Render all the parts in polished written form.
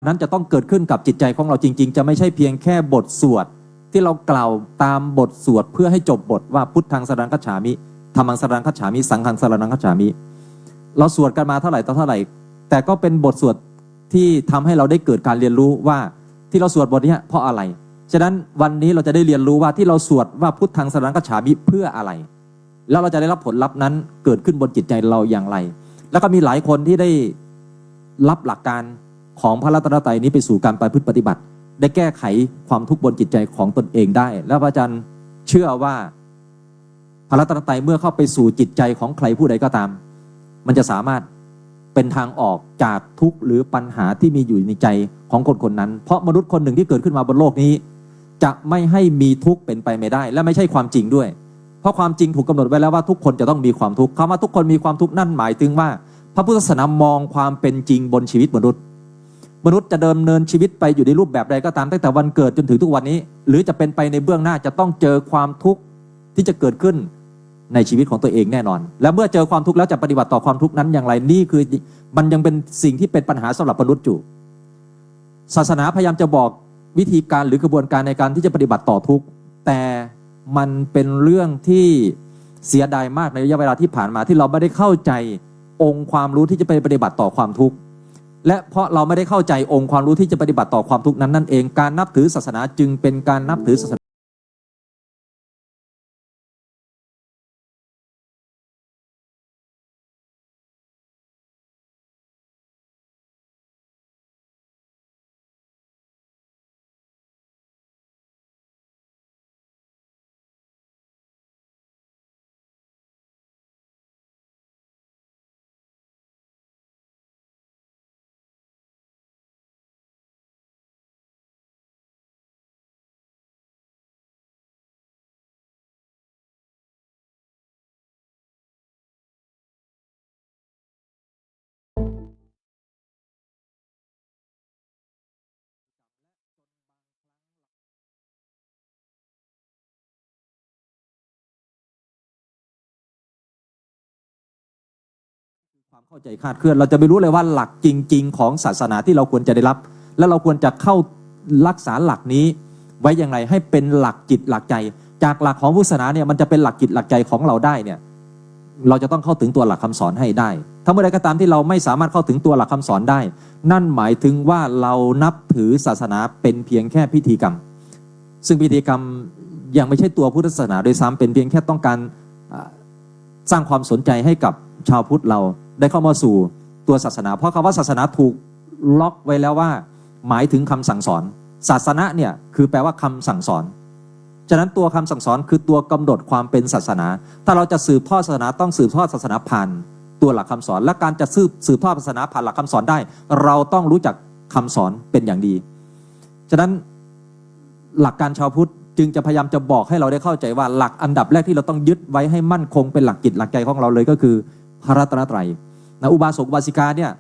นั้นจะต้องเกิดขึ้นกับจิตใจของเราจริงๆจะไม่ใช่เพียงแค่บทสวดที่เรากล่าวตามบทสวดเพื่อให้จบบทว่าพุทธังสรณังคัจฉามิธัมมังสรณังคัจฉามิสังฆังสรณังคัจฉามิเราสวดกันมาเท่าไหร่ต่อเท่าไหร่แต่ก็เป็นบทสวดที่ทำให้เราได้เกิดการเรียนรู้ว่าที่เราสวดบทนี้เพราะอะไรฉะนั้นวันนี้เราจะได้เรียนรู้ว่าที่เราสวดว่าพุทธังสรณังคัจฉามิเพื่ออะไรแล้วเราจะได้รับผลลัพธ์นั้นเกิดขึ้นบนจิตใจเราอย่างไรแล้วก็มีหลายคนที่ได้รับหลักการของพระรัตนตรัยนี้ไปสู่การประพฤติปฏิบัติได้แก้ไขความทุกข์บนจิตใจของตนเองได้แล้วพระอาจารย์เชื่อว่าพระรัตนตรัยเมื่อเข้าไปสู่จิตใจของใครผู้ใดก็ตามมันจะสามารถเป็นทางออกจากทุกข์หรือปัญหาที่มีอยู่ในใจของคนคนนั้นเพราะมนุษย์คนหนึ่งที่เกิดขึ้นมาบนโลกนี้จะไม่ให้มีทุกข์เป็นไปไม่ได้และไม่ใช่ความจริงด้วยเพราะความจริงถูกกำหนดไว้แล้วว่าทุกคนจะต้องมีความทุกข์คำว่าทุกคนมีความทุกข์นั่นหมายถึงว่าพระพุทธศาสนามองความเป็นจริงบนชีวิตมนุษย์จะดำเนินชีวิตไปอยู่ในรูปแบบใดก็ตามตั้งแต่วันเกิดจนถึงทุกวันนี้หรือจะเป็นไปในเบื้องหน้าจะต้องเจอความทุกข์ที่จะเกิดขึ้นในชีวิตของตัวเองแน่นอนและเมื่อเจอความทุกข์แล้วจะปฏิบัติต่อความทุกข์นั้นอย่างไรนี่คือมันยังเป็นสิ่งที่เป็นปัญหาสำหรับมนุษย์อยู่ศาสนาพยายามจะบอกวิธีการหรือกระบวนการในการที่จะปฏิบัติต่อทุกข์แต่มันเป็นเรื่องที่เสียดายมากในระยะเวลาที่ผ่านมาที่เราไม่ได้เข้าใจองค์ความรู้ที่จะไปปฏิบัติต่อความทุกข์และเพราะเราไม่ได้เข้าใจองค์ความรู้ที่จะปฏิบัติต่อความทุกข์นั้นนั่นเองการนับถือศาสนาจึงเป็นการนับถือศาสนาความเข้าใจคลาดเคลื่อนเราจะไม่รู้เลยว่าหลักจริงๆของศาสนาที่เราควรจะได้รับและเราควรจะเข้ารักษาหลักนี้ไว้อย่างไรให้เป็นหลักจิตหลักใจจากหลักของพุทธศาสนาเนี่ยมันจะเป็นหลักจิตหลักใจของเราได้เนี่ยเราจะต้องเข้าถึงตัวหลักคำสอนให้ได้ถ้าเมื่อใดก็ตามที่เราไม่สามารถเข้าถึงตัวหลักคำสอนได้นั่นหมายถึงว่าเรานับถือศาสนาเป็นเพียงแค่พิธีกรรมซึ่งพิธีกรรมยังไม่ใช่ตัวพุทธศาสนาโดยซ้ำเป็นเพียงแค่ต้องการสร้างความสนใจให้กับชาวพุทธเราได้เข้ามาสู่ตัวศาสนาเพราะคำว่าศาสนาถูกล็อกไว้แล้วว่าหมายถึงคำสั่งสอนศาสนาเนี่ยคือแปลว่าคำสั่งสอนฉะนั้นตัวคำสั่งสอนคือตัวกำหนดความเป็นศาสนาถ้าเราจะสืบทอดศาสนาต้องสืบทอดศาสนาผ่านตัวหลักคำสอนและการจะสืบทอดศาสนาผ่านหลักคำสอนได้เราต้องรู้จักคำสอนเป็นอย่างดีฉะนั้นหลักการชาวพุทธจึงจะพยายามจะบอกให้เราได้เข้าใจว่าหลักอันดับแรกที่เราต้องยึดไว้ให้มั่นคงเป็นหลักจิตหลักใจของเราเลยก็คือพระรัตนตรัยนะอุบาสกอุบาสิกาเนี่ย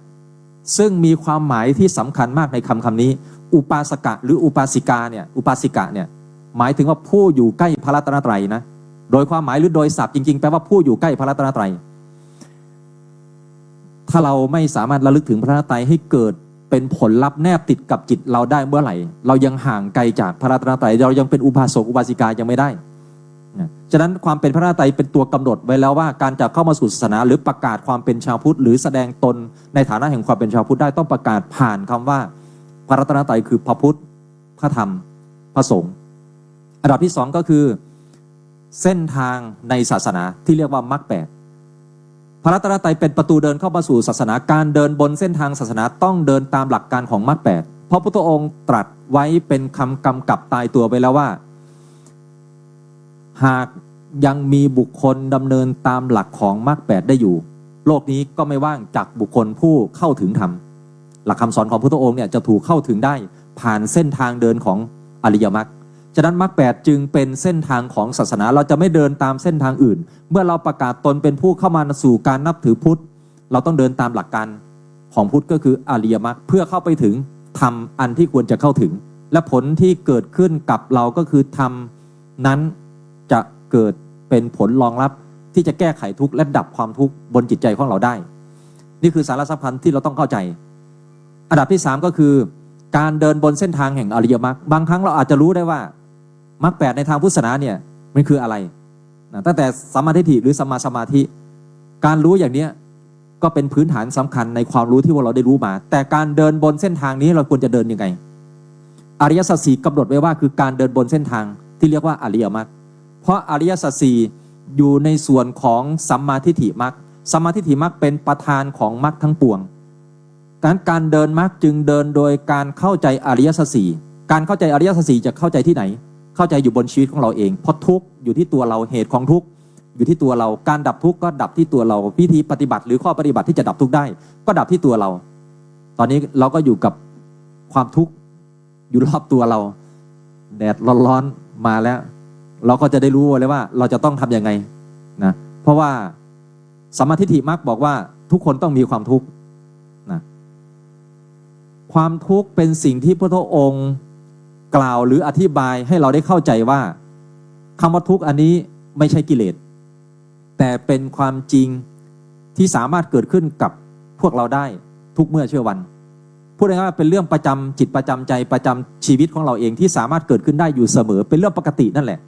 ซึ่งมีความหมายที่สำคัญมากในคำนี้อุปาสกะหรืออุปาสิกาเนี่ยอุปาสิกะเนี่ยหมายถึงว่าผู้อยู่ใกล้พระรัตนตรัยนะโดยความหมายหรือโดยศัพท์จริงๆแปลว่าผู้อยู่ใกล้พระรัตนตรัยถ้าเราไม่สามารถระลึกถึงพระรัตนตรัยให้เกิดเป็นผลลัพธ์แนบติดกับจิตเราได้เมื่อไหร่เรายังห่างไกลจากพระรัตนตรัยเรายังเป็นอุบาสกอุบาสิกายังไม่ได้ฉะนั้นความเป็นพระรัตนตรัยเป็นตัวกำหนดไว้แล้วว่าการจะเข้ามาสู่ศาสนาหรือประกาศความเป็นชาวพุทธหรือแสดงตนในฐานะแห่งความเป็นชาวพุทธได้ต้องประกาศผ่านคำว่าพระรัตนตรัยคือพระพุทธพระธรรมพระสงฆ์อันดับที่สองก็คือเส้นทางในศาสนาที่เรียกว่ามรรคแปดพระรัตนตรัยเป็นประตูเดินเข้ามาสู่ศาสนาการเดินบนเส้นทางศาสนาต้องเดินตามหลักการของมรรคแปดเพราะพระพุทธองค์ตรัสไว้เป็นคำกำกับตายตัวไปแล้วว่าหากยังมีบุคคลดำเนินตามหลักของมรรคแปดได้อยู่โลกนี้ก็ไม่ว่างจากบุคคลผู้เข้าถึงธรรมหลักคำสอนของพระพุทธองค์เนี่ยจะถูกเข้าถึงได้ผ่านเส้นทางเดินของอริยมรรคฉะนั้นมรรคแปดจึงเป็นเส้นทางของศาสนาเราจะไม่เดินตามเส้นทางอื่นเมื่อเราประกาศตนเป็นผู้เข้ามาสู่การนับถือพุทธเราต้องเดินตามหลักการของพุทธก็คืออริยมรรคเพื่อเข้าไปถึงธรรมอันที่ควรจะเข้าถึงและผลที่เกิดขึ้นกับเราก็คือธรรมนั้นจะเกิดเป็นผลรองรับที่จะแก้ไขทุกข์และดับความทุกข์บนจิตใจของเราได้นี่คือสาระสำคัญที่เราต้องเข้าใจอันดับที่3ก็คือ การเดินบนเส้นทางแห่งอริยมรรคบางครั้งเราอาจจะรู้ได้ว่ามรรค8ในทางพุทธศาสนาเนี่ยมันคืออะไรนะตั้งแต่สัมมาทิฏฐิหรือสัมมาสมาธิการรู้อย่างนี้ก็เป็นพื้นฐานสำคัญในความรู้ที่พวกเราได้รู้มาแต่การเดินบนเส้นทางนี้เราควรจะเดินยังไงอริยสัจสี่กำหนดไว้ว่าคือการเดินบนเส้นทางที่เรียกว่าอริยมรรคเพราะอริยสัจสี่อยู่ในส่วนของสัมมาทิฏฐิมรรคสัมมาทิฏฐิมรรคเป็นประธานของมรรคทั้งปวงการเดินมรรคจึงเดินโดยการเข้าใจอริยสัจสี่การเข้าใจอริยสัจสี่จะเข้าใจที่ไหนเข้าใจอยู่บนชีวิตของเราเองเพราะทุกข์อยู่ที่ตัวเราเหตุของทุกข์อยู่ที่ตัวเราการดับทุกข์ก็ดับที่ตัวเราวิธีปฏิบัติหรือข้อปฏิบัติที่จะดับทุกข์ได้ก็ดับที่ตัวเราตอนนี้เราก็อยู่กับความทุกข์อยู่รอบตัวเราแดดร้อนๆมาแล้วเราก็จะได้รู้เลยว่าเราจะต้องทำยังไงนะเพราะว่าสัมมาทิฏฐิมรรคบอกว่าทุกคนต้องมีความทุกข์นะความทุกข์เป็นสิ่งที่พระองค์กล่าวหรืออธิบายให้เราได้เข้าใจว่าคำว่าทุกข์อันนี้ไม่ใช่กิเลสแต่เป็นความจริงที่สามารถเกิดขึ้นกับพวกเราได้ทุกเมื่อเชื่อวันพูดง่ายๆว่าเป็นเรื่องประจำจิตประจำใจประจำชีวิตของเราเองที่สามารถเกิดขึ้นได้อยู่เสมอเป็นเรื่องปกตินั่นแหละ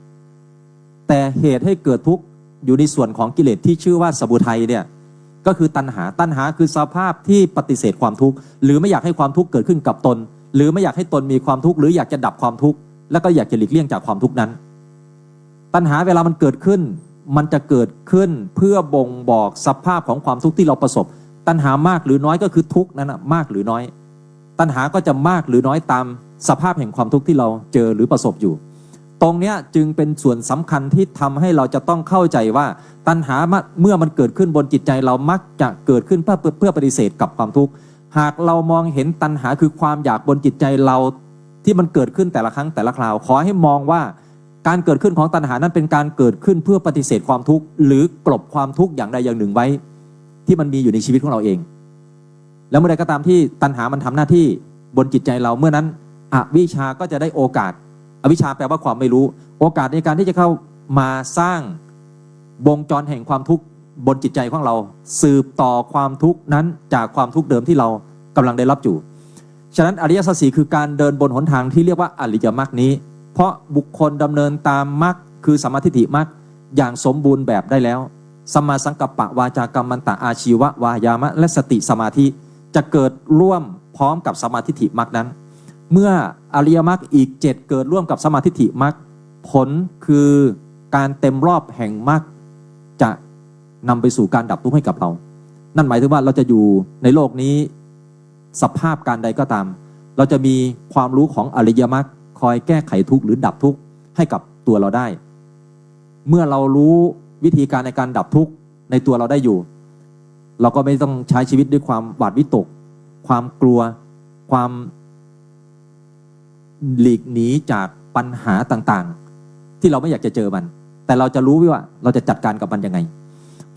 แต่เหตุให้เกิดทุกข์อยู่ในส่วนของกิเลสที่ชื่อว่าสมุทัยเนี่ยก็คือตัณหาคือสภาพที่ปฏิเสธความทุกข์หรือไม่อยากให้ความทุกข์เกิดขึ้นกับตนหรือไม่อยากให้ตนมีความทุกข์หรืออยากจะดับความทุกข์แล้วก็อยากจะหลีกเลี่ยงจากความทุกข์นั้นตัณหาเวลามันเกิดขึ้นมันจะเกิดขึ้นเพื่อบ่งบอกสภาพของความทุกข์ที่เราประสบตัณหามากหรือน้อยก็คือทุกข์นั้นมากหรือน้อยตัณหาก็จะมากหรือน้อยตามสภาพแห่งความทุกข์ที่เราเจอหรือประสบอยู่ตรงนี้จึงเป็นส่วนสำคัญที่ทำให้เราจะต้องเข้าใจว่าตัณหาเมื่อมันเกิดขึ้นบนจิตใจเรามักจะเกิดขึ้นเพื่อปฏิเสธกับความทุกข์หากเรามองเห็นตัณหาคือความอยากบนจิตใจเราที่มันเกิดขึ้นแต่ละครั้งแต่ละคราวขอให้มองว่าการเกิดขึ้นของตัณหานั้นเป็นการเกิดขึ้นเพื่อปฏิเสธความทุกข์หรือกลบความทุกข์อย่างใดอย่างหนึ่งไว้ที่มันมีอยู่ในชีวิตของเราเองแล้วเมื่อใดก็ตามที่ตัณหามันทำหน้าที่บนจิตใจเราเมื่อนั้นอวิชชาก็จะได้โอกาสอวิชชาแปลว่าความไม่รู้โอกาสในการที่จะเข้ามาสร้างวงจรแห่งความทุกข์บนจิตใจของเราสืบต่อความทุกข์นั้นจากความทุกข์เดิมที่เรากำลังได้รับอยู่ฉะนั้นอริยสัจสี่คือการเดินบนหนทางที่เรียกว่าอริยมรรคนี้เพราะบุคคลดำเนินตามมรรคคือสัมมาทิฏฐิมรรคอย่างสมบูรณ์แบบได้แล้วสัมมาสังกัปปะวาจากัมมันตะอาชีวะวายามะและสติสมาธิจะเกิดร่วมพร้อมกับสัมมาทิฏฐิมรรคนั้นเมื่ออริยมรรคอีก7เกิดร่วมกับสัมมาทิฏฐิมรรคผลคือการเต็มรอบแห่งมรรคจะนำไปสู่การดับทุกข์ให้กับเรานั่นหมายถึงว่าเราจะอยู่ในโลกนี้สภาพการใดก็ตามเราจะมีความรู้ของอริยมรรคคอยแก้ไขทุกข์หรือดับทุกข์ให้กับตัวเราได้เมื่อเรารู้วิธีการในการดับทุกข์ในตัวเราได้อยู่เราก็ไม่ต้องใช้ชีวิตด้วยความหวาดวิตกความกลัวความหลีกหนีจากปัญหาต่างๆที่เราไม่อยากจะเจอมันแต่เราจะรู้ว่าเราจะจัดการกับมันยังไง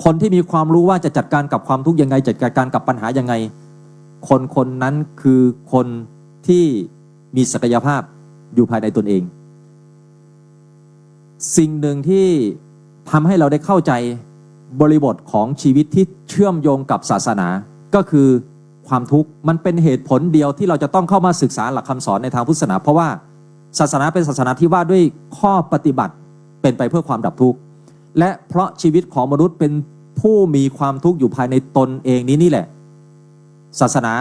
คนที่มีความรู้ว่าจะจัดการกับความทุกข์ยังไงจัดการกับปัญหายังไงคนนั้นคือคนที่มีศักยภาพอยู่ภายในตนเองสิ่งหนึ่งที่ทำให้เราได้เข้าใจบริบทของชีวิตที่เชื่อมโยงกับศาสนาก็คือความทุกข์มันเป็นเหตุผลเดียวที่เราจะต้องเข้ามาศึกษาหลักคำสอนในทางพุทธศาสนาเพราะว่าศาสนาเป็นศาสนาที่ว่าด้วยข้อปฏิบัติเป็นไปเพื่อความดับทุกข์และเพราะชีวิตของมนุษย์เป็นผู้มีความทุกข์อยู่ภายในตนเองนี่แหละศาสนา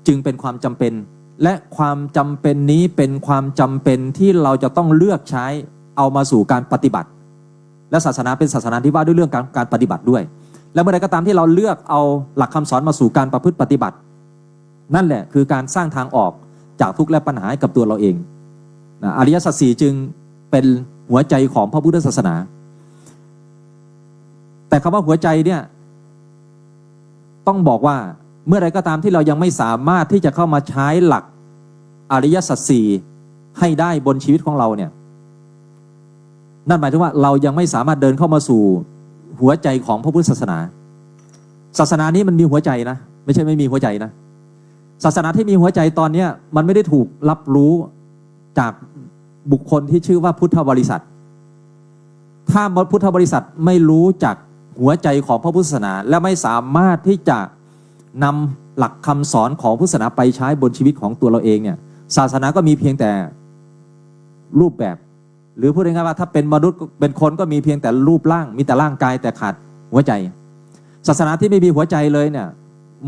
จึงเป็นความจำเป็นและความจำเป็นนี้เป็นความจำเป็นที่เราจะต้องเลือกใช้เอามาสู่การปฏิบัติและศาสนาเป็นศาสนาที่ว่าด้วยเรื่องการปฏิบัติด้วยและเมื่อใดก็ตามที่เราเลือกเอาหลักคำสอนมาสู่การประพฤติปฏิบัตินั่นแหละคือการสร้างทางออกจากทุกข์และปัญหาให้กับตัวเราเองอริยสัจสี่จึงเป็นหัวใจของพระพุทธศาสนาแต่คำว่าหัวใจเนี่ยต้องบอกว่าเมื่อใดก็ตามที่เรายังไม่สามารถที่จะเข้ามาใช้หลักอริยสัจสี่ให้ได้บนชีวิตของเราเนี่ยนั่นหมายถึงว่าเรายังไม่สามารถเดินเข้ามาสู่หัวใจของพระพุทธศาสนาศาสนานี้มันมีหัวใจนะไม่ใช่ไม่มีหัวใจนะศาสนาที่มีหัวใจตอนนี้มันไม่ได้ถูกรับรู้จากบุคคลที่ชื่อว่าพุทธบริษัทถ้าพุทธบริษัทไม่รู้จักหัวใจของพระพุทธศาสนาและไม่สามารถที่จะ นำหลักคำสอนของพุทธศาสนาไปใช้บนชีวิตของตัวเราเองเนี่ยศาสนาก็มีเพียงแต่รูปแบบ หรือพูดง่ายๆว่าถ้าเป็นมนุษย์เป็นคนก็มีเพียงแต่รูปร่างมีแต่ร่างกายแต่ขาดหัวใจศาสนาที่ไม่มีหัวใจเลยเนี่ย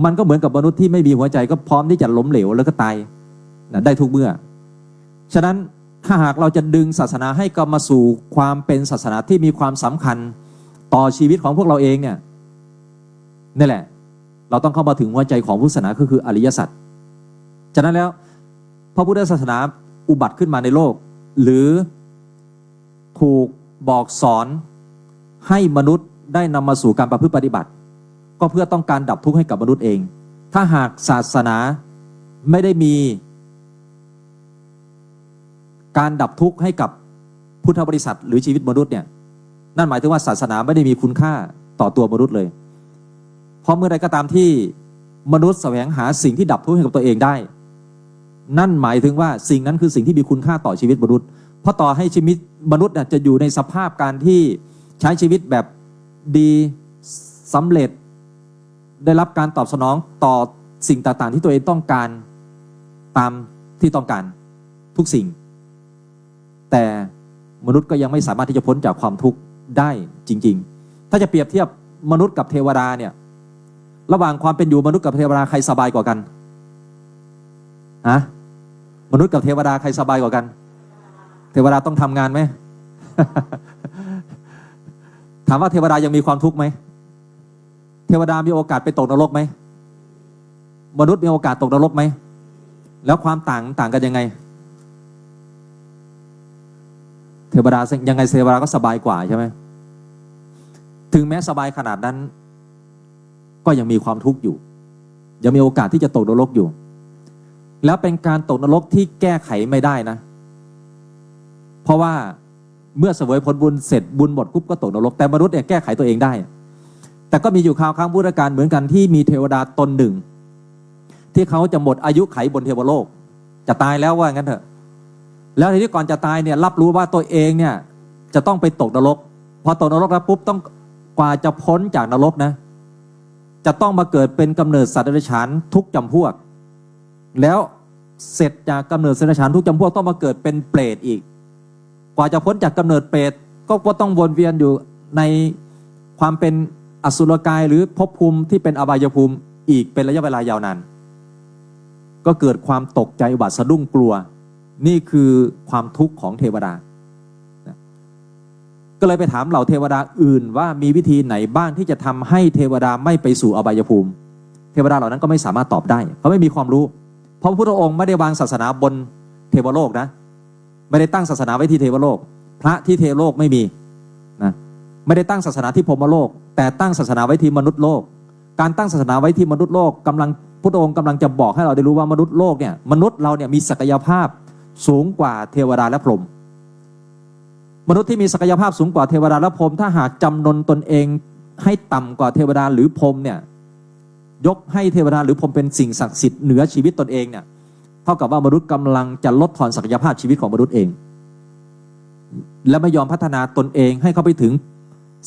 มันก็เหมือนกับมนุษย์ที่ไม่มีหัวใจก็พร้อมที่จะล้มเหลวแล้วก็ตายได้ทุกเมื่อฉะนั้นถ้าหากเราจะดึงศาสนาให้กลับมาสู่ความเป็นศาสนาที่มีความสำคัญต่อชีวิตของพวกเราเองเนี่ยนี่แหละเราต้องเข้ามาถึงหัวใจของพุทธศาสนาก็คืออริยสัจฉะนั้นแล้วพระพุทธศาสนาอุบัติขึ้นมาในโลกหรือถูกบอกสอนให้มนุษย์ได้นำมาสู่การประพฤติปฏิบัติก็เพื่อต้องการดับทุกข์ให้กับมนุษย์เองถ้าหากศาสนาไม่ได้มีการดับทุกข์ให้กับพุทธบริษัทหรือชีวิตมนุษย์เนี่ยนั่นหมายถึงว่าศาสนาไม่ได้มีคุณค่าต่อตัวมนุษย์เลยเพราะเมื่อใดก็ตามที่มนุษย์แสวงหาสิ่งที่ดับทุกข์ให้กับตัวเองได้นั่นหมายถึงว่าสิ่งนั้นคือสิ่งที่มีคุณค่าต่อชีวิตมนุษย์เพราะต่อให้ชีวิตมนุษย์จะอยู่ในสภาพการที่ใช้ชีวิตแบบดีสำเร็จได้รับการตอบสนองต่อสิ่งต่างๆที่ตัวเองต้องการตามที่ต้องการทุกสิ่งแต่มนุษย์ก็ยังไม่สามารถที่จะพ้นจากความทุกข์ได้จริงๆถ้าจะเปรียบเทียบมนุษย์กับเทวดาเนี่ยระหว่างความเป็นอยู่มนุษย์กับเทวดาใครสบายกว่ากันมนุษย์กับเทวดาใครสบายกว่ากันเทวดาต้องทำงานไหม ถามว่าเทวดายังมีความทุกข์ไหมเทวดามีโอกาสไปตกนรกไหมมนุษย์มีโอกาสตกนรกไหมแล้วความต่างกันยังไงเทวดายังไงเทวดาก็สบายกว่าใช่ไหมถึงแม้สบายขนาดนั้นก็ยังมีความทุกข์อยู่ยังมีโอกาสที่จะตกนรกอยู่แล้วเป็นการตกนรกที่แก้ไขไม่ได้นะเพราะว่าเมื่อเสวยผลบุญเสร็จบุญหมดปุ๊บก็ตกนรกแต่มนุษย์เนี่ยแก้ไขตัวเองได้แต่ก็มีอยู่คราวครั้งพุทธกาลเหมือนกันที่มีเทวดาตนหนึ่งที่เขาจะหมดอายุไขบนเทวโลกจะตายแล้วว่างั้นเถอะแล้วทีนี้ก่อนจะตายเนี่ยรับรู้ว่าตัวเองเนี่ยจะต้องไปตกนรกพอตกนรกแล้วปุ๊บต้องกว่าจะพ้นจากนรกนะจะต้องมาเกิดเป็นกำเนิดสัตว์เดรัจฉานทุกจำพวกแล้วเสร็จจากกำเนิดสัตว์เดรัจฉานทุกจำพวกต้องมาเกิดเป็นเปรตอีกกว่าจะพ้นจากกำเนิดเปรตก็ต้องวนเวียนอยู่ในความเป็นอสุรกายหรือภพภูมิที่เป็นอบายภูมิอีกเป็นระยะเวลายาวนานก็เกิดความตกใจหวาดสะดุ้งกลัวนี่คือความทุกข์ของเทวดาก็เลยไปถามเหล่าเทวดาอื่นว่ามีวิธีไหนบ้างที่จะทำให้เทวดาไม่ไปสู่อบายภูมิเทวดาเหล่านั้นก็ไม่สามารถตอบได้เพราะไม่มีความรู้เพราะพระพุทธองค์ไม่ได้วางศาสนาบนเทวโลกนะไม่ได้ตั้งศาสนาไว้ที่เทวโลกพระที่เทวโลกไม่มีนะไม่ได้ตั้งศาสนาที่พรหมโลกแต่ตั้งศาสนาไว้ที่มนุษย์โลกการตั้งศาสนาไว้ที่มนุษย์โลกกำลังพระองค์กำลังจะบอกให้เราได้รู้ว่ามนุษย์โลกเนี่ยมนุษย์เราเนี่ยมีศักยภาพสูงกว่าเทวดาและพรหมมนุษย์ที่มีศักยภาพสูงกว่าเทวดาและพรหมถ้าหากจำนนตนเองให้ต่ำกว่าเทวดาหรือพรหมเนี่ยยกให้เทวดาหรือพรหมเป็นสิ่งศักดิ์สิทธิ์เหนือชีวิตตนเองเนี่ยเท่ากับว่ามนุษย์กำลังจะลดทอนศักยภาพชีวิตของมนุษย์เองและไม่ยอมพัฒนาตนเองให้เข้าไปถึง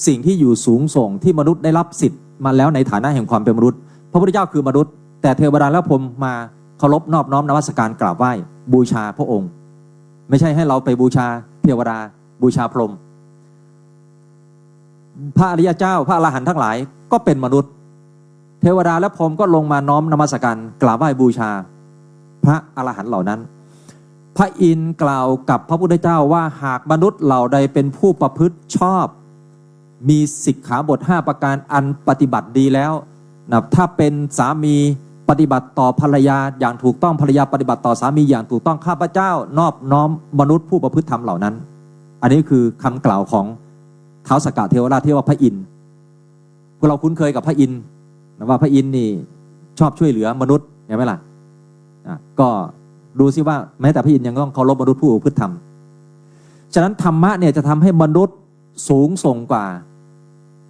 สิ่งที่อยู่สูงส่งที่มนุษย์ได้รับสิทธิ์มาแล้วในฐานะแห่งความเป็นมนุษย์พระพุทธเจ้าคือมนุษย์แต่เทวดาและพรหมมาเคารพนอบน้อมนมัสการกราบไหว้บูชาพระองค์ไม่ใช่ให้เราไปบูชาเทวดาบูชาพรหมพระอริยเจ้าพระอรหันต์ทั้งหลายก็เป็นมนุษย์เทวดาและพรหมก็ลงมาน้อมนมัสการกราบไหว้บูชาพระอรหันต์เหล่านั้นพระอินทร์กล่าวกับพระพุทธเจ้าว่าหากมนุษย์เหล่าใดเป็นผู้ประพฤติชอบมีสิกขาบท5ประการอันปฏิบัติดีแล้วนะถ้าเป็นสามีปฏิบัติต่อภรรยาอย่างถูกต้องภรรยาปฏิบัติต่อสามีอย่างถูกต้องข้าพเจ้านอบน้อมมนุษย์ผู้ประพฤติธรรมเหล่านั้นอันนี้คือคำกล่าวของท้าวสักกะเทวราชที่ว่าพระอินทร์พวกเราคุ้นเคยกับพระอินทร์นะว่าพระอินทร์นี่ชอบช่วยเหลือมนุษย์เห็นไหมล่ะก็ดูซิว่าแม้แต่พระอินทร์ยังต้องเคารพมนุษย์ผู้ประพฤติธรรมฉะนั้นธรรมะเนี่ยจะทำให้มนุษย์สูงส่งกว่า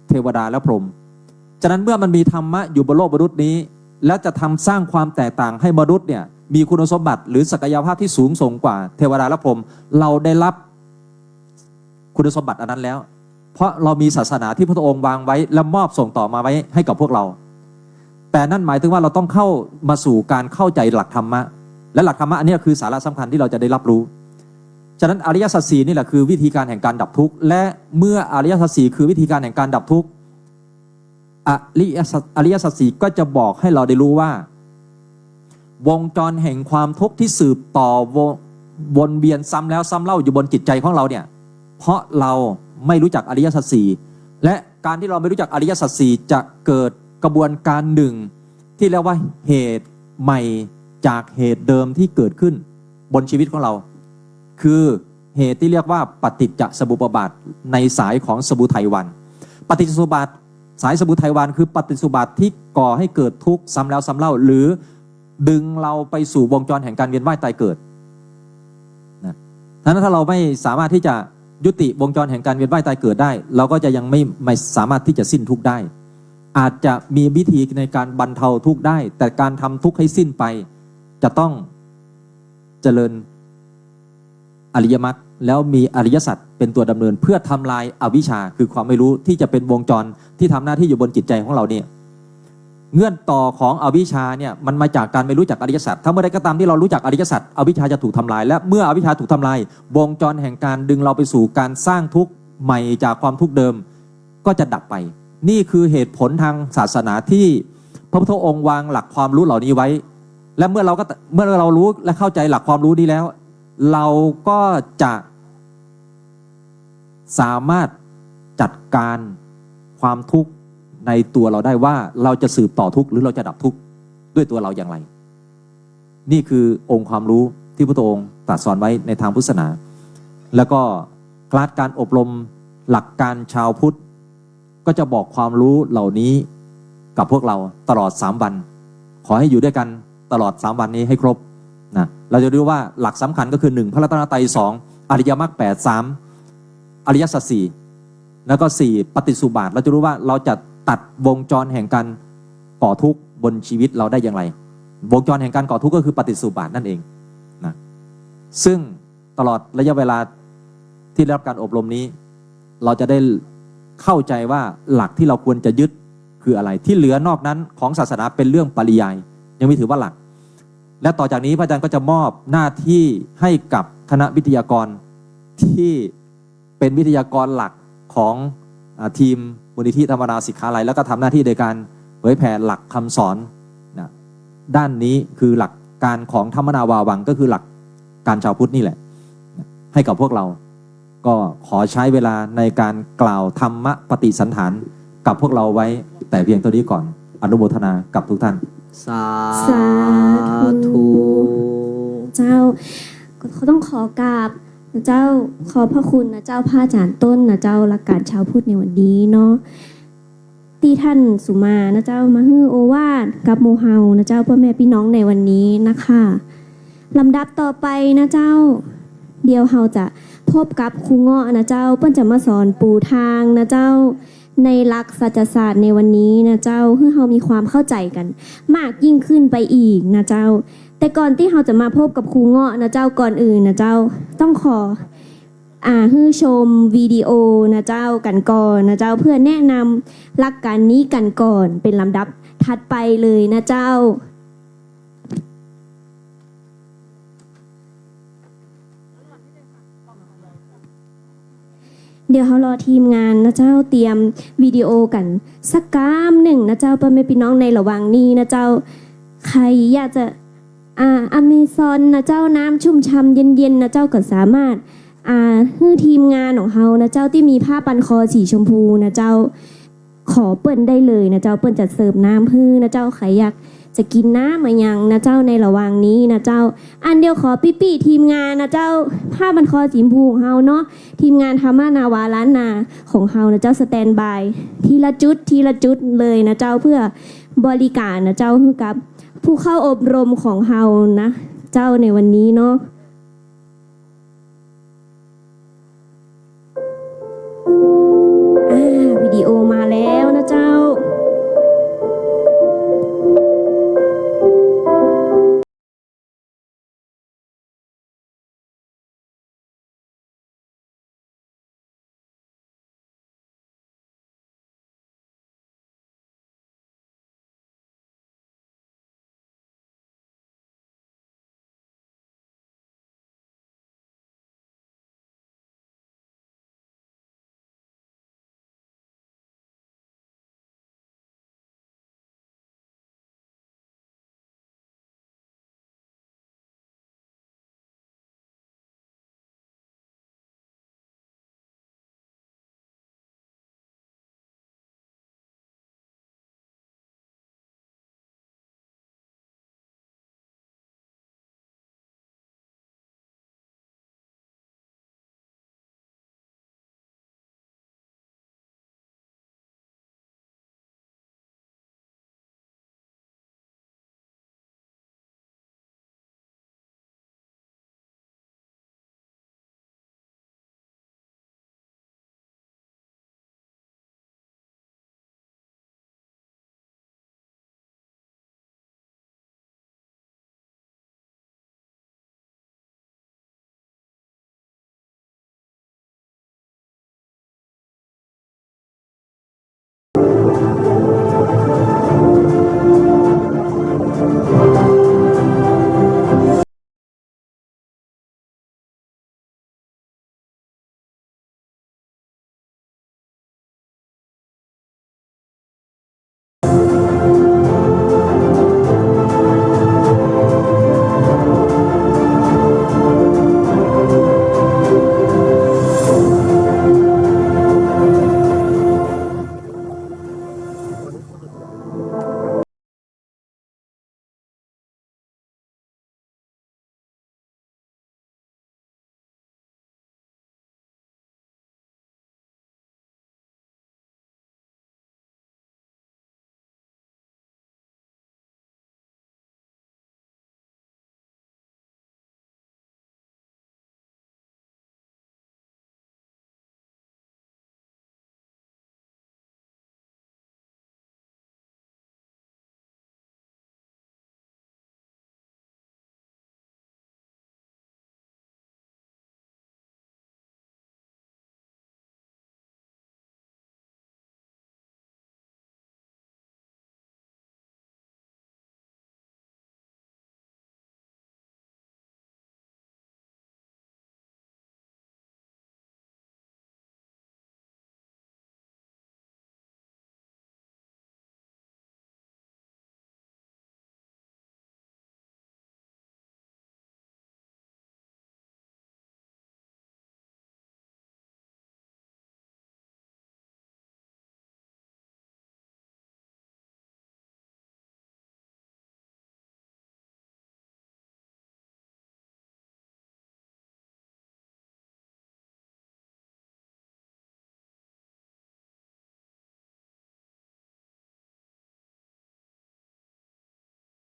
เทวดาและพรหมฉะนั้นเมื่อมันมีธรรมะอยู่บนโลกมนุษย์นี้แล้วจะทำสร้างความแตกต่างให้มนุษย์เนี่ยมีคุณสมบัติหรือศักยภาพที่สูงส่งกว่าเทวดาและพรหมเราได้รับคุณสมบัติอันนั้นแล้วเพราะเรามีศาสนาที่พระองค์วางไว้และมอบส่งต่อมาไว้ให้กับพวกเรา แต่นั่นหมายถึงว่าเราต้องเข้ามาสู่การเข้าใจหลักธรรมะและหลักธรรมะอันนี้คือสาระสำคัญที่เราจะได้รับรู้ฉะนั้นอริยสัจสี่นี่แหละคือวิธีการแห่งการดับทุกข์และเมื่ออริยสัจสี่คือวิธีการแห่งการดับทุกข์อริยสัจสี่ก็จะบอกให้เราได้รู้ว่าวงจรแห่งความทุกข์ที่สืบต่อวนเวียนซ้ำแล้วซ้ำเล่าอยู่บนจิตใจของเราเนี่ยเพราะเราไม่รู้จักอริยสัจสี่และการที่เราไม่รู้จักอริยสัจสี่จะเกิดกระบวนการหนึ่งที่เรียกว่าเหตุใหม่จากเหตุเดิมที่เกิดขึ้นบนชีวิตของเราคือเหตุที่เรียกว่าปฏิจจสมุปบาทในสายของสมุทัยวันปฏิจจสมุปบาทสายสมุทัยวันคือปฏิจจสมุปบาทที่ก่อให้เกิดทุกข์ซ้ำแล้วซ้ำเล่าหรือดึงเราไปสู่วงจรแห่งการเวียนว่ายตายเกิดนะถ้าเราไม่สามารถที่จะยุติวงจรแห่งการเวียนว่ายตายเกิดได้เราก็จะยังไม่สามารถที่จะสิ้นทุกข์ได้อาจจะมีวิธีในการบรรเทาทุกข์ได้แต่การทำทุกข์ให้สิ้นไปจะต้องเจริญอริยมรรคแล้วมีอริยสัจเป็นตัวดำเนินเพื่อทำลายอวิชชาคือความไม่รู้ที่จะเป็นวงจรที่ทำหน้าที่อยู่บนจิตใจของเราเนี่ยเงื่อนต่อของอวิชชาเนี่ยมันมาจากการไม่รู้จักอริยสัจถ้าเมื่อใดก็ตามที่เรารู้จักอริยสัจอวิชชาจะถูกทำลายและเมื่ออวิชชาถูกทำลายวงจรแห่งการดึงเราไปสู่การสร้างทุกข์ใหม่จากความทุกข์เดิมก็จะดับไปนี่คือเหตุผลทางศาสนาที่พระพุทธองค์วางหลักความรู้เหล่านี้ไว้และเมื่อเรารู้และเข้าใจหลักความรู้นี้แล้วเราก็จะสามารถจัดการความทุกข์ในตัวเราได้ว่าเราจะสืบต่อทุกข์หรือเราจะดับทุกข์ด้วยตัวเราอย่างไรนี่คือองค์ความรู้ที่พระพุทธองค์ตรัสสอนไว้ในทางพุทธศาสนาแล้วก็คลาสการอบรมหลักการชาวพุทธก็จะบอกความรู้เหล่านี้กับพวกเราตลอด3วันขอให้อยู่ด้วยกันตลอด3วันนี้ให้ครบนะเราจะรู้ว่าหลักสำคัญก็คือ1พระรัตนตรัย2อริยมรรค8 3อริยสัจ4แล้วก็4ปฏิจจสมุปบาทเราจะรู้ว่าเราจะตัดวงจรแห่งการก่อทุกข์บนชีวิตเราได้อย่างไรวงจรแห่งการก่อทุกข์ก็คือปฏิจจสมุปบาทนั่นเองนะซึ่งตลอดระยะเวลาที่ได้รับการอบรมนี้เราจะได้เข้าใจว่าหลักที่เราควรจะยึดคืออะไรที่เหลือนอกนั้นของศาสนาเป็นเรื่องปริยายยังไม่ถือว่าหลักและต่อจากนี้พระอาจารย์ก็จะมอบหน้าที่ให้กับคณะวิทยากรที่เป็นวิทยากรหลักของทีมมูลนิธิธรรมดาศิกขาลัยแล้วก็ทำหน้าที่ในการเผยแผ่หลักคำสอนนะด้านนี้คือหลักการของธรรมนาวาวังก็คือหลักการชาวพุทธนี่แหละให้กับพวกเราก็ขอใช้เวลาในการกล่าวธรรมปฏิสันฐานกับพวกเราไว้แต่เพียงเท่านี้ก่อนอนุโมทนากับทุกท่านสาธุเจ้าเขาต้องขอกราบเจ้าขอพระคุณนะเจ้าพระอาจารย์ต้นนะเจ้าหลักการชาวพุทธในวันนี้เนาะที่ท่านสุมานะเจ้ามาฮือโอวาทกับโมเฮานะเจ้าพ่อแม่พี่น้องในวันนี้นะคะลำดับต่อไปนะเจ้าเดี๋ยวเฮาจะพบกับครูเงาะนะเจ้าเพิ่นจะมาสอนปูทางนะเจ้าในหลักสัจศาสตร์ในวันนี้นะเจ้าเพื่อเฮามีความเข้าใจกันมากยิ่งขึ้นไปอีกนะเจ้าแต่ก่อนที่เราจะมาพบกับครูเงาะนะเจ้าก่อนอื่นนะเจ้าต้องขอให้ชมวิดีโอนะเจ้ากันก่อนนะเจ้าเพื่อแนะนำหลักการนี้กันก่อนเป็นลำดับถัดไปเลยนะเจ้าเดี๋ยวเขารอทีมงานนะเจ้าเตรียมวิดีโอกันสักกามหนึ่งนะเจ้าพ่อแม่พี่น้องในระหว่างนี้นะเจ้าใครอยากจะอเมซอนนะเจ้าน้ำชุ่มช่ำเย็นๆนะเจ้าก็สามารถให้ทีมงานของเขานะเจ้าที่มีผ้าปันคอสีชมพูนะเจ้าขอเปิ้นได้เลยนะเจ้าเปิ้นจะเสิร์ฟน้ำให้นะเจ้าใครอยากจะกินน้ำมายังนะเจ้าในระหว่างนี้นะเจ้าอันเดียวขอปี้ทีมงานนะเจ้าผ้าปันคอสีชมพูของเฮาเนาะทีมงานธรรมนาวาล้านนาของเฮานะเจ้าสแตนบายทีละจุดเลยนะเจ้าเพื่อบริการนะเจ้าให้กับผู้เข้าอบรมของเฮานะเจ้าในวันนี้เนาะวิดีโอมาแล้วนะเจ้า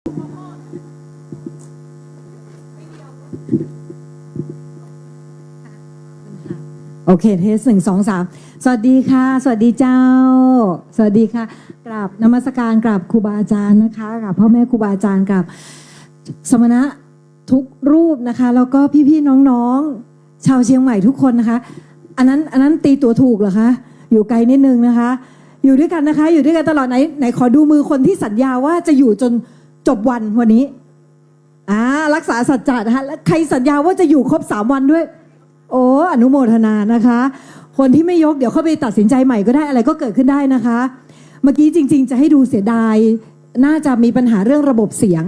โอเคเทส1 2 3สวัสดีค่ะสวัสดีเจ้าสวัสดีค่ะกราบนมัสการกราบครูบาอาจารย์นะคะกราบพ่อแม่ครูบาอาจารย์กราบสมณะทุกรูปนะคะแล้วก็พี่ๆน้องๆชาวเชียงใหม่ทุกคนนะคะอันนั้นตีตัวถูกเหรอคะอยู่ไกลนิดนึงนะคะอยู่ด้วยกันนะคะอยู่ด้วยกันตลอดไหนขอดูมือคนที่สัญญาว่าจะอยู่จนจบวันนี้รักษาสัจจะนะคะและใครสัญญาว่าจะอยู่ครบ3 วันด้วยโอ้อนุโมทนานะคะคนที่ไม่ยกเดี๋ยวเข้าไปตัดสินใจใหม่ก็ได้อะไรก็เกิดขึ้นได้นะคะเมื่อกี้จริงๆจะให้ดูเสียดายน่าจะมีปัญหาเรื่องระบบเสียง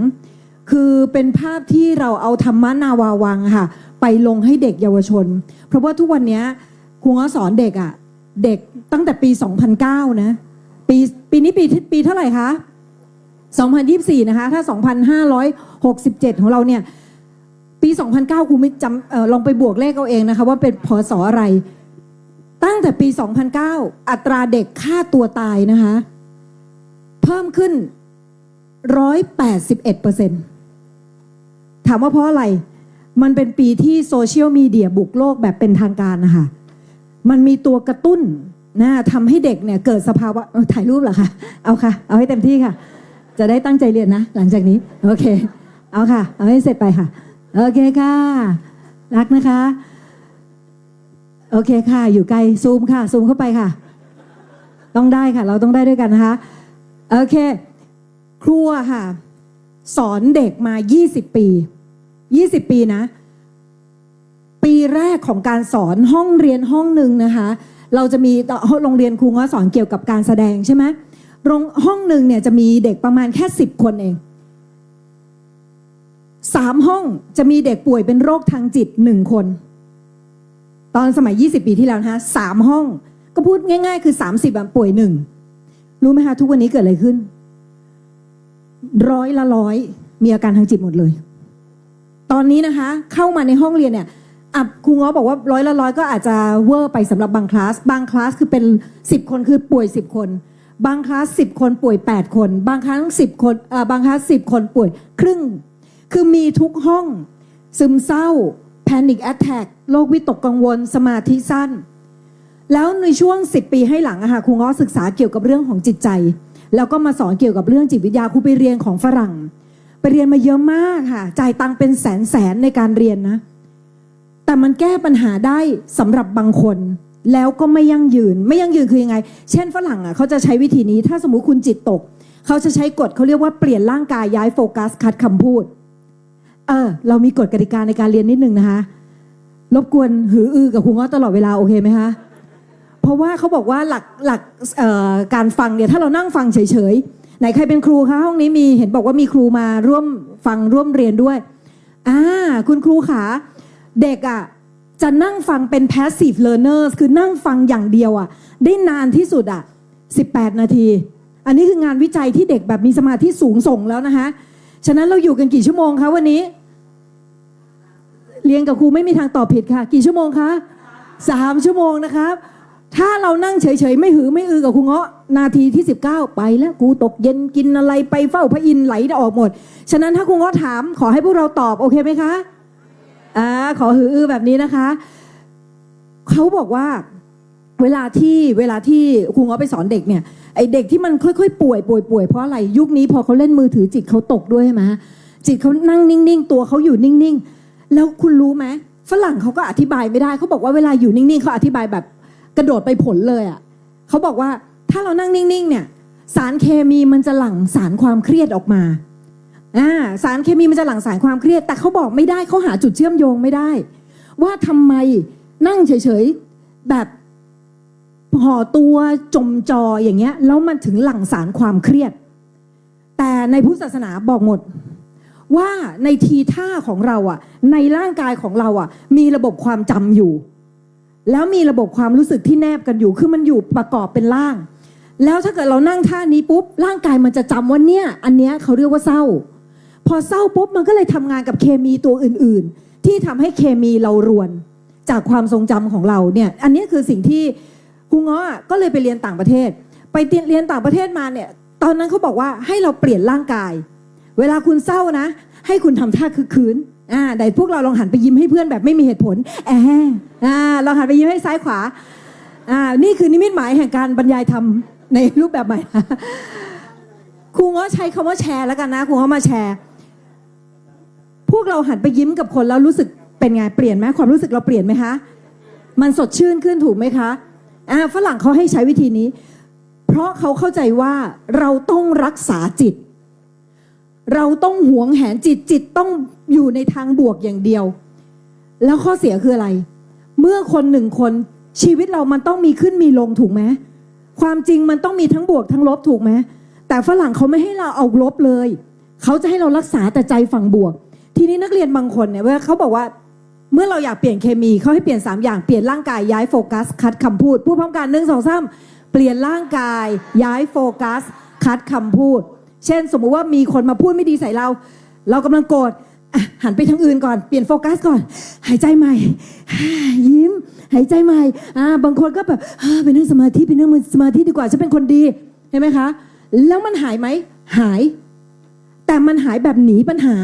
คือเป็นภาพที่เราเอาธรรมนาวาวังค่ะไปลงให้เด็กเยาวชนเพราะว่าทุกวันนี้ครูง้อสอนเด็กเด็กตั้งแต่ปี 2009 นะปีนี้ปีเท่าไหร่คะ2024นะคะถ้า 2567 ของเราเนี่ยปี 2009 ครูไม่จำลองไปบวกเลขเอาเองนะคะว่าเป็นพศอะไรตั้งแต่ปี 2009 อัตราเด็กฆ่าตัวตายนะคะเพิ่มขึ้น 181%ถามว่าเพราะอะไรมันเป็นปีที่โซเชียลมีเดียบุกโลกแบบเป็นทางการนะคะมันมีตัวกระตุ้นนะทำให้เด็กเนี่ยเกิดสภาวะถ่ายรูปเหรอคะเอาค่ะเอาให้เต็มที่ค่ะจะได้ตั้งใจเรียนนะหลังจากนี้โอเคเอาค่ะเอาให้เสร็จไปค่ะโอเคค่ะรักนะคะโอเคค่ะอยู่ไกลซูมค่ะซูมเข้าไปค่ะต้องได้ค่ะเราต้องได้ด้วยกันนะคะโอเคครูค่ะสอนเด็กมา20 ปีนะปีแรกของการสอนห้องเรียนห้องหนึ่งนะคะเราจะมีโรงเรียนครูง้อสอนเกี่ยวกับการแสดงใช่ไหมห้องหนึ่งเนี่ยจะมีเด็กประมาณแค่10 คนเอง3 ห้องจะมีเด็กป่วยเป็นโรคทางจิต1 คนตอนสมัย20 ปีที่แล้วนะคะ3 ห้องก็พูดง่ายๆคือ30ป่วย1รู้ไหมคะทุกวันนี้เกิดอะไรขึ้น100 มีอาการทางจิตหมดเลยตอนนี้นะคะเข้ามาในห้องเรียนเนี่ยครูง้อบอกว่า100 ก็อาจจะเวอร์ไปสำหรับบางคลาสคือเป็น10 คนคือป่วย10 คนบางคลาส10 คนป่วย8 คนบางครั้ง10 คนบางคลาส10 คนป่วยครึ่งคือมีทุกห้องซึมเศร้า Panic Attack โรควิตกกังวลสมาธิสั้นแล้วในช่วง10 ปีให้หลังครูง้อศึกษาเกี่ยวกับเรื่องของจิตใจแล้วก็มาสอนเกี่ยวกับเรื่องจิตวิทยาครูไปเรียนของฝรั่งไปเรียนมาเยอะมากค่ะจ่ายตังค์เป็นแสนในการเรียนนะแต่มันแก้ปัญหาได้สำหรับบางคนแล้วก็ไม่ยั่งยืนคือยังไงเช่นฝรั่งเขาจะใช้วิธีนี้ถ้าสมมุติคุณจิตตกเขาจะใช้กฎเขาเรียกว่าเปลี่ยนร่างกายย้ายโฟกัสคัดคำพูดเรามีกฎกติกาในการเรียนนิดนึงนะคะรบกวนหืออือกับครูง้อตลอดเวลาโอเคไหมคะเพราะว่าเขาบอกว่าหลักการฟังเนี่ยถ้าเรานั่งฟังเฉยๆไหนใครเป็นครูคะห้องนี้มีเห็นบอกว่ามีครูมาร่วมฟังร่วมเรียนด้วยคุณครูขาเด็กจะนั่งฟังเป็น passive learners คือนั่งฟังอย่างเดียวได้นานที่สุด18 นาทีอันนี้คืองานวิจัยที่เด็กแบบมีสมาธิสูงส่งแล้วนะคะฉะนั้นเราอยู่กันกี่ชั่วโมงคะวันนี้เรียนกับครูไม่มีทางตอบผิดค่ะกี่ชั่วโมงคะ3 ชั่วโมงนะครับถ้าเรานั่งเฉยๆไม่หือไม่อือกับครูเงาะนาทีที่19ไปแล้วกูตกเย็นกินอะไรไปเฝ้าพระอินทร์ไหลออกหมดฉะนั้นถ้าครูเงาะถามขอให้พวกเราตอบโอเคไหมคะขอหืออือแบบนี้นะคะเขาบอกว่าเวลาที่ครูเงาะไปสอนเด็กเนี่ยไอเด็กที่มันค่อยๆป่วยเพราะอะไรยุคนี้พอเขาเล่นมือถือจิตเขาตกด้วยใช่ไหมจิตเขานั่งนิ่งๆตัวเขาอยู่นิ่งๆแล้วคุณรู้ไหมฝรั่งเขาก็อธิบายไม่ได้เขาบอกว่าเวลาอยู่นิ่งๆเขาอธิบายแบบกระโดดไปผลเลยเขาบอกว่าถ้าเรานั่งนิ่งๆเนี่ยสารเคมีมันจะหลั่งสารความเครียดออกมาสารเคมีมันจะหลั่งสารความเครียดแต่เขาบอกไม่ได้เขาหาจุดเชื่อมโยงไม่ได้ว่าทำไมนั่งเฉยๆแบบห่อตัวจมจออย่างเงี้ยแล้วมันถึงหลั่งสารความเครียดแต่ในพุทธศาสนาบอกหมดว่าในทีท่าของเราในร่างกายของเรามีระบบความจำอยู่แล้วมีระบบความรู้สึกที่แนบกันอยู่คือมันอยู่ประกอบเป็นร่างแล้วถ้าเกิดเรานั่งท่านี้ปุ๊บร่างกายมันจะจำว่าเนี่ยอันเนี้ยเขาเรียกว่าเศร้าพอเศร้าปุ๊บมันก็เลยทำงานกับเคมีตัวอื่นๆที่ทำให้เคมีเรารวนจากความทรงจำของเราเนี่ยอันนี้คือสิ่งที่ครูเงาะก็เลยไปเรียนต่างประเทศไปเรียนต่างประเทศมาเนี่ยตอนนั้นเขาบอกว่าให้เราเปลี่ยนร่างกาย เวลาคุณเศร้านะ ให้คุณทำท่าคึกคืนแต่พวกเราลองหันไปยิ้มให้เพื่อนแบบไม่มีเหตุผลลองหันไปยิ้มให้ซ้ายขวานี่คือนิมิตหมายแห่งการบรรยายธรรมในรูปแบบใหม่ครูง้อใช้คำว่าแชร์แล้วกันนะครูง้อมาแชร์พวกเราหันไปยิ้มกับคนแล้วรู้สึกเป็นไงเปลี่ยนไหมความรู้สึกเราเปลี่ยนไหมคะมันสดชื่นขึ้นถูกไหมคะฝรั่งเขาให้ใช้วิธีนี้เพราะเขาเข้าใจว่าเราต้องรักษาจิตเราต้องหวงแหนจิตต้องอยู่ในทางบวกอย่างเดียวแล้วข้อเสียคืออะไรเมื่อคนหนึ่งคนชีวิตเรามันต้องมีขึ้นมีลงถูกไหมความจริงมันต้องมีทั้งบวกทั้งลบถูกไหมแต่ฝรั่งเขาไม่ให้เราเอาลบเลยเขาจะให้เรารักษาแต่ใจฝั่งบวกทีนี้นักเรียนบางคนเนี่ยเวลาเขาบอกว่าเมื่อเราอยากเปลี่ยนเคมีเขาให้เปลี่ยน3อย่างเปลี่ยนร่างกายย้ายโฟกัสคัดคำพูดพูดพร้อมกัน1 2 3เปลี่ยนร่างกายย้ายโฟกัสคัดคำพูดเช่นสมมุติว่ามีคนมาพูดไม่ดีใส่เรากำลังโกรธหันไปทางอื่นก่อนเปลี่ยนโฟกัสก่อนหายใจใหม่ยิ้มหายใจใหม่บางคนก็แบบไปนั่งสมาธิดีกว่าฉันเป็นคนดีเห็นไหมคะแล้วมันหายไหมหายแต่มันหายแบบหนีปัญหา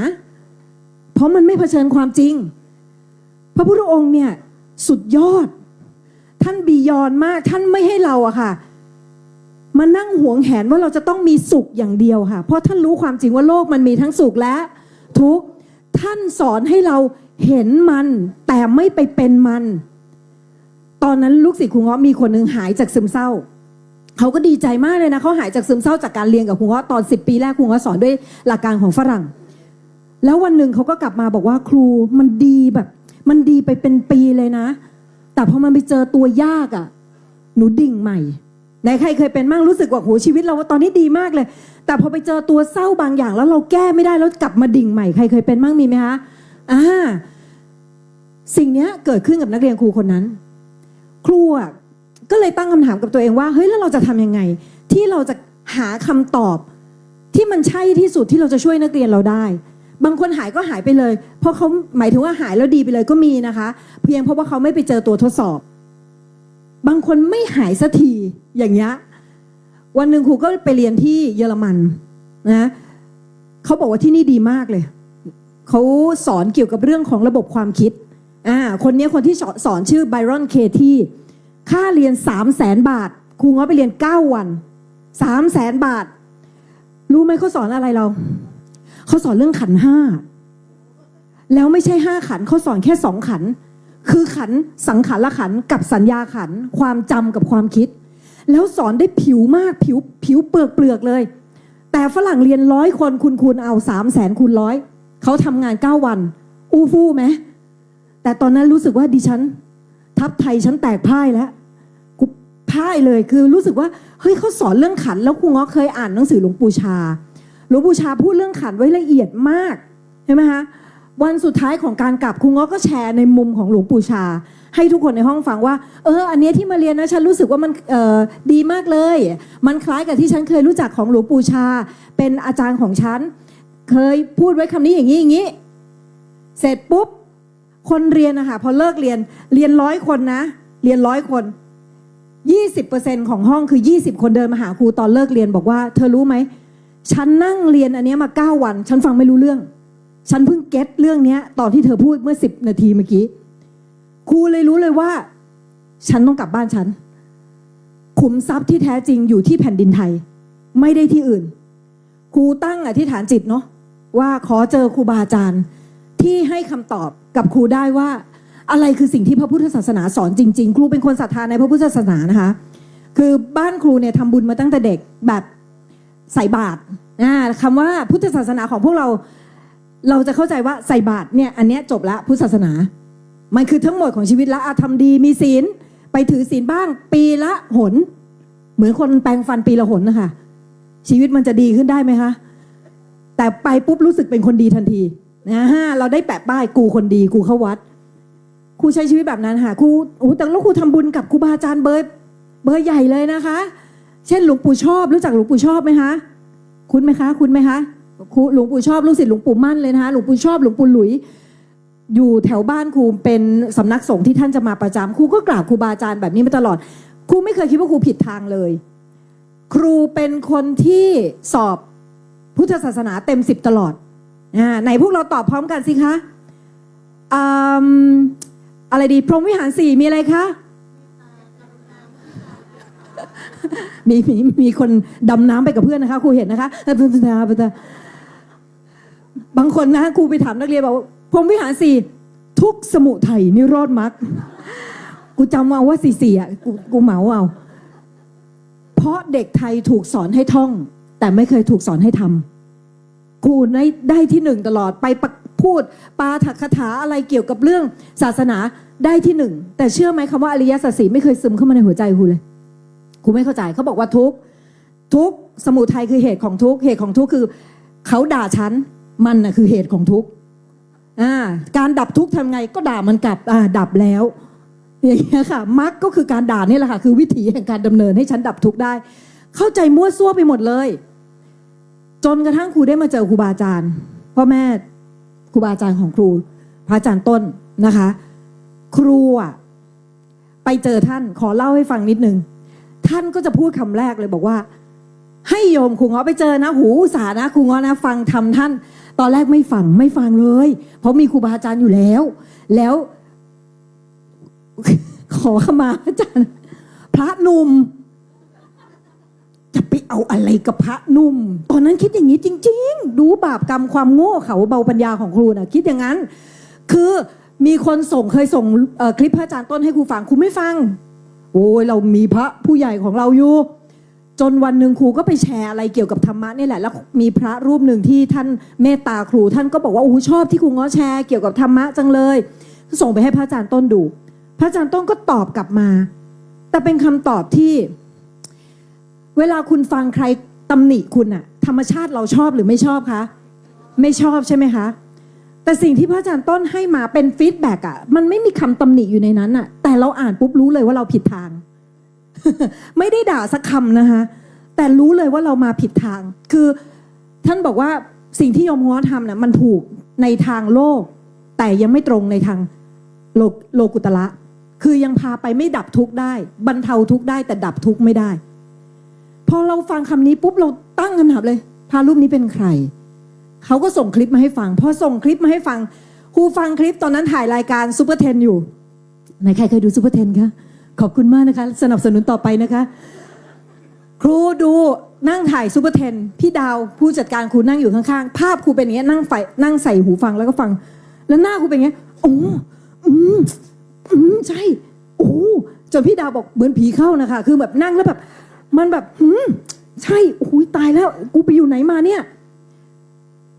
เพราะมันไม่เผชิญความจริงพระพุทธองค์เนี่ยสุดยอดท่านบียอนมากท่านไม่ให้เราอะค่ะมานั่งหวงแหนว่าเราจะต้องมีสุขอย่างเดียวค่ะเพราะท่านรู้ความจริงว่าโลกมันมีทั้งสุขและทุกข์ท่านสอนให้เราเห็นมันแต่ไม่ไปเป็นมันตอนนั้นลูกศิษย์ครูเงาะมีคนหนึ่งหายจากซึมเศร้าเขาก็ดีใจมากเลยนะเขาหายจากซึมเศร้าจากการเรียนกับครูเงาะตอน10 ปีแรกครูเงาะสอนด้วยหลักการของฝรั่งแล้ววันหนึ่งเขาก็กลับมาบอกว่าครูมันดีแบบมันดีไปเป็นปีเลยนะแต่พอมันไปเจอตัวยากอ่ะหนูดิ่งใหม่ไหนใครเคยเป็นมั่งรู้สึกว่าโหชีวิตเราตอนนี้ดีมากเลยแต่พอไปเจอตัวเศร้าบางอย่างแล้วเราแก้ไม่ได้แล้วกลับมาดิ่งใหม่ใครเคยเป็นมั่งมีไหมคะสิ่งนี้เกิดขึ้นกับนักเรียนครูคนนั้นครูอ่ะก็เลยตั้งคำถามกับตัวเองว่าเฮ้ยแล้วเราจะทำยังไงที่เราจะหาคำตอบที่มันใช่ที่สุดที่เราจะช่วยนักเรียนเราได้บางคนหายก็หายไปเลยเพราะเขาหมายถึงว่าหายแล้วดีไปเลยก็มีนะคะเพียงเพราะว่าเขาไม่ไปเจอตัวทดสอบบางคนไม่หายสักทีอย่างเงี้ยวันหนึ่งครูก็ไปเรียนที่เยอรมันนะเขาบอกว่าที่นี่ดีมากเลยเขาสอนเกี่ยวกับเรื่องของระบบความคิดคนนี้คนที่สอนชื่อไบรอนเคที่ค่าเรียน300,000 บาทครูง้อไปเรียน9 วัน300,000 บาทรู้ไหมเขาสอนอะไรเราเขาสอนเรื่องขันธ์5แล้วไม่ใช่5ขันธ์เขาสอนแค่2ขันธ์คือขันธ์สังขารขันธ์กับสัญญาขันธ์ความจำกับความคิดแล้วสอนได้ผิวมากผิวเปลือกเลยแต่ฝรั่งเรียน100 คนคุณเอา300,000 คูณ 100เขาทำงาน9 วันอู้ฟู่ไหมแต่ตอนนั้นรู้สึกว่าดิฉันทัพไทยฉันแตกพ่ายแล้วกูพ่ายเลยคือรู้สึกว่าเฮ้ยเขาสอนเรื่องขันธ์แล้วครูง้อเคยอ่านหนังสือหลวงปู่ชาพูดเรื่องขันธ์ไว้ละเอียดมากเห็นไหมคะวันสุดท้ายของการกลับครูง้อก็แชร์ในมุมของหลวงปู่ชาให้ทุกคนในห้องฟังว่าอันนี้ที่มาเรียนนะฉันรู้สึกว่ามันดีมากเลยมันคล้ายกับที่ฉันเคยรู้จักของหลวงปู่ชาเป็นอาจารย์ของฉันเคยพูดไว้คำนี้อย่างนี้เสร็จปุ๊บคนเรียนนะคะพอเลิกเรียน100 คนนะเรียน100 คน 20% ของห้องคือ20 คนเดินมาหาครูตอนเลิกเรียนบอกว่าเธอรู้ไหมฉันนั่งเรียนอันนี้มา9 วันฉันฟังไม่รู้เรื่องฉันเพิ่งเก็ตเรื่องนี้ตอนที่เธอพูดเมื่อ10 นาทีเมื่อกี้ครูเลยรู้เลยว่าฉันต้องกลับบ้านฉันขุมทรัพย์ที่แท้จริงอยู่ที่แผ่นดินไทยไม่ได้ที่อื่นครูตั้งอธิษฐานจิตเนาะว่าขอเจอครูบาอาจารย์ที่ให้คำตอบกับครูได้ว่าอะไรคือสิ่งที่พระพุทธศาสนาสอนจริงๆครูเป็นคนศรัทธาในพระพุทธศาสนานะคะคือบ้านครูเนี่ยทำบุญมาตั้งแต่เด็กแบบใส่บาตรคำว่าพุทธศาสนาของพวกเราจะเข้าใจว่าใส่บาตรเนี่ยอันเนี้ยจบละพุทธศาสนามันคือทั้งหมดของชีวิตละทำดีมีศีลไปถือศีลบ้างปีละหนเหมือนคนแปรงฟันปีละหนนะคะชีวิตมันจะดีขึ้นได้ไหมคะแต่ไปปุ๊บรู้สึกเป็นคนดีทันทีเราได้แปะป้ายกูคนดีกูเข้าวัดครูใช้ชีวิตแบบนั้นค่ะครูแต่แล้วครูทำบุญกับครูบาอาจารย์เบอร์ใหญ่เลยนะคะเช่นหลวงปู่ชอบรู้จักหลวงปู่ชอบไหมคะคุ้นไหมคะครูหลวงปู่ชอบลูกศิษย์หลวงปู่มั่นเลยนะคะหลวงปู่ชอบหลวงปู่หลุยอยู่แถวบ้านครูเป็นสำนักสงฆ์ที่ท่านจะมาประจำครูก็กราบครูบาอาจารย์แบบนี้มาตลอดครูไม่เคยคิดว่าครูผิดทางเลยครูเป็นคนที่สอบ พุทธศาสนาเต็ม10ตลอดไหนพวกเราตอบพร้อมกันสิคะอืมอะไรดีพรหมวิหาร4มีอะไรคะมีคนดำน้ำไปกับเพื่อนนะคะครูเห็นนะคะบางคนนะครูไปถามนักเรียนบอกว่าพรหมวิหาร4ทุกสมุทัยนิโรธมรรคกูจำเอาว่า4อ่ะกูเหมาเอาเพราะเด็กไทยถูกสอนให้ท่องแต่ไม่เคยถูกสอนให้ทำครูได้ที่1ตลอดไปพูดปาฐกถาอะไรเกี่ยวกับเรื่องศาสนาได้ที่1แต่เชื่อไหมคำว่าอริยสัจ4ไม่เคยซึมเข้ามาในหัวใจครูเลยครูไม่เข้าใจเขาบอกว่าทุกสมุทัยคือเหตุของทุกเหตุของทุกคือเขาด่าฉันมันน่ะคือเหตุของทุกการดับทุกทำไงก็ด่ามันกลับดับแล้วอย่างเงี้ยค่ะมรรคก็คือการด่านี่แหละค่ะคือวิถีแห่งการดำเนินให้ฉันดับทุกได้เข้าใจมั่วซั่วไปหมดเลยจนกระทั่งครูได้มาเจอครูบาอาจารย์พ่อแม่ครูบาอาจารย์ของครูพระอาจารย์ต้นนะคะครูไปเจอท่านขอเล่าให้ฟังนิดนึงท่านก็จะพูดคำแรกเลยบอกว่าให้โยมครูง้อไปเจอนะหูอุตสาห์นะครูง้อนะฟังทำท่านตอนแรกไม่ฟังเลยเพราะมีครูบาอาจารย์อยู่แล้ว ขอขมาอาจารย์พระหนุ่มจะไปเอาอะไรกับพระหนุ่มตอนนั้นคิดอย่างนี้จริงๆดูบาปกรรมความโง่เขาเบาปัญญาของครูนะคิดอย่างนั้นคือมีคนเคยส่งคลิปพระอาจารย์ต้นให้ครูฟังครูไม่ฟังโอ้ยเรามีพระผู้ใหญ่ของเราอยู่จนวันหนึ่งครูก็ไปแชร์อะไรเกี่ยวกับธรรมะนี่แหละแล้วมีพระรูปหนึ่งที่ท่านเมตตาครูท่านก็บอกว่าโอ้ชอบที่ครูง้อแชร์เกี่ยวกับธรรมะจังเลยส่งไปให้พระอาจารย์ต้นดูพระอาจารย์ต้นก็ตอบกลับมาแต่เป็นคำตอบที่เวลาคุณฟังใครตำหนิคุณอะธรรมชาติเราชอบหรือไม่ชอบคะไม่ชอบใช่ไหมคะแต่สิ่งที่พระอาจารย์ต้นให้มาเป็นฟีดแบ็กอะมันไม่มีคำตำหนิอยู่ในนั้นอะแต่เราอ่านปุ๊บรู้เลยว่าเราผิดทาง ไม่ได้ด่าสักคำนะคะแต่รู้เลยว่าเรามาผิดทางคือท่านบอกว่าสิ่งที่โยมง้อทำน่ะมันถูกในทางโลกแต่ยังไม่ตรงในทางโลกุตระคือยังพาไปไม่ดับทุกข์ได้บรรเทาทุกข์ได้แต่ดับทุกข์ไม่ได้พอเราฟังคำนี้ปุ๊บเราตั้งคำถามเลยพระรูปนี้เป็นใครเขาก็ส่งคลิปมาให้ฟังพอส่งคลิปมาให้ฟังครูฟังคลิปตอนนั้นถ่ายรายการซูเปอร์เทนอยู่ไหนใครเคยดูซูเปอร์เทนคะขอบคุณมากนะคะสนับสนุนต่อไปนะคะครูดูนั่งถ่ายซูเปอร์เทนพี่ดาวผู้จัดการครูนั่งอยู่ข้างๆภาพครูเป็นอย่างเงี้ยนั่งใส่หูฟังแล้วก็ฟังแล้วหน้าครูเป็นอย่างเงี้ยโอ้ใช่โอ้จนพี่ดาวบอกเหมือนผีเข้านะคะคือแบบนั่งแล้วแบบมันแบบใช่โอ้ยตายแล้วกูไปอยู่ไหนมาเนี่ย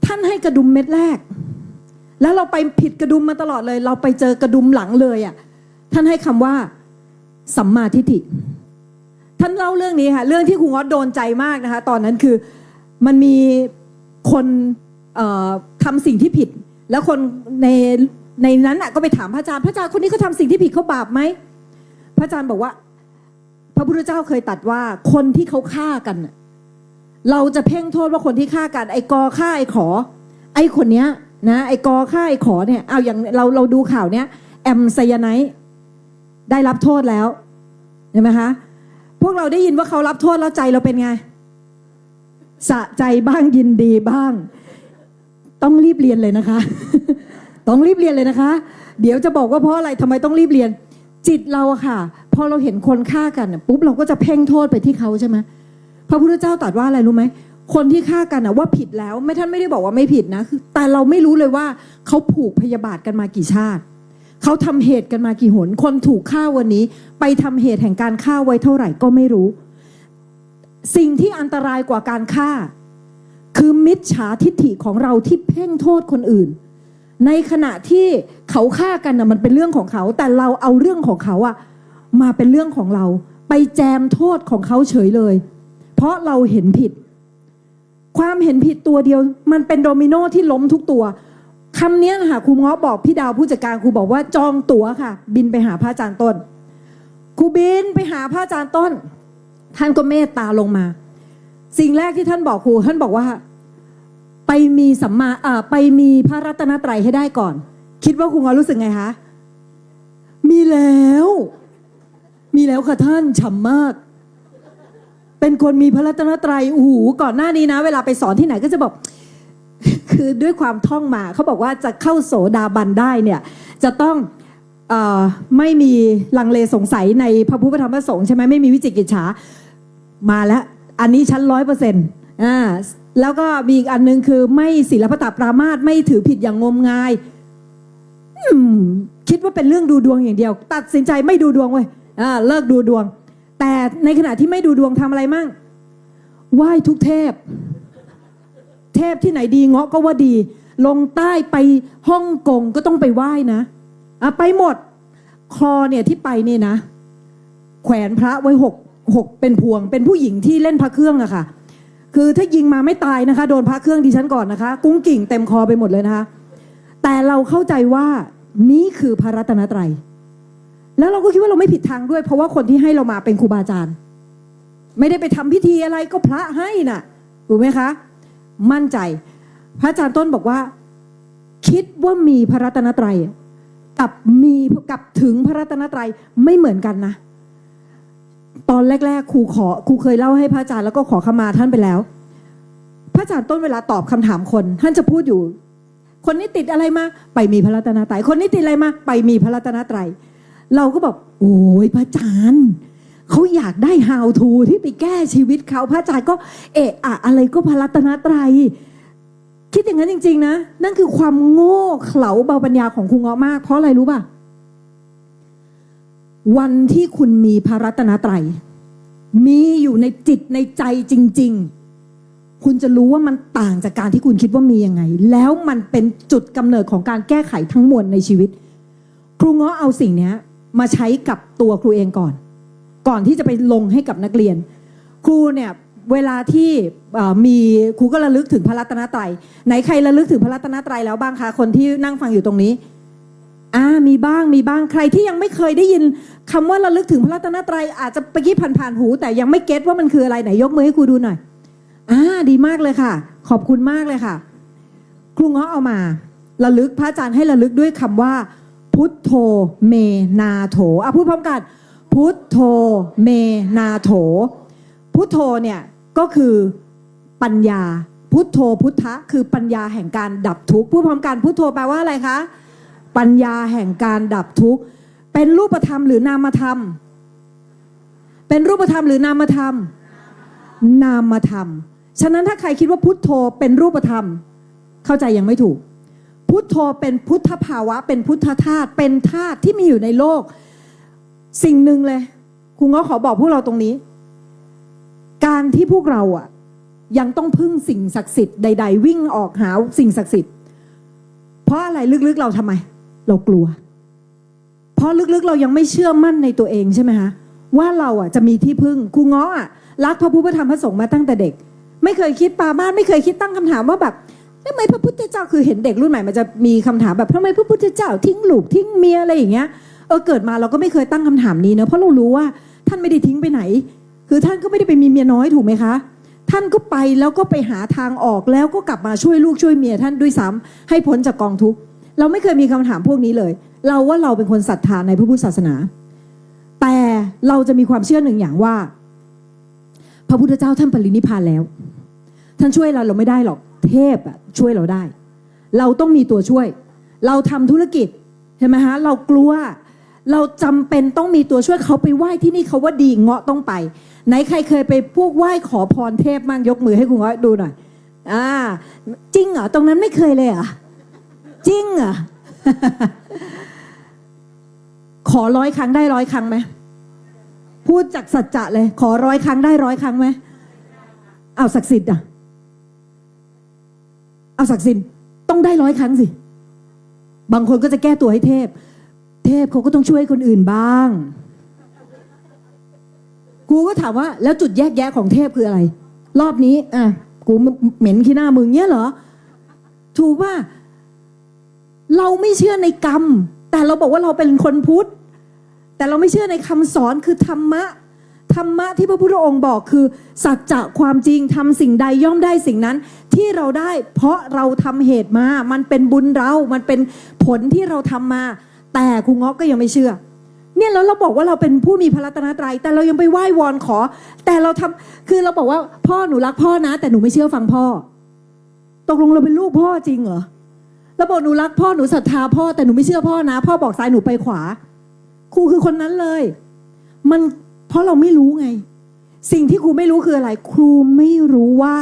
ท่านให้กระดุมเม็ดแรกแล้วเราไปผิดกระดุมมาตลอดเลยเราไปเจอกระดุมหลังเลยอ่ะท่านให้คำว่าสัมมาทิฏฐิท่านเล่าเรื่องนี้ค่ะเรื่องที่ครูง้อโดนใจมากนะคะตอนนั้นคือมันมีคนทำสิ่งที่ผิดแล้วคนในนั้นก็ไปถามพระอาจารย์คนนี้เขาทำสิ่งที่ผิดเขาบาปไหมพระอาจารย์บอกว่าพระพุทธเจ้าเคยตรัสว่าคนที่เขาฆ่ากันเราจะเพ่งโทษว่าคนที่ฆ่ากันไอ้กอฆ่าไอ้ขอไอ้คนเนี้ยนะไอ้กอฆ่าไอ้ขอเนี่ยเอาอย่างเราดูข่าวเนี้ยแอมไซยาไนด์ได้รับโทษแล้วเห็นไหมคะพวกเราได้ยินว่าเขารับโทษแล้วใจเราเป็นไงสะใจบ้างยินดีบ้างต้องรีบเรียนเลยนะคะ ต้องรีบเรียนเลยนะคะเดี๋ยวจะบอกว่าเพราะอะไรทำไมต้องรีบเรียนจิตเราอะค่ะพอเราเห็นคนฆ่ากันปุ๊บเราก็จะเพ่งโทษไปที่เขาใช่ไหมพระพุทธเจ้าตรัสว่าอะไรรู้ไหมคนที่ฆ่ากันว่าผิดแล้วท่านไม่ได้บอกว่าไม่ผิดนะคือแต่เราไม่รู้เลยว่าเขาผูกพยาบาทกันมากี่ชาติเขาทำเหตุกันมากี่หนคนถูกฆ่าวันนี้ไปทำเหตุแห่งการฆ่าไว้เท่าไหร่ก็ไม่รู้สิ่งที่อันตรายกว่าการฆ่าคือมิจฉาทิฏฐิของเราที่เพ่งโทษคนอื่นในขณะที่เขาฆ่ากันมันเป็นเรื่องของเขาแต่เราเอาเรื่องของเขามาเป็นเรื่องของเราไปแจมโทษของเขาเฉยเลยเพราะเราเห็นผิดความเห็นผิดตัวเดียวมันเป็นโดมิโนที่ล้มทุกตัวคำนี้นะคะครูง้อบอกพี่ดาวผู้จัดการครูบอกว่าจองตั๋วค่ะบินไปหาพระอาจารย์ต้นครูบินไปหาพระอาจารย์ต้นท่านก็เมตตาลงมาสิ่งแรกที่ท่านบอกครูท่านบอกว่าไปมีสัมมาไปมีพระรัตนตรัยให้ได้ก่อนคิดว่าครูง้อรู้สึกไงคะมีแล้วค่ะท่านฉ่ำมาก เป็นคนมีพระรัตนตรัยโอ้โหก่อนหน้านี้นะ เวลาไปสอนที่ไหนก็จะบอก คือด้วยความท่องมาเขาบอกว่าจะเข้าโสดาบันได้เนี่ยจะต้องไม่มีลังเลสงสัยในพระพุทธธรรมพระสงฆ์ใช่ไหมไม่มีวิจิกิจฉามาแล้วอันนี้ชั้น100%แล้วก็มีอีกอันนึงคือไม่ศีลปตปรามาสไม่ถือผิดอย่างงมงายคิดว่าเป็นเรื่องดูดวงอย่างเดียวตัดสินใจไม่ดูดวงเว้ยเลิกดูดวงแต่ในขณะที่ไม่ดูดวงทำอะไรมั่งไหว้ทุกเทพที่ไหนดีเงาะก็ว่าดีลงใต้ไปฮ่องกงก็ต้องไปไหว้นะไปหมดคอเนี่ยที่ไปเนี่ยนะแขวนพระไว้6เป็นพวงเป็นผู้หญิงที่เล่นพระเครื่องอะค่ะคือถ้ายิงมาไม่ตายนะคะโดนพระเครื่องดิฉันก่อนนะคะกุ้งกิ่งเต็มคอไปหมดเลยนะคะแต่เราเข้าใจว่านี่คือพระรัตนตรัยแล้วเราก็คิดว่าเราไม่ผิดทางด้วยเพราะว่าคนที่ให้เรามาเป็นครูบาอาจารย์ไม่ได้ไปทำพิธีอะไรก็พระให้น่ะถูกไหมคะมั่นใจพระอาจารย์ต้นบอกว่าคิดว่ามีพระรัตนตรัยกับถึงพระรัตนตรัยไม่เหมือนกันนะตอนแรกๆครูเคยเล่าให้พระอาจารย์แล้วก็ขอขมาท่านไปแล้วพระอาจารย์ต้นเวลาตอบคำถามคนท่านจะพูดอยู่คนนี้ติดอะไรมาไปมีพระรัตนตรัยคนนี้ติดอะไรมาไปมีพระรัตนตรัยเราก็บอกโอ้ยพระอาจารย์เขาอยากได้ how to ที่ไปแก้ชีวิตเขาพระอาจารย์ก็อะไรก็พระรัตนตรัยคิดอย่างนั้นจริงๆนะนั่นคือความโง่เขลาเบาปัญญาของครูเงาะมากเพราะอะไรรู้ป่ะวันที่คุณมีพระรัตนตรัยมีอยู่ในจิตในใจจริงๆคุณจะรู้ว่ามันต่างจากการที่คุณคิดว่ามียังไงแล้วมันเป็นจุดกำเนิดของการแก้ไขทั้งมวลในชีวิตครูเงาะเอาสิ่งนี้มาใช้กับตัวครูเองก่อนที่จะไปลงให้กับนักเรียนครูเนี่ยเวลาที่มีครูก็ระลึกถึงพระรัตนตรัยไหนใครระลึกถึงพระรัตนตรัยแล้วบ้างคะคนที่นั่งฟังอยู่ตรงนี้มีบ้างใครที่ยังไม่เคยได้ยินคำว่าระลึกถึงพระรัตนตรัยอาจจะไปกี้ผ่านหูแต่ยังไม่เก็ตว่ามันคืออะไรไหนยกมือให้ครูดูหน่อยดีมากเลยค่ะขอบคุณมากเลยค่ะครูเงาะเอามาระลึกพระอาจารย์ให้ระลึกด้วยคำว่าพุทโธเมนาโถพูดพร้อมกันพุทโธเมนาโถพุทโธเนี่ยก็คือปัญญาพุทโธพุทธะคือปัญญาแห่งการดับทุกข์พูดพร้อมกันพุทโธแปลว่าอะไรคะปัญญาแห่งการดับทุกข์เป็นรูปธรรมหรือนามธรรมเป็นรูปธรรมหรือนามธรรมนามธรรมฉะนั้นถ้าใครคิดว่าพุทโธเป็นรูปธรรมเข้าใจยังไม่ถูกพุทโธเป็นพุทธภาวะเป็นพุทธธาตุเป็นธาตุที่มีอยู่ในโลกสิ่งหนึ่งเลยครูเงาะขอบอกพวกเราตรงนี้การที่พวกเรายังต้องพึ่งสิ่งศักดิ์สิทธิ์ใดๆวิ่งออกหาสิ่งศักดิ์สิทธิ์เพราะอะไรลึกๆเราทำไมเรากลัวเพราะลึกๆเรายังไม่เชื่อมั่นในตัวเองใช่ไหมคะว่าเราจะมีที่พึ่งครูเงาะรักพระพุทธธรรมพระสงฆ์มาตั้งแต่เด็กไม่เคยคิดปามาสไม่เคยคิดตั้งคำถามว่าแบบทำไมพระพุทธเจ้าคือเห็นเด็กรุ่นใหม่มันจะมีคำถามแบบทำไมพระพุทธเจ้าทิ้งลูกทิ้งเมียอะไรอย่างเงี้ยเกิดมาเราก็ไม่เคยตั้งคำถามนี้เนอะเพราะเรารู้ว่าท่านไม่ได้ทิ้งไปไหนคือท่านก็ไม่ได้ไปมีเมียน้อยถูกไหมคะท่านก็ไปแล้วก็ไปหาทางออกแล้วก็กลับมาช่วยลูกช่วยเมียท่านด้วยซ้ำให้พ้นจากกองทุกข์เราไม่เคยมีคำถามพวกนี้เลยเราว่าเราเป็นคนศรัทธาในพระพุทธศาสนาแต่เราจะมีความเชื่อหนึ่งอย่างว่าพระพุทธเจ้าท่านปรินิพพานแล้วท่านช่วยเราไม่ได้หรอกเทพช่วยเราได้เราต้องมีตัวช่วยเราทำธุรกิจใช่ไหมฮะเรากลัวเราจำเป็นต้องมีตัวช่วยเขาไปไหว้ที่นี่เขาว่าดีเงาะต้องไปไหนใครเคยไปพวกไหว้ขอพรเทพมั่งยกมือให้คุณเงาะดูหน่อยจริงเหรอตรงนั้นไม่เคยเลยจริงเหรอ ขอ100 ครั้งได้100 ครั้งไหมพูดจากสัจจะเลยขอ100 ครั้งได้100 ครั้งไหมเอาศักดิ์สิทธิ์เอาศักดิ์สิทธิ์ต้องได้100 ครั้งสิบางคนก็จะแก้ตัวให้เทพเขาก็ต้องช่วยคนอื่นบ้างกูก็ถามว่าแล้วจุดแยกแยะของเทพคืออะไรรอบนี้กูเหม็นขี้หน้ามึงเงี้ยเหรอถูกป่ะเราไม่เชื่อในกรรมแต่เราบอกว่าเราเป็นคนพุทธแต่เราไม่เชื่อในคำสอนคือธรรมะที่พระพุทธองค์บอกคือสัจจะความจริงทำสิ่งใดย่อมได้สิ่งนั้นที่เราได้เพราะเราทำเหตุมามันเป็นบุญเรามันเป็นผลที่เราทำมาแต่ครูเงาะก็ยังไม่เชื่อ เนี่ยแล้วเราบอกว่าเราเป็นผู้มีพระรัตนตรัยแต่เรายังไปไหว้วอนขอ แต่เราทำคือเราบอกว่าพ่อหนูรักพ่อนะ แต่หนูไม่เชื่อฟังพ่อตกลงเราเป็นลูกพ่อจริงเหรอเราบอกหนูรักพ่อหนูศรัทธาพ่อแต่หนูไม่เชื่อพ่อนะพ่อบอกซ้ายหนูไปขวาครูคือคนนั้นเลยมันเพราะเราไม่รู้ไงสิ่งที่ครูไม่รู้คืออะไรครูไม่รู้ว่า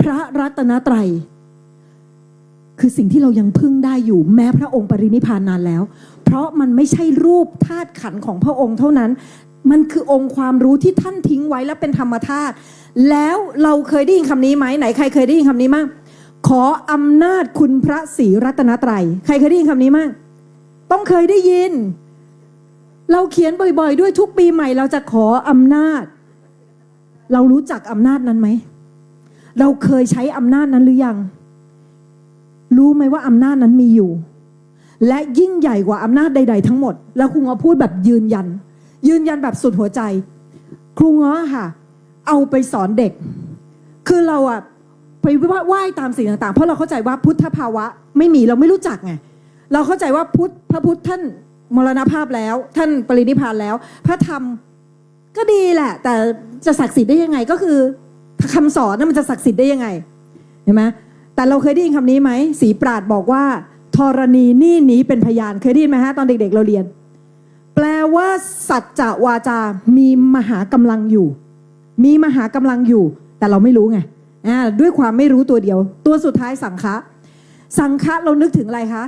พระรัตนตรัยคือสิ่งที่เรายังพึ่งได้อยู่แม้พระองค์ปรินิพพานนานแล้วเพราะมันไม่ใช่รูปธาตุขันธ์ของพระองค์เท่านั้นมันคือองค์ความรู้ที่ท่านทิ้งไว้และเป็นธรรมธาตุแล้วเราเคยได้ยินคำนี้ไหมไหนใครเคยได้ยินคำนี้มั่งขออำนาจคุณพระศรีรัตนตรัยใครเคยได้ยินคำนี้มั่งต้องเคยได้ยินเราเขียนบ่อยๆด้วยทุกปีใหม่เราจะขออำนาจเรารู้จักอำนาจนั้นไหมเราเคยใช้อำนาจนั้นหรือยังรู้ไหมว่าอำนาจนั้นมีอยู่และยิ่งใหญ่กว่าอำนาจใดๆทั้งหมดแล้วครูง้อพูดแบบยืนยันแบบสุดหัวใจครูง้อค่ะเอาไปสอนเด็กคือเราอะไปไหว้ตามสิ่งต่างๆเพราะเราเข้าใจว่าพุทธภาวะไม่มีเราไม่รู้จักไงเราเข้าใจว่าพระพุทธท่านมรณภาพแล้วท่านปรินิพพานแล้วพระธรรมก็ดีแหละแต่จะศักดิ์สิทธิ์ได้ยังไงก็คือคำสอนนั้นมันจะศักดิ์สิทธิ์ได้ยังไงเห็นไหมแต่เราเคยได้ยินคำนี้ไหมศรีปราชญ์บอกว่าธรณีนี่หนีเป็นพยานเคยได้ยินไหมฮะตอนเด็กๆเราเรียนแปลว่าสัจจวาจามีมหากำลังอยู่แต่เราไม่รู้ไงด้วยความไม่รู้ตัวเดียวตัวสุดท้ายสังฆะเรานึกถึงอะไรคะ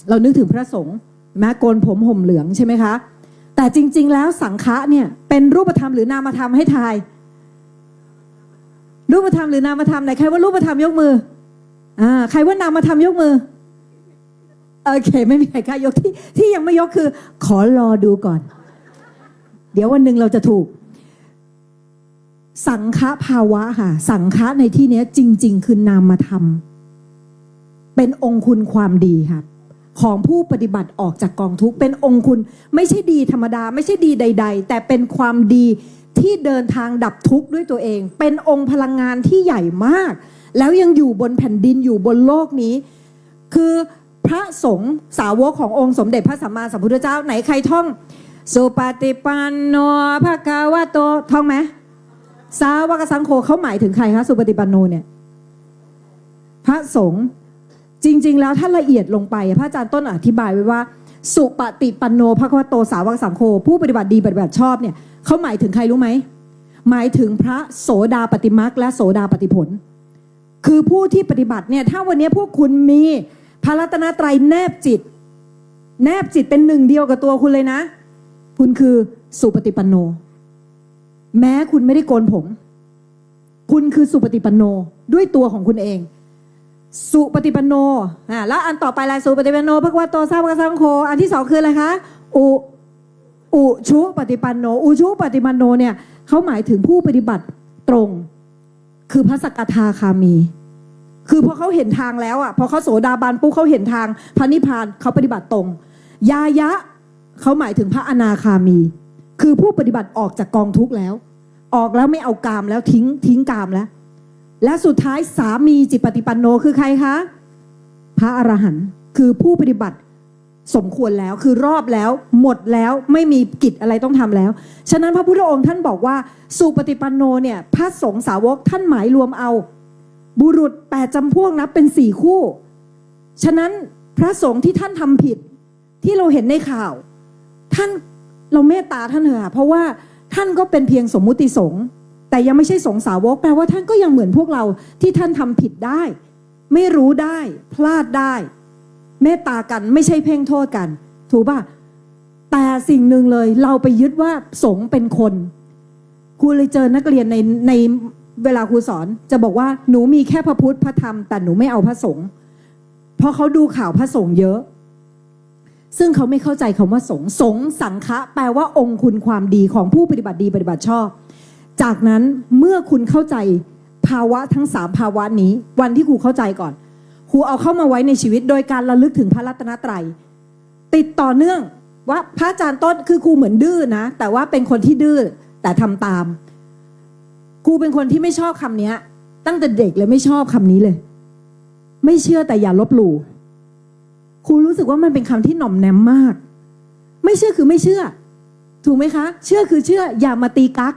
เรานึกถึงพระสงฆ์แม้โกนผมห่มเหลืองใช่ไหมคะแต่จริงๆแล้วสังฆะเนี่ยเป็นรูปธรรมหรือนามธรรมให้ทายรูปธรรมหรือนามธรรมไหนใครว่ารูปธรรมยกมือใครว่านามธรรมยกมือโอเคไม่มีใครกล้ายกที่ยังไม่ยกคือขอรอดูก่อนเดี๋ยววันหนึ่งเราจะถูกสังฆภาวะค่ะสังฆะในที่นี้จริงๆคือนามธรรมเป็นองค์คุณความดีครับของผู้ปฏิบัติออกจากกองทุกข์เป็นองค์คุณไม่ใช่ดีธรรมดาไม่ใช่ดีใดๆแต่เป็นความดีที่เดินทางดับทุกข์ด้วยตัวเองเป็นองค์พลังงานที่ใหญ่มากแล้วยังอยู่บนแผ่นดินอยู่บนโลกนี้คือพระสงฆ์สาวกขององค์สมเด็จพระสัมมาสัมพุทธเจ้าไหนใครท่องสุปฏิปันโนภะคะวะโตท่องไหมสาวกสังโฆเขาหมายถึงใครคะสุปฏิปันโนเนี่ยพระสงฆ์จริงๆแล้วถ้าละเอียดลงไปพระอาจารย์ต้นอธิบายไว้ว่าสุปฏิปันโนภะคะวะโตสาวกสังโฆผู้ปฏิบัติดีปฏิบัติชอบเนี่ยเขาหมายถึงใครรู้ไหมหมายถึงพระโสดาปัตติมรรคและโสดาปัตติผลคือผู้ที่ปฏิบัติเนี่ยถ้าวันนี้พวกคุณมีพระรัตนตรัยแนบจิตเป็นหนึ่งเดียวกับตัวคุณเลยนะคุณคือสุปฏิปันโนแม้คุณไม่ได้โกนผมคุณคือสุปฏิปันโนด้วยตัวของคุณเองสุปฏิปันโนแล้วอันต่อไปอะไรสุปฏิปันโนภะคะวะโตสาวกสังโฆอันที่สองคืออะไรคะอุชุปฏิปันโนอุชุปฏิปันโนเนี่ยเขาหมายถึงผู้ปฏิบัติตรงคือพระสกทาคามีคือพอเขาเห็นทางแล้วพอเขาโสดาบันปุ๊บเขาเห็นทางพระนิพพานเขาปฏิบัติตรงยายะเขาหมายถึงพระอนาคามีคือผู้ปฏิบัติออกจากกองทุกข์แล้วออกแล้วไม่เอากามแล้วทิ้งกามแล้วและสุดท้ายสามีจิตปฏิปันโนคือใครคะพระอรหันต์คือผู้ปฏิบัติสมควรแล้วคือรอบแล้วหมดแล้วไม่มีกิจอะไรต้องทำแล้วฉะนั้นพระพุทธองค์ท่านบอกว่าสุปฏิปันโนเนี่ยพระสงฆ์สาวกท่านหมายรวมเอาบุรุษ8จำพวกนับเป็น4คู่ฉะนั้นพระสงฆ์ที่ท่านทำผิดที่เราเห็นในข่าวท่านเราเมตตาท่านเถอะเพราะว่าท่านก็เป็นเพียงสมมุติสงฆ์แต่ยังไม่ใช่สงฆ์สาวกแปลว่าท่านก็ยังเหมือนพวกเราที่ท่านทำผิดได้ไม่รู้ได้พลาดได้เมตตากันไม่ใช่เพ่งโทษกันถูกป่ะแต่สิ่งหนึ่งเลยเราไปยึดว่าสงฆ์เป็นคนครูเลยเจอนักเรียนในเวลาครูสอนจะบอกว่าหนูมีแค่พระพุทธพระธรรมแต่หนูไม่เอาพระสงฆ์เพราะเขาดูข่าวพระสงฆ์เยอะซึ่งเขาไม่เข้าใจคำว่าสงฆ์สังฆะแปลว่าองค์คุณความดีของผู้ปฏิบัติดีปฏิบัติชอบจากนั้นเมื่อคุณเข้าใจภาวะทั้ง3ภาวะนี้วันที่ครูเข้าใจก่อนครูเอาเข้ามาไว้ในชีวิตโดยการระลึกถึงพระรัตนตรัยติดต่อเนื่องว่าพระอาจารย์ต้นคือครูเหมือนดื้อนะแต่ว่าเป็นคนที่ดื้อแต่ทำตามครูเป็นคนที่ไม่ชอบคำนี้ตั้งแต่เด็กเลยไม่ชอบคำนี้เลยไม่เชื่อแต่อย่าลบหลู่ครูรู้สึกว่ามันเป็นคำที่หน่อมแนมมาก ไม่เชื่อคือไม่เชื่อ ถูกไหมคะ เชื่อคือเชื่ออย่ามาตีกั๊ก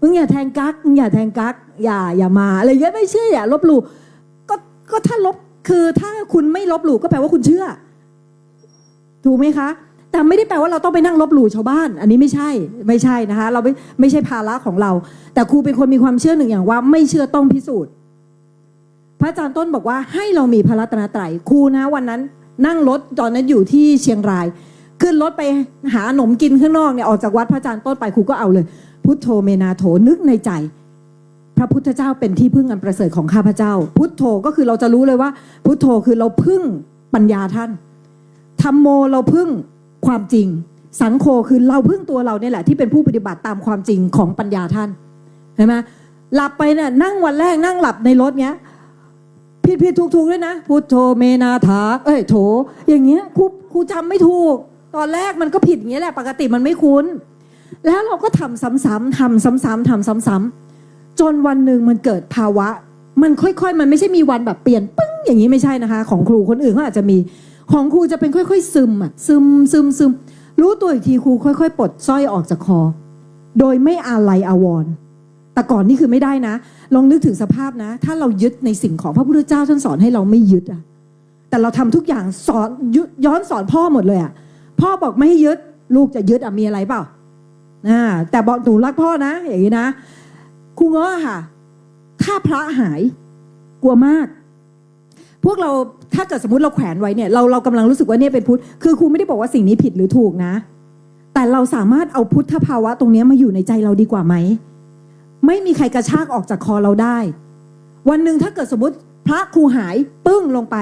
มึงอย่าแทงกั๊กมึงอย่าแทงกั๊กอย่ามาอะไรเงี้ยไม่เชื่ออย่าลบหลู่ก็ถ้าลบคือถ้าคุณไม่ลบหลู่ก็แปลว่าคุณเชื่อถูกไหมคะแต่ไม่ได้แปลว่าเราต้องไปนั่งลบหลู่ชาวบ้านอันนี้ไม่ใช่นะคะเราไม่ใช่ภาระของเราแต่ครูเป็นคนมีความเชื่อหนึ่งอย่างว่าไม่เชื่อต้องพิสูจน์พระอาจารย์ต้นบอกว่าให้เรามีพระรัตนตรัยครูนะวันนั้นนั่งรถตอนนั้นอยู่ที่เชียงรายขึ้นรถไปหาขนมกินข้างนอกเนี่ยออกจากวัดพระอาจารย์ต้นไปครูก็เอาเลยพุทโธเมนาโถนึกในใจพระพุทธเจ้าเป็นที่พึ่งอันประเสริฐของข้าพเจ้าพุทโธก็คือเราจะรู้เลยว่าพุทโธคือเราพึ่งปัญญาท่านธัมโมเราพึ่งความจริงสังโฆคือเราพึ่งตัวเราเนี่ยแหละที่เป็นผู้ปฏิบัติตามความจริงของปัญญาท่านเห็นไหมหลับไปเนี่ยนั่งวันแรกนั่งหลับในรถเนี้ยผิดถูกด้วยนะพุทโธเมนาถาโถอย่างเงี้ยครูจำไม่ถูกตอนแรกมันก็ผิดอย่างเงี้ยแหละปกติมันไม่คุ้นแล้วเราก็ทำซ้ำๆทำซ้ำๆจนวันหนึ่งมันเกิดภาวะมันค่อยๆมันไม่ใช่มีวันแบบเปลี่ยนปึ้งอย่างนี้ไม่ใช่นะคะของครูคนอื่นเขาอาจจะมีของครูจะเป็นค่อยๆซึมซึมรู้ตัวอีกทีครูค่อยๆปลดสร้อยออกจากคอโดยไม่อาลัยอาวรณ์แต่ก่อนนี่คือไม่ได้นะลองนึกถึงสภาพนะถ้าเรายึดในสิ่งของพระพุทธเจ้าท่านสอนให้เราไม่ยึดอะแต่เราทำทุกอย่างสอนย้อนสอนพ่อหมดเลยอะพ่อบอกไม่ให้ยึดลูกจะยึดมีอะไรเปล่าแต่บอกหนูรักพ่อนะอย่างนี้นะครูง้อค่ะถ้าพระหายกลัวมากพวกเราถ้าเกิดสมมติเราแขวนไว้เนี่ยเรากำลังรู้สึกว่าเนี่ยเป็นพุทธคือครูไม่ได้บอกว่าสิ่งนี้ผิดหรือถูกนะแต่เราสามารถเอาพุทธภาวะตรงนี้มาอยู่ในใจเราดีกว่าไหมไม่มีใครกระชากออกจากคอเราได้วันหนึ่งถ้าเกิดสมมติพระครูหายปึ้งลงไป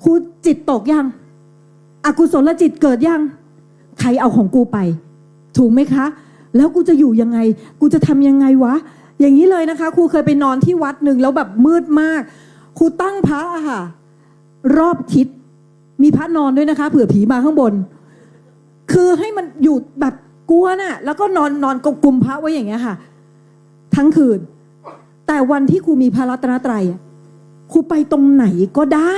ครูจิตตกยังอกุศลจิตเกิดยังใครเอาของกูไปถูกไหมคะแล้วกูจะอยู่ยังไงกูจะทำยังไงวะอย่างนี้เลยนะคะครูเคยไปนอนที่วัดหนึ่งแล้วแบบมืดมากครูตั้งพระอะค่ะรอบทิศมีพระนอนด้วยนะคะเผื่อผีมาข้างบนคือให้มันอยู่แบบกลัวน่ะแล้วก็นอนกุมพระไว้อย่างเงี้ยค่ะทั้งคืนแต่วันที่ครูมีพระรัตนตรัยครูไปตรงไหนก็ได้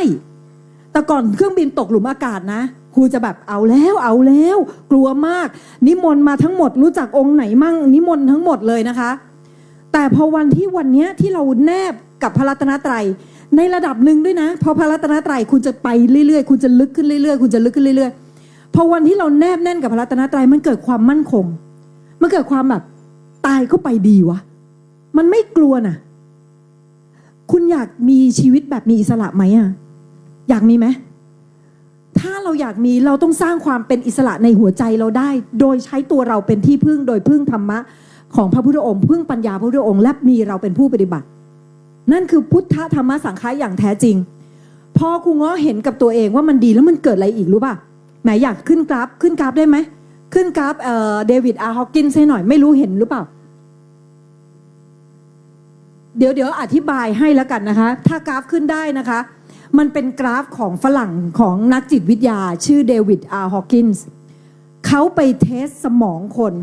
แต่ก่อนเครื่องบินตกหลุมอากาศนะครูจะแบบเอาแล้วกลัวมากนิมนต์มาทั้งหมดรู้จักองค์ไหนมั่งนิมนต์ทั้งหมดเลยนะคะแต่พอวันนี้ที่เราแนบกับพระรัตนตรัยในระดับหนึ่งด้วยนะพอพระรัตนตรัยคุณจะไปเรื่อยๆคุณจะลึกขึ้นเรื่อยๆคุณจะลึกขึ้นเรื่อยๆพอวันที่เราแนบแน่นกับพระรัตนตรัยมันเกิดความมั่นคงมันเกิดความแบบตายก็ไปดีวะมันไม่กลัวน่ะคุณอยากมีชีวิตแบบมีอิสระไหมอ่ะอยากมีไหมถ้าเราอยากมีเราต้องสร้างความเป็นอิสระในหัวใจเราได้โดยใช้ตัวเราเป็นที่พึ่งโดยพึ่งธรรมะของพระพุทธองค์พึ่งปัญญาพระพุทธองค์และมีเราเป็นผู้ปฏิบัตินั่นคือพุทธธรรมสังฆะอย่างแท้จริงพอครูง้อเห็นกับตัวเองว่ามันดีแล้วมันเกิดอะไรอีกรู้ป่ะแหมอยากขึ้นกราฟได้ไหมขึ้นกราฟเดวิดอาร์ฮอว์กินส์ให้หน่อยไม่รู้เห็นหรือเปล่าเดี๋ยวอธิบายให้แล้วกันนะคะถ้ากราฟขึ้นได้นะคะมันเป็นกราฟของฝรั่งของนักจิตวิทยาชื่อเดวิดอาร์ฮอว์กินส์เขาไปเทสสมองคน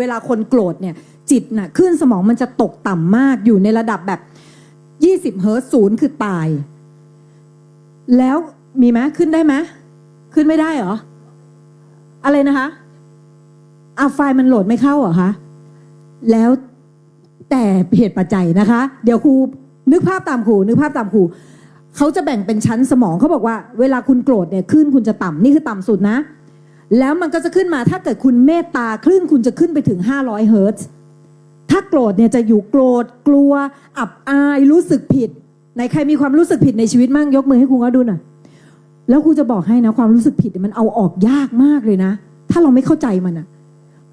เวลาคนโกรธเนี่ยจิตน่ะคลื่นสมองมันจะตกต่ำมากอยู่ในระดับแบบ20 เฮิร์ตซ์0คือตายแล้วมีไหมขึ้นได้ไหมขึ้นไม่ได้เหรออะไรนะคะไฟล์มันโหลดไม่เข้าเหรอคะแล้วแต่เหตุปัจจัยนะคะเดี๋ยวครูนึกภาพตามครูเขาจะแบ่งเป็นชั้นสมองเขาบอกว่าเวลาคุณโกรธเนี่ยคลื่นคุณจะต่ำนี่คือต่ำสุดนะแล้วมันก็จะขึ้นมาถ้าเกิดคุณเมตตาคลื่นคุณจะขึ้นไปถึง500 เฮิร์ตซ์ถ้าโกรธเนี่ยจะอยู่โกรธกลัวอับอายรู้สึกผิดไหนใครมีความรู้สึกผิดในชีวิตมั่งยกมือให้ครูก็ดูหน่อยแล้วครูจะบอกให้นะความรู้สึกผิดมันเอาออกยากมากเลยนะถ้าเราไม่เข้าใจมันนะ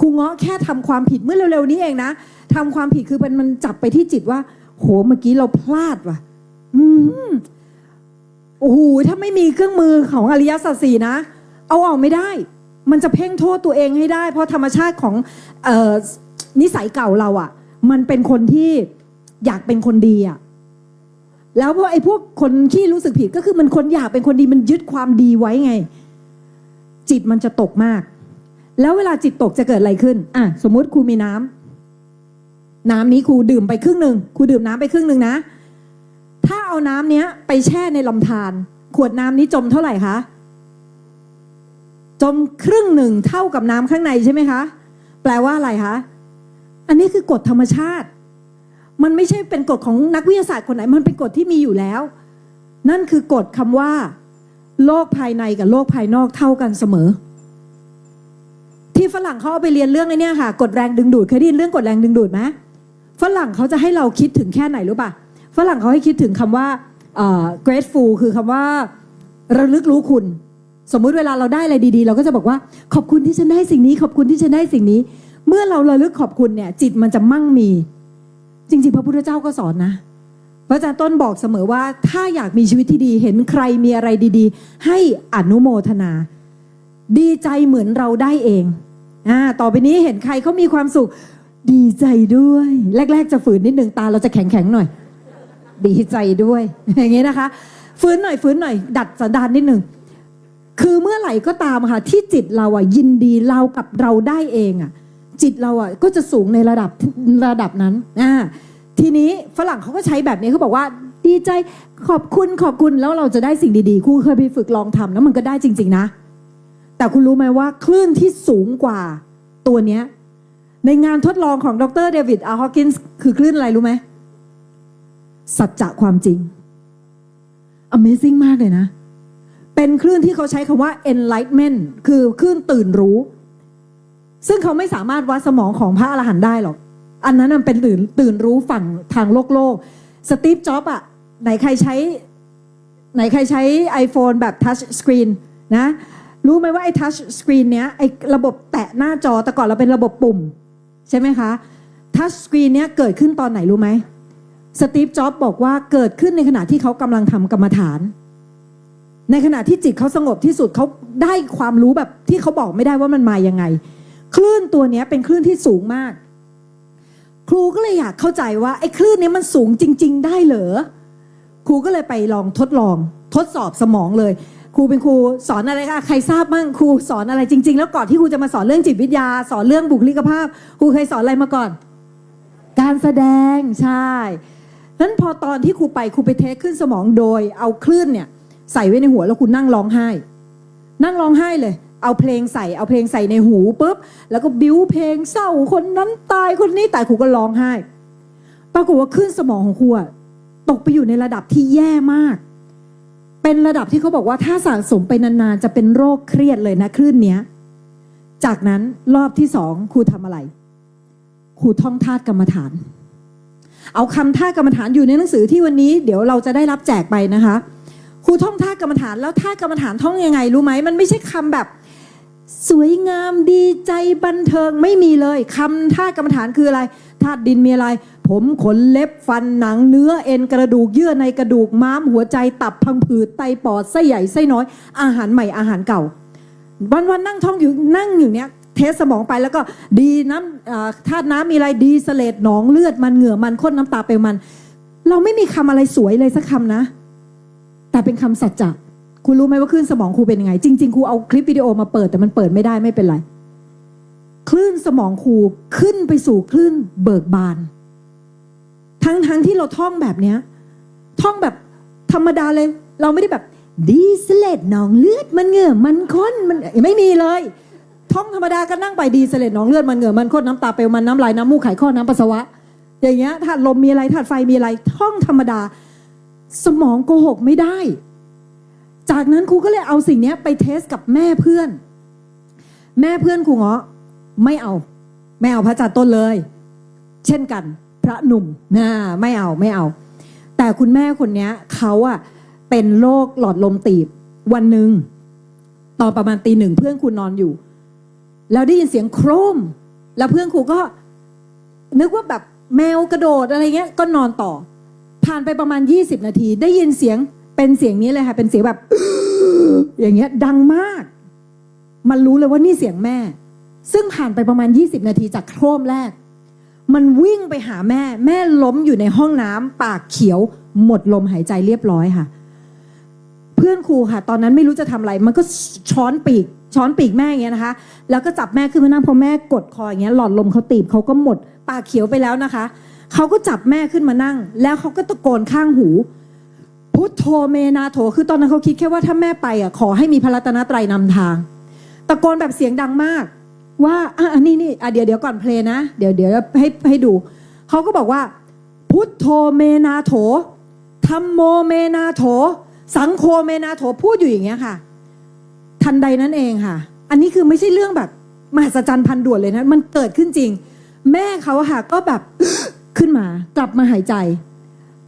ครูเงาะแค่ทำความผิดเมื่อเร็วๆนี้เองนะทำความผิดคือมันจับไปที่จิตว่าโหเมื่อกี้เราพลาดว่ะโอ้โหถ้าไม่มีเครื่องมือของอริยสัจสี่นะเอาออกไม่ได้มันจะเพ่งโทษตัวเองให้ได้เพราะธรรมชาติของนิสัยเก่าเราอ่ะมันเป็นคนที่อยากเป็นคนดีอ่ะแล้วพวกไอ้พวกคนที่รู้สึกผิดก็คือมันคนอยากเป็นคนดีมันยึดความดีไว้ไงจิตมันจะตกมากแล้วเวลาจิตตกจะเกิดอะไรขึ้นสมมุติครูมีน้ำนี้ครูดื่มไปครึ่งนึงครูดื่มน้ำไปครึ่งนึงนะถ้าเอาน้ำเนี้ยไปแช่ในลำธารขวดน้ำนี้จมเท่าไหร่คะ จมครึ่งหนึ่งเท่ากับน้ำข้างในใช่ไหมคะแปลว่าอะไรคะอันนี้คือกฎธรรมชาติมันไม่ใช่เป็นกฎของนักวิทยาศาสตร์คนไหนมันเป็นกฎที่มีอยู่แล้วนั่นคือกฎคำว่าโลกภายในกับโลกภายนอกเท่ากันเสมอที่ฝรั่งเขาเอาไปเรียนเรื่องไอ้นี่ค่ะกฎแรงดึงดูดเคยได้ยินเรื่องกฎแรงดึงดูดไหมฝรั่งเขาจะให้เราคิดถึงแค่ไหนรู้ป่ะฝรั่งเขาให้คิดถึงคำว่าgrateful คือคำว่าระลึกรู้คุณสมมุติเวลาเราได้อะไรดีๆเราก็จะบอกว่าขอบคุณที่ฉันได้สิ่งนี้ขอบคุณที่ฉันได้สิ่งนี้เมื่อเราระลึกขอบคุณเนี่ยจิตมันจะมั่งมีจริงๆพระพุทธเจ้าก็สอนนะพระอาจารย์ต้นบอกเสมอว่าถ้าอยากมีชีวิตที่ดีเห็นใครมีอะไรดีๆให้อนุโมทนาดีใจเหมือนเราได้เองต่อไปนี้เห็นใครเขามีความสุขดีใจด้วยแรกๆจะฝืนนิดนึงตาเราจะแข็งๆหน่อยดีใจด้วยอย่างนี้นะคะฝืนหน่อยดัดสันดานนิดนึงคือเมื่อไหร่ก็ตามค่ะที่จิตเรายินดีเรากับเราได้เองจิตเราก็จะสูงในระดับนั้นทีนี้ฝรั่งเขาก็ใช้แบบนี้เขาบอกว่าดีใจขอบคุณแล้วเราจะได้สิ่งดีๆครูเคยไปฝึกลองทำแล้วมันก็ได้จริงๆนะแต่คุณรู้ไหมว่าคลื่นที่สูงกว่าตัวเนี้ยในงานทดลองของดร. เดวิด อาร์ฮอว์กินส์คือคลื่นอะไรรู้ไหมสัจจะความจริง Amazing มากเลยนะเป็นคลื่นที่เขาใช้คำว่า enlightenment คือคลื่นตื่นรู้ซึ่งเขาไม่สามารถวัดสมองของพระอรหันต์ได้หรอกอันนั้นมันเป็นตื่นรู้ฝั่งทางโลกสตีฟจ็อบส์ไหนใครใช้ iPhone แบบ touch screen นะรู้ไหมว่าไอ้ touch screen เนี้ยไอ้ระบบแตะหน้าจอแต่ก่อนเราเป็นระบบปุ่มใช่ไหมคะ touch screen เนี้ยเกิดขึ้นตอนไหนรู้ไหมสตีฟจ็อบส์บอกว่าเกิดขึ้นในขณะที่เขากำลังทำกรรมฐานในขณะที่จิตเขาสงบที่สุดเขาได้ความรู้แบบที่เขาบอกไม่ได้ว่ามันมายังไงคลื่นตัวนี้เป็นคลื่นที่สูงมากครูก็เลยอยากเข้าใจว่าไอ้คลื่นนี้มันสูงจริงๆได้เหรอครูก็เลยไปลองทดสอบสมองเลยครูเป็นครูสอนอะไรคะใครทราบบ้างครูสอนอะไรจริงๆแล้วก่อนที่ครูจะมาสอนเรื่องจิตวิทยาสอนเรื่องบุคลิกภาพครูเคยสอนอะไรมาก่อนการแสดงใช่นั้นพอตอนที่ครูไปเทคขึ้นสมองโดยเอาคลื่นเนี่ยใส่ไว้ในหัวแล้วคุณนั่งร้องไห้เลยเอาเพลงใส่ในหูปุ๊บแล้วก็บิ้วเพลงเศร้าคนนั้นตายคนนี้ตายครูก็ร้องไห้ปรากฏว่าคลื่นสมองของครูตกไปอยู่ในระดับที่แย่มากเป็นระดับที่เขาบอกว่าถ้าสะสมไปนานๆจะเป็นโรคเครียดเลยนะคลื่นเนี้ยจากนั้นรอบที่2ครูทำอะไรครูท่องธาตุกรรมฐานเอาคำธาตุกรรมฐานอยู่ในหนังสือที่วันนี้เดี๋ยวเราจะได้รับแจกไปนะคะครูท่องธาตุกรรมฐานแล้วธาตุกรรมฐานท่องยังไงรู้ไหมมันไม่ใช่คำแบบสวยงามดีใจบันเทิงไม่มีเลยคำธาตุกรรมฐานคืออะไรธาตุดินมีอะไรผมขนเล็บฟันหนังเนื้อเอ็นกระดูกเยื่อในกระดูกม้ามหัวใจตับพังผืดไตปอดไส้ใหญ่ไส้น้อยอาหารใหม่อาหารเก่าวันนั่งท่องอยู่นั่งอยู่เนี้ยเทสสมองไปแล้วก็ดีน้ำธาตุน้ำมีอะไรดีเสลดหนองเลือดมันเหงื่อมันข้นน้ำตาเปลวมันเราไม่มีคำอะไรสวยเลยสักคำนะแต่เป็นคำสัจจะคุณรู้ไหมว่าคลื่นสมองครูเป็นยังไงจริงๆครูเอาคลิปวิดีโอมาเปิดแต่มันเปิดไม่ได้ไม่เป็นไรคลื่นสมองครูขึ้นไปสู่คลื่นเบิกบานทั้งที่เราท่องแบบเนี้ยท่องแบบธรรมดาเลยเราไม่ได้แบบดีเสลดหนองเลือดมันเหงื่อมันข้นมันไม่มีเลยท่องธรรมดาก็นั่งไปดีเสลดหนองเลือดมันเหงื่อมันข้นน้ำตาเปลวมันน้ำลายน้ำมูกไขข้อน้ำปัสสาวะอย่างเงี้ยธาตุลมมีอะไรธาตุไฟมีอะไรท่องธรรมดาสมองโกหกไม่ได้จากนั้นครูก็เลยเอาสิ่งนี้ไปเทสกับแม่เพื่อนครูเงาะไม่เอาพระอาจารย์ต้นเลยเช่นกันพระหนุ่มไม่เอาแต่คุณแม่คนนี้เขาเป็นโรคหลอดลมตีบวันหนึ่งตอนประมาณตี 1เพื่อนครูนอนอยู่แล้วได้ยินเสียงโครมแล้วเพื่อนครูก็นึกว่าแบบแมวกระโดดอะไรเงี้ยก็นอนต่อผ่านไปประมาณ20นาทีได้ยินเสียงเป็นเสียงนี้เลยค่ะเป็นเสียงแบบ อย่างเงี้ยดังมากมันรู้เลยว่านี่เสียงแม่ซึ่งผ่านไปประมาณ20นาทีจากโครมแรกมันวิ่งไปหาแม่ล้มอยู่ในห้องน้ำปากเขียวหมดลมหายใจเรียบร้อยค่ะเพื่อนครูค่ะตอนนั้นไม่รู้จะทำอะไรมันก็ช้อนปีกแม่อย่างเงี้ยนะคะแล้วก็จับแม่ขึ้นมานั่งพอแม่กดคออย่างเงี้ยหลอดลมเขาตีบเขาก็หมดปากเขียวไปแล้วนะคะเขาก็จับแม่ขึ้นมานั่งแล้วเขาก็ตะโกนข้างหูพุทโธเมนาโถคือตอนนั้นเขาคิดแค่ว่าถ้าแม่ไปขอให้มีพระรัตนตรัยนำทาง ตะโกนแบบเสียงดังมากว่าอันนี้เดี๋ยวก่อนเพลงนะเดี๋ยวให้ดูเขาก็บอกว่าพุทโธเมนาโถธัมโมเมนาโถสังโฆเมนาโถพูดอยู่อย่างเงี้ยค่ะทันใดนั้นเองค่ะอันนี้คือไม่ใช่เรื่องแบบมหัศจรรย์พันด่วนเลยนะมันเกิดขึ้นจริงแม่เขาค่ะก็แบบ ขึ้นมากลับมาหายใจ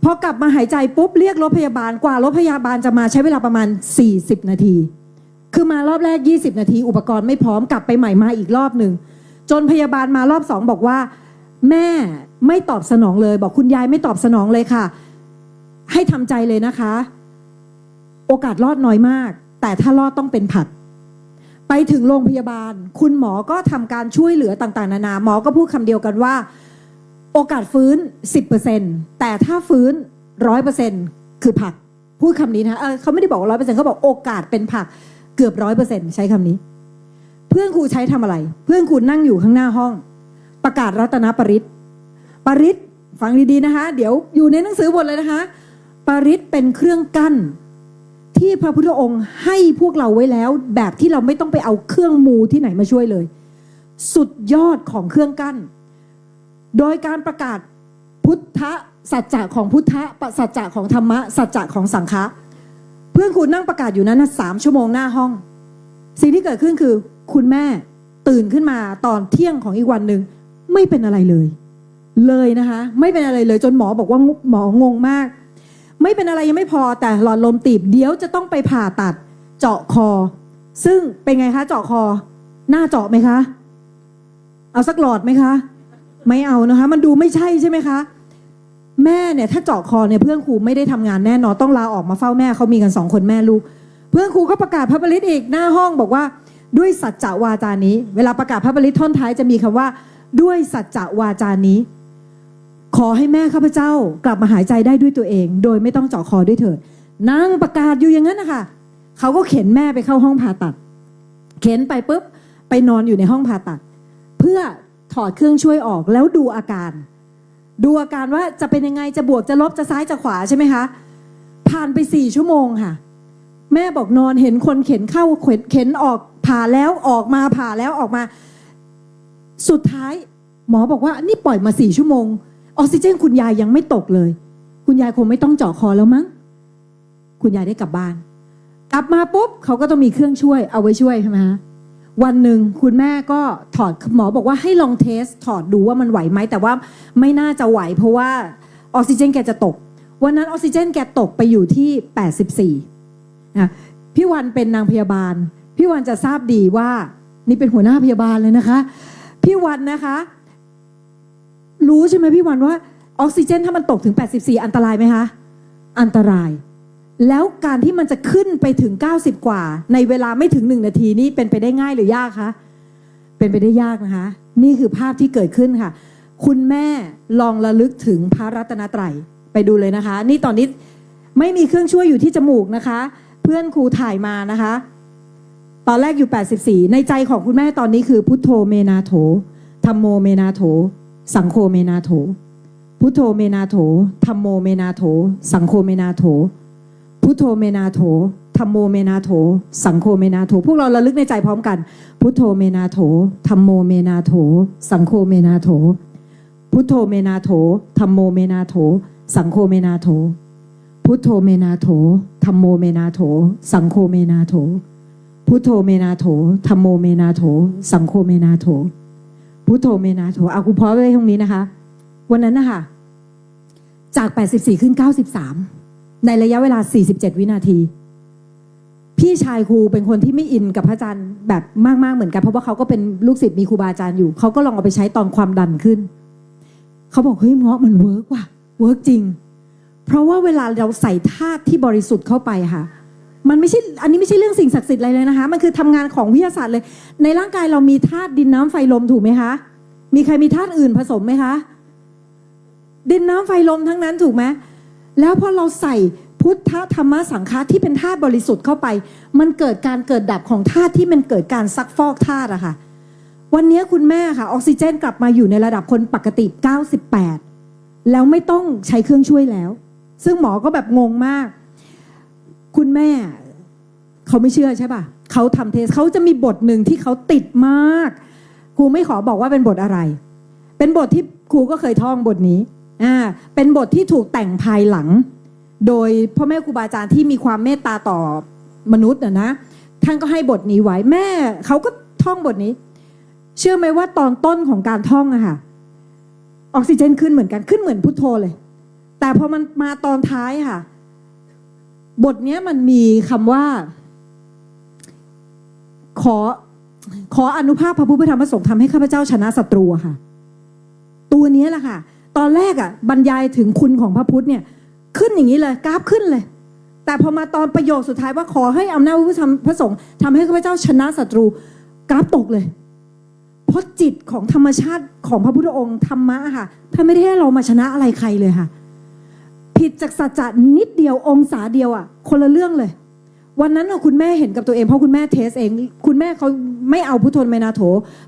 พอกลับมาหายใจปุ๊บเรียกรถพยาบาลกว่ารถพยาบาลจะมาใช้เวลาประมาณ40นาทีคือมารอบแรก20นาทีอุปกรณ์ไม่พร้อมกลับไปใหม่มาอีกรอบหนึ่งจนพยาบาลมารอบ2บอกว่าแม่ไม่ตอบสนองเลยบอกคุณยายไม่ตอบสนองเลยค่ะให้ทำใจเลยนะคะโอกาสรอดน้อยมากแต่ถ้ารอดต้องเป็นผักไปถึงโรงพยาบาลคุณหมอก็ทำการช่วยเหลือต่างๆนานาหมอก็พูดคำเดียวกันว่าโอกาสฟื้น 10% แต่ถ้าฟื้น 100% คือผักพูดคำนี้นะเขาไม่ได้บอกว่า 100% เขาบอกโอกาสเป็นผักเกือบ 100% ใช้คำนี้เพื่อนครูใช้ทำอะไรเพื่อนครูนั่งอยู่ข้างหน้าห้องประกาศรัตนปริตฟังดีๆนะคะเดี๋ยวอยู่ในหนังสือบทเลยนะคะปริตเป็นเครื่องกั้นที่พระพุทธองค์ให้พวกเราไว้แล้วแบบที่เราไม่ต้องไปเอาเครื่องมูที่ไหนมาช่วยเลยสุดยอดของเครื่องกั้นโดยการประกาศพุทธสัจจะของพุทธสัจจะของธรรมะสัจจะของสังฆะเพื่อนคุณนั่งประกาศอยู่นั้นนะ3 ชั่วโมงหน้าห้องสิ่งที่เกิดขึ้นคือคุณแม่ตื่นขึ้นมาตอนเที่ยงของอีกวันหนึ่งไม่เป็นอะไรเลยนะคะไม่เป็นอะไรเลยจนหมอบอกว่าหมองงมากไม่เป็นอะไรยังไม่พอแต่หลอดลมตีบเดี๋ยวจะต้องไปผ่าตัดเจาะคอซึ่งเป็นไงคะเจาะคอหน้าเจาะไหมคะเอาสักหลอดไหมคะไม่เอานะคะมันดูไม่ใช่ใช่ไหมคะแม่เนี่ยถ้าเจาะคอเนี่ยเพื่อนครูไม่ได้ทำงานแน่นอนต้องลาออกมาเฝ้าแม่เขามีกัน2 คนแม่ลูกเพื่อนครูก็ประกาศพระปริตรอีกหน้าห้องบอกว่าด้วยสัจจะวาจานี้เวลาประกาศพระปริตรท่อนท้ายจะมีคำว่าด้วยสัจจะวาจานี้ขอให้แม่ข้าพเจ้ากลับมาหายใจได้ด้วยตัวเองโดยไม่ต้องเจาะคอด้วยเถิดนั่งประกาศอยู่อย่างนั้นนะคะเขาก็เข็นแม่ไปเข้าห้องผ่าตัดเข็นไปปุ๊บไปนอนอยู่ในห้องผ่าตัดเพื่อถอดเครื่องช่วยออกแล้วดูอาการว่าจะเป็นยังไงจะบวกจะลบจะซ้ายจะขวาใช่ไหมคะผ่านไป4 ชั่วโมงค่ะแม่บอกนอนเห็นคนเข็นเข้าเข็นออกผ่าแล้วออกมาผ่าแล้วออกมาสุดท้ายหมอบอกว่านี่ปล่อยมา4 ชั่วโมงออกซิเจนคุณยายยังไม่ตกเลยคุณยายคงไม่ต้องเจาะคอแล้วมั้งคุณยายได้กลับบ้านกลับมาปุ๊บเขาก็ต้องมีเครื่องช่วยเอาไว้ช่วยใช่ไหมคะวันหนึ่งคุณแม่ก็ถอดหมอบอกว่าให้ลองเทสถอดดูว่ามันไหวไหมแต่ว่าไม่น่าจะไหวเพราะว่าออกซิเจนแกจะตกวันนั้นออกซิเจนแกตกไปอยู่ที่84นะพี่วันเป็นนางพยาบาลพี่วันจะทราบดีว่านี่เป็นหัวหน้าพยาบาลเลยนะคะพี่วันนะคะรู้ใช่ไหมพี่วันว่าออกซิเจนถ้ามันตกถึง84อันตรายไหมคะอันตรายแล้วการที่มันจะขึ้นไปถึง90กว่าในเวลาไม่ถึง1 นาทีนี่เป็นไปได้ง่ายหรือยากคะเป็นไปได้ยากนะคะนี่คือภาพที่เกิดขึ้นค่ะคุณแม่ลองระลึกถึงพระรัตนตรัยไปดูเลยนะคะนี่ตอนนี้ไม่มีเครื่องช่วยอยู่ที่จมูกนะคะเพื่อนครูถ่ายมานะคะตอนแรกอยู่84ในใจของคุณแม่ตอนนี้คือพุทโธเมนาโถธัมโมเมนาโถสังโฆเมนาโถพุทโธเมนาโถธัมโมเมนาโถสังโฆเมนาโถพุทโธเมนาโถธัมโมเมนาโถสังโฆเมนาโถพวกเราระลึกในใจพร้อมกันพุทโธเมนาโถธัมโมเมนาโถสังโฆเมนาโถพุทโธเมนาโถธัมโมเมนาโถสังโฆเมนาโถพุทโธเมนาโถธัมโมเมนาโถสังโฆเมนาโถพุทโธเมนาโถธัมโมเมนาโถสังโฆเมนาโถพุทโธเมนาโถเอาครูพอไว้ตรงนี้นะคะวันนั้นนะคะจาก84ขึ้น93ในระยะเวลา47วินาทีพี่ชายครูเป็นคนที่ไม่อินกับพระอาจารย์แบบมากๆเหมือนกันเพราะว่าเขาก็เป็นลูกศิษย์มีครูบาอาจารย์อยู่เขาก็ลองเอาไปใช้ตอนความดันขึ้นเขาบอกเฮ้ยเงาะมันเวิร์กว่ะเวิร์กจริงเพราะว่าเวลาเราใส่ธาตุที่บริสุทธิ์เข้าไปค่ะมันไม่ใช่อันนี้ไม่ใช่เรื่องสิ่งศักดิ์สิทธิ์อะไรเลยนะคะมันคือทำงานของวิทยาศาสตร์เลยในร่างกายเรามีธาตุดินน้ำไฟลมถูกไหมคะมีใครมีธาตุอื่นผสมไหมคะดินน้ำไฟลมทั้งนั้นถูกไหมแล้วพอเราใส่พุทธธรรมสังฆะที่เป็นธาตุบริสุทธิ์เข้าไปมันเกิดการเกิดดับของธาตุที่มันเกิดการซักฟอกธาตุอะค่ะวันนี้คุณแม่ค่ะออกซิเจนกลับมาอยู่ในระดับคนปกติ98แล้วไม่ต้องใช้เครื่องช่วยแล้วซึ่งหมอก็แบบงงมากคุณแม่เขาไม่เชื่อใช่ป่ะ เขาทำเทสเขาจะมีบทหนึ่งที่เขาติดมากครูไม่ขอบอกว่าเป็นบทอะไรเป็นบทที่ครูก็เคยท่องบทนี้เป็นบทที่ถูกแต่งภายหลังโดยพ่อแม่ครูบาอาจารย์ที่มีความเมตตาต่อมนุษย์นะท่านก็ให้บทนี้ไว้แม่เขาก็ท่องบทนี้เชื่อไหมว่าตอนต้นของการท่องอะค่ะออกซิเจนขึ้นเหมือนกันขึ้นเหมือนพุทโธเลยแต่พอมันมาตอนท้ายค่ะบทนี้มันมีคำว่าขออนุภาพพระพุทธธรรมพระสงฆ์ทำให้ข้าพเจ้าชนะศัตรูค่ะตัวนี้แหละค่ะตอนแรกอะบรรยายถึงคุณของพระพุทธเนี่ยขึ้นอย่างนี้เลยกราฟขึ้นเลยแต่พอมาตอนประโยคสุดท้ายว่าขอให้อำนาจพระพุทธธรรมพระสงฆ์ทำให้ข้าพเจ้าชนะศัตรูกราฟตกเลยเพราะจิตของธรรมชาติของพระพุทธองค์ธรรมะค่ะท่านไม่ได้ให้เรามาชนะอะไรใครเลยค่ะผิดจากสัจจะนิดเดียวองศาเดียวอ่ะคนละเรื่องเลยวันนั้นคุณแม่เห็นกับตัวเองเพราะคุณแม่เทสเองคุณแม่เขาไม่เอาพุทโธเมนาโถ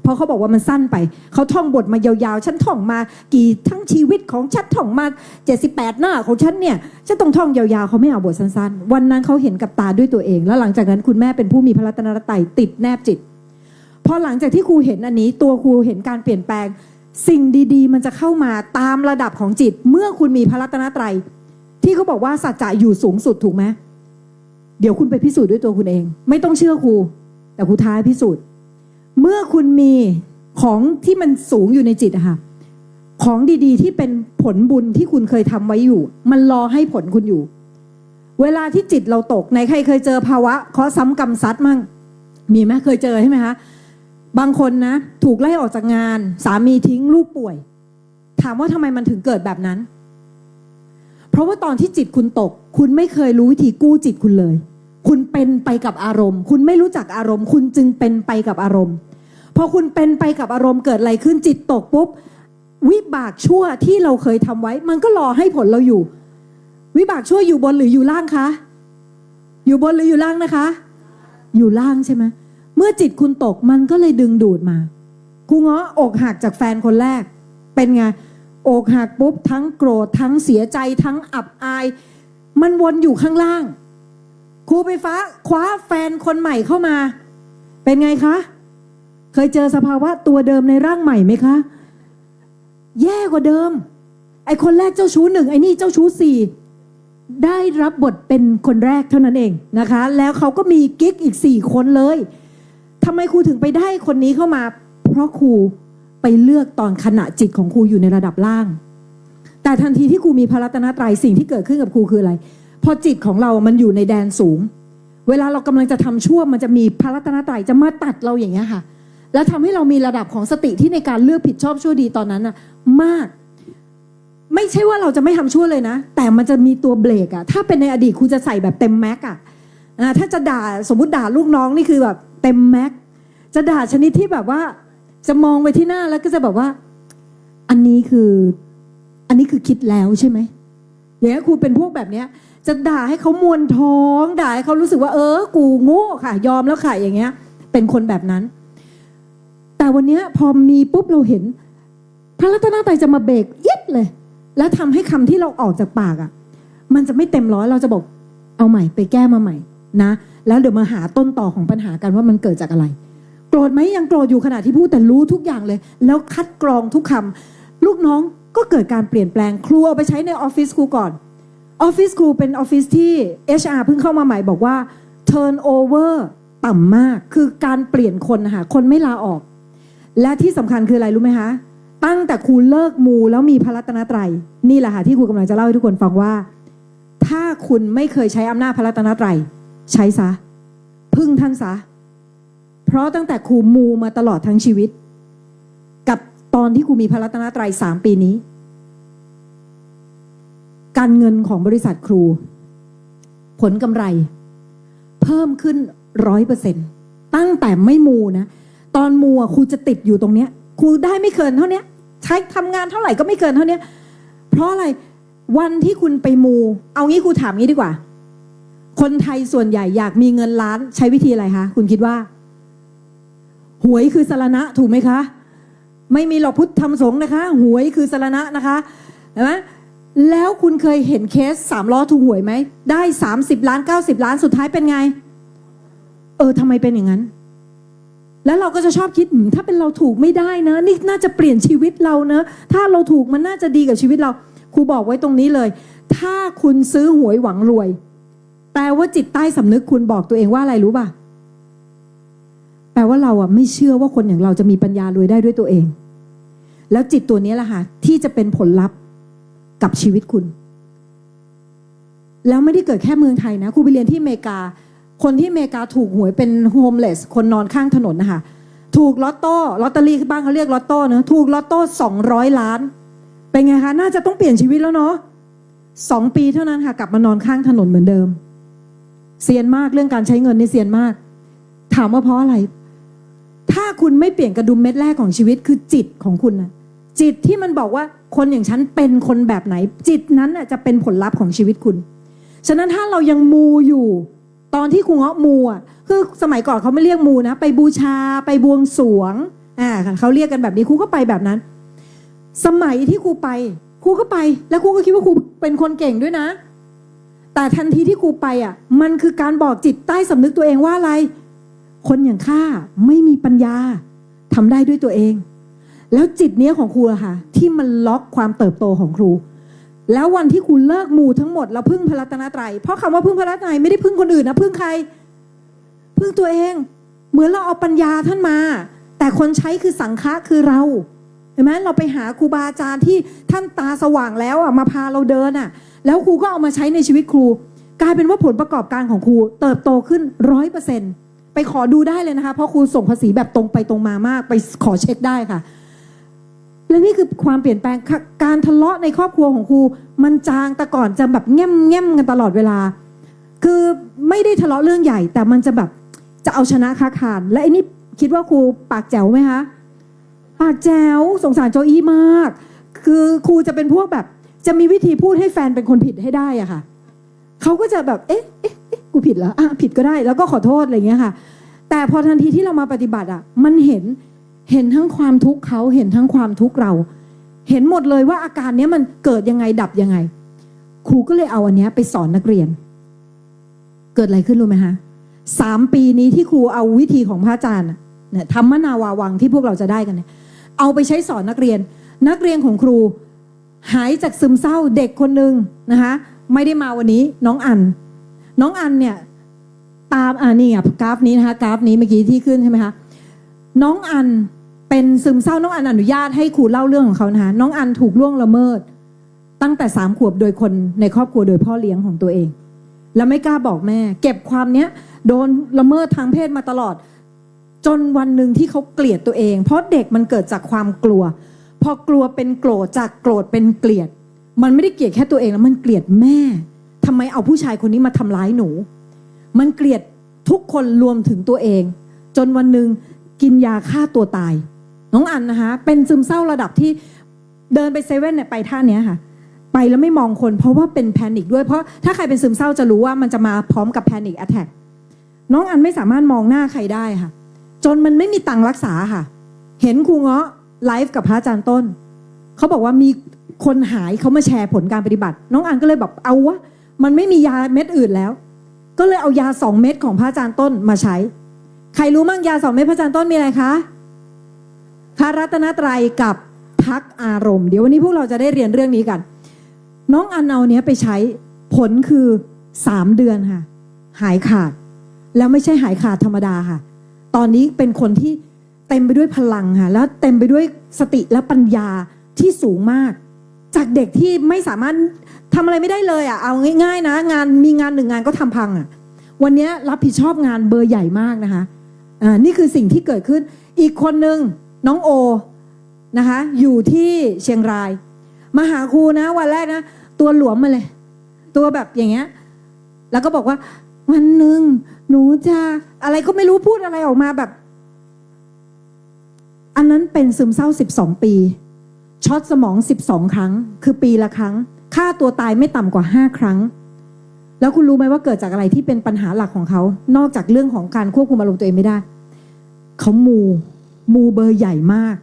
เพราะเขาบอกว่ามันสั้นไปเขาท่องบทมายาวๆฉันท่องมากี่ทั้งชีวิตของฉันท่องมา78หน้าของฉันเนี่ยฉันต้องท่องยาวๆเขาไม่เอาบทสั้นๆวันนั้นเขาเห็นกับตาด้วยตัวเองแล้วหลังจากนั้นคุณแม่เป็นผู้มีพระรัตนตรัยติดแนบจิตพอหลังจากที่ครูเห็นอันนี้ตัวครูเห็นการเปลี่ยนแปลงสิ่งดีๆมันจะเข้ามาตามระดับของจิตเมื่อคุณมีพระรัตนตรัยที่เขาบอกว่าสัจจะอยู่สูงสุดถูกไหมเดี๋ยวคุณไปพิสูจน์ด้วยตัวคุณเองไม่ต้องเชื่อครูแต่ครูท้าพิสูจน์เมื่อคุณมีของที่มันสูงอยู่ในจิตอะค่ะของดีๆที่เป็นผลบุญที่คุณเคยทำไว้อยู่มันรอให้ผลคุณอยู่เวลาที่จิตเราตกในใครเคยเจอภาวะเคราะห์ซ้ำกรรมซัดมั่งมีไหมเคยเจอใช่ไหมคะบางคนนะถูกไล่ออกจากงานสามีทิ้งลูกป่วยถามว่าทำไมมันถึงเกิดแบบนั้นเพราะว่าตอนที่จิตคุณตกคุณไม่เคยรู้วิธีกู้จิตคุณเลยคุณเป็นไปกับอารมณ์คุณไม่รู้จักอารมณ์คุณจึงเป็นไปกับอารมณ์พอคุณเป็นไปกับอารมณ์เกิดอะไรขึ้นจิตตกปุ๊บวิบากชั่วที่เราเคยทำไว้มันก็รอให้ผลเราอยู่วิบากชั่วอยู่บนหรืออยู่ล่างคะอยู่บนหรืออยู่ล่างนะคะอยู่ล่างใช่ไหมเมื่อจิตคุณตกมันก็เลยดึงดูดมาครูง้ออกหักจากแฟนคนแรกเป็นไงอกหักปุ๊บทั้งโกรธทั้งเสียใจทั้งอับอายมันวนอยู่ข้างล่างครูไฟฟ้าคว้าแฟนคนใหม่เข้ามาเป็นไงคะเคยเจอสภาวะตัวเดิมในร่างใหม่ไหมคะแย่กว่าเดิมไอ้คนแรกเจ้าชู้1ไอ้นี่เจ้าชู้4ได้รับบทเป็นคนแรกเท่านั้นเองนะคะแล้วเขาก็มีกิ๊กอีก4คนเลยทำไมครูถึงไปได้คนนี้เข้ามาเพราะครูไปเลือกตอนขณะจิตของครูอยู่ในระดับล่างแต่ทันทีที่ครูมีพระรัตนตรัยสิ่งที่เกิดขึ้นกับครูคืออะไรพอจิตของเรามันอยู่ในแดนสูงเวลาเรากำลังจะทำชั่วมันจะมีพระรัตนตรัยจะมาตัดเราอย่างเงี้ยค่ะแล้วทำให้เรามีระดับของสติที่ในการเลือกผิดชอบชั่วดีตอนนั้นน่ะมากไม่ใช่ว่าเราจะไม่ทำชั่วเลยนะแต่มันจะมีตัวเบรกอะถ้าเป็นในอดีตครูจะใส่แบบเต็มแม็กอะถ้าจะด่าสมมติด่าลูกน้องนี่คือแบบเต็มแม็กจะด่าชนิดที่แบบว่าจะมองไปที่หน้าแล้วก็จะแบบว่าอันนี้คือคิดแล้วใช่ไหมอย่างนี้ครูเป็นพวกแบบเนี้ยจะด่าให้เขามวนท้องด่าให้เขารู้สึกว่ากูโง่ค่ะยอมแล้วค่ะอย่างเงี้ยเป็นคนแบบนั้นแต่วันนี้พอมีปุ๊บเราเห็นพระรัตนตรัยจะมาเบรกเย็ดเลยแล้วทำให้คำที่เราออกจากปากอ่ะมันจะไม่เต็มร้อยเราจะบอกเอาใหม่ไปแก้มาใหม่นะแล้วเดี๋ยวมาหาต้นต่อของปัญหากันว่ามันเกิดจากอะไรโกรธไหมยังโกรธอยู่ขณะที่พูดแต่รู้ทุกอย่างเลยแล้วคัดกรองทุกคำลูกน้องก็เกิดการเปลี่ยนแปลงครูเอาไปใช้ในออฟฟิศครูก่อนออฟฟิศครูเป็นออฟฟิศที่ HR เพิ่งเข้ามาใหม่บอกว่า turnover ต่ำมากคือการเปลี่ยนคนนะคะคนไม่ลาออกและที่สำคัญคืออะไรรู้ไหมคะตั้งแต่ครูเลิกมูแล้วมีพระรัตนตรัยนี่แหละค่ะที่ครูกำลังจะเล่าให้ทุกคนฟังว่าถ้าคุณไม่เคยใช้อำนาจพระรัตนตรัยใช้ซะพึ่งท่านซะเพราะตั้งแต่ครูมูมาตลอดทั้งชีวิตกับตอนที่ครูมีพระรัตนตรัย3 ปีนี้การเงินของบริษัทครูผลกำไรเพิ่มขึ้น 100% ตั้งแต่ไม่มูนะตอนมูครูจะติดอยู่ตรงเนี้ยครูได้ไม่เกินเท่านี้ใช้ทำงานเท่าไหร่ก็ไม่เกินเท่านี้เพราะอะไรวันที่คุณไปมูเอางี้ครูถามงี้ดีกว่าคนไทยส่วนใหญ่อยากมีเงินล้านใช้วิธีอะไรคะคุณคิดว่าหวยคือสรณะถูกไหมคะไม่มีหรอกพุทธธรรมสงฆ์นะคะหวยคือสรณะนะคะเห็นไหมแล้วคุณเคยเห็นเคส3 ล้อถูกหวยไหมได้30 ล้าน90 ล้านสุดท้ายเป็นไง ทำไมเป็นอย่างนั้นแล้วเราก็จะชอบคิดถ้าเป็นเราถูกไม่ได้นะนี่น่าจะเปลี่ยนชีวิตเรานะถ้าเราถูกมันน่าจะดีกับชีวิตเราครูบอกไว้ตรงนี้เลยถ้าคุณซื้อหวยหวังรวยแปลว่าจิตใต้สำนึกคุณบอกตัวเองว่าอะไรรู้ป่ะแปลว่าเราไม่เชื่อว่าคนอย่างเราจะมีปัญญารวยได้ด้วยตัวเองแล้วจิตตัวนี้แหละค่ะที่จะเป็นผลลัพธ์กับชีวิตคุณแล้วไม่ได้เกิดแค่เมืองไทยนะครูไปเรียนที่อเมริกาคนที่อเมริกาถูกหวยเป็นโฮมเลสคนนอนข้างถนนนะคะถูกลอตเตอรี่บ้างเขาเรียกลอตโต้เนอะถูกลอตโต้200 ล้านเป็นไงคะน่าจะต้องเปลี่ยนชีวิตแล้วเนาะ2 ปีเท่านั้นค่ะกลับมานอนข้างถนนเหมือนเดิมเซียนมากเรื่องการใช้เงินนี่เซียนมากถามว่าเพราะอะไรถ้าคุณไม่เปลี่ยนกระดุมเม็ดแรกของชีวิตคือจิตของคุณนะจิตที่มันบอกว่าคนอย่างฉันเป็นคนแบบไหนจิตนั้นจะเป็นผลลัพธ์ของชีวิตคุณฉะนั้นถ้าเรายังมูอยู่ตอนที่ครูเงาะมูคือสมัยก่อนเขาไม่เรียกมูนะไปบูชาไปบวงสรวงเขาเรียกกันแบบนี้ครูก็ไปแบบนั้นสมัยที่ครูไปครูก็ไปแล้วครูก็คิดว่าครูเป็นคนเก่งด้วยนะแต่ทันทีที่ครูไปมันคือการบอกจิตใต้สำนึกตัวเองว่าอะไรคนอย่างข้าไม่มีปัญญาทำได้ด้วยตัวเองแล้วจิตเนี้ยของครูค่ะที่มันล็อกความเติบโตของครูแล้ววันที่ครูเลิกมูทั้งหมดแล้วพึ่งพระรัตนตรัยเพราะคำว่าพึ่งพระรัตนตรัยไม่ได้พึ่งคนอื่นนะพึ่งใครพึ่งตัวเองเหมือนเราเอาปัญญาท่านมาแต่คนใช้คือสังฆะคือเราเห็นไหมเราไปหาครูบาอาจารย์ที่ท่านตาสว่างแล้วมาพาเราเดินแล้วครูก็เอามาใช้ในชีวิตครูกลายเป็นว่าผลประกอบการของครูเติบโตขึ้น 100%ไปขอดูได้เลยนะคะเพราะครูส่งภาษีแบบตรงไปตรงมามากไปขอเช็คได้ค่ะและนี่คือความเปลี่ยนแปลงการทะเลาะในครอบครัวของครูมันจางแต่ก่อนจะแบบแง่มกันตลอดเวลาคือไม่ได้ทะเลาะเรื่องใหญ่แต่มันจะแบบจะเอาชนะค้าขานและไอ้นี่คิดว่าครูปากแจ๋วไหมคะปากแจ๋วสงสารโจอี้มากคือครูจะเป็นพวกแบบจะมีวิธีพูดให้แฟนเป็นคนผิดให้ได้อะค่ะเขาก็จะแบบเอ๊ะกูผิดแล้วผิดก็ได้แล้วก็ขอโทษอะไรอย่างเงี้ยค่ะแต่พอทันทีที่เรามาปฏิบัติมันเห็นทั้งความทุกข์เขาเห็นทั้งความทุกข์เราเห็นหมดเลยว่าอาการนี้มันเกิดยังไงดับยังไงครูก็เลยเอาอันนี้ไปสอนนักเรียนเกิดอะไรขึ้นรู้ไหมคะ3 ปีนี้ที่ครูเอาวิธีของพระอาจารย์เนี่ยธรรมนาวาวังที่พวกเราจะได้กันเนี่ยเอาไปใช้สอนนักเรียนของครูหายจากซึมเศร้าเด็กคนนึงนะคะไม่ได้มาวันนี้น้องอันเนี่ยตามนี่กราฟนี้นะคะกราฟนี้เมื่อกี้ที่ขึ้นใช่ไหมคะน้องอันเป็นซึมเศร้าน้องอันอนุญาตให้ครูเล่าเรื่องของเขานะคะน้องอันถูกล่วงละเมิดตั้งแต่3 ขวบโดยคนในครอบครัวโดยพ่อเลี้ยงของตัวเองแล้วไม่กล้าบอกแม่เก็บความเนี้ยโดนละเมิดทางเพศมาตลอดจนวันหนึ่งที่เขาเกลียดตัวเองเพราะเด็กมันเกิดจากความกลัวพอกลัวเป็นโกรธจากโกรธเป็นเกลียดมันไม่ได้เกลียดแค่ตัวเองแล้วมันเกลียดแม่ทำไมเอาผู้ชายคนนี้มาทำร้ายหนูมันเกลียดทุกคนรวมถึงตัวเองจนวันหนึ่งกินยาฆ่าตัวตายน้องอันนะคะเป็นซึมเศร้าระดับที่เดินไปเซเว่นเนี่ยไปท่านี้ค่ะไปแล้วไม่มองคนเพราะว่าเป็นแพนิคด้วยเพราะถ้าใครเป็นซึมเศร้าจะรู้ว่ามันจะมาพร้อมกับแพนิคแอทแทคน้องอันไม่สามารถมองหน้าใครได้ค่ะจนมันไม่มีตังค์รักษาค่ะเห็นครูเงาะไลฟ์กับพระอาจารย์ต้นเขาบอกว่ามีคนหายเขามาแชร์ผลการปฏิบัติน้องอันก็เลยแบบเอาวะมันไม่มียาเม็ดอื่นแล้วก็เลยเอายา2 เม็ดของพระอาจารย์ต้นมาใช้ใครรู้มั่งยา2 เม็ดพระอาจารย์ต้นมีอะไรคะพระรัตนตรัยกับทักอารมณ์เดี๋ยววันนี้พวกเราจะได้เรียนเรื่องนี้กันน้องอันเอาเนี้ยไปใช้ผลคือ3 เดือนค่ะหายขาดแล้วไม่ใช่หายขาดธรรมดาค่ะตอนนี้เป็นคนที่เต็มไปด้วยพลังค่ะแล้วเต็มไปด้วยสติและปัญญาที่สูงมากจากเด็กที่ไม่สามารถทำอะไรไม่ได้เลยเอาง่ายๆนะมีงาน1 งานก็ทำพังวันนี้รับผิดชอบงานเบอร์ใหญ่มากนะคะนี่คือสิ่งที่เกิดขึ้นอีกคนนึงน้องโอนะคะอยู่ที่เชียงรายมาหาครูนะวันแรกนะตัวหลวมมาเลยตัวแบบอย่างเงี้ยแล้วก็บอกว่าวันหนึ่งหนูจะอะไรก็ไม่รู้พูดอะไรออกมาแบบอันนั้นเป็นซึมเศร้า12 ปีช็อตสมอง12 ครั้งคือปีละครั้งฆ่าตัวตายไม่ต่ำกว่า5 ครั้งแล้วคุณรู้ไหมว่าเกิดจากอะไรที่เป็นปัญหาหลักของเขานอกจากเรื่องของการควบคุมอารมณ์ตัวเองไม่ได้เขามูเบอร์ใหญ่มาก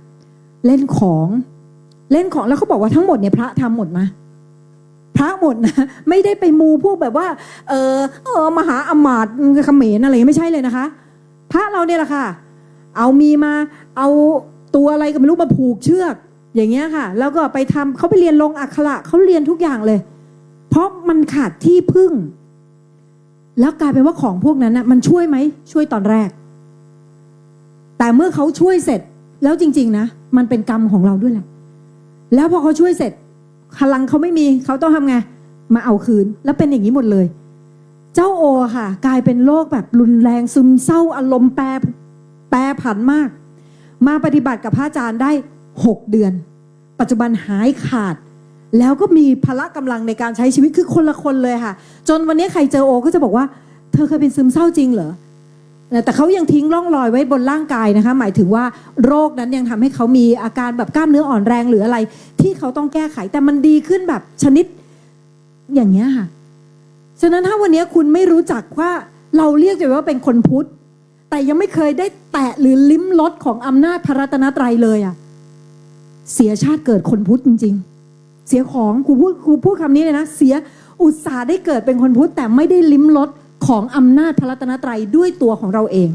เล่นของแล้วเขาบอกว่าทั้งหมดเนี่ยพระทำหมดนะพระหมดนะไม่ได้ไปมูพวกแบบว่ามหาอมาตย์เขมรอะไรไม่ใช่เลยนะคะ พระเราเนี่ยแหละค่ะเอาตัวอะไรก็ไม่รู้มาผูกเชือกอย่างเงี้ยค่ะแล้วก็ไปทำเขาไปเรียนลงอักขระเขาเรียนทุกอย่างเลยเพราะมันขาดที่พึ่งแล้วกลายเป็นว่าของพวกนั้นนะมันช่วยไหมช่วยตอนแรกแต่เมื่อเขาช่วยเสร็จแล้วจริงๆนะมันเป็นกรรมของเราด้วยแหละแล้วพอเขาช่วยเสร็จพลังเขาไม่มีเขาต้องทำไงมาเอาคืนแล้วเป็นอย่างนี้หมดเลยเจ้าโอค่ะกลายเป็นโรคแบบรุนแรงซึมเศร้าอารมณ์แปรผันมากมาปฏิบัติกับพระอาจารย์ได้6 เดือนปัจจุบันหายขาดแล้วก็มีพละกำลังในการใช้ชีวิตคือคนละคนเลยค่ะจนวันนี้ใครเจอโอก็จะบอกว่าเธอเคยเป็นซึมเศร้าจริงเหรอแต่เขายังทิ้งร่องรอยไว้บนร่างกายนะคะหมายถึงว่าโรคนั้นยังทำให้เขามีอาการแบบกล้ามเนื้ออ่อนแรงหรืออะไรที่เขาต้องแก้ไขแต่มันดีขึ้นแบบชนิดอย่างเงี้ยค่ะฉะนั้นถ้าวันนี้คุณไม่รู้จักว่าเราเรียกว่าเป็นคนพุทธแต่ยังไม่เคยได้แตะหรือลิ้มรสของอำนาจพระรัตนตรัยเลยอ่ะเสียชาติเกิดคนพุทธจริงๆเสียของครูพูดคำนี้เลยนะเสียอุตส่าห์ได้เกิดเป็นคนพุทธแต่ไม่ได้ลิ้มรสของอำนาจพระรัตนตรัยด้วยตัวของเราเอง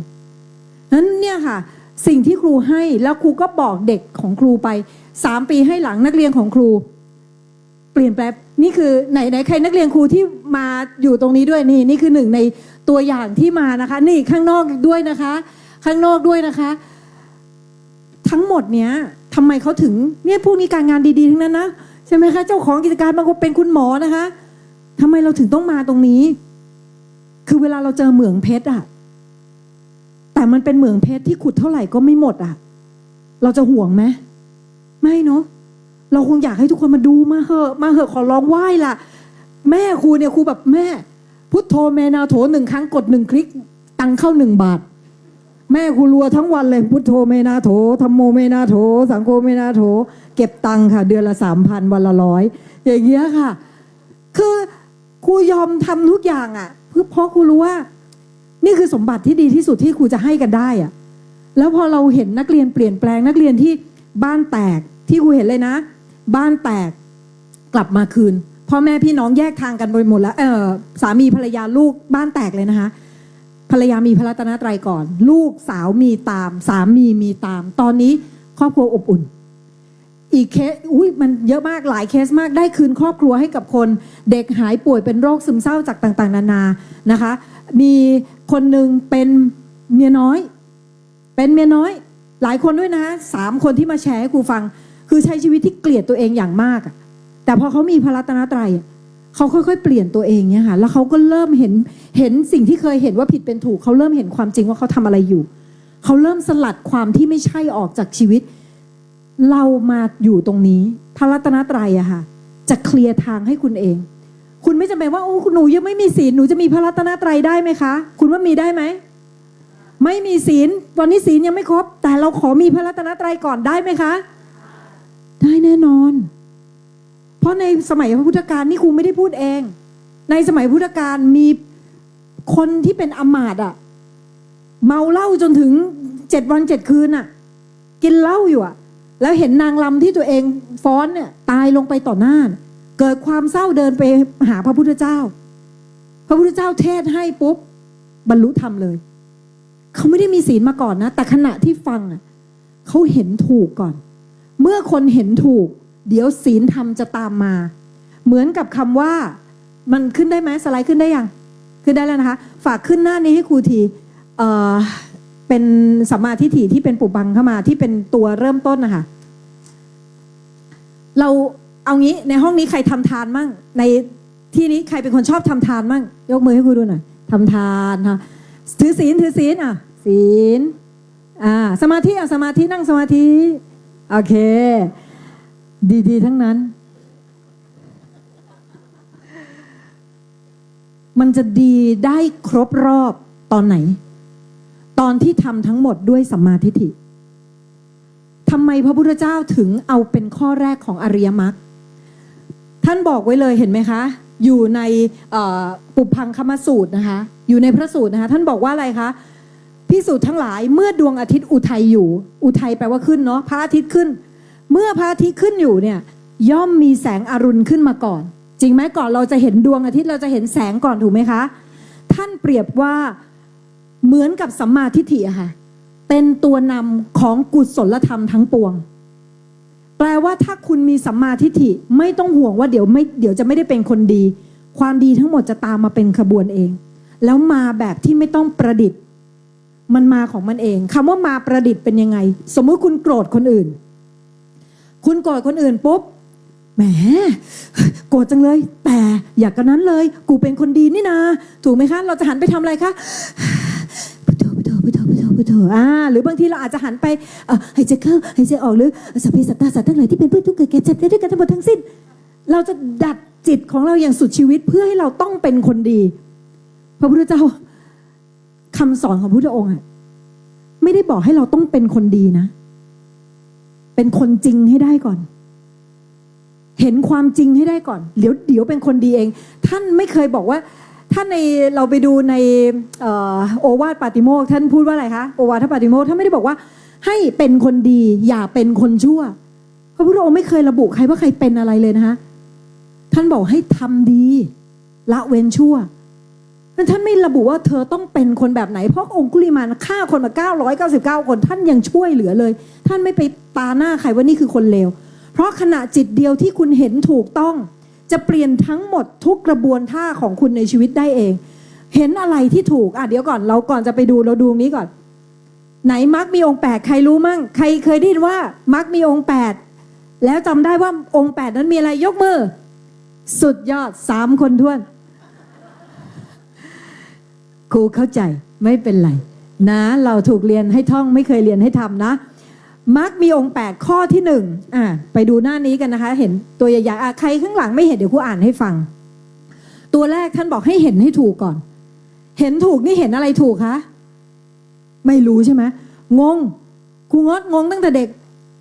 นั้นเนี่ยค่ะสิ่งที่ครูให้แล้วครูก็บอกเด็กของครูไป3 ปีให้หลังนักเรียนของครูเปลี่ยนแปลงนี่คือไหนใครนักเรียนครูที่มาอยู่ตรงนี้ด้วยนี่คือ1ในตัวอย่างที่มานะคะนี่ข้างนอกด้วยนะคะข้างนอกด้วยนะคะทั้งหมดเนี้ยทำไมเขาถึงเนี่ยพวกนี้การงานดีๆทั้งนั้นนะใช่ไหมคะเจ้าของกิจการบางคนเป็นคุณหมอนะคะทำไมเราถึงต้องมาตรงนี้คือเวลาเราเจอเหมืองเพชรอะแต่มันเป็นเหมืองเพชรที่ขุดเท่าไหร่ก็ไม่หมดอะเราจะห่วงไหมไม่เนาะเราคงอยากให้ทุกคนมาดูมาเหอะขอร้องไหว้ล่ะแม่ครูเนี่ยครูแบบแม่พุทโธเมนาโถ1 ครั้งกด1 คลิกตังเข้า1 บาทแม่ครูรัวทั้งวันเลยพุทโธเมนาโถธัมโมเมนาโถสังโฆเมนาโถเก็บตังค่ะเดือนละ 3,000 วันละ100อย่างเงี้ยค่ะคือครูยอมทำทุกอย่างอ่ะเพราะครูรู้ว่านี่คือสมบัติที่ดีที่สุดที่ครูจะให้กันได้อ่ะแล้วพอเราเห็นนักเรียนเปลี่ยนแปลงนักเรียนที่บ้านแตกที่ครูเห็นเลยนะบ้านแตกกลับมาคืนพ่อแม่พี่น้องแยกทางกันไปหมดแล้วสามีภรรยาลูกบ้านแตกเลยนะคะภรรยามีพระรัตนตรัยก่อนลูกสาวมีตามสามีมีตามตอนนี้ครอบครัวอบอุ่นอีกเคสมันเยอะมากหลายเคสมากได้คืนครอบครัวให้กับคนเด็กหายป่วยเป็นโรคซึมเศร้าจากต่างๆนานานะคะมีคนหนึ่งเป็นเมียน้อยหลายคนด้วยนะ3 คนที่มาแชร์ให้ครูฟังคือใช้ชีวิตที่เกลียดตัวเองอย่างมากแต่พอเขามีพระรัตนตรัยเขาค่อยๆเปลี่ยนตัวเองเนี่ยค่ะแล้วเขาก็เริ่มเห็นสิ่งที่เคยเห็นว่าผิดเป็นถูกเขาเริ่มเห็นความจริงว่าเขาทำอะไรอยู่เขาเริ่มสลัดความที่ไม่ใช่ออกจากชีวิตเรามาอยู่ตรงนี้พระรัตนตรัยอะค่ะจะเคลียร์ทางให้คุณเองคุณไม่จำเป็นว่าหนูยังไม่มีศีลหนูจะมีพระรัตนตรัยได้ไหมคะคุณว่ามีได้ไหมไม่มีศีลตอนนี้ศีลยังไม่ครบแต่เราขอมีพระรัตนตรัยก่อนได้ไหมคะได้แน่นอนเพราะในสมัยพระพุทธกาลนี่ครูไม่ได้พูดเองในสมัยพุทธกาลมีคนที่เป็นอมาตย์อะเมาเหล้าจนถึง7 วัน 7 คืนอะกินเหล้าอยู่อะแล้วเห็นนางรำที่ตัวเองฟ้อนเนี่ยตายลงไปต่อหน้าเกิดความเศร้าเดินไปหาพระพุทธเจ้าพระพุทธเจ้าเทศให้ปุ๊บบรรลุธรรมเลยเขาไม่ได้มีศีลมาก่อนนะแต่ขณะที่ฟังอะเขาเห็นถูกก่อนเมื่อคนเห็นถูกเดี๋ยวศีลธรรมจะตามมาเหมือนกับคำว่ามันขึ้นได้ไหมสไลด์ขึ้นได้ยังขึ้นได้แล้วนะคะฝากขึ้นหน้านี้ให้ครูทีเป็นสัมมาทิฏฐิที่เป็นปุบังเข้ามาที่เป็นตัวเริ่มต้นนะคะเราเอางี้ในห้องนี้ใครทำทานมั่งในที่นี้ใครเป็นคนชอบทำทานมั่งยกมือให้ครูดูหน่อยทำทานค่ะถือศีลอ่ะศีลสมาธิสมาธินั่งสมาธิโอเคดีๆทั้งนั้นมันจะดีได้ครบรอบตอนไหนตอนที่ทำทั้งหมดด้วยสัมมาทิฏฐิทำไมพระพุทธเจ้าถึงเอาเป็นข้อแรกของอริยมรรคท่านบอกไว้เลยเห็นไหมคะอยู่ในปุพพังคมสูตรนะคะอยู่ในพระสูตรนะคะท่านบอกว่าอะไรคะภิกษุทั้งหลายเมื่อดวงอาทิตย์อุทัยอยู่อุทัยแปลว่าขึ้นเนาะพระอาทิตย์ขึ้นเมื่อพระอาทิตย์ขึ้นอยู่เนี่ยย่อมมีแสงอรุณขึ้นมาก่อนจริงไหมก่อนเราจะเห็นดวงอาทิตย์เราจะเห็นแสงก่อนถูกไหมคะท่านเปรียบว่า เหมือนกับสัมมาทิฏฐิอะค่ะเป็นตัวนำของกุศลธรรมทั้งปวงแปลว่าถ้าคุณมีสัมมาทิฏฐิไม่ต้องห่วงว่าเดี๋ยวจะไม่ได้เป็นคนดีความดีทั้งหมดจะตามมาเป็นขบวนเองแล้วมาแบบที่ไม่ต้องประดิษฐ์มันมาของมันเองคำว่ามาประดิษฐ์เป็นยังไงสมมุติคุณโกรธคนอื่นคุณโกรธคนอื่นปุ๊บแหมโกรธจังเลยแต่อยากกันนั้นเลยกูเป็นคนดีนี่นาถูกไหมคะเราจะหันไปทำอะไรคะพุทโธหรือบางทีเราอาจจะหันไปหายใจเข้าหายใจออกหรือสัพเพสัตตาสัตว์ทั้งหลายที่เป็นเพื่อนทุกข์เกิดแก่เจ็บตายด้วยกันทั้งหมดทั้งสิ้นเราจะดัดจิตของเราอย่างสุดชีวิตเพื่อให้เราต้องเป็นคนดีพระพุทธเจ้าคำสอนของพระพุทธองค์ไม่ได้บอกให้เราต้องเป็นคนดีนะเป็นคนจริงให้ได้ก่อนเห็นความจริงให้ได้ก่อนเดี๋ยวเป็นคนดีเองท่านไม่เคยบอกว่าท่านเราไปดูในโอวาทปาติโมกข์ท่านพูดว่าอะไรคะโอวาทปาติโมกข์ท่านไม่ได้บอกว่าให้เป็นคนดีอย่าเป็นคนชั่วพระพุทธองค์ไม่เคยระบุใครว่าใครเป็นอะไรเลยนะคะท่านบอกให้ทำดีละเว้นชั่วท่านไม่ระบุว่าเธอต้องเป็นคนแบบไหนเพราะองคุลิมานฆ่าคนมา999คนท่านยังช่วยเหลือเลยท่านไม่ไปตาหน้าใครว่านี่คือคนเลวเพราะขณะจิตเดียวที่คุณเห็นถูกต้องจะเปลี่ยนทั้งหมดทุกกระบวนท่าของคุณในชีวิตได้เองเห็นอะไรที่ถูกเดี๋ยวก่อนเราก่อนจะไปดูเราดูนี้ก่อนไหนมรรคมีองค์8ใครรู้มั่งใครเคยได้ยินว่ามรรคมีองค์8แล้วจำได้ว่าองค์8นั้นมีอะไรยกมือสุดยอด3คนท้วนครูเข้าใจไม่เป็นไรนะเราถูกเรียนให้ท่องไม่เคยเรียนให้ทำนะมรรคมีองค์8ข้อที่1ไปดูหน้านี้กันนะคะเห็นตัวใหญ่ๆใครข้างหลังไม่เห็นเดี๋ยวครูอ่านให้ฟังตัวแรกท่านบอกให้เห็นให้ถูกก่อนเห็นถูกนี่เห็นอะไรถูกคะไม่รู้ใช่ไหมงงครูงดงงตั้งแต่เด็ก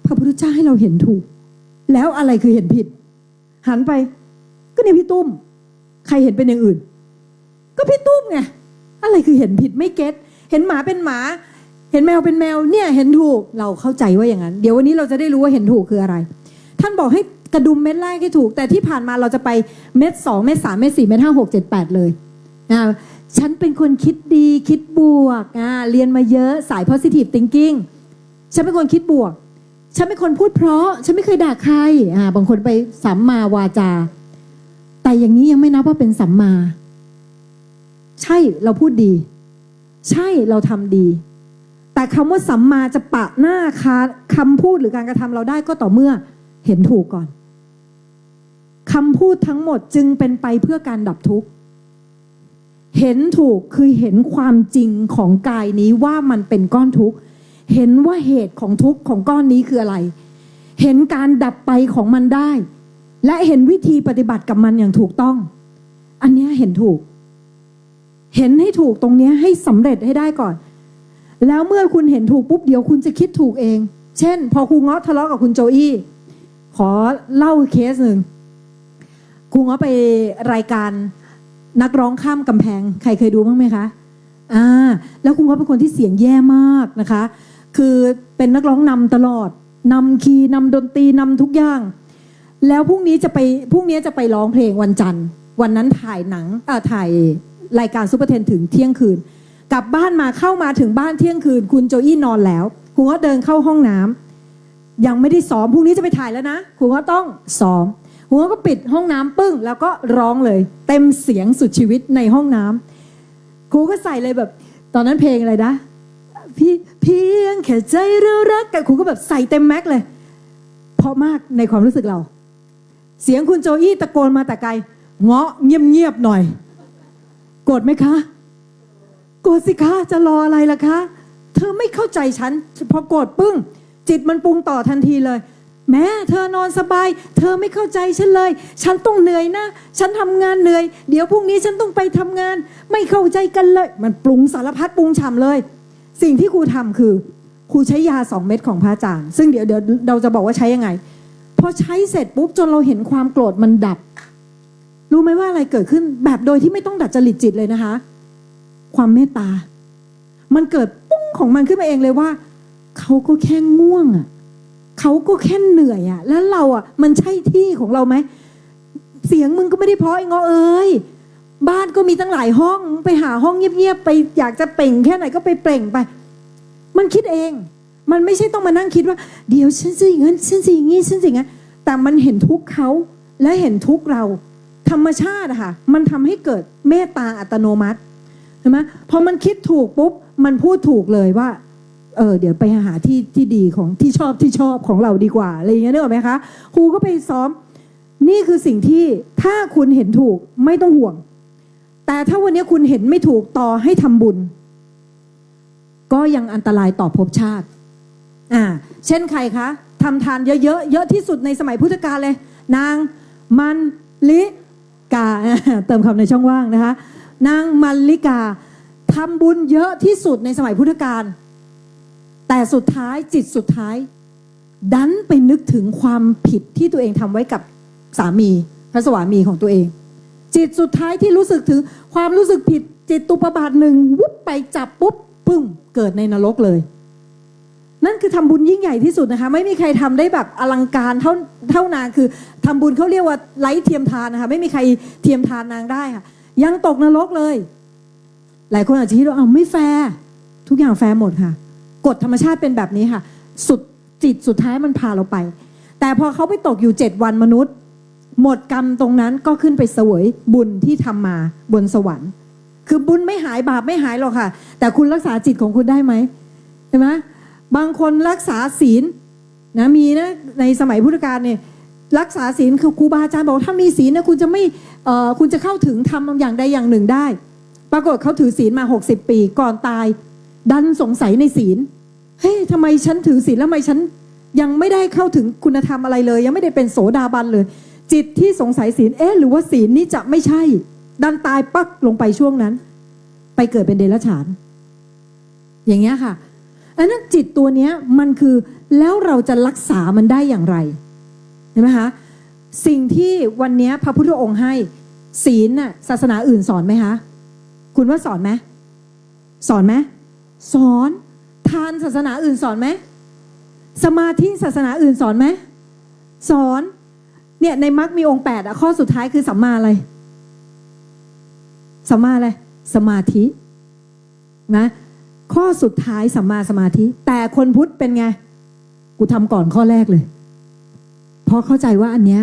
พระพุทธเจ้าให้เราเห็นถูกแล้วอะไรคือเห็นผิดหันไปก็เนี่ยพี่ตุ้มใครเห็นเป็นอย่างอื่นก็พี่ตุ้มไงอะไรคือเห็นผิดไม่เก็ตเห็นหมาเป็นหมาเห็นแมวเป็นแมวเนี่ยเห็นถูกเราเข้าใจว่าอย่างนั้นเดี๋ยววันนี้เราจะได้รู้ว่าเห็นถูกคืออะไรท่านบอกให้กระดุมเม็ดแรกให้ถูกแต่ที่ผ่านมาเราจะไปเม็ด2เม็ด3เม็ด4เม็ด5 6 7 8เลยฉันเป็นคนคิดดีคิดบวกเรียนมาเยอะสาย positive thinking ฉันเป็นคนคิดบวกฉันเป็นคนพูดเพราะฉันไม่เคยด่าใครบางคนไปสัมมาวาจาแต่อย่างนี้ยังไม่นับว่าเป็นสัมมาใช่เราพูดดีใช่เราทำดีแต่คำว่าสัมมาจะปะหน้าคำพูดหรือการกระทำเราได้ก็ต่อเมื่อเห็นถูกก่อนคำพูดทั้งหมดจึงเป็นไปเพื่อการดับทุกข์เห็นถูกคือเห็นความจริงของกายนี้ว่ามันเป็นก้อนทุกข์เห็นว่าเหตุของทุกข์ของก้อนนี้คืออะไรเห็นการดับไปของมันได้และเห็นวิธีปฏิบัติกับมันอย่างถูกต้องอันนี้เห็นถูกเห็นให้ถูกตรงนี้ให้สำเร็จให้ได้ก่อนแล้วเมื่อคุณเห็นถูกปุ๊บเดี๋ยวคุณจะคิดถูกเองเช่นพอครูเงาะทะเลาะกับคุณโจอี้ขอเล่าเคสหนึ่งครูเงาะไปรายการนักร้องข้ามกำแพงใครเคยดูบ้างไหมคะแล้วครูเงาะเป็นคนที่เสียงแย่มากนะคะคือเป็นนักร้องนำตลอดนำคีย์นำดนตรีนำทุกอย่างแล้วพรุ่งนี้จะไปร้องเพลงวันจันทร์วันนั้นถ่ายหนังถ่ายรายการซุปเปอร์เทนถึงเที่ยงคืนกลับบ้านมาเข้ามาถึงบ้านเที่ยงคืนคุณโจอี้นอนแล้วครูก็เดินเข้าห้องน้ำยังไม่ได้ซ้อมพรุ่งนี้จะไปถ่ายแล้วนะครูก็ต้องซ้อมครูก็ปิดห้องน้ำปึ้งแล้วก็ร้องเลยเต็มเสียงสุดชีวิตในห้องน้ำครูก็ใส่เลยแบบตอนนั้นเพลงอะไรนะพี่เพียงแค่ใจเรารักกันครูก็แบบใส่เต็มแม็กเลยเพราะมากในความรู้สึกเราเสียงคุณโจอี้ตะโกนมาแต่ไกลเงาะเงียบๆหน่อยโกรธไหมคะโกรธสิคะจะรออะไรล่ะคะเธอไม่เข้าใจฉันพอโกรธปึ้งจิตมันปรุงต่อทันทีเลยแม้เธอนอนสบายเธอไม่เข้าใจฉันเลยฉันต้องเหนื่อยนะฉันทำงานเหนื่อยเดี๋ยวพรุ่งนี้ฉันต้องไปทำงานไม่เข้าใจกันเลยมันปรุงสารพัดปรุงฉ่ำเลยสิ่งที่ครูทำคือครูใช้ยา2 เม็ดของพระอาจารย์ซึ่งเดี๋ยวเราจะบอกว่าใช้ยังไงพอใช้เสร็จปุ๊บจนเราเห็นความโกรธมันดับรู้ไหมว่าอะไรเกิดขึ้นแบบโดยที่ไม่ต้องดัดจริตจิตเลยนะคะความเมตตามันเกิดปุ้งของมันขึ้นมาเองเลยว่าเขาก็แค่ง่วงเขาก็แค่เหนื่อยแล้วเรามันใช่ที่ของเราไหมเสียงมึงก็ไม่ได้เพราะไอ้งอเอ้ย บ้านก็มีตั้งหลายห้องไปหาห้องเงียบๆไปอยากจะเปล่งแค่ไหนก็ไปเปล่งไปมันคิดเองมันไม่ใช่ต้องมานั่งคิดว่าเดี๋ยวฉันสิอย่างนั้นฉันสิอย่างนี้ฉันสิอย่างนั้นแต่มันเห็นทุกข์เขาและเห็นทุกข์เราธรรมชาติอะค่ะมันทำให้เกิดเมตตาอัตโนมัติใช่ไหมพอมันคิดถูกปุ๊บมันพูดถูกเลยว่าเดี๋ยวไปหาที่ดีของที่ชอบของเราดีกว่าอะไรอย่างเงี้ยนึกออกไหมคะครูก็ไปซ้อมนี่คือสิ่งที่ถ้าคุณเห็นถูกไม่ต้องห่วงแต่ถ้าวันนี้คุณเห็นไม่ถูกต่อให้ทำบุญก็ยังอันตรายต่อภพชาติเช่นใครคะทำทานเยอะที่สุดในสมัยพุทธกาลเลยนางมันลิกา เติมคำในช่องว่างนะคะนางมันลิกาทำบุญเยอะที่สุดในสมัยพุทธกาลแต่สุดท้ายจิตสุดท้ายดันไปนึกถึงความผิดที่ตัวเองทำไว้กับสามีพระสวามีของตัวเองจิตสุดท้ายที่รู้สึกถึงความรู้สึกผิดจิตตุปบาทหนึ่งวุบไปจับปุ๊บปึ้งเกิดในนรกเลยนั่นคือทำบุญยิ่งใหญ่ที่สุดนะคะไม่มีใครทำได้แบบอลังการเท่านางคือทำบุญเขาเรียกว่าไร้เทียมทานนะคะไม่มีใครเทียมทานนางได้ค่ะยังตกนรกเลยหลายคนอาจจะคิดว่าไม่แฟร์ทุกอย่างแฟร์หมดค่ะกฎธรรมชาติเป็นแบบนี้ค่ะจิตสุดท้ายมันพาเราไปแต่พอเขาไปตกอยู่7 วันมนุษย์หมดกรรมตรงนั้นก็ขึ้นไปเสวยบุญที่ทำมาบนสวรรค์คือบุญไม่หายบาปไม่หายหรอกค่ะแต่คุณรักษาจิตของคุณได้ไหมใช่ไหมบางคนรักษาศีลนะมีนะในสมัยพุทธกาลเนี่ยรักษาศีลคือครูบาอาจารย์บอกถ้ามีศีลนะคุณจะไม่คุณจะเข้าถึงทำอย่างใดอย่างหนึ่งได้ปรากฏเขาถือศีลมา60 ปีก่อนตายดันสงสัยในศีลเฮ้ยทำไมฉันถือศีลแล้วทำไมฉันยังไม่ได้เข้าถึงคุณธรรมอะไรเลยยังไม่ได้เป็นโสดาบันเลยจิตที่สงสัยศีลหรือว่าศีลนี้จะไม่ใช่ดันตายปักลงไปช่วงนั้นไปเกิดเป็นเดรัจฉานอย่างเงี้ยค่ะอันนั้นจิตตัวเนี้ยมันคือแล้วเราจะรักษามันได้อย่างไรเห็นไหมคะสิ่งที่วันนี้พระพุทธองค์ให้ศีลน่ะศาสนาอื่นสอนไหมคะคุณว่าสอนไหมสอนไหมสอนทานศาสนาอื่นสอนไหมสมาธิศาสนาอื่นสอนไหมสอนเนี่ยในมรรคมีองค์8ข้อสุดท้ายคือสัมมาอะไรสัมมาอะไรสมาธินะข้อสุดท้ายสัมมาสมาธิแต่คนพุทธเป็นไงกูทำก่อนข้อแรกเลยเพราะเข้าใจว่าอันเนี้ย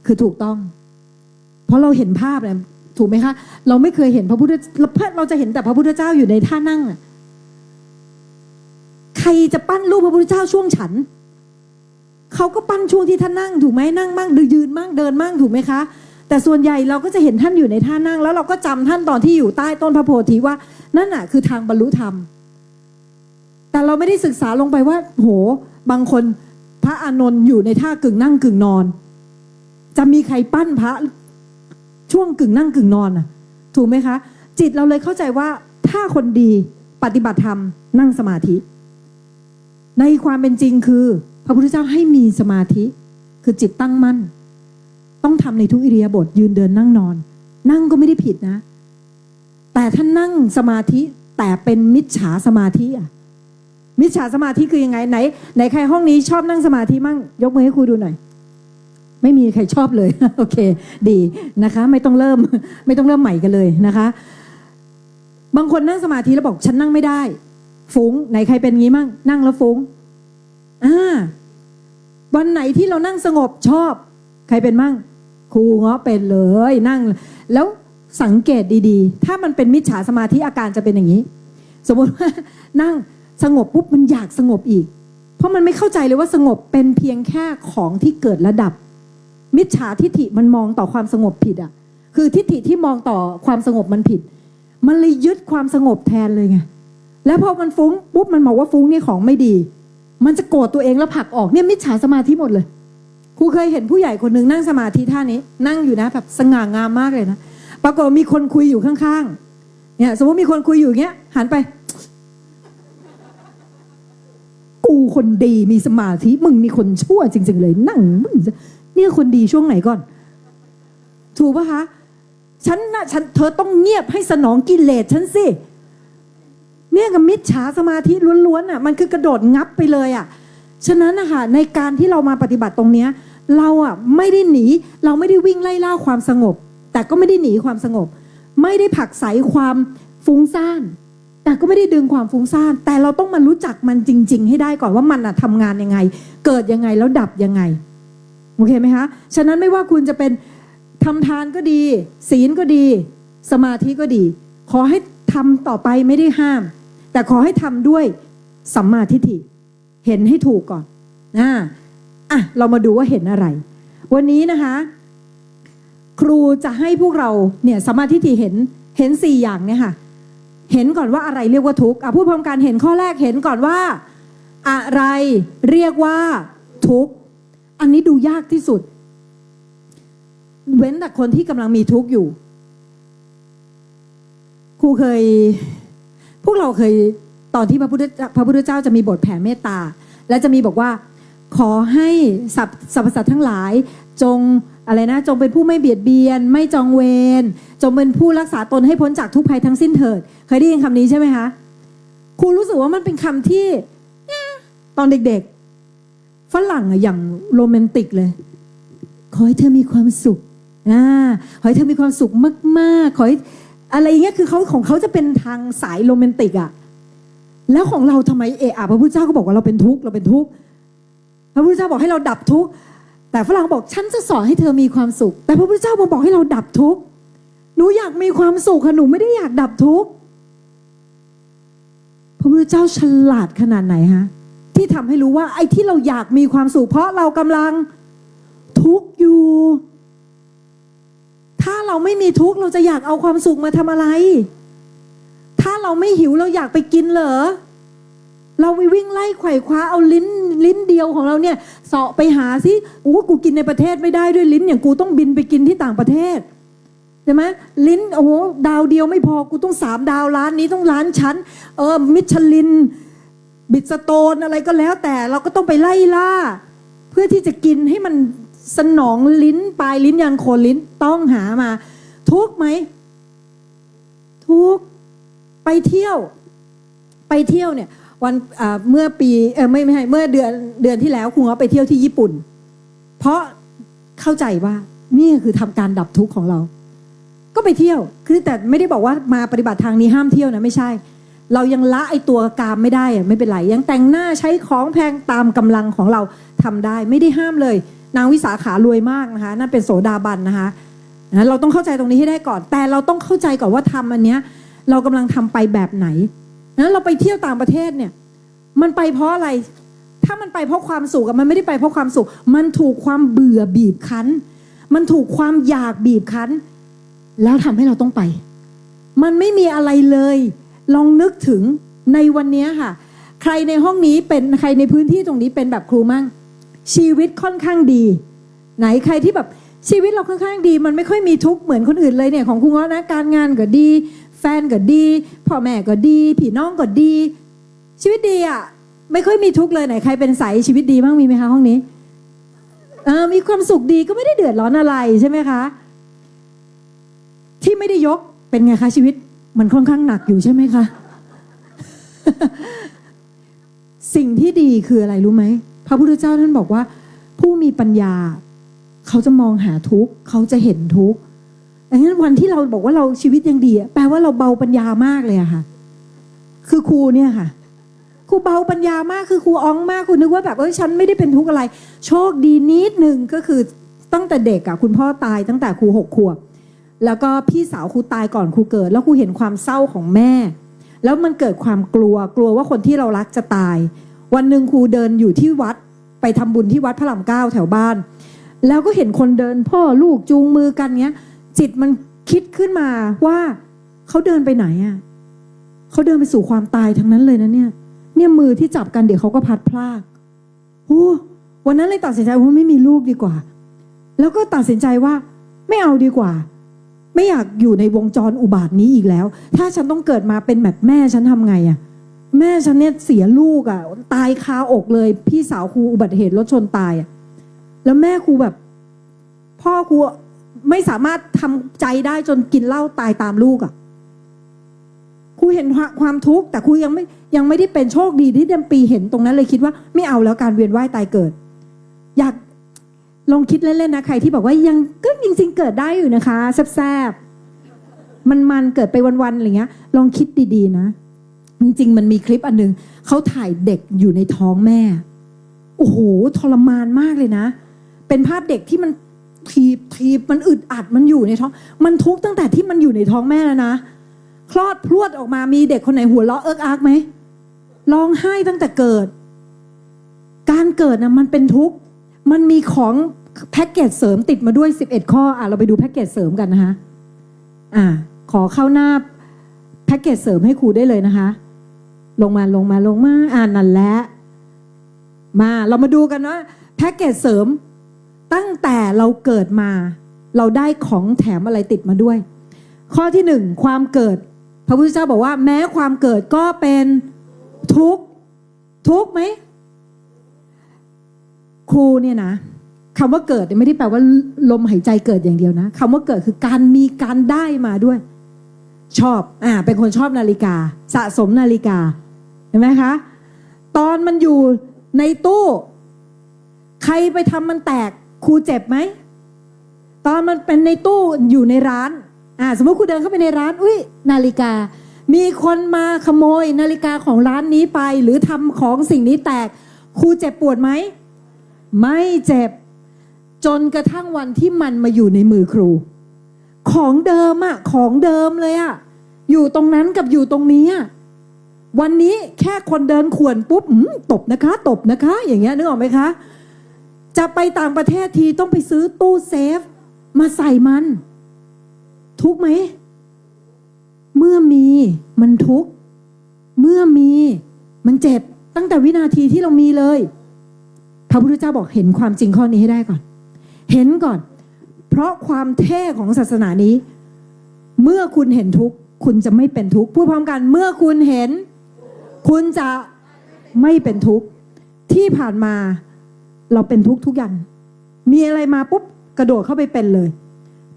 คือถูกต้องเพราะเราเห็นภาพเนี่ยถูกไหมคะเราไม่เคยเห็นพระพุทธเราจะเห็นแต่พระพุทธเจ้าอยู่ในท่านั่งอ่ะใครจะปั้นรูปพระพุทธเจ้าช่วงฉันเขาก็ปั้นช่วงที่ท่านนั่งถูกไหมนั่งมั่งยืนมั่งเดินมั่งถูกไหมคะแต่ส่วนใหญ่เราก็จะเห็นท่านอยู่ในท่านั่งแล้วเราก็จำท่านตอนที่อยู่ใต้ต้นพระโพธิว่านั่นน่ะคือทางบรรลุธรรมแต่เราไม่ได้ศึกษาลงไปว่าโหบางคนพระอานนท์อยู่ในท่ากึ่งนั่งกึ่งนอนจะมีใครปั้นพระช่วงกึ่งนั่งกึ่งนอนน่ะถูกไหมคะจิตเราเลยเข้าใจว่าถ้าคนดีปฏิบัติธรรมนั่งสมาธิในความเป็นจริงคือพระพุทธเจ้าให้มีสมาธิคือจิตตั้งมั่นต้องทำในทุกอิริยาบถยืนเดินนั่งนอนนั่งก็ไม่ได้ผิดนะแต่ถ้านั่งสมาธิแต่เป็นมิจฉาสมาธิอะมิจฉาสมาธิคือยังไงไหนใครห้องนี้ชอบนั่งสมาธิมั่งยกมือให้ครูดูหน่อยไม่มีใครชอบเลย โอเคดีนะคะไม่ต้องเริ่มใหม่กันเลยนะคะบางคนนั่งสมาธิแล้วบอกฉันนั่งไม่ได้ฟุ้งไหนใครเป็นงี้มั่งนั่งแล้วฟุ้งวันไหนที่เรานั่งสงบชอบใครเป็นมั่งครูเงาะเป็นเลยนั่งแล้วสังเกตดีๆถ้ามันเป็นมิจฉาสมาธิอาการจะเป็นอย่างนี้สมมติว่านั่งสงบปุ๊บมันอยากสงบอีกเพราะมันไม่เข้าใจเลยว่าสงบเป็นเพียงแค่ของที่เกิดระดับมิจฉาทิฏฐิมันมองต่อความสงบผิดอ่ะคือทิฏฐิที่มองต่อความสงบมันผิดมันเลยยึดความสงบแทนเลยไงแล้วพอมันฟุ้งปุ๊บมันบอกว่าฟุ้งนี่ของไม่ดีมันจะโกรธตัวเองแล้วผลักออกเนี่ยมิจฉาสมาธิหมดเลยครูเคยเห็นผู้ใหญ่คนนึงนั่งสมาธิท่านี้นั่งอยู่นะแบบสง่างามมากเลยนะปรากฏมีคนคุยอยู่ข้างๆเนี่ยสมมติมีคนคุยอยู่เงี้ยหันไปกูคนดีมีสมาธิมึงมีคนชั่วจริงๆเลยนั่งมึงเนี่ยคนดีช่วงไหนก่อนถูกปะคะฉันเธอต้องเงียบให้สนองกิเลสฉันสิเนี่ยกับมิจฉาสมาธิล้วนๆอ่ะมันคือกระโดดงับไปเลยอ่ะฉะนั้นนะคะในการที่เรามาปฏิบัติตรงเนี้ยเราอ่ะไม่ได้หนีเราไม่ได้วิ่งไล่ล่าความสงบ แต่ก็ไม่ได้หนีความสงบ ไม่ได้ผลักไสความฟุ้งซ่านแต่ก็ไม่ได้ดึงความฟุ้งซ่านแต่เราต้องมารู้จักมันจริงๆให้ได้ก่อนว่ามันทำงานยังไงเกิดยังไงแล้วดับยังไงโอเคไหมคะฉะนั้นไม่ว่าคุณจะเป็นทำทานก็ดีศีลก็ดีสมาธิก็ดีขอให้ทำต่อไปไม่ได้ห้ามแต่ขอให้ทำด้วยสัมมาทิฏฐิเห็นให้ถูกก่อนเรามาดูว่าเห็นอะไรวันนี้นะคะครูจะให้พวกเราเนี่ยสัมมาทิฏฐิเห็น4อย่างเนี่ยค่ะเห็นก่อนว่าอะไรเรียกว่าทุกข์พูดพร้อมกันเห็นข้อแรกเห็นก่อนว่าอะไรเรียกว่าทุกข์อันนี้ดูยากที่สุดเว้นแต่คนที่กำลังมีทุกข์อยู่ครูพวกเราเคยตอนที่พระพุทธเจ้าจะมีบทแผ่เมตตาและจะมีบอกว่าขอให้สรรพสัตว์ทั้งหลายจงจงเป็นผู้ไม่เบียดเบียนไม่จองเวรจงเป็นผู้รักษาตนให้พ้นจากทุกภัยทั้งสิ้นเถิดเคยได้ยินคำนี้ใช่ไหมคะครูรู้สึกว่ามันเป็นคำที่ตอนเด็กๆฝรั่งอย่างโรแมนติกเลยขอให้เธอมีความสุขขอให้เธอมีความสุขมากๆขอให้อะไรอย่างเงี้ยคือของเขาจะเป็นทางสายโรแมนติกแล้วของเราทำไมพระพุทธเจ้าก็บอกว่าเราเป็นทุกข์พระพุทธเจ้าบอกให้เราดับทุกข์แต่ฝรั่งบอกฉันจะสอนให้เธอมีความสุขแต่พระพุทธเจ้าบอกให้เราดับทุกข์หนูอยากมีความสุขค่ะหนูไม่ได้อยากดับทุกข์พระพุทธเจ้าฉลาดขนาดไหนฮะที่ทำให้รู้ว่าไอ้ที่เราอยากมีความสุขเพราะเรากำลังทุกข์อยู่ถ้าเราไม่มีทุกข์เราจะอยากเอาความสุขมาทำอะไรถ้าเราไม่หิวเราอยากไปกินเหรอเราไปวิ่งไล่ไขว่คว้าเอาลิ้นเดียวของเราเนี่ยเสาะไปหาสิกูกินในประเทศไม่ได้ด้วยลิ้นอย่างกูต้องบินไปกินที่ต่างประเทศใช่ไหมลิ้นดาวเดียวไม่พอกูต้อง3 ดาวร้านนี้ต้องร้านชั้นมิชลินบิสโตนอะไรก็แล้วแต่เราก็ต้องไปไล่ล่าเพื่อที่จะกินให้มันสนองลิ้นปลายลิ้นยันโคนลิ้นต้องหามาทุกไหมทุกไปเที่ยวเนี่ยวันเมื่อปีไม่ใช่เมื่อเดือนที่แล้วครูไปเที่ยวที่ญี่ปุ่นเพราะเข้าใจว่านี่คือทำการดับทุกข์ของเราก็ไปเที่ยวคือแต่ไม่ได้บอกว่ามาปฏิบัติทางนี้ห้ามเที่ยวนะไม่ใช่เรายังละไอตัวกามไม่ได้ไม่เป็นไรยังแต่งหน้าใช้ของแพงตามกำลังของเราทำได้ไม่ได้ห้ามเลยนางวิสาขารวยมากนะคะนั่นเป็นโสดาบันนะคะเราต้องเข้าใจตรงนี้ให้ได้ก่อนแต่เราต้องเข้าใจก่อนว่าทำอันเนี้ยเรากำลังทำไปแบบไหนนั้นเราไปเที่ยวต่างประเทศเนี่ยมันไปเพราะอะไรถ้ามันไปเพราะความสุขมันไม่ได้ไปเพราะความสุขมันถูกความเบื่อบีบคั้นมันถูกความอยากบีบคั้นแล้วทำให้เราต้องไปมันไม่มีอะไรเลยลองนึกถึงในวันนี้ค่ะใครในห้องนี้เป็นใครในพื้นที่ตรงนี้เป็นแบบครูมั่งชีวิตค่อนข้างดีไหนใครที่แบบชีวิตเราค่อนข้างดีมันไม่ค่อยมีทุกข์เหมือนคนอื่นเลยเนี่ยของครูง้อนะการงานก็ดีแฟนก็ดีพ่อแม่ก็ดีพี่น้องก็ดีชีวิตดีไม่ค่อยมีทุกข์เลยไหนใครเป็นสายชีวิตดีบ้างมีไหมคะห้องนี้มีความสุขดีก็ไม่ได้เดือดร้อนอะไรใช่ไหมคะที่ไม่ได้ยกเป็นไงคะชีวิตมันค่อนข้างหนักอยู่ใช่ไหมคะ สิ่งที่ดีคืออะไรรู้ไหมพระพุทธเจ้าท่านบอกว่าผู้มีปัญญาเขาจะมองหาทุกข์เขาจะเห็นทุกข์ดังนั้นวันที่เราบอกว่าเราชีวิตยังดีแปลว่าเราเบาปัญญามากเลยค่ะคือครูเนี่ยค่ะครูเบาปัญญามากคือครูอ้องมากครูนึกว่าแบบฉันไม่ได้เป็นทุกข์อะไรโชคดีนิดนึงก็คือตั้งแต่เด็กคุณพ่อตายตั้งแต่ครู6 ขวบแล้วก็พี่สาวครูตายก่อนครูเกิดแล้วครูเห็นความเศร้าของแม่แล้วมันเกิดความกลัวว่าคนที่เรารักจะตายวันหนึ่งครูเดินอยู่ที่วัดไปทำบุญที่วัดพระราม9แถวบ้านแล้วก็เห็นคนเดินพ่อลูกจูงมือกันเงี้ยจิตมันคิดขึ้นมาว่าเขาเดินไปไหนเขาเดินไปสู่ความตายทั้งนั้นเลยนะเนี่ยมือที่จับกันเดี๋ยวเขาก็พัดพลากวันนั้นเลยตัดสินใจว่าไม่มีลูกดีกว่าแล้วก็ตัดสินใจว่าไม่เอาดีกว่าไม่อยากอยู่ในวงจรอุบาทนี้อีกแล้วถ้าฉันต้องเกิดมาเป็นแบบแม่ฉันทำไงแม่ฉันเนี่ยเสียลูกตายคาอกเลยพี่สาวครูอุบัติเหตุรถชนตายแล้วแม่ครูแบบพ่อครูไม่สามารถทำใจได้จนกินเหล้าตายตามลูกครูเห็นความทุกข์แต่ครูยังไม่ได้เป็นโชคดีที่เดือนปีเห็นตรงนั้นเลยคิดว่าไม่เอาแล้วการเวียนว่ายตายเกิด ลองคิดเล่นๆนะใครที่บอกว่ายังก็จริงๆเกิดได้อยู่นะคะแซ่บๆมันเกิดไปวันๆอะไรเงี้ยลองคิดดีๆนะจริงๆมันมีคลิปอันนึงเขาถ่ายเด็กอยู่ในท้องแม่โอ้โหทรมานมากเลยนะเป็นภาพเด็กที่มันทีบมันอึดอัดมันอยู่ในท้องมันทุกข์ตั้งแต่ที่มันอยู่ในท้องแม่แล้วนะคลอดพรวดออกมามีเด็กคนไหนหัวเราะเอิกอักไหมร้องไห้ตั้งแต่เกิดการเกิดนะมันเป็นทุกข์มันมีของแพ็กเกจเสริมติดมาด้วย11ข้อเราไปดูแพ็กเกจเสริมกันนะคะขอเข้าหน้าแพ็กเกจเสริมให้ครูได้เลยนะคะลงมานั่นแหละมาเรามาดูกันว่าแพ็กเกจเสริมตั้งแต่เราเกิดมาเราได้ของแถมอะไรติดมาด้วยข้อที่1ความเกิดพระพุทธเจ้าบอกว่าแม้ความเกิดก็เป็นทุกข์ไหมครูเนี่ยนะคำว่าเกิดไม่ได้แปลว่าลมหายใจเกิดอย่างเดียวนะคำว่าเกิดคือการมีการได้มาด้วยชอบเป็นคนชอบนาฬิกาสะสมนาฬิกาเห็นไหมคะตอนมันอยู่ในตู้ใครไปทำมันแตกครูเจ็บไหมตอนมันเป็นในตู้อยู่ในร้านสมมติครูเดินเข้าไปในร้านอุ้ยนาฬิกามีคนมาขโมยนาฬิกาของร้านนี้ไปหรือทำของสิ่งนี้แตกครูเจ็บปวดไหมไม่เจ็บจนกระทั่งวันที่มันมาอยู่ในมือครูของเดิมของเดิมเลยอยู่ตรงนั้นกับอยู่ตรงนี้วันนี้แค่คนเดินข่วนปุ๊บตบนะคะอย่างเงี้ยนึกออกไหมคะจะไปต่างประเทศทีต้องไปซื้อตู้เซฟมาใส่มันทุกข์ไหมเมื่อมีมันทุกข์เมื่อมีมันเจ็บตั้งแต่วินาทีที่เรามีเลยพระพุทธเจ้าบอกเห็นความจริงข้อนี้ให้ได้ก่อนเห็นก่อนเพราะความเท่ของศาสนานี้เมื่อคุณเห็นทุกข์คุณจะไม่เป็นทุกข์พูดพร้อมกันเมื่อคุณเห็นคุณจะไม่เป็นทุกข์ที่ผ่านมาเราเป็นทุกข์ทุกอย่างมีอะไรมาปุ๊บกระโดดเข้าไปเป็นเลย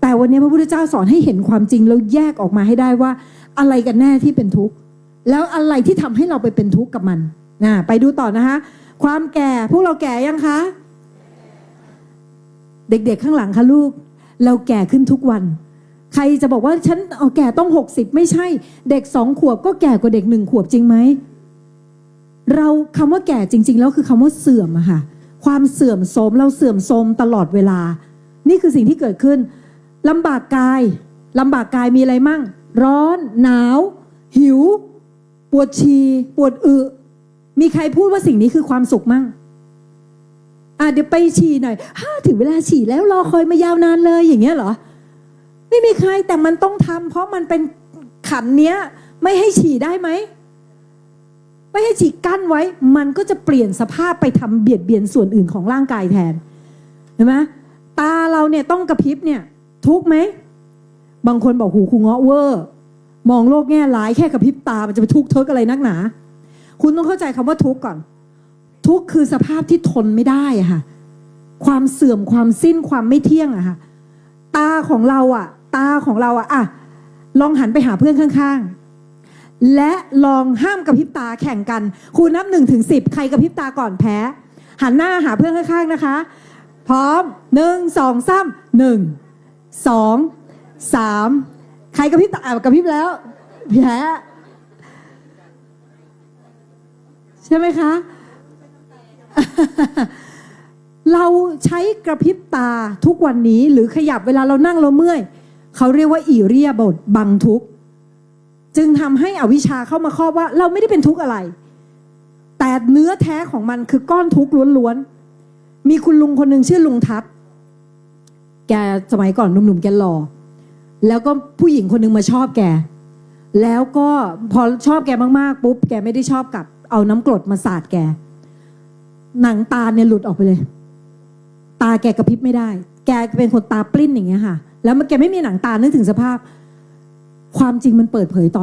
แต่วันนี้พระพุทธเจ้าสอนให้เห็นความจริงแล้วแยกออกมาให้ได้ว่าอะไรกันแน่ที่เป็นทุกข์แล้วอะไรที่ทำให้เราไปเป็นทุกข์กับมันไปดูต่อนะคะความแก่พวกเราแก่ยังคะเด็กๆข้างหลังคะลูกเราแก่ขึ้นทุกวันใครจะบอกว่าฉันแก่ต้อง60ไม่ใช่เด็ก2 ขวบก็แก่กว่าเด็ก1 ขวบจริงไหมเราคำว่าแก่จริงๆแล้วคือคำว่าเสื่อมค่ะความเสื่อมโทรมเราเสื่อมโทรมตลอดเวลานี่คือสิ่งที่เกิดขึ้นลำบากกายมีอะไรมั่งร้อนหนาวหิวปวดฉี่ปวดอึมีใครพูดว่าสิ่งนี้คือความสุขมั่งเดี๋ยวไปฉี่หน่อยถึงเวลาฉี่แล้วรอคอยมายาวนานเลยอย่างเงี้ยเหรอไม่มีใครแต่มันต้องทำเพราะมันเป็นขันเนี้ยไม่ให้ฉี่ได้ไหมไม่ให้ฉี่กั้นไว้มันก็จะเปลี่ยนสภาพไปทำเบียดเบียนส่วนอื่นของร่างกายแทนเห็นไหมตาเราเนี่ยต้องกระพริบเนี่ยทุกไหมบางคนบอกหูครูเงาะเวอร์มองโลกแง่ร้ายแค่กระพริบตามันจะไปทุกข์เทิกอะไรนักหนาคุณต้องเข้าใจคำว่าทุกข์ก่อนทุกข์คือสภาพที่ทนไม่ได้ค่ะความเสื่อมความสิ้นความไม่เที่ยงค่ะตาของเราลองหันไปหาเพื่อนข้างๆและลองห้ามกระพริบตาแข่งกันครูนับ1 ถึง 10ใครกระพริบตาก่อนแพ้หันหน้าหาเพื่อนข้างๆนะคะพร้อม1 2 3 1 2 3ใครกระพริบตากระพริบแล้วแพ้ใช่ไหมคะ เราใช้กระพริบตาทุกวันนี้หรือขยับเวลาเรานั่งเราเมื่อยเขาเรียกว่าอิริยาบถบังทุกข์จึงทำให้อวิชชาเข้ามาครอบว่าเราไม่ได้เป็นทุกข์อะไรแต่เนื้อแท้ของมันคือก้อนทุกข์ล้วนๆมีคุณลุงคนหนึ่งชื่อลุงทัศน์แกสมัยก่อนหนุ่มๆแกหล่อแล้วก็ผู้หญิงคนหนึ่งมาชอบแกแล้วก็พอชอบแกมากๆปุ๊บแกไม่ได้ชอบกลับเอาน้ำกรดมาสาดแกหนังตาเนี่ยหลุดออกไปเลยตาแกกระพริบไม่ได้แกเป็นคนตาปลิ้นอย่างเงี้ยค่ะแล้วแกไม่มีหนังตานึกถึงสภาพความจริงมันเปิดเผยต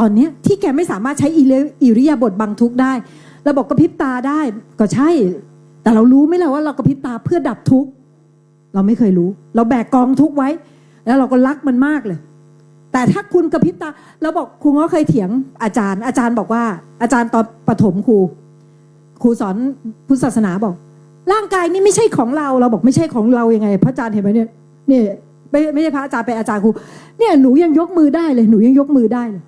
อนเนี้ยที่แกไม่สามารถใช้อิริยาบถบังทุกข์ได้เราบอกกระพริบตาได้ก็ใช่แต่เรารู้ไหมล่ะว่าเรากระพริบตาเพื่อดับทุกข์เราไม่เคยรู้เราแบกกองทุกข์ไว้แล้วเราก็รักมันมากเลยแต่ถ้าคุณกระพริบตาเราบอกครูก็เคยเถียงอาจารย์บอกว่าอาจารย์ตอนประถมครูสอนพุทธศาสนาบอก ร่างกายนี่ไม่ใช่ของเราบอกไม่ใช่ของเรายังไง พระอาจารย์เห็นไหมเนี่ยนี่ไม่ใช่พระอาจารย์เป็นอาจารย์ครูเนี่ยหนูยังยกมือได้เลยหนูยังยกมือได้เลย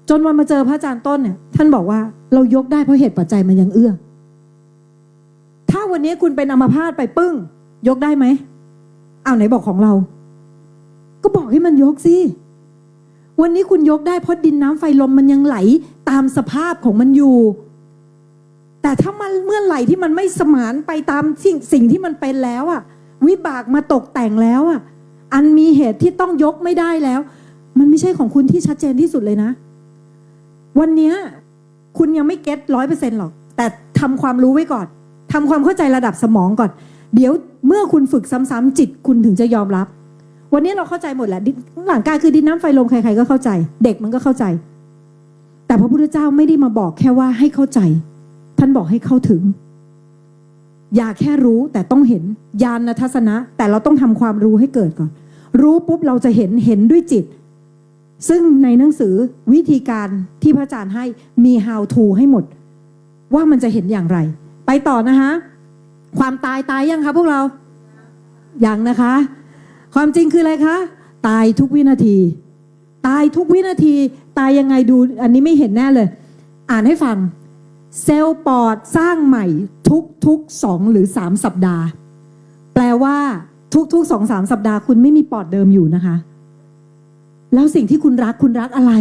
จนวันมาเจอพระอาจารย์ต้นเนี่ยท่านบอกว่าเรายกได้เพราะเหตุปัจจัยมันยังเอื้อถ้าวันนี้คุณเป็นอัมพาตไปปึ้งยกได้ไหมอ้าวไหนบอกของเราก็บอกให้มันยกสิวันนี้คุณยกได้เพราะดินน้ำไฟลมมันยังไหลตามสภาพของมันอยู่แต่ถ้ามันเมื่อไหร่ที่มันไม่สมานไปตามสิ่งที่มันเป็นแล้วอะวิบากมาตกแต่งแล้วอะอันมีเหตุที่ต้องยกไม่ได้แล้วมันไม่ใช่ของคุณที่ชัดเจนที่สุดเลยนะวันนี้คุณยังไม่เก็ต100%หรอกแต่ทำความรู้ไว้ก่อนทำความเข้าใจระดับสมองก่อนเดี๋ยวเมื่อคุณฝึกซ้ำๆจิตคุณถึงจะยอมรับวันนี้เราเข้าใจหมดแหละหลังกายคือดินน้ำไฟลมใครๆก็เข้าใจเด็กมันก็เข้าใจแต่พระพุทธเจ้าไม่ได้มาบอกแค่ว่าให้เข้าใจท่านบอกให้เข้าถึงอย่าแค่รู้แต่ต้องเห็นญาณทัศนะแต่เราต้องทำความรู้ให้เกิดก่อนรู้ปุ๊บเราจะเห็นด้วยจิตซึ่งในหนังสือวิธีการที่พระอาจารย์ให้มี how to ให้หมดว่ามันจะเห็นอย่างไรไปต่อนะคะความตายยังคะพวกเรายังนะคะความจริงคืออะไรคะตายทุกวินาทีตายทุกวินาทีตายยังไงดูอันนี้ไม่เห็นแน่เลยอ่านให้ฟังเซลล์ปอดสร้างใหม่ทุก2 หรือ 3 สัปดาห์แปลว่าทุก 2-3 สัปดาห์คุณไม่มีปอดเดิมอยู่นะคะแล้วสิ่งที่คุณรักอะไร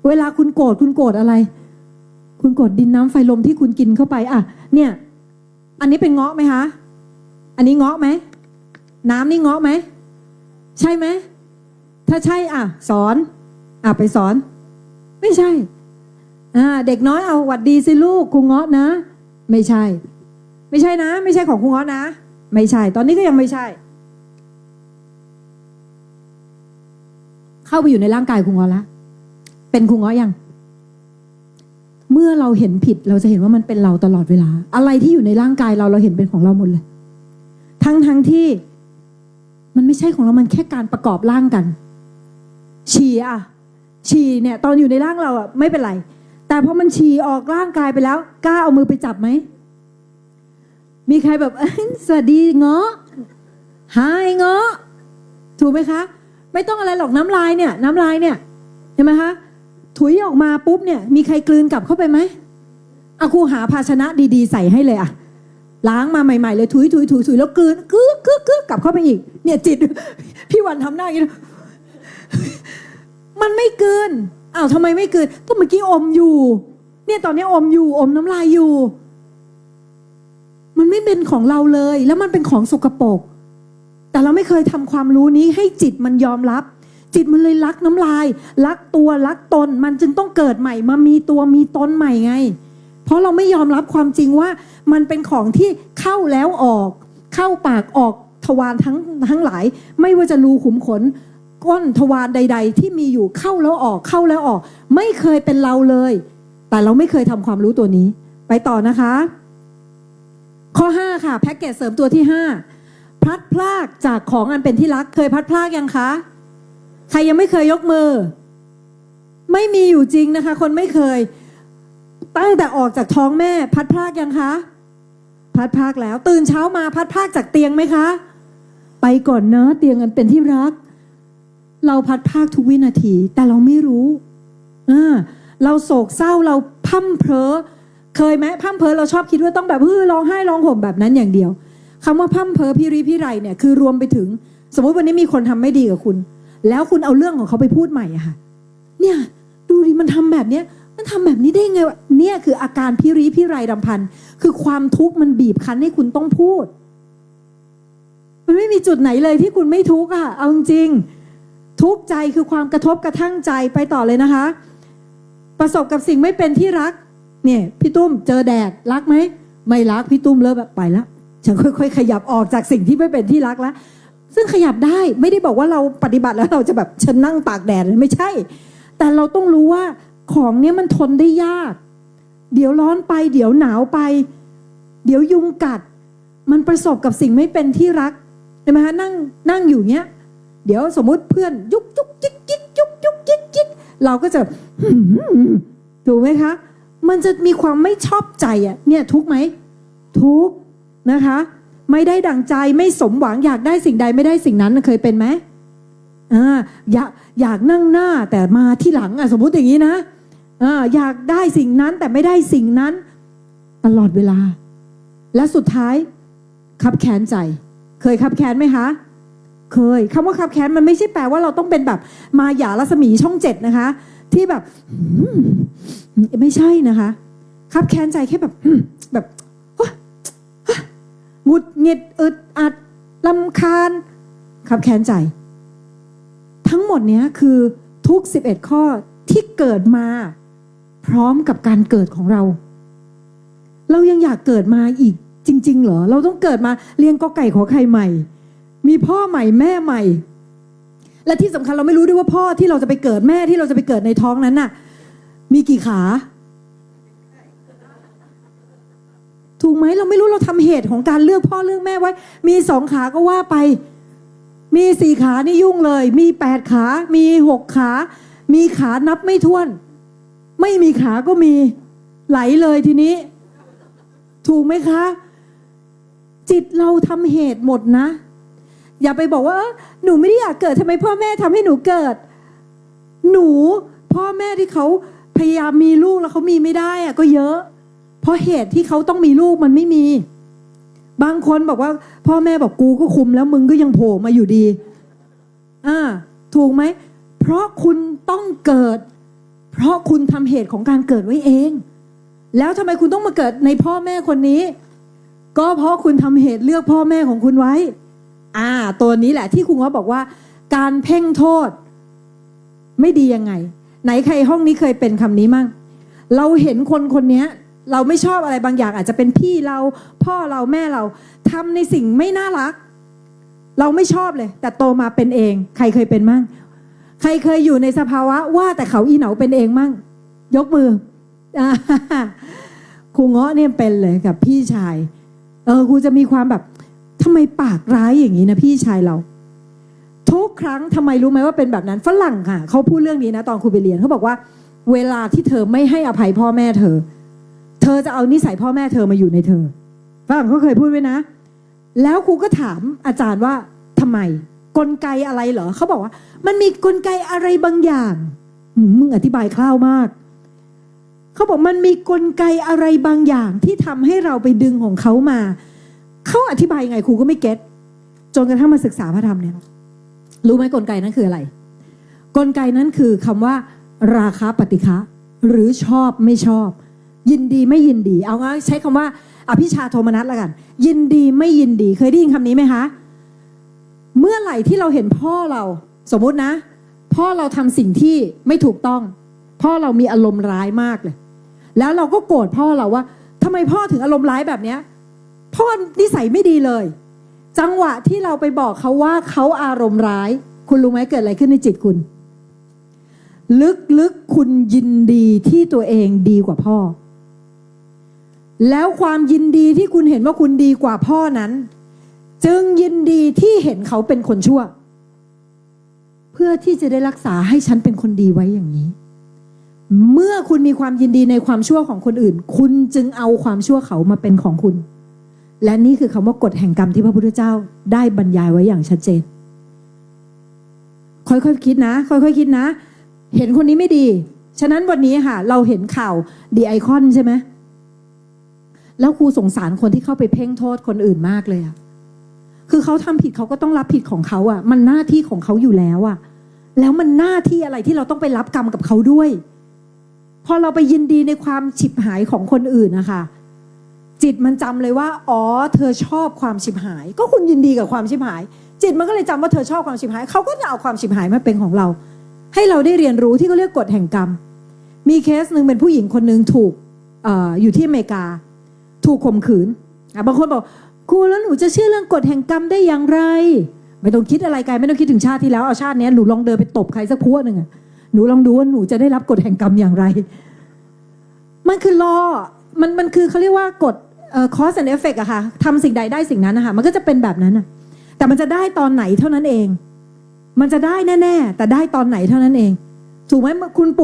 เวลาคุณโกรธอะไรคุณโกรธดินน้ำไฟลมที่คุณกินเข้าไปอ่ะเนี่ยอันนี้เป็นเงาะไหมคะอันนี้เงาะไหมน้ำนี่เงาะไหมใช่ไหมถ้าใช่อ่ะสอนไปสอนไม่ใช่เด็กน้อยเอาหวัดดีสิลูกครูเงาะนะไม่ใช่นะไม่ใช่ของครูเงาะนะไม่ใช่ตอนนี้ก็ยังไม่ใช่เข้าไปอยู่ในร่างกายครูเงาะแล้วเป็นครูเงาะยังเมื่อเราเห็นผิดเราจะเห็นว่ามันเป็นเราตลอดเวลาอะไรที่อยู่ในร่างกายเราเห็นเป็นของเราหมดเลยทั้งที่มันไม่ใช่ของเรามันแค่การประกอบร่างกันฉี่เนี่ยตอนอยู่ในร่างเราอ่ะไม่เป็นไรแต่พอมันฉี่ออกร่างกายไปแล้วกล้าเอามือไปจับไหมมีใครแบบสวัสดีเงาะหายเงาะถูกไหมคะไม่ต้องอะไรหรอกน้ำลายเนี่ยเห็นไหมคะถุยออกมาปุ๊บเนี่ยมีใครกลืนกลับเข้าไปไหมครูหาภาชนะดีๆใส่ให้เลยอ่ะล้างมาใหม่ๆเลยถุยแล้วกลืนกึ๊กกลับเข้าไปอีกเนี่ยจิตพี่วันทำหน้าอย่างนี้มันไม่กลืนทำไมไม่กลืนก็เมื่อกี้อมอยู่เนี่ยตอนนี้อมน้ำลายอยู่มันไม่เป็นของเราเลยแล้วมันเป็นของสกปรกแต่เราไม่เคยทำความรู้นี้ให้จิตมันยอมรับจิตมันเลยรักน้ำลายรักตัวรักตนมันจึงต้องเกิดใหม่มามีตัวมีตนใหม่ไงเพราะเราไม่ยอมรับความจริงว่ามันเป็นของที่เข้าแล้วออกเข้าปากออกทวารทั้งหลายไม่ว่าจะรูขุมขนก้นทวารใดๆที่มีอยู่เข้าแล้วออกไม่เคยเป็นเราเลยแต่เราไม่เคยทำความรู้ตัวนี้ไปต่อนะคะข้อ5ค่ะแพ็กเกจเสริมตัวที่5พลัดพรากจากของอันเป็นที่รักเคยพลัดพรากยังคะใครยังไม่เคยยกมือไม่มีอยู่จริงนะคะคนไม่เคยตั้งแต่ออกจากท้องแม่พลัดพรากยังคะพลัดพรากแล้วตื่นเช้ามาพลัดพรากจากเตียงไหมคะไปก่อนนะเตียงอันเป็นที่รักเราพลัดพรากทุกวินาทีแต่เราไม่รู้เราโศกเศร้าเราพั่มเพอเคยไหมพั่มเพอเราชอบคิดว่าต้องแบบร้องไห้ร้องห่มแบบนั้นอย่างเดียวคำว่าพั่มเพอพี่ริพี่ไรเนี่ยคือรวมไปถึงสมมติวันนี้มีคนทำไม่ดีกับคุณแล้วคุณเอาเรื่องของเขาไปพูดใหม่อะค่ะเนี่ยดูดิมันทำแบบเนี้ยมันทำแบบนี้ได้ไงวะเนี่ยคืออาการพี่ริพี่ไรรำพันคือความทุกข์มันบีบคั้นให้คุณต้องพูดมันไม่มีจุดไหนเลยที่คุณไม่ทุกข์อะเอาจริงทุกข์ใจคือความกระทบกระทั่งใจไปต่อเลยนะคะประสบกับสิ่งไม่เป็นที่รักเนี่ยพี่ตุ้มเจอแดดรักไหมไม่รักพี่ตุ้มเลิกแบบไปแล้วฉันค่อยๆขยับออกจากสิ่งที่ไม่เป็นที่รักแล้วซึ่งขยับได้ไม่ได้บอกว่าเราปฏิบัติแล้วเราจะแบบฉันนั่งตากแดดไม่ใช่แต่เราต้องรู้ว่าของเนี้ยมันทนได้ยากเดี๋ยวร้อนไปเดี๋ยวหนาวไปเดี๋ยวยุงกัดมันประสบกับสิ่งไม่เป็นที่รักเห็นไหมคะนั่งอยู่เนี้ยเดี๋ยวสมมุติเพื่อนยุกจิกจิกยุกจิกจิกเราก็จะถูกไหมคะมันจะมีความไม่ชอบใจอ่ะเนี่ยทุกไหมทุก นะคะ ไม่ได้ดั่งใจไม่สมหวังอยากได้สิ่งใดไม่ได้สิ่งนั้นเคยเป็นไหมอยากนั่งหน้าแต่มาที่หลังสมมุติอย่างนี้นะอยากได้สิ่งนั้นแต่ไม่ได้สิ่งนั้นตลอดเวลาและสุดท้ายคับแค้นใจเคยคับแค้นไหมคะเคยคำว่าคับแค้นมันไม่ใช่แปลว่าเราต้องเป็นแบบมาหย่ารัศมีช่อง7นะคะที่แบบไม่ใช่นะคะคับแค้นใจแค่แบบหงุดหงิดอึดอัดรำคาญคับแค้นใจทั้งหมดเนี้ยคือทุก11ข้อที่เกิดมาพร้อมกับการเกิดของเรายังอยากเกิดมาอีกจริงๆเหรอเราต้องเกิดมาเรียงกอไก่ขอไข่ใหม่มีพ่อใหม่แม่ใหม่และที่สำคัญเราไม่รู้ด้วยว่าพ่อที่เราจะไปเกิดแม่ที่เราจะไปเกิดในท้องนั้นน่ะมีกี่ขาถูกไหมเราไม่รู้เราทำเหตุของการเลือกพ่อเลือกแม่ไว้มี2 ขาก็ว่าไปมี4 ขานี่ยุ่งเลยมี8 ขามี6 ขามีขานับไม่ถ้วนไม่มีขาก็มีไหลเลยทีนี้ถูกไหมคะจิตเราทำเหตุหมดนะอย่าไปบอกว่าหนูไม่ได้อยากเกิดทำไมพ่อแม่ทำให้หนูเกิดหนูพ่อแม่ที่เขาพยายามมีลูกแล้วเขามีไม่ได้ก็เยอะเพราะเหตุที่เขาต้องมีลูกมันไม่มีบางคนบอกว่าพ่อแม่บอกกูก็คุมแล้วมึงก็ยังโผล่มาอยู่ดีถูกไหมเพราะคุณต้องเกิดเพราะคุณทำเหตุของการเกิดไว้เองแล้วทำไมคุณต้องมาเกิดในพ่อแม่คนนี้ก็เพราะคุณทำเหตุเลือกพ่อแม่ของคุณไว้ตัวนี้แหละที่ครูง้อบอกว่าการเพ่งโทษไม่ดียังไงไหนใครห้องนี้เคยเป็นคำนี้มั่งเราเห็นคนนี้เราไม่ชอบอะไรบางอย่างอาจจะเป็นพี่เราพ่อเราแม่เราทำในสิ่งไม่น่ารักเราไม่ชอบเลยแต่โตมาเป็นเองใครเคยเป็นมั่งใครเคยอยู่ในสภาวะว่าแต่เขาอีเหนาเป็นเองมั่งยกมือครูเงาะเนี่ยเป็นเลยกับพี่ชายครูจะมีความแบบทำไมปากร้ายอย่างนี้นะพี่ชายเราทุกครั้งทำไมรู้ไหมว่าเป็นแบบนั้นฝรั่งค่ะเขาพูดเรื่องนี้นะตอนครูไปเรียนเขาบอกว่าเวลาที่เธอไม่ให้อภัยพ่อแม่เธอจะเอานิสัยพ่อแม่เธอมาอยู่ในเธอฝรั่งเขาเคยพูดไว้นะแล้วครูก็ถามอาจารย์ว่าทำไมกลไกอะไรเหรอเขาบอกว่ามันมีกลไกอะไรบางอย่างมึงอธิบายคร่าวมากเขาบอกมันมีกลไกอะไรบางอย่างที่ทำให้เราไปดึงของเขามาเขาอธิบายยังไงครูก็ไม่เก็ตจนกระทั่งมาศึกษาพระธรรมเนี่ยรู้ไหมกลไกนั้นคืออะไรกลไกนั้นคือคำว่าราคะปฏิฆะหรือชอบไม่ชอบยินดีไม่ยินดีเอาง่ายใช้คำว่าอภิชาโทมนัสละกันยินดีไม่ยินดีเคยได้ยินคำนี้ไหมคะเมื่อไหร่ที่เราเห็นพ่อเราสมมุตินะพ่อเราทำสิ่งที่ไม่ถูกต้องพ่อเรามีอารมณ์ร้ายมากเลยแล้วเราก็โกรธพ่อเราว่าทำไมพ่อถึงอารมณ์ร้ายแบบเนี้ยพ่อนิสัยไม่ดีเลยจังหวะที่เราไปบอกเขาว่าเขาอารมณ์ร้ายคุณรู้ไหมเกิดอะไรขึ้นในจิตคุณลึกๆคุณยินดีที่ตัวเองดีกว่าพ่อแล้วความยินดีที่คุณเห็นว่าคุณดีกว่าพ่อนั้นจึงยินดีที่เห็นเขาเป็นคนชั่วเพื่อที่จะได้รักษาให้ฉันเป็นคนดีไว้อย่างนี้เมื่อคุณมีความยินดีในความชั่วของคนอื่นคุณจึงเอาความชั่วเขามาเป็นของคุณและนี่คือคำว่ากฎแห่งกรรมที่พระพุทธเจ้าได้บรรยายไว้อย่างชัดเจนค่อยๆคิดนะค่อยๆคิดนะเห็นคนนี้ไม่ดีฉะนั้นวันนี้ค่ะเราเห็นข่าวดีไอคอนใช่ไหมแล้วครูสงสารคนที่เข้าไปเพ่งโทษคนอื่นมากเลยอะคือเขาทำผิดเขาก็ต้องรับผิดของเขาอะมันหน้าที่ของเขาอยู่แล้วอะแล้วมันหน้าที่อะไรที่เราต้องไปรับกรรมกับเขาด้วยพอเราไปยินดีในความฉิบหายของคนอื่นนะคะจิตมันจำเลยว่าอ๋อเธอชอบความฉิบหายก็คุณยินดีกับความฉิบหายจิตมันก็เลยจำว่าเธอชอบความฉิบหายเขาก็จะเอาความฉิบหายมาเป็นของเราให้เราได้เรียนรู้ที่เขาเรียกกฎแห่งกรรมมีเคสหนึ่งเป็นผู้หญิงคนหนึ่งถูกอยู่ที่อเมริกาถูกข่มขืนบางคนบอกครูแล้วหนูจะเชื่อเรื่องกฎแห่งกรรมได้อย่างไรไม่ต้องคิดอะไรไกลไม่ต้องคิดถึงชาติที่แล้วเอาชาตินี้หนูลองเดินไปตบใครสักพัวหนึ่งหนูลองดูว่าหนูจะได้รับกฎแห่งกรรมอย่างไรมันคือลอมันคือเขาเรียกว่ากฎcause and effect อะค่ะทำสิ่งใดได้สิ่งนั้นนะคะมันก็จะเป็นแบบนั้นอะแต่มันจะได้ตอนไหนเท่านั้นเองมันจะได้แน่ๆแต่ได้ตอนไหนเท่านั้นเองถูกไหมคุณป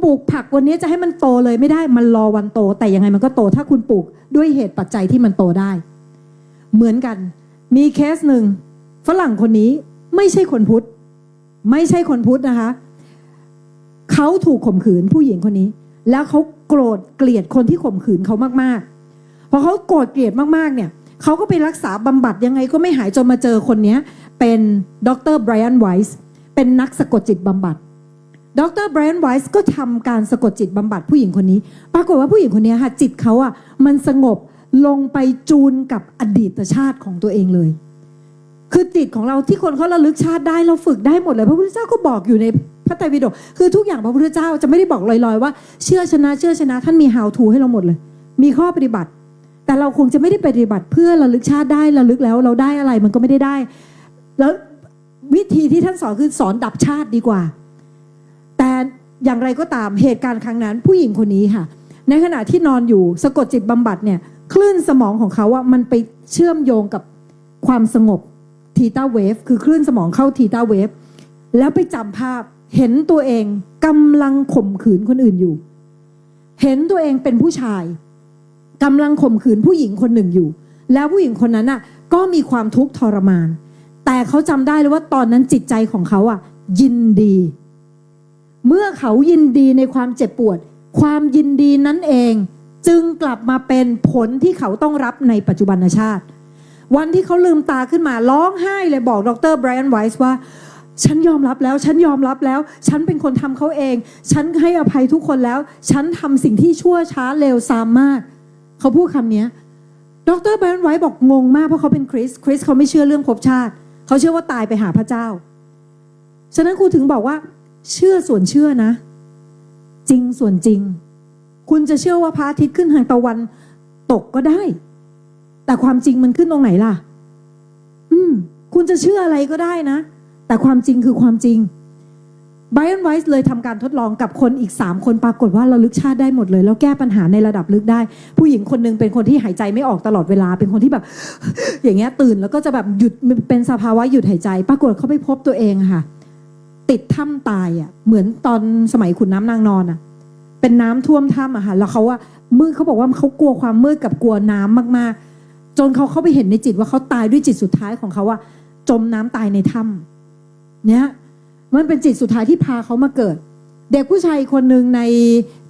ลูกผักวันนี้จะให้มันโตเลยไม่ได้มันรอวันโตแต่ยังไงมันก็โตถ้าคุณปลูกด้วยเหตุปัจจัยที่มันโตได้ เหมือนกันมีเคสหนึ่งฝรั่งคนนี้ไม่ใช่คนพุทธไม่ใช่คนพุทธนะคะเขาถูกข่มขืนผู้หญิงคนนี้แล้วเขาโกรธเกลียดคนที่ข่มขืนเขามากๆพอเขาโกรธเกลียดมากๆเนี่ยเขาก็ไปรักษาบำบัดยังไงก็ไม่หายจนมาเจอคนนี้เป็นดร. ไบรอันไวส์เป็นนักสะกดจิตบำบัดดร. ไบรอันไวส์ก็ทำการสะกดจิตบำบัดผู้หญิงคนนี้ปรากฏว่าผู้หญิงคนนี้ค่ะจิตเขาอ่ะมันสงบลงไปจูนกับอดีตชาติของตัวเองเลยคือจิตของเราที่คนเขาระลึกชาติได้เราฝึกได้หมดเลยพระพุทธเจ้าก็บอกอยู่ในพระไตรปิฎกคือทุกอย่างพระพุทธเจ้าจะไม่ได้บอกลอยๆว่าเชื่อชนะท่านมี how to ให้เราหมดเลยมีข้อปฏิบัติแต่เราคงจะไม่ได้ปฏิบัติเพื่อระลึกชาติได้ระลึกแล้วเราได้อะไรมันก็ไม่ได้แล้ววิธีที่ท่านสอนคือสอนดับชาติดีกว่าแต่อย่างไรก็ตามเหตุการณ์ครั้งนั้นผู้หญิงคนนี้ค่ะในขณะที่นอนอยู่สะกดจิตบำบัดเนี่ยคลื่นสมองของเขาว่ามันไปเชื่อมโยงกับความสงบทีตาเวฟคือคลื่นสมองเข้าทีตาเวฟแล้วไปจำภาพเห็นตัวเองกำลังข่มขืนคนอื่นอยู่เห็นตัวเองเป็นผู้ชายกำลังข่มขืนผู้หญิงคนหนึ่งอยู่แล้วผู้หญิงคนนั้นน่ะก็มีความทุกข์ทรมานแต่เขาจำได้เลยว่าตอนนั้นจิตใจของเขาอ่ะยินดีเมื่อเขายินดีในความเจ็บปวดความยินดีนั้นเองจึงกลับมาเป็นผลที่เขาต้องรับในปัจจุบันชาติวันที่เขาลืมตาขึ้นมาร้องไห้เลยบอกดร. ไบรอันไวส์ว่าฉันยอมรับแล้วฉันยอมรับแล้วฉันเป็นคนทำเขาเองฉันให้อภัยทุกคนแล้วฉันทำสิ่งที่ชั่วช้าเลวทรามมากเขาพูดคำนี้ดร. ไบรอันไวส์บอกงงมากเพราะเขาเป็นคริสเขาไม่เชื่อเรื่องภพชาติเขาเชื่อว่าตายไปหาพระเจ้าฉะนั้นครูถึงบอกว่าเชื่อส่วนเชื่อนะจริงส่วนจริงคุณจะเชื่อว่าพระอาทิตย์ขึ้นทางตะวันตกก็ได้แต่ความจริงมันขึ้นตรงไหนล่ะคุณจะเชื่ออะไรก็ได้นะแต่ความจริงคือความจริงไบรอันไวส์เลยทำการทดลองกับคนอีก3คนปรากฏว่าเราลึกชาติได้หมดเลยแล้วแก้ปัญหาในระดับลึกได้ผู้หญิงคนนึงเป็นคนที่หายใจไม่ออกตลอดเวลาเป็นคนที่แบบ อย่างเงี้ยตื่นแล้วก็จะแบบหยุดเป็นสภาวะหยุดหายใจปรากฏเขาไปพบตัวเองค่ะติดถ้ำตายอ่ะเหมือนตอนสมัยขุนน้ำนางนอนอ่ะเป็นน้ำท่วมถ้ำอะค่ะแล้วเขาว่ามืดเขาบอกว่าเขากลัวความมืดกับกลัวน้ำมากๆจนเขาเข้าไปเห็นในจิตว่าเขาตายด้วยจิตสุดท้ายของเขาว่าจมน้ำตายในถ้ำเนี่ยมันเป็นจิตสุดท้ายที่พาเขามาเกิดเด็กผู้ชายคนหนึ่งใน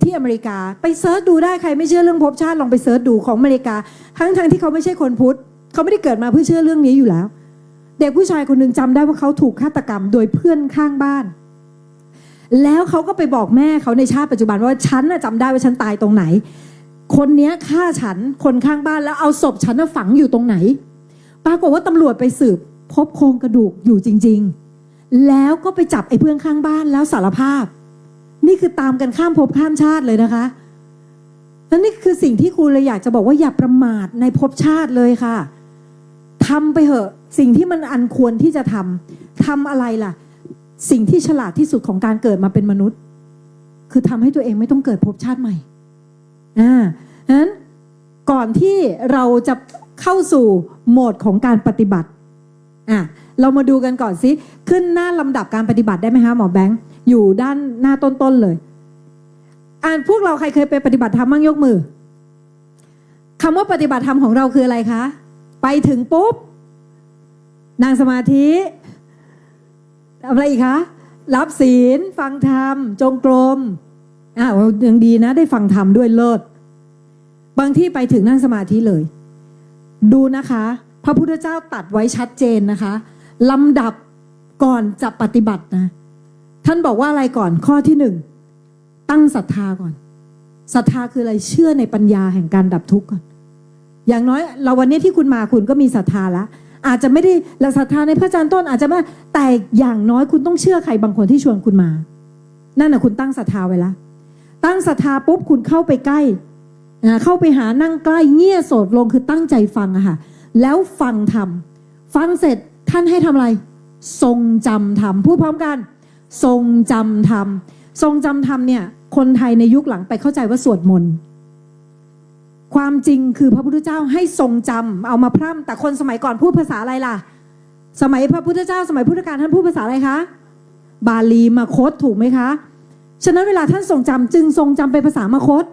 ที่อเมริกาไปเซิร์ชดูได้ใครไม่เชื่อเรื่องภพชาติลองไปเซิร์ชดูของอเมริกาทั้งที่เขาไม่ใช่คนพุทธเขาไม่ได้เกิดมาเพื่อเชื่อเรื่องนี้อยู่แล้วเด็กผู้ชายคนหนึ่งจำได้ว่าเขาถูกฆาตกรรมโดยเพื่อนข้างบ้านแล้วเขาก็ไปบอกแม่เขาในชาติปัจจุบันว่าฉันจำได้ว่าฉันตายตรงไหนคนนี้ฆ่าฉันคนข้างบ้านแล้วเอาศพฉันฝังอยู่ตรงไหนปรากฏว่าตำรวจไปสืบพบโครงกระดูกอยู่จริงๆแล้วก็ไปจับไอ้เพื่อนข้างบ้านแล้วสารภาพนี่คือตามกันข้ามภพข้ามชาติเลยนะคะและนี่คือสิ่งที่ครูเลยอยากจะบอกว่าอย่าประมาทในภพชาติเลยค่ะทำไปเหอะสิ่งที่มันอันควรที่จะทำอะไรล่ะสิ่งที่ฉลาดที่สุดของการเกิดมาเป็นมนุษย์คือทำให้ตัวเองไม่ต้องเกิดภพชาติใหม่นั้นก่อนที่เราจะเข้าสู่โหมดของการปฏิบัติเรามาดูกันก่อนสิขึ้นหน้าลำดับการปฏิบัติได้ไหมคะหมอแบงค์อยู่ด้านหน้าต้นๆเลยพวกเราใครเคยไปปฏิบัติธรรมบ้างยกมือคำว่าปฏิบัติธรรมของเราคืออะไรคะไปถึงปุ๊บนั่งสมาธิอะไรอีกคะรับศีลฟังธรรมจงกรมยังดีนะได้ฟังธรรมด้วยเลิศบางที่ไปถึงนั่งสมาธิเลยดูนะคะพระพุทธเจ้าตัดไว้ชัดเจนนะคะลำดับก่อนจะปฏิบัตินะท่านบอกว่าอะไรก่อนข้อที่1ตั้งศรัทธาก่อนศรัทธาคืออะไรเชื่อในปัญญาแห่งการดับทุกข์ก่อนอย่างน้อยเราวันนี้ที่คุณมาคุณก็มีศรัทธาแล้วอาจจะไม่ได้หลักศรัทธาในพระอาจารย์ต้นอาจจะไม่แต่อย่างน้อยคุณต้องเชื่อใครบางคนที่ชวนคุณมานั่นน่ะคุณตั้งศรัทธาไว้แล้วตั้งศรัทธาปุ๊บคุณเข้าไปใกล้เข้าไปหานั่งใกล้เงี่ยโสดลงคือตั้งใจฟังอะค่ะแล้วฟังธรรมฟังเสร็จท่านให้ทำอะไรทรงจำธรรมพูดพร้อมกันทรงจำธรรมทรงจำธรรมเนี่ยคนไทยในยุคหลังไปเข้าใจว่าสวดมนต์ความจริงคือพระพุทธเจ้าให้ทรงจำเอามาพร่ำแต่คนสมัยก่อนพูดภาษาอะไรล่ะสมัยพระพุทธเจ้าสมัยพุทธกาลท่านพูดภาษาอะไรคะบาลีมคธถูกไหมคะฉะนั้นเวลาท่านทรงจำจึงทรงจำเป็นภาษามคธ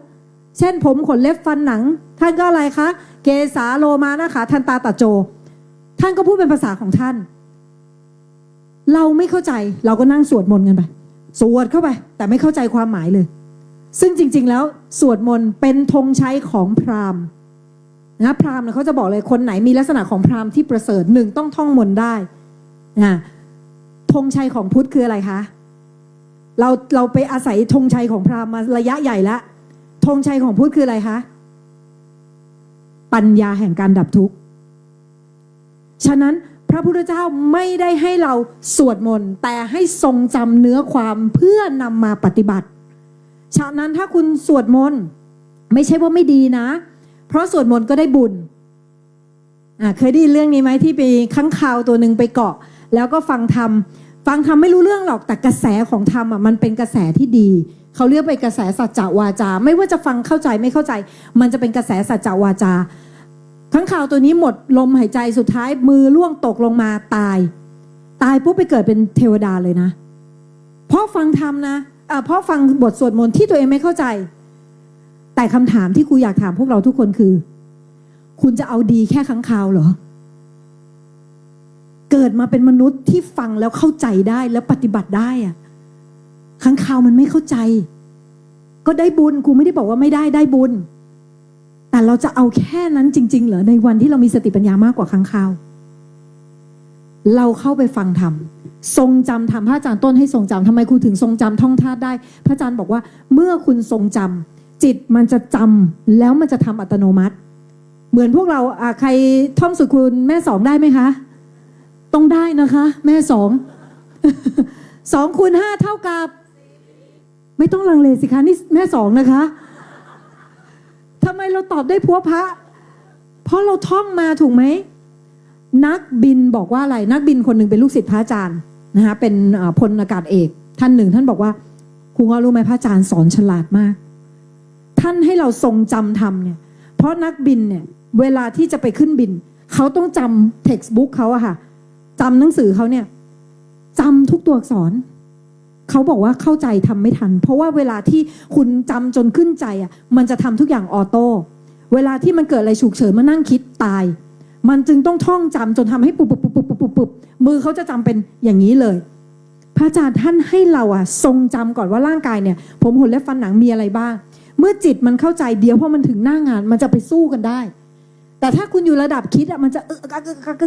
เช่นผมขนเล็บฟันหนังท่านก็อะไรคะ เกสาโลมานะขาทันตาตะโจท่านก็พูดเป็นภาษาของท่านเราไม่เข้าใจเราก็นั่งสวดมนต์กันไปสวดเข้าไปแต่ไม่เข้าใจความหมายเลยซึ่งจริงๆแล้วสวดมนต์เป็นธงชัยของพราหมณ์นะพราหมณ์เขาจะบอกเลยคนไหนมีลักษณะของพราหมณ์ที่ประเสริฐหนึ่งต้องท่องมนต์ได้นะธงชัยของพุทธคืออะไรคะเราไปอาศัยธงชัยของพราหมณ์มาระยะใหญ่แล้วธงชัยของพุทธคืออะไรคะปัญญาแห่งการดับทุกข์ฉะนั้นพระพุทธเจ้าไม่ได้ให้เราสวดมนต์แต่ให้ทรงจำเนื้อความเพื่อนำมาปฏิบัติฉะนั้นถ้าคุณสวดมนต์ไม่ใช่ว่าไม่ดีนะเพราะสวดมนต์ก็ได้บุญเคยได้ยินเรื่องนี้ไหมที่ไปค้างคาวตัวหนึ่งไปเกาะแล้วก็ฟังธรรมไม่รู้เรื่องหรอกแต่กระแสของธรรมมันเป็นกระแสที่ดีเขาเรียกไปกระแสสัจจวาจาไม่ว่าจะฟังเข้าใจไม่เข้าใจมันจะเป็นกระแสสัจจวาจาค้างคาวตัวนี้หมดลมหายใจสุดท้ายมือล่วงตกลงมาตายปุ๊บไปเกิดเป็นเทวดาเลยนะเพราะฟังธรรมนะเพราะฟังบทสวดมนต์ที่ตัวเองไม่เข้าใจแต่คำถามที่ครูอยากถามพวกเราทุกคนคือคุณจะเอาดีแค่ค้างคาวเหรอเกิดมาเป็นมนุษย์ที่ฟังแล้วเข้าใจได้แล้วปฏิบัติได้อะค้างคาวมันไม่เข้าใจก็ได้บุญครูไม่ได้บอกว่าไม่ได้บุญแต่เราจะเอาแค่นั้นจริงๆเหรอในวันที่เรามีสติปัญญามากกว่าค้างคาวเราเข้าไปฟังธรรมทรงจำธรรมพระอาจารย์ต้นให้ทรงจำทำไมครูถึงทรงจำท่องธาตุได้พระอาจารย์บอกว่าเมื่อคุณทรงจำจิตมันจะจำแล้วมันจะทำอัตโนมัติเหมือนพวกเราใครท่องสุคุณแม่สองได้ไหมคะต้องได้นะคะแม่สอง2 คูณ 5เท่ากับไม่ต้องลังเลสิคะนี่แม่สองนะคะทำไมเราตอบได้พัวพระเพราะเราท่องมาถูกไหมนักบินบอกว่าอะไรนักบินคนหนึ่งเป็นลูกศิษย์พระอาจารย์นะคะเป็นพลอากาศเอกท่านหนึ่งท่านบอกว่าครูง้อรู้ไหมพระอาจารย์สอนฉลาดมากท่านให้เราทรงจำทำเนี่ยเพราะนักบินเนี่ยเวลาที่จะไปขึ้นบินเขาต้องจำ textbook เขาอะค่ะจำหนังสือเขาเนี่ยจำทุกตัวอักษรเขาบอกว่าเข้าใจทำไม่ทันเพราะว่าเวลาที่คุณจำจนขึ้นใจอ่ะมันจะทำทุกอย่างออโต้เวลาที่มันเกิดอะไรฉุกเฉินมานั่งคิดตายมันจึงต้องท่องจำจนทำให้ปุบมือเขาจะจำเป็นอย่างนี้เลยพระอาจารย์ท่านให้เราอ่ะทรงจำก่อนว่าร่างกายเนี่ยผมขนเล็บฟันหนังมีอะไรบ้างเมื่อจิตมันเข้าใจเดี๋ยวพอมันถึงหน้างานมันจะไปสู้กันได้แต่ถ้าคุณอยู่ระดับคิดอ่ะมันจะ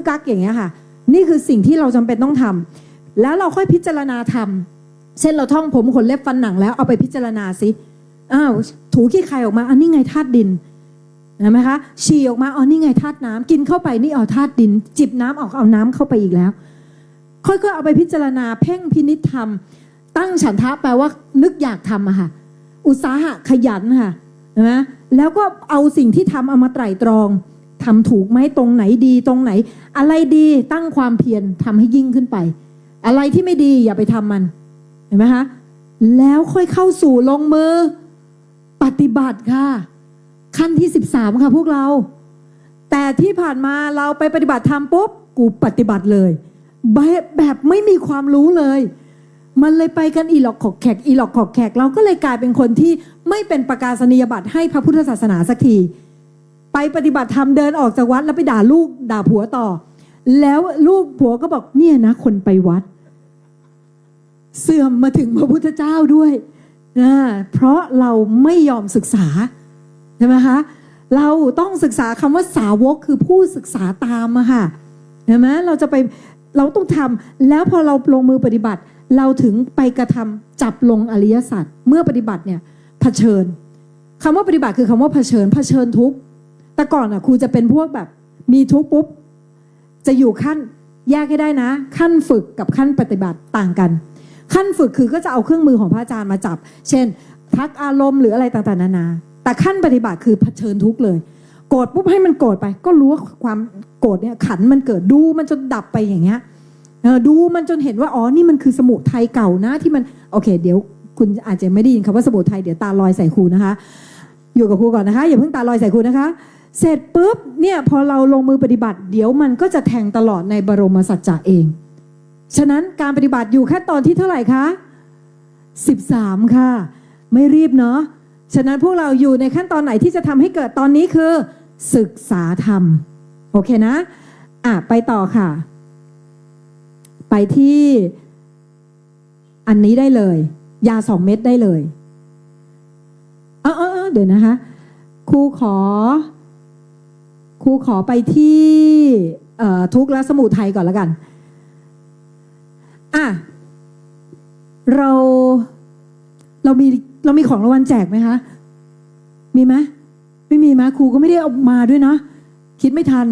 กักอย่างเงี้ยค่ะนี่คือสิ่งที่เราจำเป็นต้องทำแล้วเราค่อยพิจารณาทำเช่นเราท่องผมขนเล็บฟันหนังแล้วเอาไปพิจารณาสิถูขี้ไข่ออกมาอันนี้ไงธาตุดินเห็นไหมคะฉี่ออกมานี่ไงธาตุน้ำกินเข้าไปนี่ธาตุดินจิบน้ำออกเอาน้ำเข้าไปอีกแล้วค่อยๆเอาไปพิจารณาเพ่งพินิจทำตั้งฉันทะแปลว่านึกอยากทำอะค่ะอุตสาหะขยันค่ะเห็นไหมแล้วก็เอาสิ่งที่ทำเอามาไตร่ตรองทำถูกไหมตรงไหนดีตรงไหนอะไรดีตั้งความเพียรทำให้ยิ่งขึ้นไปอะไรที่ไม่ดีอย่าไปทำมันเห็นไหมคะแล้วค่อยเข้าสู่ลงมือปฏิบัติค่ะขั้นที่13ค่ะพวกเราแต่ที่ผ่านมาเราไปปฏิบัติธรรมปุ๊บกูปฏิบัติเลยแบบไม่มีความรู้เลยมันเลยไปกันอีหลอกขอกแขกเราก็เลยกลายเป็นคนที่ไม่เป็นประกาศนียบัตรให้พระพุทธศาสนาสักทีไปปฏิบัติธรรมเดินออกจากวัดแล้วไปด่าลูกด่าผัวต่อแล้วลูกผัวก็บอกเนี่ยนะคนไปวัดเสื่อมมาถึงพระพุทธเจ้าด้วยเพราะเราไม่ยอมศึกษาใช่ไหมคะเราต้องศึกษาคำว่าสาวกคือผู้ศึกษาตามอะค่ะเห็นไหมเราต้องทำแล้วพอเราลงมือปฏิบัติเราถึงไปกระทำจับลงอริยสัจเมื่อปฏิบัติเนี่ยเผชิญคำว่าปฏิบัติคือคำว่าเผชิญทุกข์แต่ก่อนครูจะเป็นพวกแบบมีทุกข์ปุ๊บจะอยู่ขั้นแยกให้ได้นะขั้นฝึกกับขั้นปฏิบัติต่างกันขั้นฝึกคือก็จะเอาเครื่องมือของพระอาจารย์มาจับเช่นทักอารมณ์หรืออะไรต่างๆนานาแต่ขั้นปฏิบัติคือเผชิญทุกข์เลยโกรธปุ๊บให้มันโกรธไปก็รู้ว่าความโกรธเนี่ยขันมันเกิดดูมันจนดับไปอย่างเงี้ยดูมันจนเห็นว่านี่มันคือสมุทัยเก่านะที่มันโอเคเดี๋ยวคุณอาจจะไม่ได้ยินคำว่าสมุทัยเดี๋ยวตาลอยใส่ครูนะคะอยู่กับครูก่อนนะคะอย่าเพิ่งตาลอยใส่ครูนะคะเสร็จปุ๊บเนี่ยพอเราลงมือปฏิบัติเดี๋ยวมันก็จะแทงตลอดในบรมสัจจะเองฉะนั้นการปฏิบัติอยู่ขั้นตอนที่เท่าไหร่คะ13ค่ะไม่รีบเนาะฉะนั้นพวกเราอยู่ในขั้นตอนไหนที่จะทำให้เกิดตอนนี้คือ ศึกษาธรรมโอเคนะไปต่อค่ะ ไปที่อันนี้ได้เลยยา2 เม็ดได้เลยเดี๋ยวนะคะครูขอไปที่ทุกข์และสมุทัยก่อนแล้วกันเรามีของรางวัลแจกไหมคะมีไหมไม่มีไหมครูก็ไม่ได้เอามาด้วยเนาะคิดไม่ทัน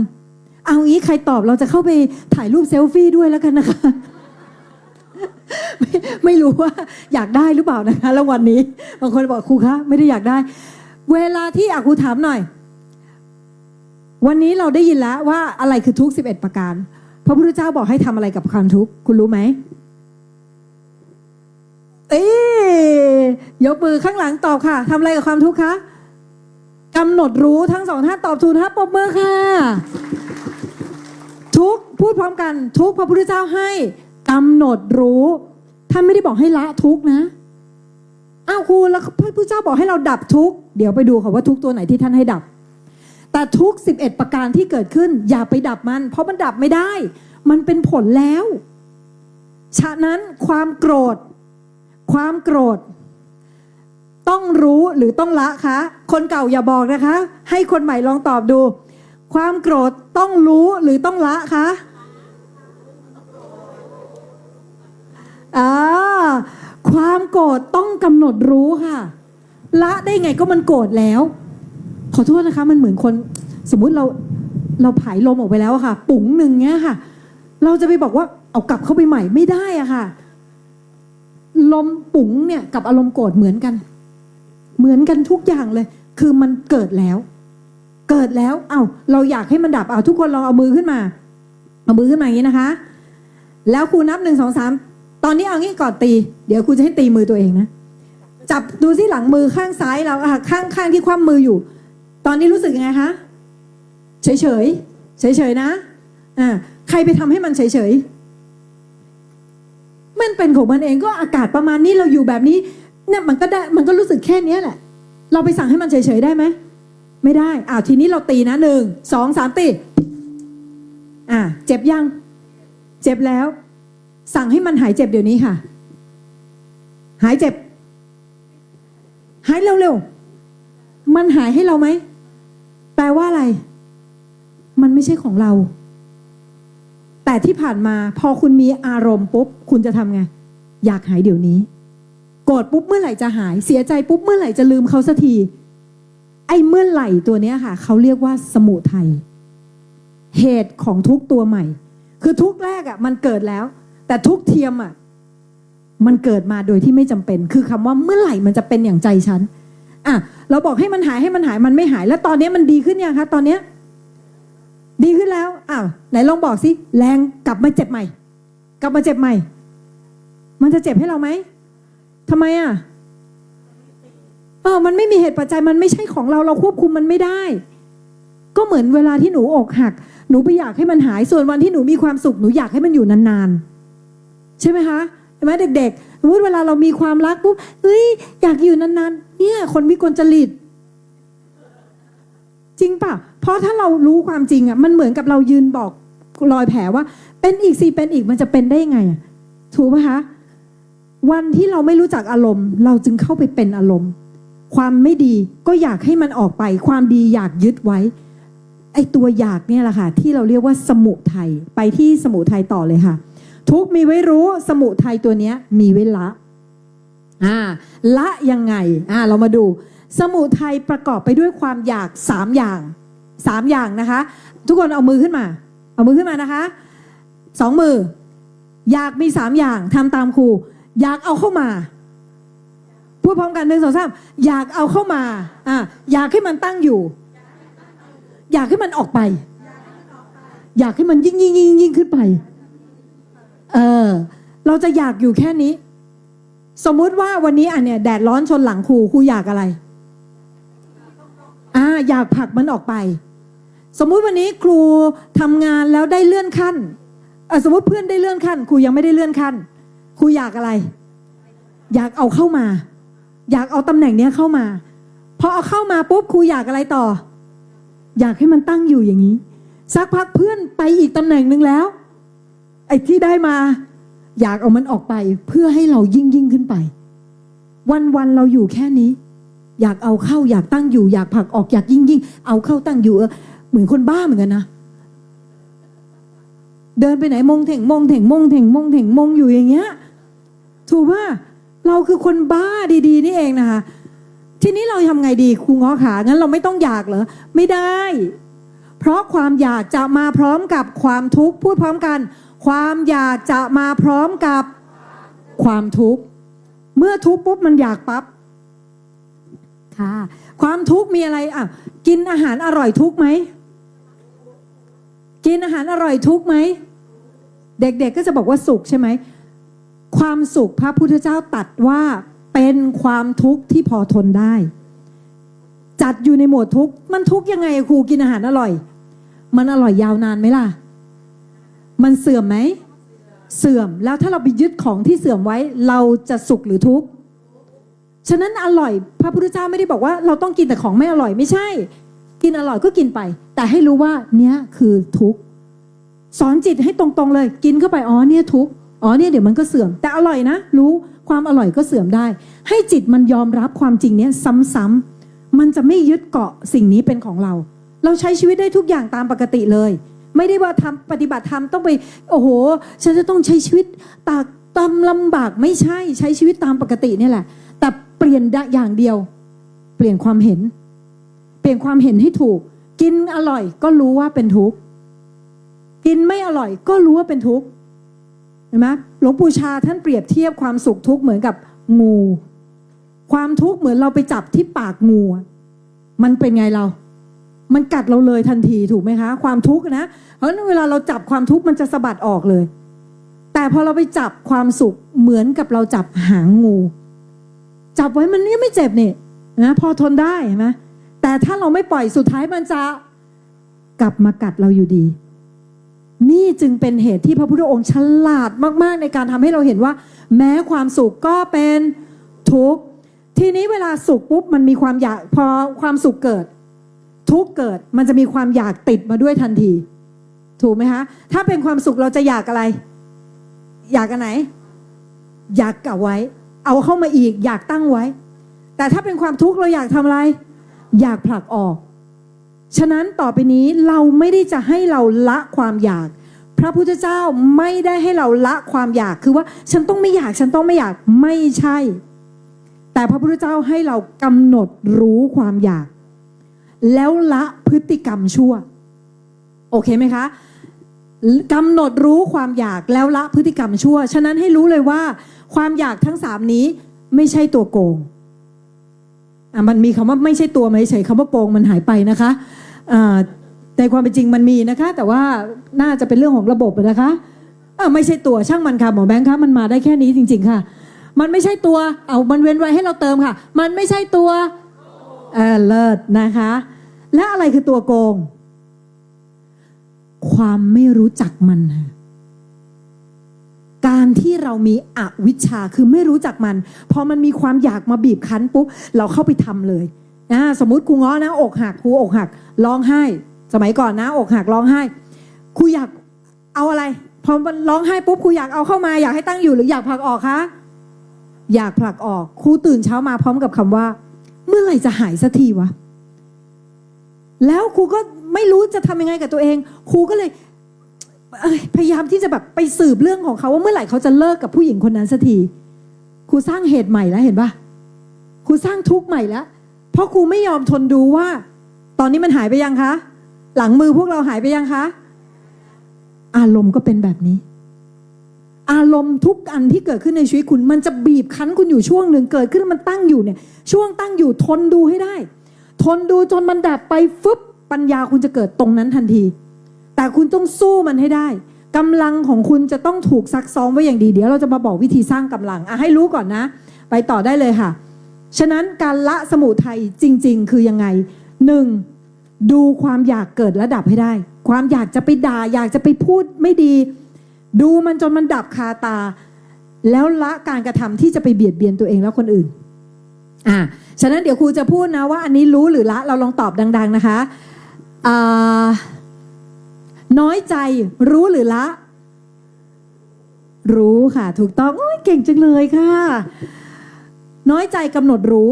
เอางี้ใครตอบเราจะเข้าไปถ่ายรูปเซลฟี่ด้วยแล้วกันนะคะ ไม่รู้ว่าอยากได้หรือเปล่านะคะรางวัลนี้บางคนบอกครูคะไม่ได้อยากได้เวลาที่ครูถามหน่อยวันนี้เราได้ยินแล้วว่าอะไรคือทุกข์11ประการพระพุทธเจ้าบอกให้ทำอะไรกับความทุกข์คุณรู้ไหมยกมือข้างหลังตอบค่ะทำอะไรกับความทุกข์คะกำหนดรู้ทั้ง2 ท่านตอบถูกนะปรบมือค่ะทุกข์พูดพร้อมกันทุกข์พระพุทธเจ้าให้กำหนดรู้ท่านไม่ได้บอกให้ละทุกข์นะครูแล้วพระพุทธเจ้าบอกให้เราดับทุกข์เดี๋ยวไปดูค่ะว่าทุกข์ตัวไหนที่ท่านให้ดับแต่ทุกข์11ประการที่เกิดขึ้นอย่าไปดับมันเพราะมันดับไม่ได้มันเป็นผลแล้วฉะนั้นความโกรธต้องรู้หรือต้องละคะคนเก่าอย่าบอกนะคะให้คนใหม่ลองตอบดูความโกรธต้องรู้หรือต้องละคะความโกรธต้องกำหนดรู้ค่ะละได้ไงก็มันโกรธแล้วขอโทษนะคะมันเหมือนคนสมมุติเราผายลมออกไปแล้วค่ะปุ๋งหนึ่งเงี้ยค่ะเราจะไปบอกว่าเอากลับเข้าไปใหม่ไม่ได้อะค่ะลมปุ๋งเนี่ยกับอารมณ์โกรธเหมือนกันทุกอย่างเลยคือมันเกิดแล้วเราอยากให้มันดับทุกคนลองเอามือขึ้นมาอย่างนี้นะคะแล้วครูนับ1 2 3ตอนนี้เอางี้ก่อนตีเดี๋ยวครูจะให้ตีมือตัวเองนะจับดูสิหลังมือข้างซ้ายเราข้างที่คว่ำมืออยู่ตอนนี้รู้สึกยังไงคะเฉยนะใครไปทำให้มันเฉยมันเป็นของมันเองก็อากาศประมาณนี้เราอยู่แบบนี้เนี่ยมันก็ได้มันก็รู้สึกแค่นี้แหละเราไปสั่งให้มันเฉยได้ไหมไม่ได้ทีนี้เราตีนะ1 2 3ตีเจ็บยังเจ็บแล้วสั่งให้มันหายเจ็บเดี๋ยวนี้ค่ะหายเจ็บหายเร็วๆมันหายให้เราไหมแปลว่าอะไรมันไม่ใช่ของเราแต่ที่ผ่านมาพอคุณมีอารมณ์ปุ๊บคุณจะทำไงอยากหายเดี๋ยวนี้โกรธปุ๊บเมื่อไหร่จะหายเสียใจปุ๊บเมื่อไหร่จะลืมเขาสักทีไอ้เมื่อไหร่ตัวเนี้ยค่ะเขาเรียกว่าสมุทัยเหตุของทุกตัวใหม่คือทุกแรกมันเกิดแล้วแต่ทุกเทียมมันเกิดมาโดยที่ไม่จำเป็นคือคำว่าเมื่อไหร่มันจะเป็นอย่างใจฉันเราบอกให้มันหายมันไม่หายแล้วตอนนี้มันดีขึ้นยังคะตอนเนี้ยดีขึ้นแล้วไหนลองบอกสิแรงกลับมาเจ็บใหม่มันจะเจ็บให้เราไหมทำไมมันไม่มีเหตุปัจจัยมันไม่ใช่ของเราควบคุมมันไม่ได้ก็เหมือนเวลาที่หนูอกหักหนูไปอยากให้มันหายส่วนวันที่หนูมีความสุขหนูอยากให้มันอยู่นานๆใช่ไหมคะใช่ไหมเด็กๆสมมติเวลาเรามีความรักปุ๊บอยากอยู่นานๆเนี่ยคนวิกลจริตจริงป่ะเพราะถ้าเรารู้ความจริงมันเหมือนกับเรายืนบอกรอยแผลว่าเป็นอีกสิเป็นอีกมันจะเป็นได้ยังไงถูกไหมคะวันที่เราไม่รู้จักอารมณ์เราจึงเข้าไปเป็นอารมณ์ความไม่ดีก็อยากให้มันออกไปความดีอยากยึดไว้ไอ้ตัวอยากเนี่ยแหละค่ะที่เราเรียกว่าสมุทัยไปที่สมุทัยต่อเลยค่ะทุกมีไว้รู้สมุทัยตัวเนี้ยมีไว้ละละยังไงเรามาดูสมุทัยประกอบไปด้วยความอยาก3 อย่างนะคะทุกคนเอามือขึ้นมานะคะ2 มืออยากมี3 อย่างทำตามครูอยากเอาเข้ามาพูดพร้อมกัน1 2 3อยากเอาเข้ามาอยากให้มันตั้งอยู่อยากให้มันออกไปอยากให้มันยิ่งขึ้นไปเราจะอยากอยู่แค่นี้สมมุติว่าวันนี้เนี่ยแดดร้อนชนหลังครูอยากอะไรอยากผลักมันออกไปสมมุติวันนี้ครูทำงานแล้วได้เลื่อนขั้นสมมติเพื่อนได้เลื่อนขั้นครูยังไม่ได้เลื่อนขั้นครูอยากอะไรอยากเอาเข้ามาอยากเอาตำแหน่งนี้เข้ามาพอเอาเข้ามาปุ๊บครูอยากอะไรต่อ อยากให้มันตั้งอยู่อย่างนี้สักพักเพื่อนไปอีกตำแหน่งหนึ่งแล้วไอ้ที่ได้มาอยากเอามันออกไปเพื่อให้เรายิ่งขึ้นไปวันเราอยู่แค่นี้อยากเอาเข้าอยากตั้งอยู่อยากผลักออกอยากยิ่งเอาเข้าตั้งอยู่เหมือนคนบ้าเหมือนกันนะเดินไปไหนมงเถ่งอยู่อย่างเงี้ยถูกป่ะเราคือคนบ้าดีๆนี่เองนะคะทีนี้เราทำไงดีครูง้อขางั้นเราไม่ต้องอยากเหรอไม่ได้เพราะความอยากจะมาพร้อมกับความทุกข์พูดพร้อมกันความอยากจะมาพร้อมกับความทุกข์เมื่อทุกข์ปุ๊บมันอยากปั๊บค่ะความทุกข์มีอะไรอ่ะกินอาหารอร่อยทุกข์ไหมกินอาหารอร่อยทุกข์ไหมเด็กๆก็จะบอกว่าสุขใช่ไหมความสุขพระพุทธเจ้าตรัสว่าเป็นความทุกข์ที่พอทนได้จัดอยู่ในหมวดทุกข์มันทุกข์ยังไงครูกินอาหารอร่อยมันอร่อยยาวนานไหมล่ะมันเสื่อมไหมเสื่อมแล้วถ้าเราไปยึดของที่เสื่อมไว้เราจะสุขหรือทุกข์ฉะนั้นอร่อยพระพุทธเจ้าไม่ได้บอกว่าเราต้องกินแต่ของไม่อร่อยไม่ใช่กินอร่อยก็กินไปแต่ให้รู้ว่าเนี้ยคือทุกข์สอนจิตให้ตรงๆเลยกินเข้าไปอ๋อเนี่ยทุกข์อ๋อเนี่ยเดี๋ยวมันก็เสื่อมแต่อร่อยนะรู้ความอร่อยก็เสื่อมได้ให้จิตมันยอมรับความจริงเนี้ยซ้ำๆมันจะไม่ยึดเกาะสิ่งนี้เป็นของเราเราใช้ชีวิตได้ทุกอย่างตามปกติเลยไม่ได้ว่าทำปฏิบัติธรรมต้องไปโอ้โหฉันจะต้องใช้ชีวิตตากตำลำบากไม่ใช่ใช้ชีวิตตามปกตินี่แหละแต่เปลี่ยนอย่างเดียวเปลี่ยนความเห็นเปลี่ยนความเห็นให้ถูกกินอร่อยก็รู้ว่าเป็นทุกข์กินไม่อร่อยก็รู้ว่าเป็นทุกข์เห็นไหมหลวงปู่ชาท่านเปรียบเทียบความสุขทุกข์เหมือนกับงูความทุกข์เหมือนเราไปจับที่ปากงูมันเป็นไงเรามันกัดเราเลยทันทีถูกไหมคะความทุกข์นะเพราะเวลาเราจับความทุกข์มันจะสะบัดออกเลยแต่พอเราไปจับความสุขเหมือนกับเราจับหางงูจับไว้มันไม่เจ็บเนี่ยนะพอทนได้เห็นไหมแต่ถ้าเราไม่ปล่อยสุดท้ายมันจะกลับมากัดเราอยู่ดีนี่จึงเป็นเหตุที่พระพุทธองค์ฉลาดมากๆในการทำให้เราเห็นว่าแม้ความสุขก็เป็นทุกข์ทีนี้เวลาสุขปุ๊บมันมีความอยากพอความสุขเกิดทุกข์เกิดมันจะมีความอยากติดมาด้วยทันทีถูกไหมคะถ้าเป็นความสุขเราจะอยากอะไรอยากอันไหนอยากเก็บไว้เอาเข้ามาอีกอยากตั้งไว้แต่ถ้าเป็นความทุกข์เราอยากทำอะไรอยากผลักออกฉะนั้นต่อไปนี้เราไม่ได้จะให้เราละความอยากพระพุทธเจ้าไม่ได้ให้เราละความอยากคือว่าฉันต้องไม่อยากไม่ใช่แต่พระพุทธเจ้าให้เรากำหนดรู้ความอยากแล้วละพฤติกรรมชั่วโอเคไหมคะกำหนดรู้ความอยากแล้วละพฤติกรรมชั่วฉะนั้นให้รู้เลยว่าความอยากทั้ง3นี้ไม่ใช่ตัวโกงมันมีคำว่าไม่ใช่ตัวไม่เฉยคำว่าโกงมันหายไปนะคะในความเป็นจริงมันมีนะคะแต่ว่าน่าจะเป็นเรื่องของระบบนะคะไม่ใช่ตัวช่างมันค่ะหมอแบงค์คะมันมาได้แค่นี้จริงๆค่ะมันไม่ใช่ตัวมันเว้นไว้ให้เราเติมค่ะมันไม่ใช่ตัวเลิศนะคะและอะไรคือตัวโกงความไม่รู้จักมันการที่เรามีอวิชชาคือไม่รู้จักมันพอมันมีความอยากมาบีบคั้นปุ๊บเราเข้าไปทำเลยสมมุติครูง้อนะอกหักครูอกหักร้องไห้สมัยก่อนนะอกหักร้องไห้ครูอยากเอาอะไรพอมันร้องไห้ปุ๊บครูอยากเอาเข้ามาอยากให้ตั้งอยู่หรืออยากผลักออกคะอยากผลักออกครูตื่นเช้ามาพร้อมกับคำว่าเมื่อไหร่จะหายสักทีวะแล้วครูก็ไม่รู้จะทำยังไงกับตัวเองครูก็เลยพยายามที่จะแบบไปสืบเรื่องของเขาว่าเมื่อไหร่เขาจะเลิกกับผู้หญิงคนนั้นสักทีครูสร้างเหตุใหม่แล้วเห็นปะครูสร้างทุกข์ใหม่แล้วเพราะครูไม่ยอมทนดูว่าตอนนี้มันหายไปยังคะหลังมือพวกเราหายไปยังคะอารมณ์ก็เป็นแบบนี้อารมณ์ทุกอันที่เกิดขึ้นในชีวิตคุณมันจะบีบคั้นคุณอยู่ช่วงหนึ่งเกิดขึ้นมันตั้งอยู่เนี่ยช่วงตั้งอยู่ทนดูให้ได้ทนดูจนมันดับไปฟึบปัญญาคุณจะเกิดตรงนั้นทันทีแต่คุณต้องสู้มันให้ได้กำลังของคุณจะต้องถูกซักซ้อมไว้อย่างดีเดี๋ยวเราจะมาบอกวิธีสร้างกำลังให้รู้ก่อนนะไปต่อได้เลยค่ะฉะนั้นการละสมุทัยจริงๆคือยังไง 1. ดูความอยากเกิดและดับให้ได้ความอยากจะไปด่าอยากจะไปพูดไม่ดีดูมันจนมันดับคาตาแล้วละการกระทำที่จะไปเบียดเบียนตัวเองและคนอื่นฉะนั้นเดี๋ยวครูจะพูดนะว่าอันนี้รู้หรือละเราลองตอบดังๆนะคะ อ่าน้อยใจรู้หรือละ รู้ค่ะ ถูกต้องโอ้ยเก่งจังเลยค่ะ น้อยใจกำหนดรู้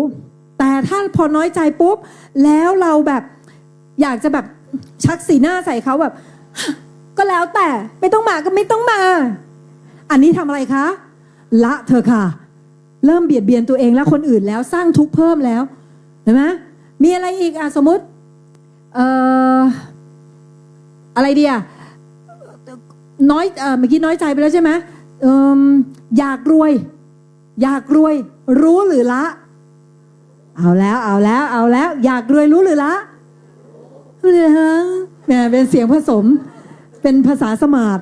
แต่ถ้าพอน้อยใจปุ๊บแล้วเราแบบอยากจะแบบชักสีหน้าใส่เขาแบบ ก็แล้วแต่ไม่ต้องมาก็ไม่ต้องมา อันนี้ทำอะไรคะละเธอค่ะ เริ่มเบียดเบียนตัวเองและคนอื่นแล้วสร้างทุกข์เพิ่มแล้วเห็นไหมมีอะไรอีกสมมติอะไรดีน้อยเมื่อกี้น้อยใจไปแล้วใช่ไหมอยากรวย อยากรวยรู้หรือละเอาแล้วอยากรวยรู้หรือละแหมเป็นเสียงผสมเป็นภาษาสมาร์ท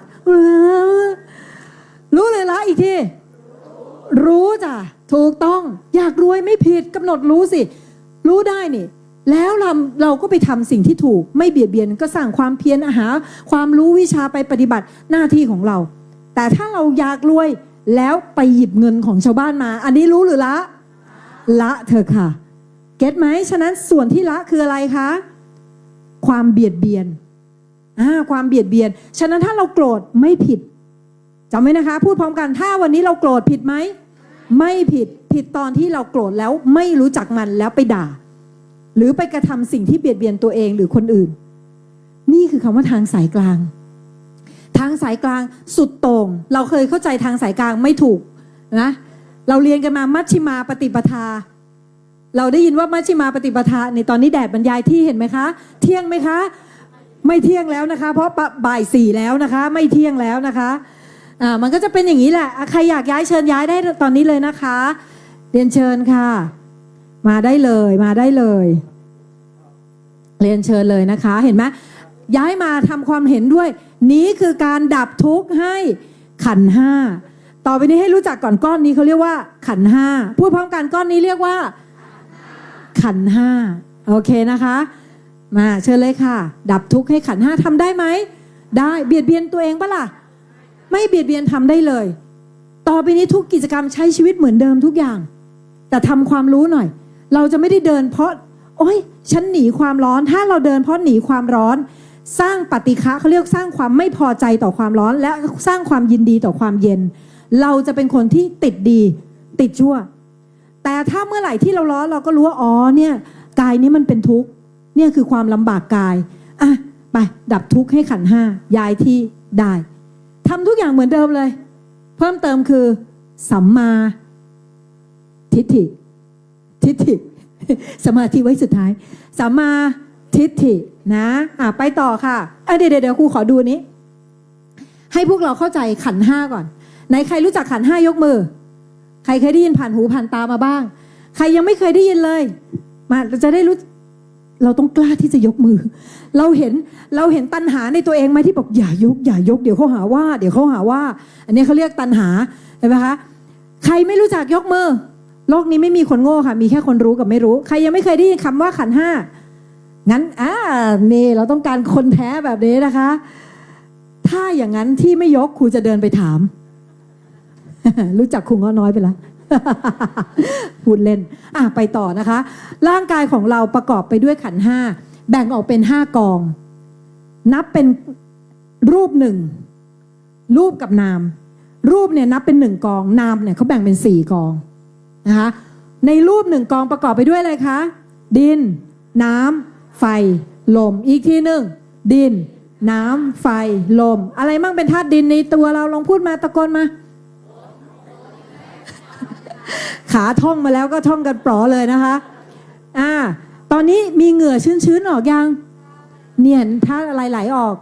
รู้เลยละอีกทีรู้จ้ะถูกต้องอยากรวยไม่ผิดกำหนดรู้สิรู้ได้นี่แล้วเราก็ไปทำสิ่งที่ถูกไม่เบียดเบียนก็สร้างความเพียรหาความรู้วิชาไปปฏิบัติหน้าที่ของเราแต่ถ้าเราอยากรวยแล้วไปหยิบเงินของชาวบ้านมาอันนี้รู้หรือละเธอค่ะเก็ตไหมฉะนั้นส่วนที่ละคืออะไรคะความเบียดเบียนความเบียดเบียนฉะนั้นถ้าเราโกรธไม่ผิดจำไว้นะคะพูดพร้อมกันถ้าวันนี้เราโกรธผิดไหมไม่ผิดตอนที่เราโกรธแล้วไม่รู้จักมันแล้วไปด่าหรือไปกระทำสิ่งที่เบียดเบียนตัวเองหรือคนอื่นนี่คือคำว่าทางสายกลางทางสายกลางสุดโต่งเราเคยเข้าใจทางสายกลางไม่ถูกนะเราเรียนกันมามัชฌิมาปฏิปทาเราได้ยินว่ามัชฌิมาปฏิปทาในตอนนี้แดดบรรยายที่เห็นไหมคะเที่ยงไหมคะไม่เที่ยงแล้วนะคะเพราะบ่าย4แล้วนะคะไม่เที่ยงแล้วนะคะมันก็จะเป็นอย่างนี้แหละใครอยากย้ายเชิญย้ายได้ตอนนี้เลยนะคะเรียนเชิญค่ะมาได้เลยเรียนเชิญเลยนะคะเห็นไหมย้ายมาทำความเห็นด้วยนี้คือการดับทุกข์ให้ขันธ์ห้าต่อไปนี้ให้รู้จักก่อนก้อนนี้เขาเรียกว่าขันธ์ห้าพูดพร้อมกันก้อนนี้เรียกว่าขันธ์ห้าโอเคนะคะมาเชิญเลยค่ะดับทุกข์ให้ขันธ์ห้าทำได้ไหมได้เบียดเบียนตัวเองปะล่ะไม่เบียดเบียนทำได้เลยต่อไปนี้ทุกกิจกรรมใช้ชีวิตเหมือนเดิมทุกอย่างแต่ทำความรู้หน่อยเราจะไม่ได้เดินเพราะโอ๊ยฉันหนีความร้อนถ้าเราเดินเพราะหนีความร้อนสร้างปฏิฆะเขาเรียกสร้างความไม่พอใจต่อความร้อนและสร้างความยินดีต่อความเย็นเราจะเป็นคนที่ติดดีติดชั่วแต่ถ้าเมื่อไหร่ที่เราร้อนเราก็รู้ว่าอ๋อเนี่ยกายนี้มันเป็นทุกข์เนี่ยคือความลำบากกายไปดับทุกข์ให้ขันธ์ห้าย้ายที่ได้ทำทุกอย่างเหมือนเดิมเลยเพิ่มเติมคือสัมมาทิฏฐิสมาธิไว้สุดท้ายสัมมาทิฏฐินะไปต่อค่ะเดี๋ยวครูขอดูนี้ให้พวกเราเข้าใจขันธ์ห้าก่อนไหนใครรู้จักขันธ์ห้ายกมือใครเคยได้ยินผ่านหูผ่านตามาบ้างใครยังไม่เคยได้ยินเลยมาเราจะได้รู้เราต้องกล้าที่จะยกมือเราเห็นตัณหาในตัวเองไหมที่บอกอย่ายกเดี๋ยวเขาหาว่าอันนี้เขาเรียกตัณหาเห็นไหมคะใครไม่รู้จักยกมือโลกนี้ไม่มีคนโง่ค่ะมีแค่คนรู้กับไม่รู้ใครยังไม่เคยได้ยินคำว่าขันธ์ห้างั้นนี่เราต้องการคนแท้แบบนี้นะคะถ้าอย่างนั้นที่ไม่ยกครูจะเดินไปถาม รู้จักครูง้อน้อยไปแล้ว พูดเล่นไปต่อนะคะร่างกายของเราประกอบไปด้วยขันธ์ห้าแบ่งออกเป็น5กองนับเป็นรูป1รูปกับนามรูปเนี่ยนับเป็น1กองนามเนี่ยเขาแบ่งเป็น4กองนะคะในรูป1กองประกอบไปด้วยอะไรคะดินน้ำไฟลมอีกทีหนึ่งดินน้ำไฟลมอะไรมั่งเป็นธาตุดินในตัวเราลองพูดมาตะโกนมาขาท่องมาแล้วก็ท่องกันปลอเลยนะคะตอนนี้มีเหงื่อชื้นๆออกยังเนี่ยถ้าอะไรไหลออก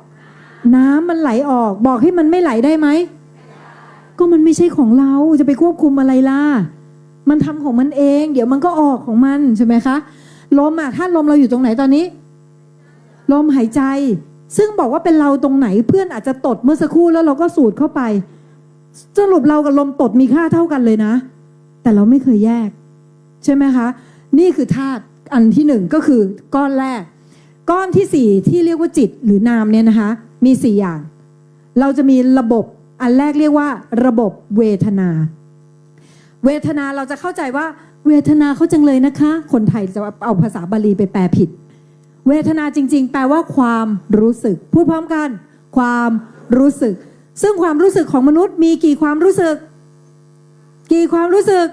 น้ำมันไหลออกบอกให้มันไม่ไหลได้ไหมก็มันไม่ใช่ของเราจะไปควบคุมอะไรล่ะมันทำของมันเองเดี๋ยวมันก็ออกของมันใช่ไหมคะลมถ้าลมเราอยู่ตรงไหนตอนนี้ลมหายใจซึ่งบอกว่าเป็นเราตรงไหนเพื่อนอาจจะตดเมื่อสักครู่แล้วเราก็สูดเข้าไปสรุปเรากับลมตดมีค่าเท่ากันเลยนะแต่เราไม่เคยแยกใช่ไหมคะนี่คือธาตุอันที่1ก็คือก้อนแรกก้อนที่4ที่เรียกว่าจิตหรือนามเนี่ยนะคะมี4อย่างเราจะมีระบบอันแรกเรียกว่าระบบเวทนาเราจะเข้าใจว่าเวทนาเขาจังเลยนะคะคนไทยจะเอาภาษาบาลีไปแปลผิด เวทนาจริงๆแปลว่าความรู้สึกพูดพร้อมกันความรู้สึกซึ่งความรู้สึกของมนุษย์มีกี่ความรู้สึกกี่ความรู้สึก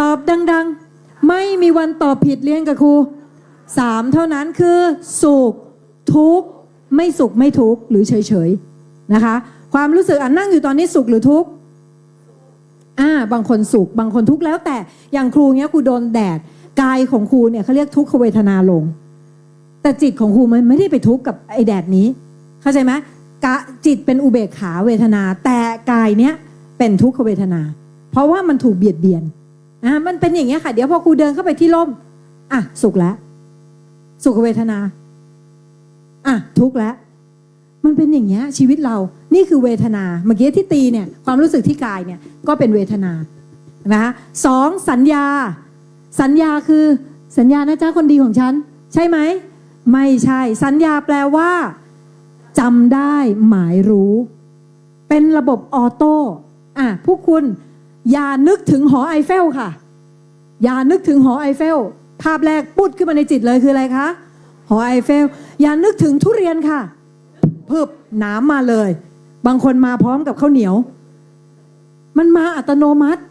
ตอบดังๆไม่มีวันตอบผิดเรียนกับครู3เท่านั้นคือสุขทุกข์ไม่สุขไม่ทุกข์หรือเฉยๆนะคะความรู้สึกนั่งอยู่ตอนนี้สุขหรือทุกข์บางคนสุขบางคนทุกข์แล้วแต่อย่างครูเนี้ยครูโดนแดดกายของครูเนี่ยเขาเรียกทุกขเวทนาลงแต่จิตของครูมันไม่ได้ไปทุกข์กับไอ้แดดนี้เข้าใจไหมจิตเป็นอุเบกขาเวทนาแต่กายเนี้ยเป็นทุกขเวทนาเพราะว่ามันถูกเบียดเบียนมันเป็นอย่างเงี้ยค่ะเดี๋ยวพอครูเดินเข้าไปที่ร่มสุขแล้วสุขเวทนาทุกข์แล้วมันเป็นอย่างเงี้ยชีวิตเรานี่คือเวทนาเมื่อกี้ที่ตีเนี่ยความรู้สึกที่กายเนี่ยก็เป็นเวทนานะคะ2สัญญาสัญญาคือสัญญานะจ๊ะคนดีของฉันใช่ไหมไม่ใช่สัญญาแปลว่าจำได้หมายรู้เป็นระบบออโต้พวกคุณอย่านึกถึงหอไอเฟลค่ะอย่านึกถึงหอไอเฟลภาพแรกปุ๊ดขึ้นมาในจิตเลยคืออะไรคะหอไอเฟลอย่านึกถึงทุเรียนค่ะพึบน้ำมาเลยบางคนมาพร้อมกับข้าวเหนียวมันมาอัตโนมัติ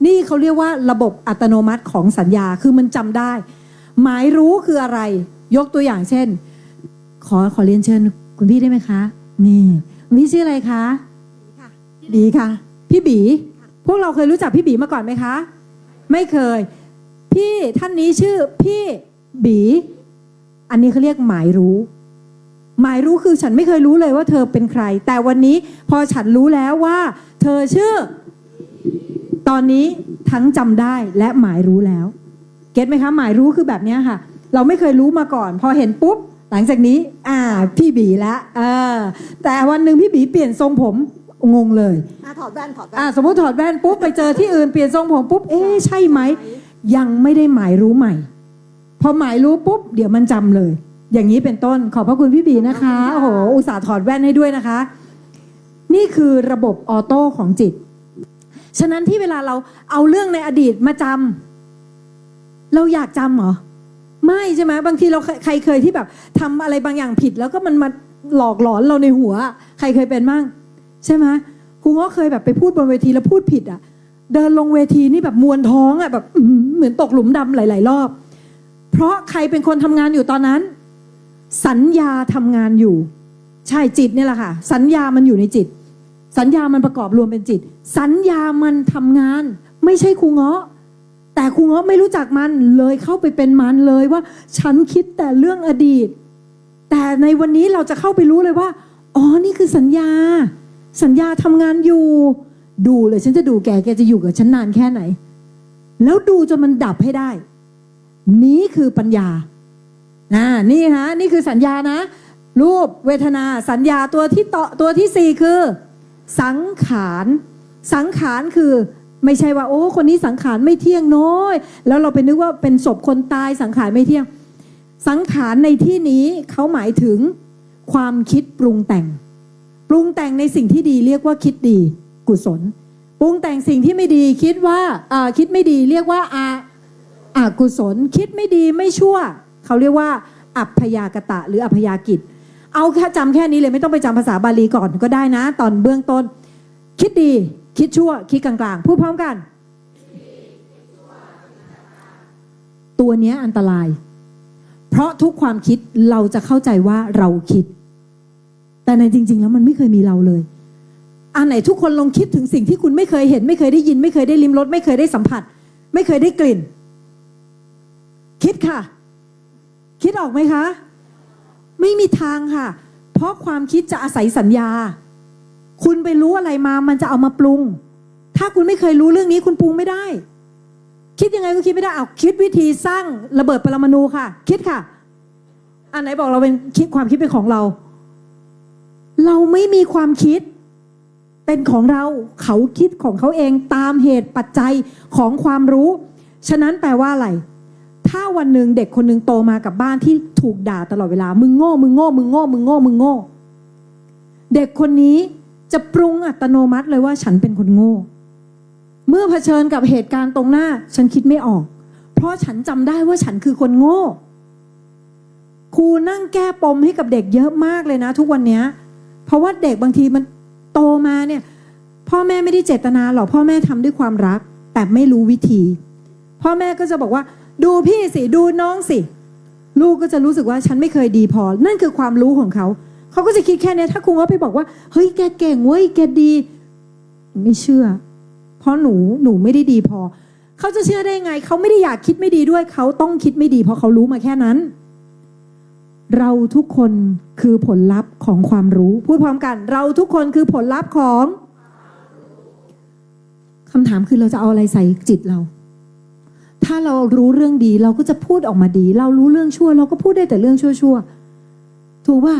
นี่เขาเรียกว่าระบบอัตโนมัติของสัญญาคือมันจำได้หมายรู้คืออะไรยกตัวอย่างเช่นขอเรียนเชิญคุณพี่ได้ไหมคะนี่คุณพี่ชื่ออะไรคะบีค่ะพี่บีพวกเราเคยรู้จักพี่บีมาก่อนไหมคะไม่เคยพี่ท่านนี้ชื่อพี่บีอันนี้เขาเรียกหมายรู้หมายรู้คือฉันไม่เคยรู้เลยว่าเธอเป็นใครแต่วันนี้พอฉันรู้แล้วว่าเธอชื่อตอนนี้ทั้งจำได้และหมายรู้แล้วเก็ตไหมคะหมายรู้คือแบบนี้ค่ะเราไม่เคยรู้มาก่อนพอเห็นปุ๊บหลังจากนี้พี่บีแล้วแต่วันหนึ่งพี่บีเปลี่ยนทรงผมงงเลยถอดแว่นสมมติถอดแว่นปุ๊บไปเจอที่อื่นเปลี่ยนทรงผมปุ๊บใช่ไหมยังไม่ได้หมายรู้ใหม่พอหมายรู้ปุ๊บเดี๋ยวมันจำเลยอย่างนี้เป็นต้นขอบพระคุณพี่บีนะคะโอ้โหอุตส่าห์ถอดแว่นให้ด้วยนะคะนี่คือระบบออโต้ของจิตฉะนั้นที่เวลาเราเอาเรื่องในอดีตมาจำเราอยากจำเหรอไม่ใช่ไหมบางทีเราใครเคยที่แบบทำอะไรบางอย่างผิดแล้วก็มันมาหลอกหลอนเราในหัวใครเคยเป็นบ้างใช่ไหมครูก็เคยแบบไปพูดบนเวทีแล้วพูดผิดเดินลงเวทีนี่แบบมวนท้องแบบเหมือนตกหลุมดำหลายๆรอบเพราะใครเป็นคนทำงานอยู่ตอนนั้นสัญญาทำงานอยู่ใช่จิตเนี่ยแหละค่ะสัญญามันอยู่ในจิตสัญญามันประกอบรวมเป็นจิตสัญญามันทำงานไม่ใช่ครูเงาะแต่ครูเงาะไม่รู้จักมันเลยเข้าไปเป็นมันเลยว่าฉันคิดแต่เรื่องอดีตแต่ในวันนี้เราจะเข้าไปรู้เลยว่านี่คือสัญญาทำงานอยู่ดูเลยฉันจะดูแกจะอยู่กับฉันนานแค่ไหนแล้วดูจนมันดับให้ได้นี้คือปัญญานี่ฮะนี่คือสัญญานะรูปเวทนาสัญญาตัวที่4คือสังขารคือไม่ใช่ว่าคนนี้สังขารไม่เที่ยงน้อยแล้วเราไปนึกว่าเป็นศพคนตายสังขารไม่เที่ยงสังขารในที่นี้เขาหมายถึงความคิดปรุงแต่งในสิ่งที่ดีเรียกว่าคิดดีกุศลปรุงแต่งสิ่งที่ไม่ดีคิดไม่ดีเรียกว่าอกุศลคิดไม่ดีไม่ชั่วเขาเรียกว่าอัพยากตะหรืออัพยากิจเอาแค่จำแค่นี้เลยไม่ต้องไปจำภาษาบาลีก่อนก็ได้นะตอนเบื้องต้นคิดดีคิดชั่วคิดกลางๆพูดพร้อมกันตัวนี้อันตรายเพราะทุกความคิดเราจะเข้าใจว่าเราคิดแต่ในจริงๆแล้วมันไม่เคยมีเราเลยอันไหนทุกคนลองคิดถึงสิ่งที่คุณไม่เคยเห็นไม่เคยได้ยินไม่เคยได้ลิ้มรสไม่เคยได้สัมผัสไม่เคยได้กลิ่นคิดค่ะคิดออกไหมคะไม่มีทางค่ะเพราะความคิดจะอาศัยสัญญาคุณไปรู้อะไรมามันจะเอามาปรุงถ้าคุณไม่เคยรู้เรื่องนี้คุณปรุงไม่ได้คิดยังไงก็คิดไม่ได้คิดวิธีสร้างระเบิดปรมาณูค่ะคิดค่ะอันไหนบอกเราเป็นคิดความคิดเป็นของเราไม่มีความคิดเป็นของเราเขาคิดของเขาเองตามเหตุปัจจัยของความรู้ฉะนั้นแปลว่าอะไรถ้าวันหนึ่งเด็กคนหนึ่งโตมากับบ้านที่ถูกด่าตลอดเวลามึงโง่เด็กคนนี้จะปรุงอัตโนมัติเลยว่าฉันเป็นคนโง่เมื่อเผชิญกับเหตุการณ์ตรงหน้าฉันคิดไม่ออกเพราะฉันจำได้ว่าฉันคือคนโง่ ครูนั่งแก้ปมให้กับเด็กเยอะมากเลยนะทุกวันนี้เพราะว่าเด็กบางทีมันโตมาเนี่ยพ่อแม่ไม่ได้เจตนาหรอกพ่อแม่ทำด้วยความรักแต่ไม่รู้วิธีพ่อแม่ก็จะบอกว่าดูพี่สิดูน้องสิลูกก็จะรู้สึกว่าฉันไม่เคยดีพอนั่นคือความรู้ของเขาเขาก็จะคิดแค่นี้ถ้าครูก็ไปบอกว่าเฮ้ยแกเก่งเว้ยแกดีไม่เชื่อเพราะหนูไม่ได้ดีพอเขาจะเชื่อได้ไงเขาไม่ได้อยากคิดไม่ดีด้วยเขาต้องคิดไม่ดีเพราะเขารู้มาแค่นั้นเราทุกคนคือผลลัพธ์ของความรู้พูดพร้อมกันเราทุกคนคือผลลัพธ์ของคำถามคือเราจะเอาอะไรใส่จิตเราถ้าเรารู้เรื่องดีเราก็จะพูดออกมาดีเรารู้เรื่องชั่วเราก็พูดได้แต่เรื่องชั่วๆถูกป่ะ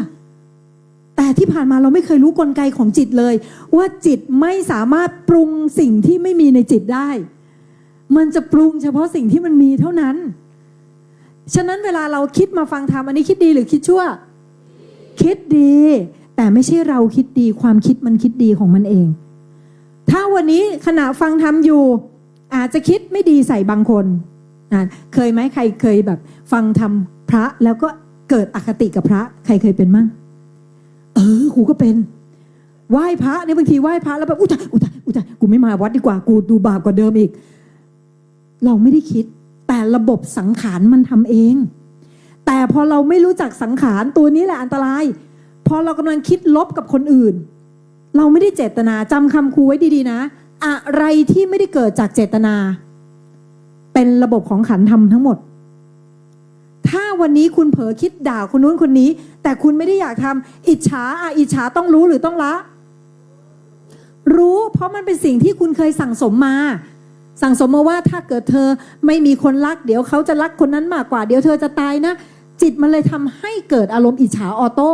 แต่ที่ผ่านมาเราไม่เคยรู้กลไกของจิตเลยว่าจิตไม่สามารถปรุงสิ่งที่ไม่มีในจิตได้มันจะปรุงเฉพาะสิ่งที่มันมีเท่านั้นฉะนั้นเวลาเราคิดมาฟังธรรมอันนี้คิดดีหรือคิดชั่วคิดดีแต่ไม่ใช่เราคิดดีความคิดมันคิดดีของมันเองถ้าวันนี้ขณะฟังธรรมอยู่อาจจะคิดไม่ดีใส่บางคนเคยไหมใครเคยแบบฟังธรรมพระแล้วก็เกิดอคติกับพระใครเคยเป็นมั่งครูก็เป็นไหว้พระเนี่ยบางทีไหว้พระแล้วแบบอุตายกูไม่มาวัดดีกว่ากูดูบาปกว่าเดิมอีกเราไม่ได้คิดแต่ระบบสังขารมันทำเองแต่พอเราไม่รู้จักสังขารตัวนี้แหละอันตรายพอเรากำลังคิดลบกับคนอื่นเราไม่ได้เจตนาจำคำครูไว้ดีๆนะอะไรที่ไม่ได้เกิดจากเจตนาเป็นระบบของขันธ์ธรรมทั้งหมดถ้าวันนี้คุณเผลอคิดด่าคนนู้นคนนี้แต่คุณไม่ได้อยากทำอิจฉาต้องรู้หรือต้องละรู้เพราะมันเป็นสิ่งที่คุณเคยสั่งสมมาว่าถ้าเกิดเธอไม่มีคนรักเดี๋ยวเขาจะรักคนนั้นมากกว่าเดี๋ยวเธอจะตายนะจิตมันเลยทำให้เกิดอารมณ์อิจฉาออโต้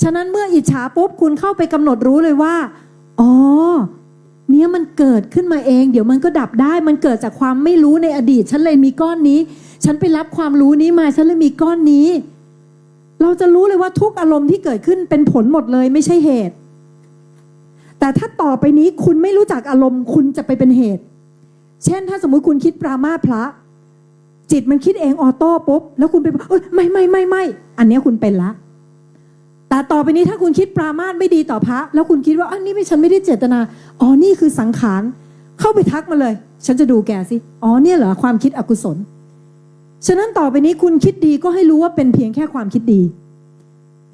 ฉะนั้นเมื่ออิจฉาปุ๊บคุณเข้าไปกำหนดรู้เลยว่าอ๋อเนี่ยมันเกิดขึ้นมาเองเดี๋ยวมันก็ดับได้มันเกิดจากความไม่รู้ในอดีตฉันเลยมีก้อนนี้ฉันไปรับความรู้นี้มาฉันเลยมีก้อนนี้เราจะรู้เลยว่าทุกอารมณ์ที่เกิดขึ้นเป็นผลหมดเลยไม่ใช่เหตุแต่ถ้าต่อไปนี้คุณไม่รู้จักอารมณ์คุณจะไปเป็นเหตุเช่นถ้าสมมุติคุณคิดปรามาสพระจิตมันคิดเองออโต้ปุ๊บแล้วคุณไปบอกไม่อันนี้คุณเป็นละแต่ต่อไปนี้ถ้าคุณคิดปรามาสไม่ดีต่อพระแล้วคุณคิดว่าอันนี้ฉันไม่ได้เจตนาอ๋อนี่คือสังขารเข้าไปทักมาเลยฉันจะดูแกสิอ๋อเนี่ยเหรอความคิดอกุศลฉะนั้นต่อไปนี้คุณคิดดีก็ให้รู้ว่าเป็นเพียงแค่ความคิดดี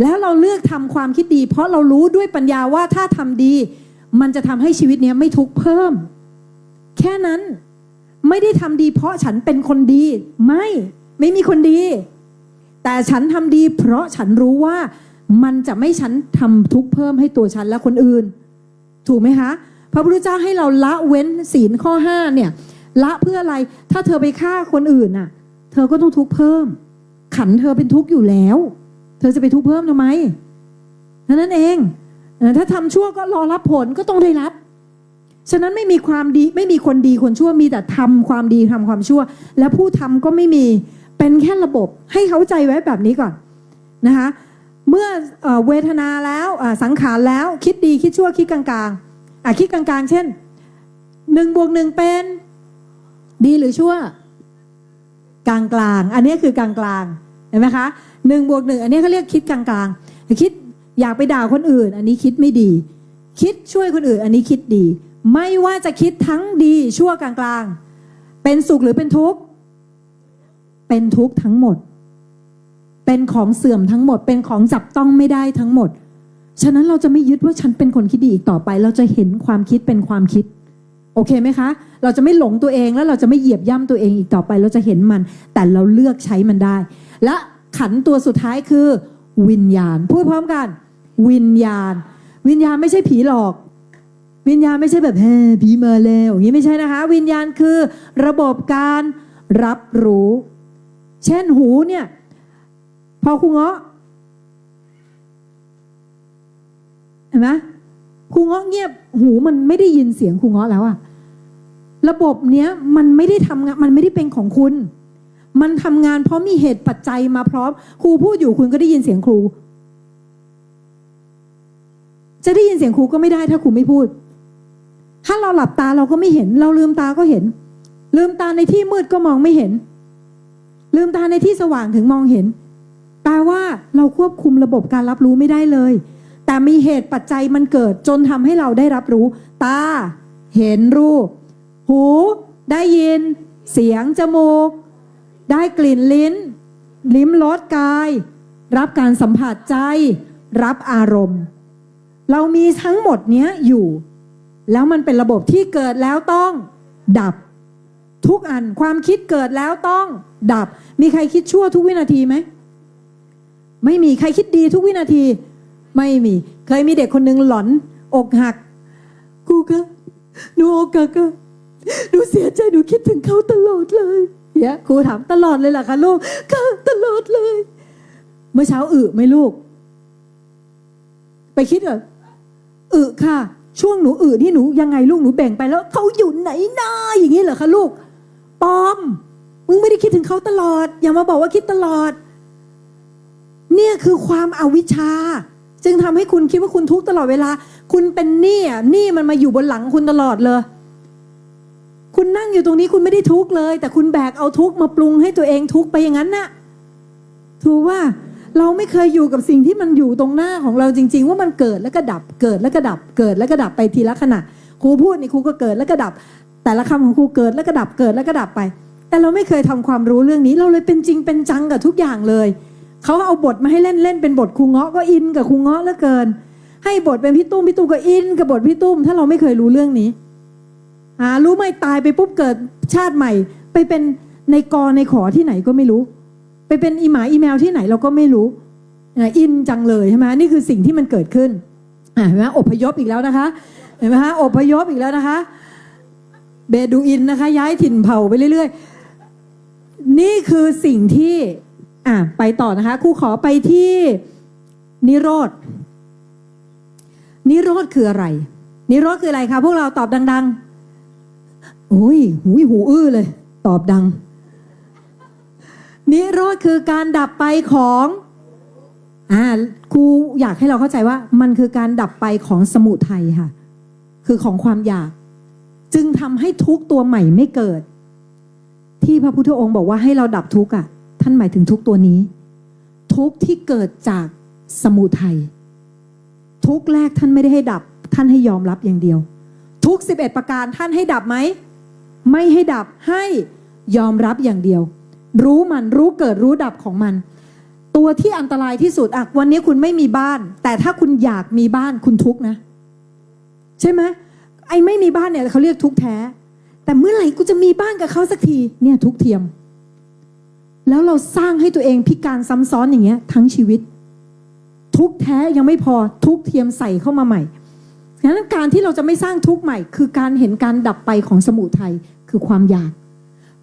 แล้วเราเลือกทำความคิดดีเพราะเรารู้ด้วยปัญญาว่าถ้าทำดีมันจะทำให้ชีวิตนี้ไม่ทุกข์เพิ่มแค่นั้นไม่ได้ทำดีเพราะฉันเป็นคนดีไม่มีคนดีแต่ฉันทำดีเพราะฉันรู้ว่ามันจะไม่ฉันทำทุกข์เพิ่มให้ตัวฉันและคนอื่นถูกไหมคะพระพุทธเจ้าให้เราละเว้นศีลข้อ5เนี่ยละเพื่ออะไรถ้าเธอไปฆ่าคนอื่นน่ะเธอก็ต้องทุกข์เพิ่มขันเธอเป็นทุกข์อยู่แล้วเธอจะไปทุกข์เพิ่มทำไมนั่นเองถ้าทำชั่วก็รอรับผลก็ต้องได้รับฉะนั้นไม่มีความดีไม่มีคนดีคนชั่วมีแต่ทำความดีทำความชั่วและผู้ทำก็ไม่มีเป็นแค่ระบบให้เข้าใจไว้แบบนี้ก่อนนะคะเมื่อเวทนาแล้วสังขารแล้วคิดดีคิดชั่วคิดกลางๆคิดกลางๆเช่น1+1เป็นดีหรือชั่วกลางๆอันนี้คือกลางๆเห็นไหมคะ1+1อันนี้เขาเรียกคิดกลางๆคิดอยากไปด่าคนอื่นอันนี้คิดไม่ดีคิดช่วยคนอื่นอันนี้คิดดีไม่ว่าจะคิดทั้งดีชั่วกลางๆเป็นสุขหรือเป็นทุกข์เป็นทุกข์ทั้งหมดเป็นของเสื่อมทั้งหมดเป็นของจับต้องไม่ได้ทั้งหมดฉะนั้นเราจะไม่ยึดว่าฉันเป็นคนคิดดีอีกต่อไปเราจะเห็นความคิดเป็นความคิดโอเคไหมคะเราจะไม่หลงตัวเองแล้วเราจะไม่เหยียบย่ำตัวเองอีกต่อไปเราจะเห็นมันแต่เราเลือกใช้มันได้และขันธ์ตัวสุดท้ายคือวิญญาณพูดพร้อมกันวิญญาณไม่ใช่ผีหลอกวิญญาณไม่ใช่แบบเฮ้ผีมาแล้วอย่างนี้ไม่ใช่นะคะวิญญาณคือระบบการรับรู้เช่นหูเนี่ยพอครูเงาะเห็นไหมครูเงาะเงียบหูมันไม่ได้ยินเสียงครูเงาะแล้วอะระบบเนี้ยมันไม่ได้ทำงานมันไม่ได้เป็นของคุณมันทำงานเพราะมีเหตุปัจจัยมาพร้อมครูพูดอยู่คุณก็ได้ยินเสียงครูจะได้ยินเสียงครูก็ไม่ได้ถ้าครูไม่พูดถ้าเราหลับตาเราก็ไม่เห็นเราลืมตาก็เห็นลืมตาในที่มืดก็มองไม่เห็นลืมตาในที่สว่างถึงมองเห็น แปลว่าเราควบคุมระบบการรับรู้ไม่ได้เลย แต่มีเหตุปัจจัยมันเกิดจนทำให้เราได้รับรู้ตาเห็นรูปหูได้ยินเสียงจมูกได้กลิ่นลิ้มรสกายรับการสัมผัสใจรับอารมณ์เรามีทั้งหมดเนี้ยอยู่แล้วมันเป็นระบบที่เกิดแล้วต้องดับทุกอันความคิดเกิดแล้วต้องดับมีใครคิดชั่วทุกวินาทีไหมไม่มีใครคิดดีทุกวินาทีไม่มีเคยมีเด็กคนหนึ่งหลอนอกหักครูคะหนูอกหักอะหนูเสียใจหนูคิดถึงเขาตลอดเลยเนี่ยครูถามตลอดเลยเหรอคะลูกค่ะตลอดเลยเมื่อเช้าอึไหมลูกไปคิดเหรออึค่ะช่วงหนูอึที่หนูยังไงลูกหนูแบ่งไปแล้วเขาอยู่ไหนนาอย่างนี้เหรอคะลูกปอมมึงไม่ได้คิดถึงเขาตลอดอย่ามาบอกว่าคิดตลอดเนี่ยคือความอวิชชาจึงทำให้คุณคิดว่าคุณทุกข์ตลอดเวลาคุณเป็นหนี้มันมาอยู่บนหลังคุณตลอดเลยคุณนั่งอยู่ตรงนี้คุณไม่ได้ทุกข์เลยแต่คุณแบกเอาทุกข์มาปรุงให้ตัวเองทุกข์ไปอย่างนั้นน่ะถูกว่าเราไม่เคยอยู่กับสิ่งที่มันอยู่ตรงหน้าของเราจริงๆว่ามันเกิดแล้วก็ดับเกิดแล้วก็ดับเกิดแล้วก็ดับไปทีละขณะครูพูดนี่ครูก็เกิดแล้วก็ดับแต่ละคำของครูเกิดแล้วก็ดับเกิดแล้วก็ดับไปแต่เราไม่เคยทำความรู้เรื่องนี้เราเลยเป็นจริงเป็นจังกับทุกอย่างเลยเขาเอาบทมาให้เล่นเป็นบทครูเงาะก็อินกับครูเงาะเหลือเกินให้บทเป็นพี่ตุ้มก็อินกับบทพี่ตุ้มถ้าเราไม่เคยรู้เรื่องนี้รู้ไหมตายไปปุ๊บเกิดชาติใหม่ไปเป็นในกอในขอที่ไหนก็ไม่รู้ไปเป็นอีหมาอีแมวที่ไหนเราก็ไม่รู้อินจังเลยใช่ไหมนี่คือสิ่งที่มันเกิดขึ้นเห็นไหมอพยพอีกแล้วนะคะเห็นไหมฮะอพยพอีกแล้วนะคะเบดูอินนะคะย้ายถิ่นเผ่าไปเรื่อยๆนี่คือสิ่งที่ไปต่อนะคะครูขอไปที่นิโรธคืออะไรนิโรธคืออะไรคะพวกเราตอบดังๆโอ้ยหูอื้อเลยตอบดังนิโรธคือการดับไปของครูอยากให้เราเข้าใจว่ามันคือการดับไปของสมุทัยค่ะคือของความอยากจึงทำให้ทุกข์ตัวใหม่ไม่เกิดที่พระพุทธองค์บอกว่าให้เราดับทุกข์ท่านหมายถึงทุกข์ตัวนี้ทุกข์ที่เกิดจากสมุทัยทุกข์แรกท่านไม่ได้ให้ดับท่านให้ยอมรับอย่างเดียวทุกข์11ประการท่านให้ดับไหมไม่ให้ดับให้ยอมรับอย่างเดียวรู้มันรู้เกิดรู้ดับของมันตัวที่อันตรายที่สุดวันนี้คุณไม่มีบ้านแต่ถ้าคุณอยากมีบ้านคุณทุกข์นะใช่ไหมไอ้ไม่มีบ้านเนี่ยเขาเรียกทุกข์แท้แต่เมื่อไหร่กูจะมีบ้านกับเขาสักทีเนี่ยทุกข์เทียมแล้วเราสร้างให้ตัวเองพิการซ้ำซ้อนอย่างเงี้ยทั้งชีวิตทุกข์แท้ยังไม่พอทุกข์เทียมใส่เข้ามาใหม่ฉะนั้นการที่เราจะไม่สร้างทุกข์ใหม่คือการเห็นการดับไปของสมุทัยคือความอยาก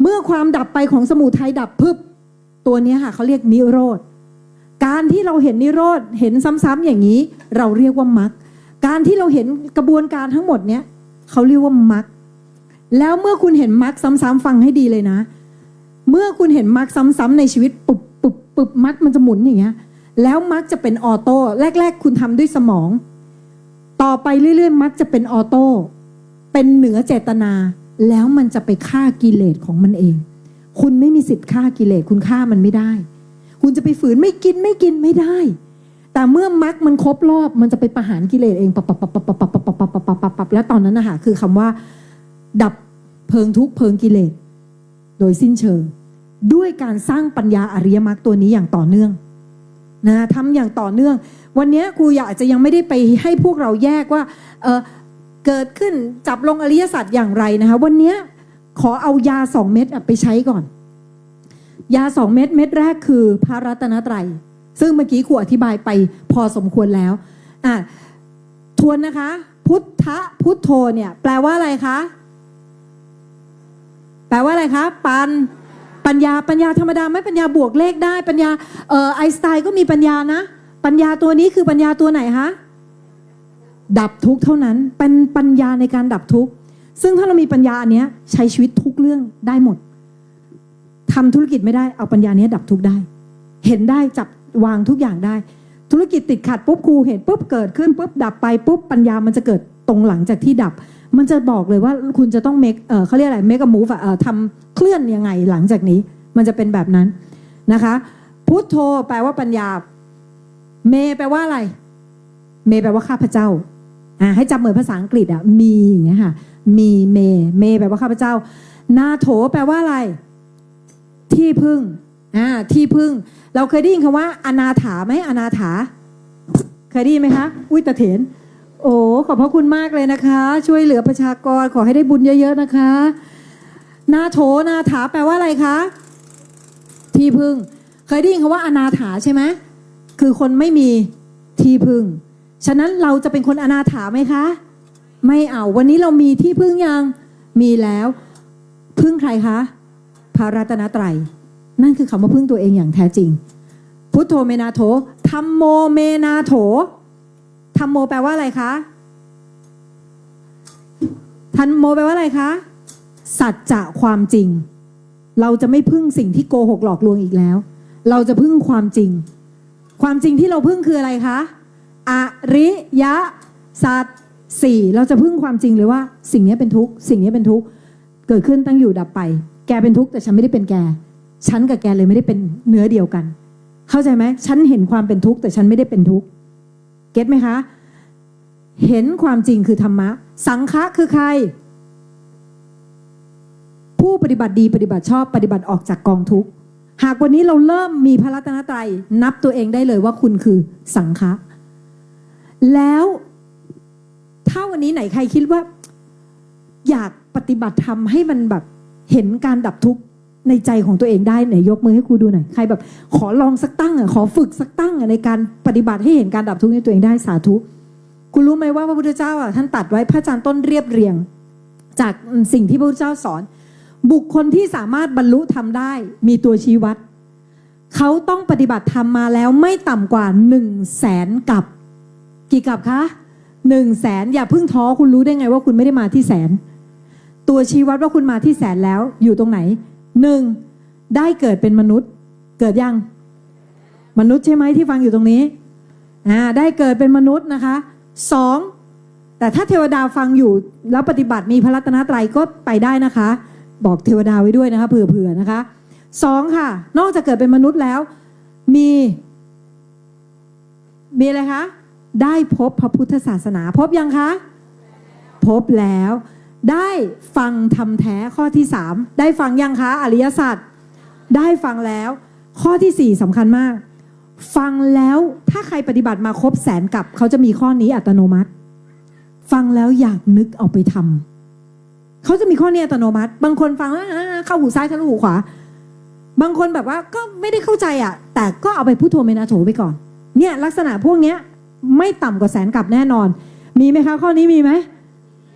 เมื่อความดับไปของสมุทัยดับพึบตัวนี้ค่ะเขาเรียกนิโรธการที่เราเห็นนิโรธเห็นซ้ำๆอย่างนี้เราเรียกว่ามรรคการที่เราเห็นกระบวนการทั้งหมดเนี้ยเขาเรียกว่ามรรคแล้วเมื่อคุณเห็นมรรคซ้ำๆฟังให้ดีเลยนะเมื่อคุณเห็นมรรคซ้ำๆในชีวิตปุบมรรคมันจะหมุนอย่างเงี้ยแล้วมรรคจะเป็นออโต้แรกๆคุณทำด้วยสมองต่อไปเรื่อยๆมรรคจะเป็นออโต้เป็นเหนือเจตนาแล้วมันจะไปฆ่ากิเลสของมันเองคุณไม่มีสิทธิ์ฆ่ากิเลสคุณฆ่ามันไม่ได้คุณจะไปฝืนไม่กินไม่ได้แต่เมื่อมรรคมันครบรอบมันจะไปประหารกิเลสเองปับแล้วตอนนั้นนะคะคือคำว่าดับเพลิงทุกข์เพลิงกิเลสโดยสิ้นเชิงด้วยการสร้างปัญญาอริยมรรคตัวนี้อย่างต่อเนื่องนะทำอย่างต่อเนื่องวันนี้ครูอยากจะยังไม่ได้ไปให้พวกเราแยกว่าเกิดขึ้นจับลงอริยสัจอย่างไรนะคะวันนี้ขอเอายา2เม็ดไปใช้ก่อนยา2เม็ดแรกคือพระรัตนตรัยซึ่งเมื่อกี้ครูอธิบายไปพอสมควรแล้วทวนนะคะพุทธะพุทโธเนี่ยแปลว่าอะไรคะแปลว่าอะไรคะปัญญาธรรมดาไม่ปัญญาบวกเลขได้ปัญญาไอน์สไตน์ก็มีปัญญานะปัญญาตัวนี้คือปัญญาตัวไหนคะดับทุกข์เท่านั้นเป็นปัญญาในการดับทุกข์ซึ่งถ้าเรามีปัญญาอันเนี้ยใช้ชีวิตทุกเรื่องได้หมดทำธุรกิจไม่ได้เอาปัญญานี้ดับทุกข์ได้เห็นได้จับวางทุกอย่างได้ธุรกิจติดขัดปุ๊บครูเห็นปุ๊บเกิดขึ้นปุ๊บดับไปปุ๊บปัญญามันจะเกิดตรงหลังจากที่ดับมันจะบอกเลยว่าคุณจะต้องเขาเรียกอะไร make a move ทำเคลื่อนยังไงหลังจากนี้มันจะเป็นแบบนั้นนะคะ พุทโธแปลว่าปัญญาเมแปลว่าอะไรเมแปลว่าข้าพเจ้าให้จำเหมือนภาษาอังกฤษมีอย่างเงี้ยค่ะมีเมแปลว่าข้าพเจ้านาโถแปลว่าอะไรที่พึ่งที่พึ่งเราเคยได้ยินคำว่าอนาถาไหมอนาถาเคยได้ยินไหมคะอุ้ยตะเถนโอ้ขอบพระคุณมากเลยนะคะช่วยเหลือประชากรขอให้ได้บุญเยอะๆนะคะนาโถนาถาแปลว่าอะไรคะที่พึ่งเคยได้ยินคำว่าอนาถาใช่ไหมคือคนไม่มีที่พึ่งฉะนั้นเราจะเป็นคนอนาถาไหมคะไม่เอาวันนี้เรามีที่พึ่งยังมีแล้วพึ่งใครคะพระรัตนตรัยนั่นคือคำว่าพึ่งตัวเองอย่างแท้จริงพุทโธเมนาโถธัมโมเมนาโถธัมโมแปลว่าอะไรคะธัมโมแปลว่าอะไรคะสัจจะความจริงเราจะไม่พึ่งสิ่งที่โกหกหลอกลวงอีกแล้วเราจะพึ่งความจริงความจริงที่เราพึ่งคืออะไรคะอริยสัจสี่เราจะพึ่งความจริงเลยว่าสิ่งนี้เป็นทุกข์สิ่งนี้เป็นทุกข์เกิดขึ้นตั้งอยู่ดับไปแกเป็นทุกข์แต่ฉันไม่ได้เป็นแกฉันกับแกเลยไม่ได้เป็นเนื้อเดียวกันเข้าใจไหมฉันเห็นความเป็นทุกข์แต่ฉันไม่ได้เป็นทุกข์เก็ตไหมคะเห็นความจริงคือธรรมะสังฆะคือใครผู้ปฏิบัติดีปฏิบัติชอบปฏิบัติออกจากกองทุกข์หากวันนี้เราเริ่มมีพระรัตนตรัยนับตัวเองได้เลยว่าคุณคือสังฆะแล้วถ้าวันนี้ไหนใครคิดว่าอยากปฏิบัติธรรมให้มันแบบเห็นการดับทุกข์ในใจของตัวเองได้ไหนยกมือให้ครูดูหน่อยใครแบบขอลองสักตั้งขอฝึกสักตั้งในการปฏิบัติให้เห็นการดับทุกข์ในตัวเองได้สาธุคุณรู้ไหมว่าพระพุทธเจ้าท่านตัดไว้พระอาจารย์ต้นเรียบเรียงจากสิ่งที่พระพุทธเจ้าสอนบุคคลที่สามารถบรรลุธรรมได้มีตัวชี้วัดเขาต้องปฏิบัติธรรมมาแล้วไม่ต่ำกว่า 100,000 กับกี่กับคะ100,000อย่าเพิ่งท้อคุณรู้ได้ไงว่าคุณไม่ได้มาที่แสนตัวชี้วัดว่าคุณมาที่แสนแล้วอยู่ตรงไหน1ได้เกิดเป็นมนุษย์เกิดยังมนุษย์ใช่ไหมที่ฟังอยู่ตรงนี้ได้เกิดเป็นมนุษย์นะคะ2แต่ถ้าเทวดาฟังอยู่แล้วปฏิบัติมีพระรัตนตรัยก็ไปได้นะคะบอกเทวดาไว้ด้วยนะคะเผื่อๆนะคะ2ค่ะนอกจากเกิดเป็นมนุษย์แล้วมีอะไรคะได้พบพระพุทธศาสนาพบยังคะพบแล้วได้ฟังธรรมแท้ข้อที่3ได้ฟังยังคะอริยสัจได้ฟังแล้วข้อที่4สำคัญมากฟังแล้วถ้าใครปฏิบัติมาครบแสนกับเขาจะมีข้อนี้อัตโนมัติฟังแล้วอยากนึกเอาไปทำเขาจะมีข้อนี้อัตโนมัติบางคนฟังแล้วเข้าหูซ้ายทะลุหูขวาบางคนแบบว่าก็ไม่ได้เข้าใจแต่ก็เอาไปพุทโธเมนาโถไปก่อนเนี่ยลักษณะพวกเนี้ยไม่ต่ำกว่าแสนกับแน่นอนมีไหมคะข้อนี้มีไหม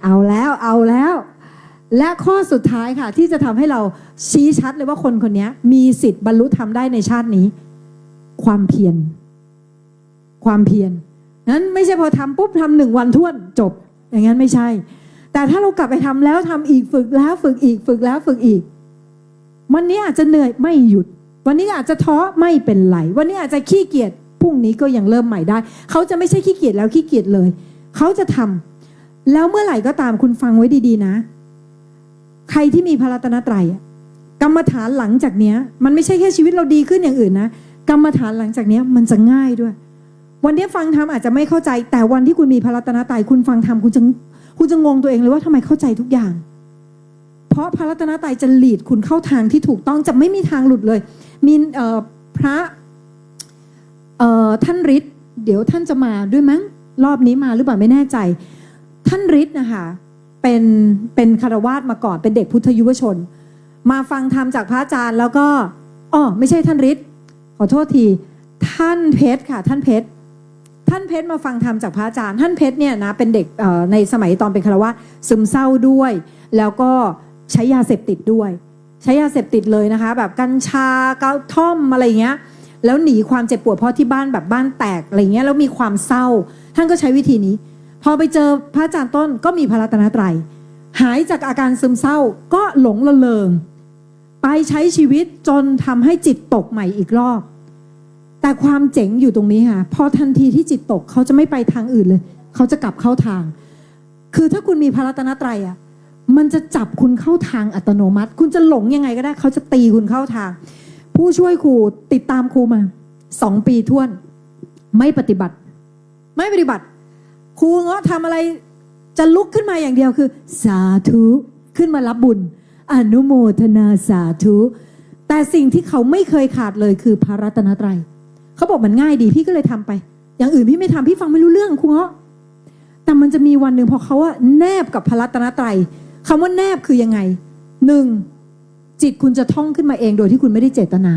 เอาแล้วและข้อสุดท้ายค่ะที่จะทำให้เราชี้ชัดเลยว่าคนคนนี้มีสิทธิ์บรรลุธรรมได้ในชาตินี้ความเพียรนั้นไม่ใช่พอทำปุ๊บทำ1 วันท่วนจบอย่างนั้นไม่ใช่แต่ถ้าเรากลับไปทำแล้วทำอีกฝึกแล้วฝึกอีกฝึกแล้วฝึกอีกวันนี้อาจจะเหนื่อยไม่หยุดวันนี้อาจจะท้อไม่เป็นไรวันนี้อาจจะขี้เกียจพรุ่งนี้ก็ยังเริ่มใหม่ได้เขาจะไม่ใช่ขี้เกียจแล้วขี้เกียจเลยเขาจะทำแล้วเมื่อไหร่ก็ตามคุณฟังไว้ดีๆนะใครที่มีพระรัตนตรัยกรรมฐานหลังจากเนี้ยมันไม่ใช่แค่ชีวิตเราดีขึ้นอย่างอื่นนะกรรมฐานหลังจากเนี้ยมันจะง่ายด้วยวันนี้ฟังธรรมอาจจะไม่เข้าใจแต่วันที่คุณมีพระรัตนตรัยคุณฟังธรรมคุณจะงงตัวเองเลยว่าทำไมเข้าใจทุกอย่างเพราะพระรัตนตรัยจะหลีดคุณเข้าทางที่ถูกต้องจะไม่มีทางหลุดเลยมีพระท่านฤทธิ์เดี๋ยวท่านจะมาด้วยมั้งรอบนี้มาหรือเปล่าไม่แน่ใจท่านฤทธิ์นะคะเป็นคฤหัสถ์มาก่อนเป็นเด็กพุทธยุวชนมาฟังธรรมจากพระอาจารย์แล้วก็ไม่ใช่ท่านฤทธิ์ขอโทษทีท่านเพชรค่ะท่านเพชรมาฟังธรรมจากพระอาจารย์ท่านเพชรเนี่ยนะเป็นเด็กในสมัยตอนเป็นคฤหัสถ์ซึมเศร้าด้วยแล้วก็ใช้ยาเสพติดด้วยใช้ยาเสพติดเลยนะคะแบบกัญชากระท่อมอะไรเงี้ยแล้วหนีความเจ็บปวดเพราะที่บ้านแบบบ้านแตกอะไรเงี้ยแล้วมีความเศร้าท่านก็ใช้วิธีนี้พอไปเจอพระอาจารย์ต้นก็มีพระรัตนตรัยหายจากอาการซึมเศร้าก็หลงระเริงไปใช้ชีวิตจนทำให้จิตตกใหม่อีกรอบแต่ความเจ๋งอยู่ตรงนี้ค่ะพอทันทีที่จิตตกเขาจะไม่ไปทางอื่นเลยเขาจะกลับเข้าทางคือถ้าคุณมีพระรัตนตรัยมันจะจับคุณเข้าทางอัตโนมัติคุณจะหลงยังไงก็ได้เขาจะตีคุณเข้าทาง ผู้ช่วยครูติดตามครูมา2 ปีท้วน ไม่ปฏิบัติ ครูเงาะทำอะไรจะลุกขึ้นมาอย่างเดียวคือ สาธุขึ้นมารับบุญ อนุโมทนาสาธุแต่สิ่งที่เขาไม่เคยขาดเลยคือพระรัตนตรัยเขาบอกมันง่ายดีพี่ก็เลยทำไป อย่างอื่นพี่ไม่ทำพี่ฟังไม่รู้เรื่องครูเงาะแต่มันจะมีวันหนึ่งพอเขาว่าแนบกับพระรัตนตรัยคำว่าแนบคือยังไง 1. จิตคุณจะท่องขึ้นมาเองโดยที่คุณไม่ได้เจตนา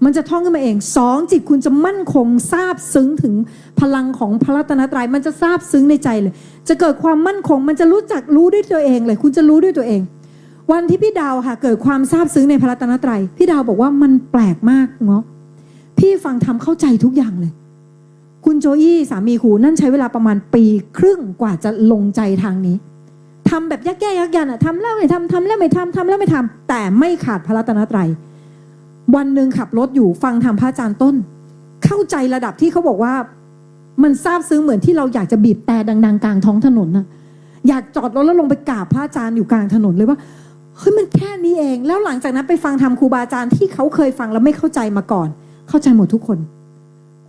มันจะท่องขึ้นมาเอง 2. จิตคุณจะมั่นคงซาบซึ้งถึงพลังของพระรัตนตรัยมันจะซาบซึ้งในใจเลยจะเกิดความมั่นคงมันจะรู้ด้วยตัวเองเลยคุณจะรู้ด้วยตัวเองวันที่พี่ดาวค่ะเกิดความซาบซึ้งในพระรัตนตรัยพี่ดาวบอกว่ามันแปลกมากเนาะพี่ฟังทำเข้าใจทุกอย่างเลยคุณโจอี้สามีครูนั่นใช้เวลาประมาณปีครึ่งกว่าจะลงใจทางนี้ทำแบบยักแย่ยักยันอะทำแล้วไม่ทำทำแล้วไม่ทำทำแล้วไม่ทำแต่ไม่ขาดพระรัตนตรัยวันหนึ่งขับรถอยู่ฟังธรรมพระอาจารย์ต้นเข้าใจระดับที่เขาบอกว่ามันซาบซึ้งเหมือนที่เราอยากจะบีบแต่ดังๆกลางท้องถนนน่ะอยากจอดรถแล้วลงไปกราบพระอาจารย์อยู่กลางถนนเลยว่าเฮ้ยมันแค่นี้เองแล้วหลังจากนั้นไปฟังธรรมครูบาอาจารย์ที่เขาเคยฟังแล้วไม่เข้าใจมาก่อนเข้าใจหมดทุกคน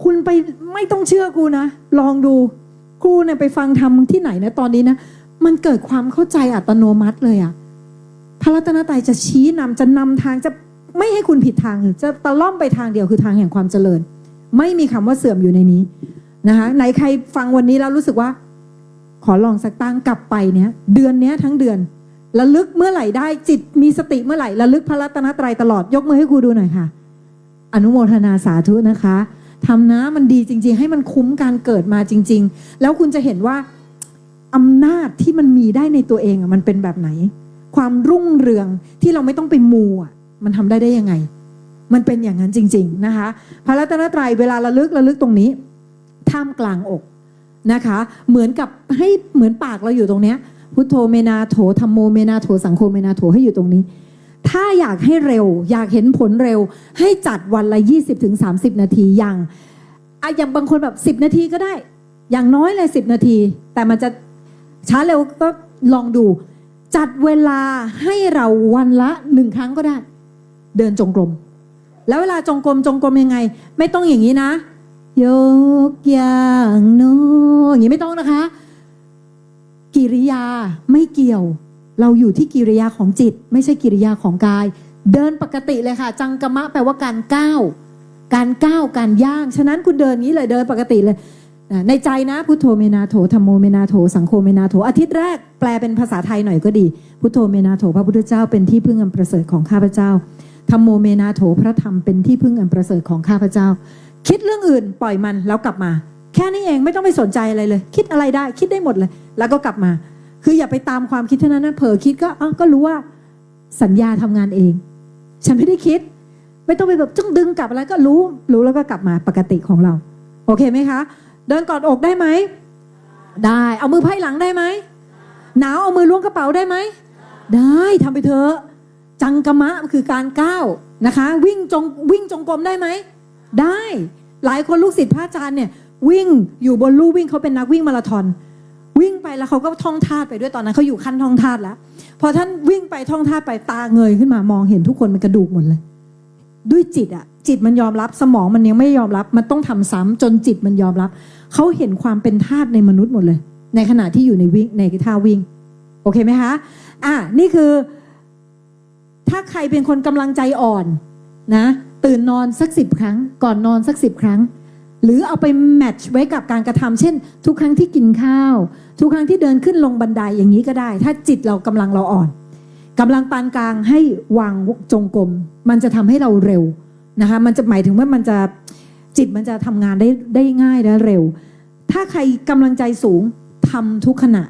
คุณไปไม่ต้องเชื่อกูนะลองดูครูเนี่ยไปฟังธรรมที่ไหนนะตอนนี้นะมันเกิดความเข้าใจอัตโนมัติเลยอะพระรัตนตรัยจะชี้นำจะนำทางจะไม่ให้คุณผิดทางจะตะล่อมไปทางเดียวคือทางแห่งความเจริญไม่มีคำว่าเสื่อมอยู่ในนี้นะคะไหนใครฟังวันนี้แล้วรู้สึกว่าขอลองสักตั้งกลับไปเนี้ยเดือนเนี้ยทั้งเดือนระลึกเมื่อไหร่ได้จิตมีสติเมื่อไหร่ระลึกพระรัตนตรัยตลอดยกมือให้ครูดูหน่อยค่ะอนุโมทนาสาธุนะคะทำนะมันดีจริงๆให้มันคุ้มการเกิดมาจริงๆแล้วคุณจะเห็นว่าอำนาจที่มันมีได้ในตัวเองมันเป็นแบบไหนความรุ่งเรืองที่เราไม่ต้องไปมูมันทำได้ยังไงมันเป็นอย่างนั้นจริงๆนะคะพระรัตนตรัยเวลาระลึกตรงนี้ท่ามกลางอกนะคะเหมือนกับให้เหมือนปากเราอยู่ตรงเนี้ยพุทโธเมนาโถธัมโมเมนาโถสังโฆเมนาโถให้อยู่ตรงนี้ถ้าอยากให้เร็วอยากเห็นผลเร็วให้จัดวันละ 20-30 นาทีอย่างบางคนแบบ10 นาทีก็ได้อย่างน้อยเลย10 นาทีแต่มันจะช้าเร็วก็ลองดูจัดเวลาให้เราวันละ1 ครั้งก็ได้เดินจงกรมแล้วเวลาจงกรมยังไงไม่ต้องอย่างนี้นะยกอย่างโน้อย่างนี้ไม่ต้องนะคะกิริยาไม่เกี่ยวเราอยู่ที่กิริยาของจิตไม่ใช่กิริยาของกายเดินปกติเลยค่ะจังกมะแปลว่าการก้าวการย่างฉะนั้นคุณเดินนี้เลยเดินปกติเลยในใจนะพุทโธเมนาโถธัมโมเมนาโถสังโฆเมนาโถอาทิตย์แรกแปลเป็นภาษาไทยหน่อยก็ดีพุทโธเมนาโถพระพุทธเจ้าเป็นที่พึ่งอันประเสริฐของข้าพเจ้าธัมโมเมนาโถพระธรรมเป็นที่พึ่งอันประเสริฐของข้าพเจ้าคิดเรื่องอื่นปล่อยมันแล้วกลับมาแค่นี้เองไม่ต้องไปสนใจอะไรเลยคิดอะไรได้คิดได้หมดเลยแล้วก็กลับมาคืออย่าไปตามความคิดเท่านั้นนะเผลอคิดก็รู้ว่าสัญญาทำงานเองฉันไม่ได้คิดไม่ต้องไปแบบจ้องดึงกลับอะไรก็รู้แล้วก็กลับมาปกติของเราโอเคไหมคะเดินกอดอกได้ไหมได้เอามือไพ่หลังได้ไหมหนาวเอามือล้วงกระเป๋าได้ไหมได้ทำไปเถอะจังกมะคือการก้าวนะคะวิ่งจงกรมได้ไหมได้หลายคนลูกศิษย์พระอาจารย์เนี่ยวิ่งอยู่บนลู่วิ่งเขาเป็นนักวิ่งมาราธอนวิ่งไปแล้วเขาก็ท่องธาตุไปด้วยตอนนั้นเขาอยู่ขั้นท่องธาตุแล้วพอท่านวิ่งไปท่องธาตุไปตาเงยขึ้นมามองเห็นทุกคนเป็นกระดูกหมดเลยด้วยจิตมันยอมรับสมองมันยังไม่ยอมรับมันต้องทำซ้ำจนจิตมันยอมรับเขาเห็นความเป็นธาตุในมนุษย์หมดเลยในขณะที่อยู่ในวิ่งในท่าวิ่งโอเคไหมคะนี่คือถ้าใครเป็นคนกำลังใจอ่อนนะตื่นนอนสัก10 ครั้งก่อนนอนสัก10 ครั้งหรือเอาไปแมทช์ไว้กับการกระทำเช่นทุกครั้งที่กินข้าวทุกครั้งที่เดินขึ้นลงบันไดอย่างนี้ก็ได้ถ้าจิตเรากำลังเราอ่อนกำลังปานกลางให้วางจงกรมมันจะทำให้เราเร็วนะคะมันจะหมายถึงว่ามันจะจิตมันจะทำงานได้ง่ายและเร็วถ้าใครกำลังใจสูงทำทุกขณะ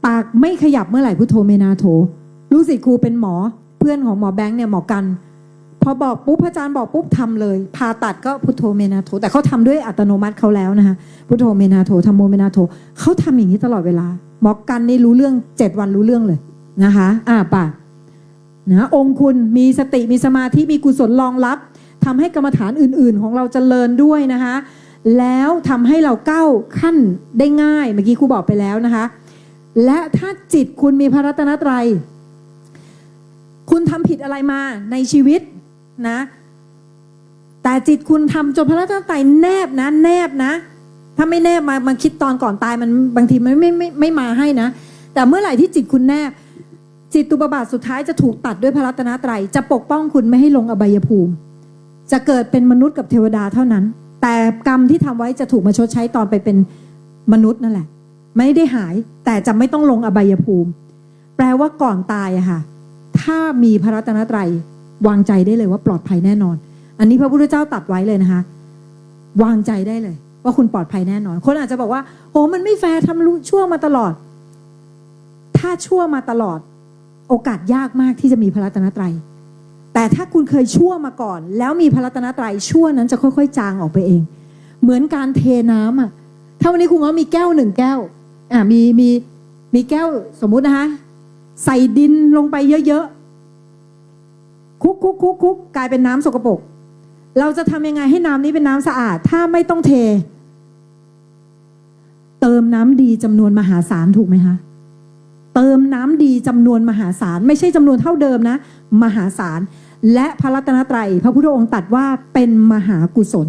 ปากไม่ขยับเมื่อไหร่พุทโธเมนาโถลูกศิษย์ครูเป็นหมอเพื่อนของหมอแบงค์เนี่ยหมอกันพอบอกปุ๊บพระอาจารย์บอกปุ๊บทำเลยผ่าตัดก็พุทโธเมนาโถแต่เขาทำด้วยอัตโนมัติเขาแล้วนะคะพุทโธเมนาโถธัมโมเมนาโถเขาทำอย่างนี้ตลอดเวลาหมอกันนี่รู้เรื่อง7 วันรู้เรื่องเลยนะคะป่ะนะองค์คุณมีสติมีสมาธิมีกุศลรองรับทำให้กรรมฐานอื่นๆของเราเจริญด้วยนะคะแล้วทำให้เราก้าวขั้นได้ง่ายเมื่อกี้ครูบอกไปแล้วนะคะและถ้าจิตคุณมีพระรัตนตรัยคุณทำผิดอะไรมาในชีวิต นะแต่จิตคุณทำจนพระรัตนตรัยแนบนะถ้าไม่แนบมาคิดตอนก่อนตายมันบางทีมันไม่มาให้นะแต่เมื่อไหร่ที่จิตคุณแนบจิตตุปบาทสุดท้ายจะถูกตัดด้วยพระรัตนตรัยจะปกป้องคุณไม่ให้ลงอบายภูมิจะเกิดเป็นมนุษย์กับเทวดาเท่านั้นแต่กรรมที่ทำไว้จะถูกมาชดใช้ตอนไปเป็นมนุษย์นั่นแหละไม่ได้หายแต่จะไม่ต้องลงอบายภูมิแปลว่าก่อนตายอะค่ะถ้ามีพระรัตนตรัยวางใจได้เลยว่าปลอดภัยแน่นอนอันนี้พระพุทธเจ้าตรัสไว้เลยนะคะวางใจได้เลยว่าคุณปลอดภัยแน่นอนคนอาจจะบอกว่าโอ้มันไม่แฟร์ทำชั่วมาตลอดถ้าชั่วมาตลอดโอกาสยากมากที่จะมีพระรัตนตรัยแต่ถ้าคุณเคยชั่วมาก่อนแล้วมีพระรัตนตรัยชั่วนั้นจะค่อยๆจางออกไปเองเหมือนการเทน้ำอ่ะถ้าวันนี้คุณว่ามีแก้ว1 แก้วมีแก้วสมมุตินะคะใส่ดินลงไปเยอะๆคุกกลายเป็นน้ำสกปรกเราจะทำยังไงให้น้ำนี้เป็นน้ำสะอาดถ้าไม่ต้องเทเติมน้ำดีจำนวนมหาศาลถูกไหมคะเติมน้ำดีจำนวนมหาศาลไม่ใช่จำนวนเท่าเดิมนะมหาศาลและพระรัตนตรัยพระพุทธองค์ตรัสว่าเป็นมหากุศล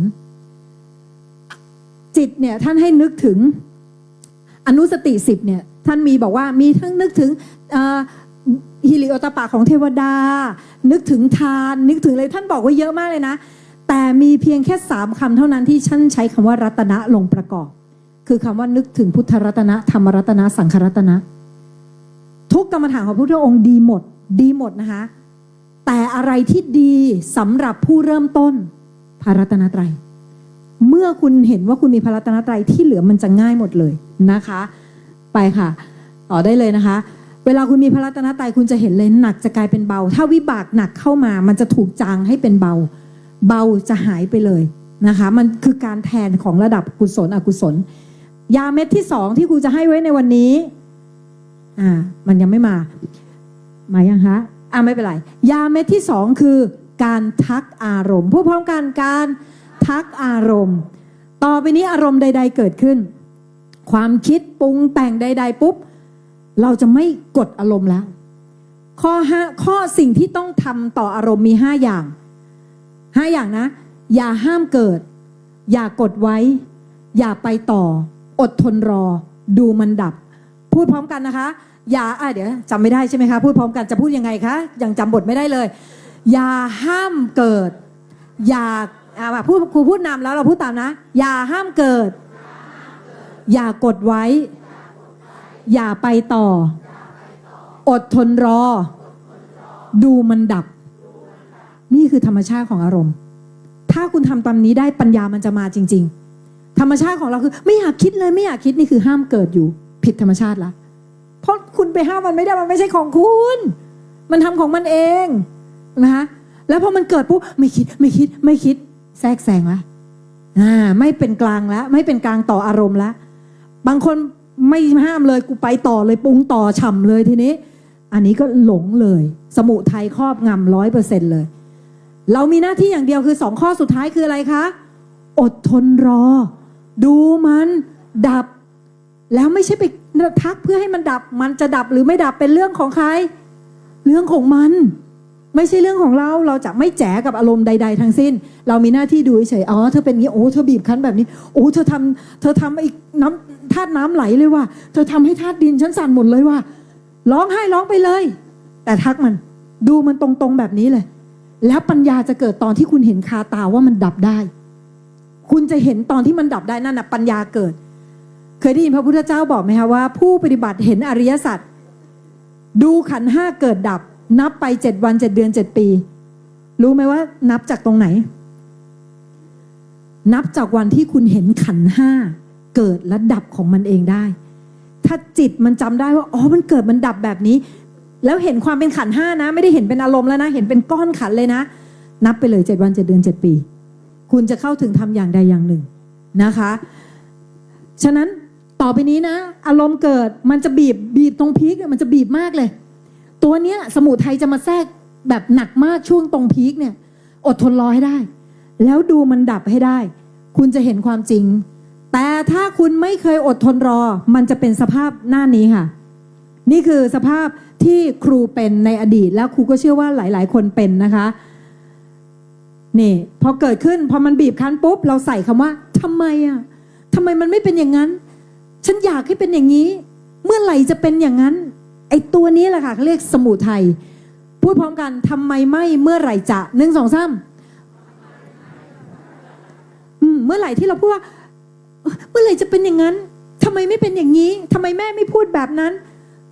จิตเนี่ยท่านให้นึกถึงอนุสติ10เนี่ยท่านมีบอกว่ามีทั้งนึกถึงฮิริโอตปะของเทวดานึกถึงทานนึกถึงอะไรท่านบอกว่าเยอะมากเลยนะแต่มีเพียงแค่3 คำเท่านั้นที่ท่านใช้คำว่ารัตนะลงประกอบคือคำว่านึกถึงพุทธรัตนะธรรมรัตนะสังฆรัตนะทุกกรรมฐานของพระพุทธองค์ดีหมดนะคะแต่อะไรที่ดีสำหรับผู้เริ่มต้นพระรัตนตรัยเมื่อคุณเห็นว่าคุณมีพระรัตนตรัยที่เหลือมันจะง่ายหมดเลยนะคะไปค่ะต่อได้เลยนะคะเวลาคุณมีพระรัตนตรัยคุณจะเห็นเลยหนักจะกลายเป็นเบาถ้าวิบากหนักเข้ามามันจะถูกจางให้เป็นเบาจะหายไปเลยนะคะมันคือการแทนของระดับกุศลอกุศลยาเม็ดที่2ที่ครูจะให้ไว้ในวันนี้มันยังไม่มายังคะไม่เป็นไรยาเม็ดที่2คือการทักอารมณ์พูดพร้อมกันการทักอารมณ์ต่อไปนี้อารมณ์ใดๆเกิดขึ้นความคิดปรุงแต่งใดๆปุ๊บเราจะไม่กดอารมณ์แล้วข้อสิ่งที่ต้องทำต่ออารมณ์มี5 อย่างนะอย่าห้ามเกิดอย่ากดไว้อย่าไปต่ออดทนรอดูมันดับพูดพร้อมกันนะคะอย่าเดี๋ยวจำไม่ได้ใช่ไหมคะพูดพร้อมกันจะพูดยังไงคะยังจำบทไม่ได้เลยอย่าห้ามเกิดอย่าพูดครูพูดนำแล้วเราพูดตามนะอย่าห้ามเกิดอย่ากดไว้อย่าไปต่ออดทนรอดูมันดับนี่คือธรรมชาติของอารมณ์ถ้าคุณทำตามนี้ได้ปัญญามันจะมาจริงๆธรรมชาติของเราคือไม่อยากคิดเลยไม่อยากคิดนี่คือห้ามเกิดอยู่ผิดธรรมชาติละเพราะคุณไปห้ามมันไม่ได้มันไม่ใช่ของคุณมันทำของมันเองนะคะแล้วพอมันเกิดปุ๊บไม่คิดแทรกแซงละไม่เป็นกลางแล้วไม่เป็นกลางต่ออารมณ์แล้วบางคนไม่ห้ามเลยกูไปต่อเลยปรุงต่อฉ่ำเลยทีนี้อันนี้ก็หลงเลยสมุทัยครอบงำ 100% เลยเรามีหน้าที่อย่างเดียวคือ2 ข้อสุดท้ายคืออะไรคะอดทนรอดูมันดับแล้วไม่ใช่ไปทักเพื่อให้มันดับมันจะดับหรือไม่ดับเป็นเรื่องของใครเรื่องของมันไม่ใช่เรื่องของเราจะไม่แจ๋กับอารมณ์ใดๆทั้งสิ้นเรามีหน้าที่ดูเฉยเธอเป็นงี้โอ้เธอบีบคั้นแบบนี้โอ้เธอทำอีกน้ำธาตุน้ำไหลเลยว่ะเธอทำให้ธาตุดินฉันสั่นหมดเลยว่ะร้องไห้ร้องไปเลยแต่ทักมันดูมันตรงๆแบบนี้เลยแล้วปัญญาจะเกิดตอนที่คุณเห็นคาตาว่ามันดับได้คุณจะเห็นตอนที่มันดับได้นั่นปัญญาเกิดเคยได้ยินพระพุทธเจ้าบอกไหมคะว่าผู้ปฏิบัติเห็นอริยสัจดูขันธ์5เกิดดับนับไป7 วัน7 เดือน7 ปีรู้ไหมว่านับจากตรงไหนนับจากวันที่คุณเห็นขันธ์5เกิดและดับของมันเองได้ถ้าจิตมันจำได้ว่ามันเกิดมันดับแบบนี้แล้วเห็นความเป็นขันธ์5นะไม่ได้เห็นเป็นอารมณ์แล้วนะเห็นเป็นก้อนขันธ์เลยนะนับไปเลย7 วัน7 เดือน7 ปีคุณจะเข้าถึงทำอย่างใดอย่างหนึ่งนะคะฉะนั้นต่อไปนี้นะอารมณ์เกิดมันจะบีบตรงพีคมันจะบีบมากเลยตัวเนี้ยสมุทัยจะมาแทรกแบบหนักมากช่วงตรงพีคเนี่ยอดทนรอให้ได้แล้วดูมันดับให้ได้คุณจะเห็นความจริงแต่ถ้าคุณไม่เคยอดทนรอมันจะเป็นสภาพหน้านี้ค่ะนี่คือสภาพที่ครูเป็นในอดีตแล้วครูก็เชื่อว่าหลายๆคนเป็นนะคะ นี่พอเกิดขึ้นพอมันบีบคั้นปุ๊บเราใส่คำว่าทำไมอ่ะทำไมมันไม่เป็นอย่างนั้นฉันอยากให้เป็นอย่างนี้เมื่อไหร่จะเป็นอย่างนั้นไอ้ตัวนี้แหละค่ะเขาเรียกสมุทัยพูดพร้อมกันทำไมไม่เมื่อไหร่จะ1 2 3เมื่อไหร่ที่เราพูดว่าเมื่อไหร่จะเป็นอย่างนั้นทำไมไม่เป็นอย่างนี้ทำไมแม่ไม่พูดแบบนั้น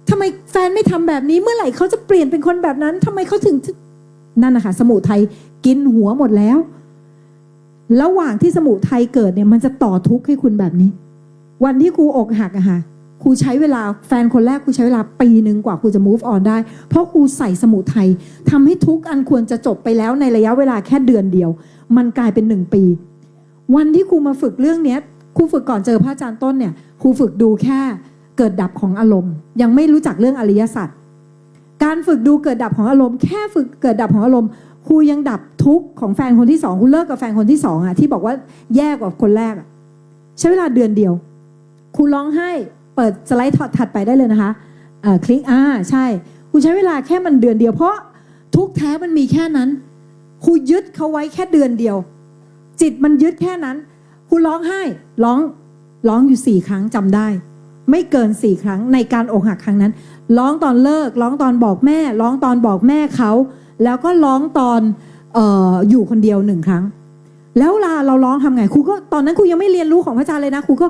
ทำไมแฟนไม่ทำแบบนี้เมื่อไหร่เขาจะเปลี่ยนเป็นคนแบบนั้นทำไมเขาถึงนั่นนะคะสมุทัยกินหัวหมดแล้วระหว่างที่สมุทัยเกิดเนี่ยมันจะต่อทุกข์ให้คุณแบบนี้วันที่ครูอกหักอะค่ะครูใช้เวลาแฟนคนแรกครูใช้เวลาปีนึงกว่าครูจะ move on ได้เพราะครูใส่สมุทัยทำให้ทุกข์อันควรจะจบไปแล้วในระยะเวลาแค่เดือนเดียวมันกลายเป็น1 ปีวันที่ครูมาฝึกเรื่องนี้ครูฝึกก่อนเจอพระอาจารย์ต้นเนี่ยครูฝึกดูแค่เกิดดับของอารมณ์ยังไม่รู้จักเรื่องอริยสัจการฝึกดูเกิดดับของอารมณ์แค่ฝึกเกิดดับของอารมณ์ครูยังดับทุกข์ของแฟนคนที่2ครูเลิกกับแฟนคนที่2อ่ะที่บอกว่าแย่กว่าคนแรกอ่ะใช้เวลาเดือนเดียวครูร้องไห้เปิดสไลด์ถัดไปได้เลยนะคะคลิกใช่ครูใช้เวลาแค่มันเดือนเดียวเพราะทุกข์แท้มันมีแค่นั้นครูยึดเขาไว้แค่เดือนเดียวจิตมันยึดแค่นั้นครูร้องไห้ร้องอยู่4 ครั้งจำได้ไม่เกิน4 ครั้งในการอกหักครั้งนั้นร้องตอนเลิกร้องตอนบอกแม่ร้องตอนบอกแม่เขาแล้วก็ร้องตอนอยู่คนเดียว1 ครั้งแล้วเราร้องทำไงครูก็ตอนนั้นครูยังไม่เรียนรู้ของพระอาจารย์เลยนะครูก็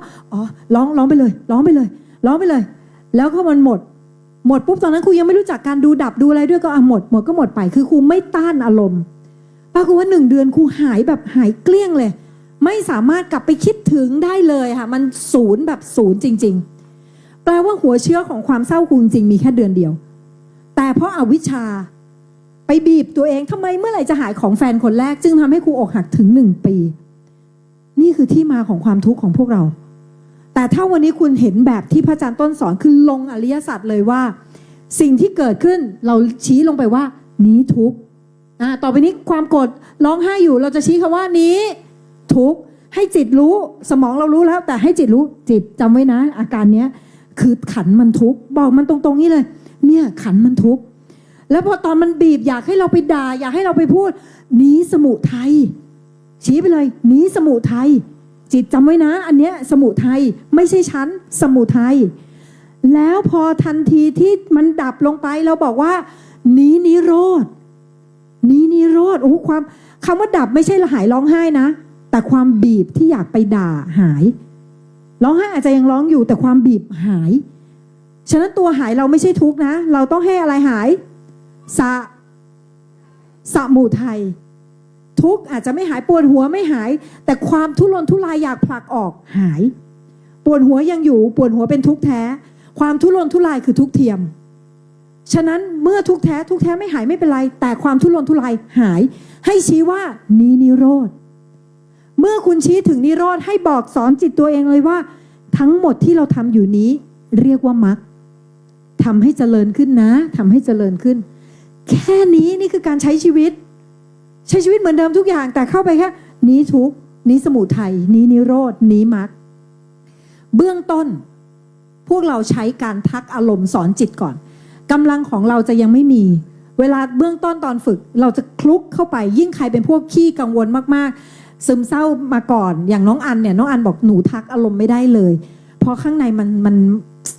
ร้องไปเลยร้องไปเลยร้องไปเลยแล้วก็มันหมดปุ๊บตอนนั้นครูยังไม่รู้จักการดูดับดูอะไรด้วยก็หมดก็หมดไปคือครูไม่ต้านอารมณ์ปรากฏว่า1 เดือนครูหายแบบหายเกลี้ยงเลยไม่สามารถกลับไปคิดถึงได้เลยค่ะมันศูนย์แบบศูนย์จริงๆแปลว่าหัวเชื้อของความเศร้าครูจริงมีแค่เดือนเดียวแต่เพราะอวิชชาไปบีบตัวเองทำไมเมื่อไหร่จะหายของแฟนคนแรกจึงทำให้ครูอกหักถึง1 ปีนี่คือที่มาของความทุกข์ของพวกเราแต่ถ้าวันนี้คุณเห็นแบบที่พระอาจารย์ต้นสอนคือลงอริยสัจเลยว่าสิ่งที่เกิดขึ้นเราชี้ลงไปว่านี้ทุกข์ต่อไปนี้ความโกรธร้องไห้อยู่เราจะชี้คำว่านี้ทุกข์ให้จิตรู้สมองเรารู้แล้วแต่ให้จิตรู้จิตจำไว้นะอาการเนี้ยคือขันมันทุกข์บอกมันตรงๆนี้เลยเนี่ยขันมันทุกข์แล้วพอตอนมันบีบอยากให้เราไปด่าอยากให้เราไปพูดนี้สมุทัยชี้ไปเลยนี้สมุทัยจิตจำไว้นะอันเนี้ยสมุทัยไม่ใช่ฉันสมุทัยแล้วพอทันทีที่มันดับลงไปเราบอกว่านี้นิโรธนี้นิโรธความคำว่าดับไม่ใช่หายร้องไห้นะแต่ความบีบที่อยากไปด่าหายร้องไห้อาจจะยังร้องอยู่แต่ความบีบหายฉะนั้นตัวหายเราไม่ใช่ทุกข์นะเราต้องให้อะไรหายสมุทัยทุกข์อาจจะไม่หายปวดหัวไม่หายแต่ความทุรนทุรายอยากผลักออกหายปวดหัวยังอยู่ปวดหัวเป็นทุกข์แท้ความทุรนทุรายคือทุกข์เทียมฉะนั้นเมื่อทุกข์แท้ไม่หายไม่เป็นไรแต่ความทุรนทุรายหายให้ชี้ว่านี้นิโรธเมื่อคุณชี้ถึงนิโรธให้บอกสอนจิตตัวเองเลยว่าทั้งหมดที่เราทำอยู่นี้เรียกว่ามรรคทำให้เจริญขึ้นนะทำให้เจริญขึ้นแค่นี้นี่คือการใช้ชีวิตเหมือนเดิมทุกอย่างแต่เข้าไปแค่นี้ทุกข์นี้สมุทัยนี้นิโรธนี้มรรคเบื้องต้นพวกเราใช้การทักอารมณ์สอนจิตก่อนกำลังของเราจะยังไม่มีเวลาเบื้องต้นตอนฝึกเราจะคลุกเข้าไปยิ่งใครเป็นพวกขี้กังวลมากๆซึมเศร้ามาก่อนอย่างน้องอันเนี่ยน้องอันบอกหนูทักอารมณ์ไม่ได้เลยเพราะข้างในมัน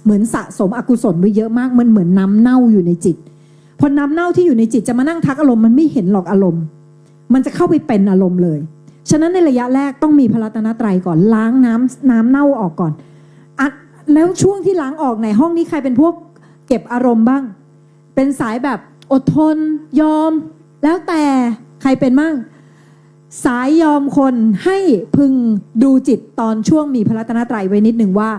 เหมือนสะสมอกุศลไว้เยอะมากมันเหมือนน้ำเน่าอยู่ในจิตพอน้ำเน่าที่อยู่ในจิตจะมานั่งทักอารมณ์มันไม่เห็นหรอกอารมณ์มันจะเข้าไปเป็นอารมณ์เลยฉะนั้นในระยะแรกต้องมีพระรัตนตรัยก่อนล้างน้ำเน่าออกก่อนแล้วช่วงที่ล้างออกในห้องนี้ใครเป็นพวกเก็บอารมณ์บ้างเป็นสายแบบอดทนยอมแล้วแต่ใครเป็นมั่งสายยอมคนให้พึงดูจิตตอนช่วงมีพระรัตนตรัยไว้นิดหนึ่งว่า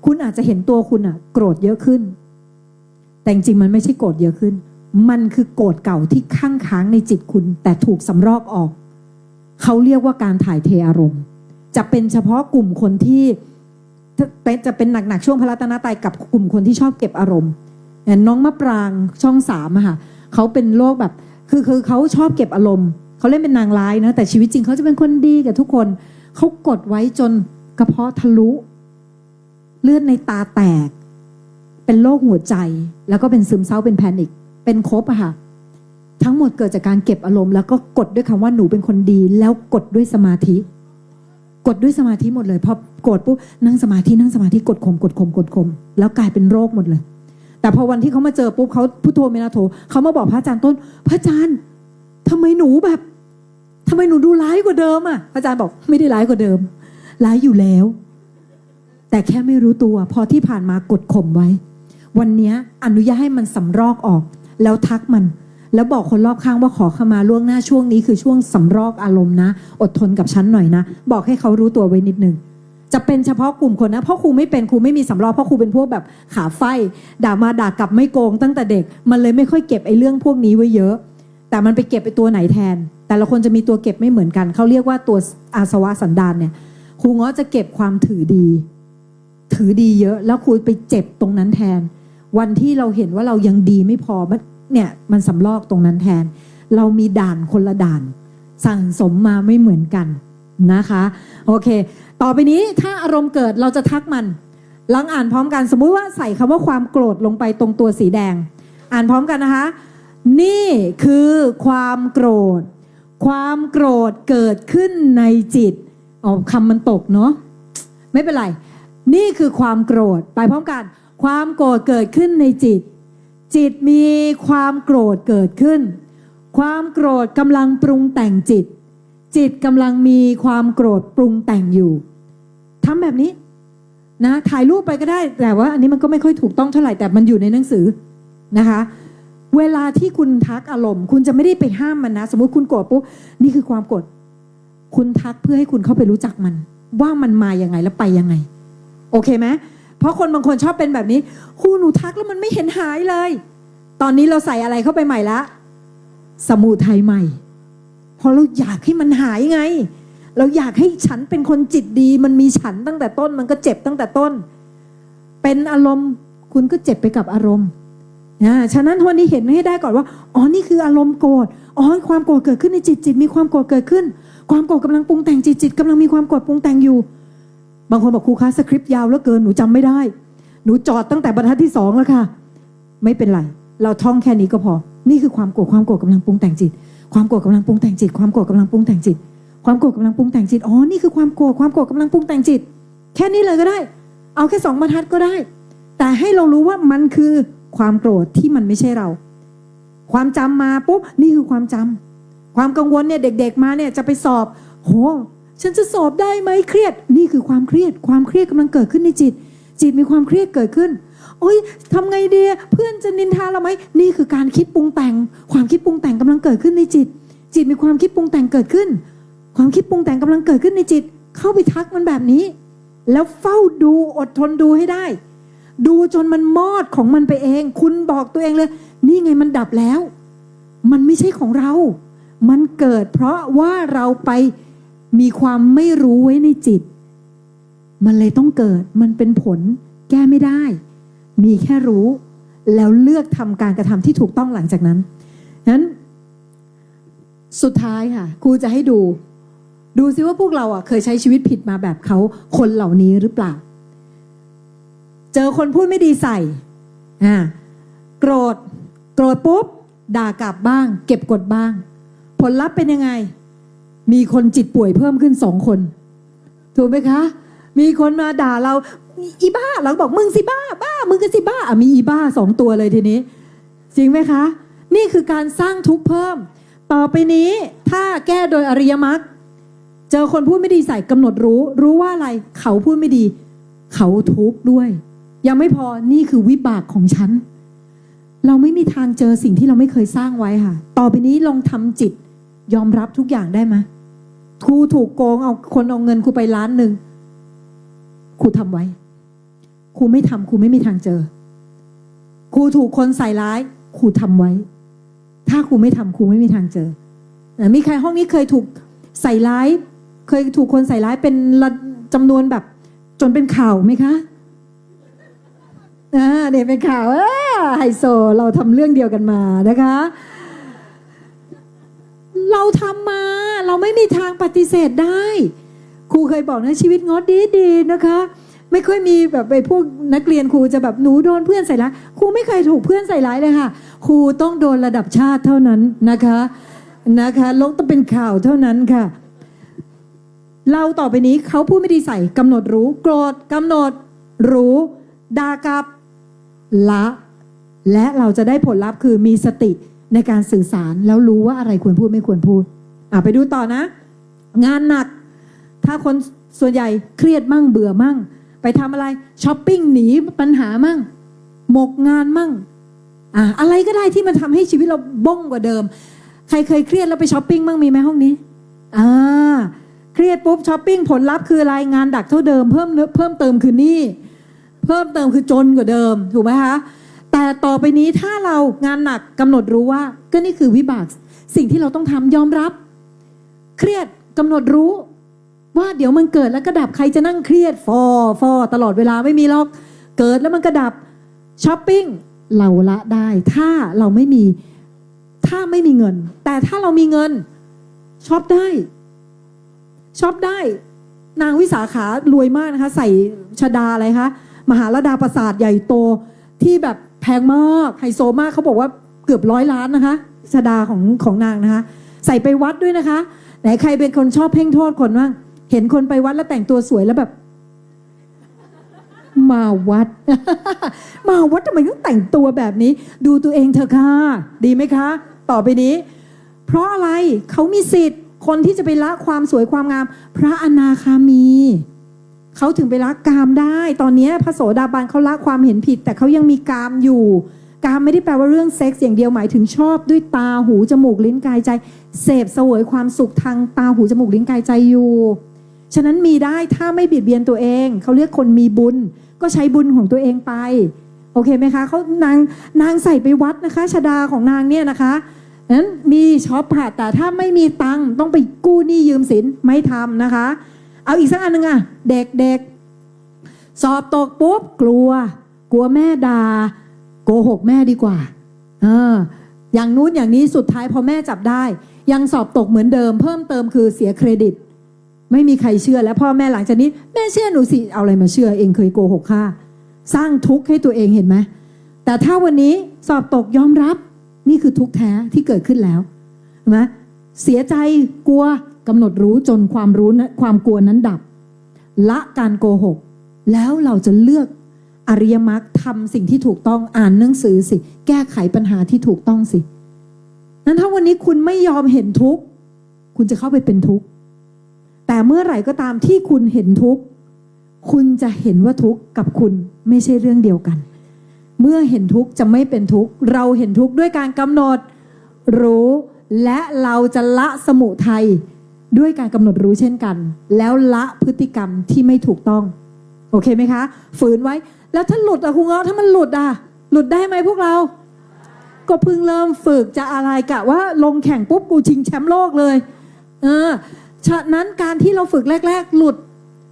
คุณอาจจะเห็นตัวคุณโกรธเยอะขึ้นแต่จริงๆมันไม่ใช่โกรธเยอะขึ้นมันคือโกรธเก่าที่ค้างในจิตคุณแต่ถูกสำรอกออกเขาเรียกว่าการถ่ายเทอารมณ์จะเป็นเฉพาะกลุ่มคนที่จะเป็นหนักๆช่วงพระรัตนตรัยกับกลุ่มคนที่ชอบเก็บอารมณ์น้องมะปรางช่อง3อะค่ะเขาเป็นโรคแบบคือเขาชอบเก็บอารมณ์เขาเล่นเป็นนางร้ายนะแต่ชีวิตจริงเขาจะเป็นคนดีกับทุกคนเขากดไว้จนกระเพาะทะลุเลือดในตาแตกเป็นโรคหัวใจแล้วก็เป็นซึมเศร้าเป็นแพนิคเป็นครบอะค่ะ ทั้งหมดเกิดจากการเก็บอารมณ์แล้วก็กดด้วยคำว่าหนูเป็นคนดีแล้วกดด้วยสมาธิกดด้วยสมาธิหมดเลยพอโกรธปุ๊บนั่งสมาธิกดข่มแล้วกลายเป็นโรคหมดเลยแต่พอวันที่เขามาเจอปุ๊บเขาพุทโธเมตโธเขามาบอกพระอาจารย์ต้นพระอาจารย์ทำไมหนูดูร้ายกว่าเดิมอ่ะพระอาจารย์บอกไม่ได้ร้ายกว่าเดิมร้ายอยู่แล้วแต่แค่ไม่รู้ตัวพอที่ผ่านมากดข่มไว้วันนี้อนุญาตให้มันสำรอกออกแล้วทักมันแล้วบอกคนรอบข้างว่าขอขมาล่วงหน้าช่วงนี้คือช่วงสำรอกอารมณ์นะอดทนกับฉันหน่อยนะบอกให้เขารู้ตัวไว้นิดนึงจะเป็นเฉพาะกลุ่มคนนะเพราะครูไม่เป็นครูไม่มีสำรอกเพราะครูเป็นพวกแบบขาไฟด่ามาด่ากลับไม่โกงตั้งแต่เด็กมันเลยไม่ค่อยเก็บไอ้เรื่องพวกนี้ไว้เยอะแต่มันไปเก็บไอ้ตัวไหนแทนแต่ละคนจะมีตัวเก็บไม่เหมือนกันเขาเรียกว่าตัวอาสวะสันดานเนี่ยครูง้อจะเก็บความถือดีเยอะแล้วครูไปเจ็บตรงนั้นแทนวันที่เราเห็นว่าเรายังดีไม่พอเนี่ยมันสำลอกตรงนั้นแทนเรามีด่านคนละด่านสั่งสมมาไม่เหมือนกันนะคะโอเคต่อไปนี้ถ้าอารมณ์เกิดเราจะทักมันลองอ่านพร้อมกันสมมุติว่าใส่คำว่าความโกรธลงไปตรงตัวสีแดงอ่านพร้อมกันนะคะนี่คือความโกรธเกิดขึ้นในจิตคำมันตกเนาะไม่เป็นไรนี่คือความโกรธไปพร้อมกันความโกรธเกิดขึ้นในจิตมีความโกรธเกิดขึ้นความโกรธกำลังปรุงแต่งจิตกำลังมีความโกรธปรุงแต่งอยู่ทำแบบนี้นะถ่ายรูปไปก็ได้แต่ว่าอันนี้มันก็ไม่ค่อยถูกต้องเท่าไหร่แต่มันอยู่ในหนังสือนะคะเวลาที่คุณทักอารมณ์คุณจะไม่ได้ไปห้ามมันนะสมมุติคุณโกรธปุ๊บนี่คือความโกรธคุณทักเพื่อให้คุณเข้าไปรู้จักมันว่ามันมายังไงแล้วไปยังไงโอเคไหมเพราะคนบางคนชอบเป็นแบบนี้ครูหนูทักแล้วมันไม่เห็นหายเลยตอนนี้เราใส่อะไรเข้าไปใหม่ละสมุทัยใหม่เพราะเราอยากให้มันหายไงเราอยากให้ฉันเป็นคนจิตดีมันมีฉันตั้งแต่ต้นมันก็เจ็บตั้งแต่ต้นเป็นอารมณ์คุณก็เจ็บไปกับอารมณ์ฉะนั้นวันนี้เห็นให้ได้ก่อนว่าอ๋อนี่คืออารมณ์โกรธอ๋อความโกรธเกิดขึ้นในจิตมีความโกรธเกิดขึ้นความโกรธกำลังปรุงแต่งจิตกำลังมีความโกรธปรุงแต่งอยู่บางคนบอกครูคะสคริปต์ยาวเหลือเกินหนูจำไม่ได้หนูจอดตั้งแต่บรรทัดที่2แล้วค่ะไม่เป็นไรเราท่องแค่นี้ก็พอนี่คือความโกรธกำลังปรุงแต่งจิตความโกรธกำลังปรุงแต่งจิตความโกรธกำลังปรุงแต่งจิตความโกรธกำลังปรุงแต่งจิตอ๋อนี่คือความโกรธกำลังปรุงแต่งจิตแค่นี้เลยก็ได้เอาแค่2บรรทัดก็ได้แต่ให้เรารู้ว่ามันคือความโกรธที่มันไม่ใช่เราความจำมาปุ๊บนี่คือความจำความกังวลเนี่ยเด็กๆมาเนี่ยจะไปสอบโหฉันจะสอบได้ไหมเครียดนี่คือความเครียดกำลังเกิดขึ้นในจิตมีความเครียดเกิดขึ้นโอ๊ยทำไงดีเพื่อนจะนินทาเราไหมนี่คือการคิดปรุงแต่งความคิดปรุงแต่งกำลังเกิดขึ้นในจิตมีความคิดปรุงแต่งเกิดขึ้นความคิดปรุงแต่งกำลังเกิดขึ้นในจิตเข้าไปทักมันแบบนี้แล้วเฝ้าดูอดทนดูให้ได้ดูจนมันมอดของมันไปเองคุณบอกตัวเองเลยนี่ไงมันดับแล้วมันไม่ใช่ของเรามันเกิดเพราะว่าเราไปมีความไม่รู้ไว้ในจิตมันเลยต้องเกิดมันเป็นผลแก้ไม่ได้มีแค่รู้แล้วเลือกทำการกระทำที่ถูกต้องหลังจากนั้นนั้นสุดท้ายค่ะครูจะให้ดูซิว่าพวกเราเคยใช้ชีวิตผิดมาแบบเขาคนเหล่านี้หรือเปล่าเจอคนพูดไม่ดีใส่โกรธปุ๊บด่ากลับบ้างเก็บกดบ้างผลลัพธ์เป็นยังไงมีคนจิตป่วยเพิ่มขึ้น2 คนถูกไหมคะมีคนมาด่าเราอีบ้าเราบอกมึงสิบ้ามึงก็สิบ้ามีอีบ้า2 ตัวเลยทีนี้จริงไหมคะนี่คือการสร้างทุกข์เพิ่มต่อไปนี้ถ้าแก้โดยอริยมรรคเจอคนพูดไม่ดีใส่กำหนดรู้ว่าอะไรเขาพูดไม่ดีเขาทุกข์ด้วยยังไม่พอนี่คือวิบากของฉันเราไม่มีทางเจอสิ่งที่เราไม่เคยสร้างไว้ค่ะต่อไปนี้ลองทำจิตยอมรับทุกอย่างได้ไหมครูถูกโกงเอาคนเอาเงินครูไป1 ล้านครูทำไว้ครูไม่ทำครูไม่มีทางเจอครูถูกคนใส่ร้ายครูทำไว้ถ้าครูไม่ทำครูไม่มีทางเจอมีใครห้องนี้เคยถูกใส่ร้ายเคยถูกคนใส่ร้ายเป็นจำนวนแบบจนเป็นข่าวไหมคะเนี่ยเป็นข่าวไฮโซเราทำเรื่องเดียวกันมานะคะเราทำมาเราไม่มีทางปฏิเสธได้ครูเคยบอกนะชีวิตงดดีนะคะ ไม่ค่อยมีแบบไปพวกนักเรียนครูจะแบบหนูโดนเพื่อนใส่ร้ายครูไม่เคยถูกเพื่อนใส่ร้ายเลยค่ะครูต้องโดนระดับชาติเท่านั้นนะคะลงต้องเป็นข่าวเท่านั้นค่ะเราต่อไปนี้เขาพูดไม่ดีใส่กำหนดรู้โกรธกำหนดรู้ด่ากลับละและเราจะได้ผลลัพธ์คือมีสติในการสื่อสารแล้วรู้ว่าอะไรควรพูดไม่ควรพูดไปดูต่อนะงานหนักถ้าคนส่วนใหญ่เครียดมั่งเบื่อมั่งไปทำอะไรช้อปปิ้งหนีปัญหามั่งหมกงานมั่งอะไรก็ได้ที่มันทำให้ชีวิตเราบ้งกว่าเดิมใครเคยเครียดแล้วไปช้อปปิ้งมั่งมีไหมห้องนี้เครียดปุ๊บช้อปปิ้งผลลัพธ์คืออะไรงานดักเท่าเดิมเพิ่มเติมคือหนี้เพิ่มเติมคือจนกว่าเดิมถูกไหมคะแต่ต่อไปนี้ถ้าเรางานหนักกำหนดรู้ว่าก็นี่คือวิบากสิ่งที่เราต้องทำยอมรับเครียดกำหนดรู้ว่าเดี๋ยวมันเกิดแล้วก็ดับใครจะนั่งเครียดฟอตลอดเวลาไม่มีหรอกเกิดแล้วมันก็ดับช้อปปิ้งเราละได้ถ้าไม่มีเงินแต่ถ้าเรามีเงินช็อปได้นางวิสาขารวยมากนะคะใส่ชดาอะไรคะมหาลดาปราสาทใหญ่โตที่แบบแพงมากไฮโซมากเขาบอกว่าเกือบ100 ล้านนะคะชดาของนางนะคะใส่ไปวัดด้วยนะคะไหนใครเป็นคนชอบเพ่งโทษคนบ้างเห็นคนไปวัดแล้วแต่งตัวสวยแล้วแบบมาวัด มาวัดทำไมต้องแต่งตัวแบบนี้ดูตัวเองเถอะค่ะดีไหมคะต่อไปนี้เพราะอะไรเขามีสิทธิ์คนที่จะไปละความสวยความงามพระอนาคามีเขาถึงไปละกามได้ตอนนี้พระโสดาบันเขาละความเห็นผิดแต่เขายังมีกามอยู่กามไม่ได้แปลว่าเรื่องเซ็กส์อย่างเดียวหมายถึงชอบด้วยตาหูจมูกลิ้นกายใจเสพเสวยความสุขทางตาหูจมูกลิ้นกายใจอยู่ฉะนั้นมีได้ถ้าไม่เบียดเบียนตัวเองเขาเรียกคนมีบุญก็ใช้บุญของตัวเองไปโอเคไหมคะเขานางใส่ไปวัดนะคะชดาของนางเนี่ยนะคะนั้นมีช็อปค่ะแต่ถ้าไม่มีตังค์ต้องไปกู้หนี้ยืมสินไม่ทำนะคะเอาอีกสักอันหนึ่งเด็กสอบตกปุ๊บกลัวแม่ด่าโกหกแม่ดีกว่าอย่างนู้นอย่างนี้สุดท้ายพอแม่จับได้ยังสอบตกเหมือนเดิมเพิ่มเติมคือเสียเครดิตไม่มีใครเชื่อแล้วพ่อแม่หลังจากนี้แม่เชื่อหนูสิเอาอะไรมาเชื่อเองเคยโกหกข้าสร้างทุกข์ให้ตัวเองเห็นไหมแต่ถ้าวันนี้สอบตกยอมรับนี่คือทุกข์แท้ที่เกิดขึ้นแล้วเห็นไหมเสียใจกลัวกำหนดรู้จนความกลัวนั้นดับละการโกหกแล้วเราจะเลือกอริยมรรคทำสิ่งที่ถูกต้องอ่านหนังสือสิแก้ไขปัญหาที่ถูกต้องสินั้นถ้าวันนี้คุณไม่ยอมเห็นทุกข์คุณจะเข้าไปเป็นทุกข์แต่เมื่อไหร่ก็ตามที่คุณเห็นทุกข์คุณจะเห็นว่าทุกข์กับคุณไม่ใช่เรื่องเดียวกันเมื่อเห็นทุกข์จะไม่เป็นทุกข์เราเห็นทุกข์ด้วยการกำหนดรู้และเราจะละสมุทัยด้วยการกำหนดรู้เช่นกันแล้วละพฤติกรรมที่ไม่ถูกต้องโอเคไหมคะฝืนไว้แล้วถ้าหลุดครูเงาะถ้ามันหลุดหลุดได้ไหมพวกเราก็เพิ่งเริ่มฝึกจะอะไรกะว่าลงแข่งปุ๊บกูชิงแชมป์โลกเลยฉะนั้นการที่เราฝึกแรกๆหลุด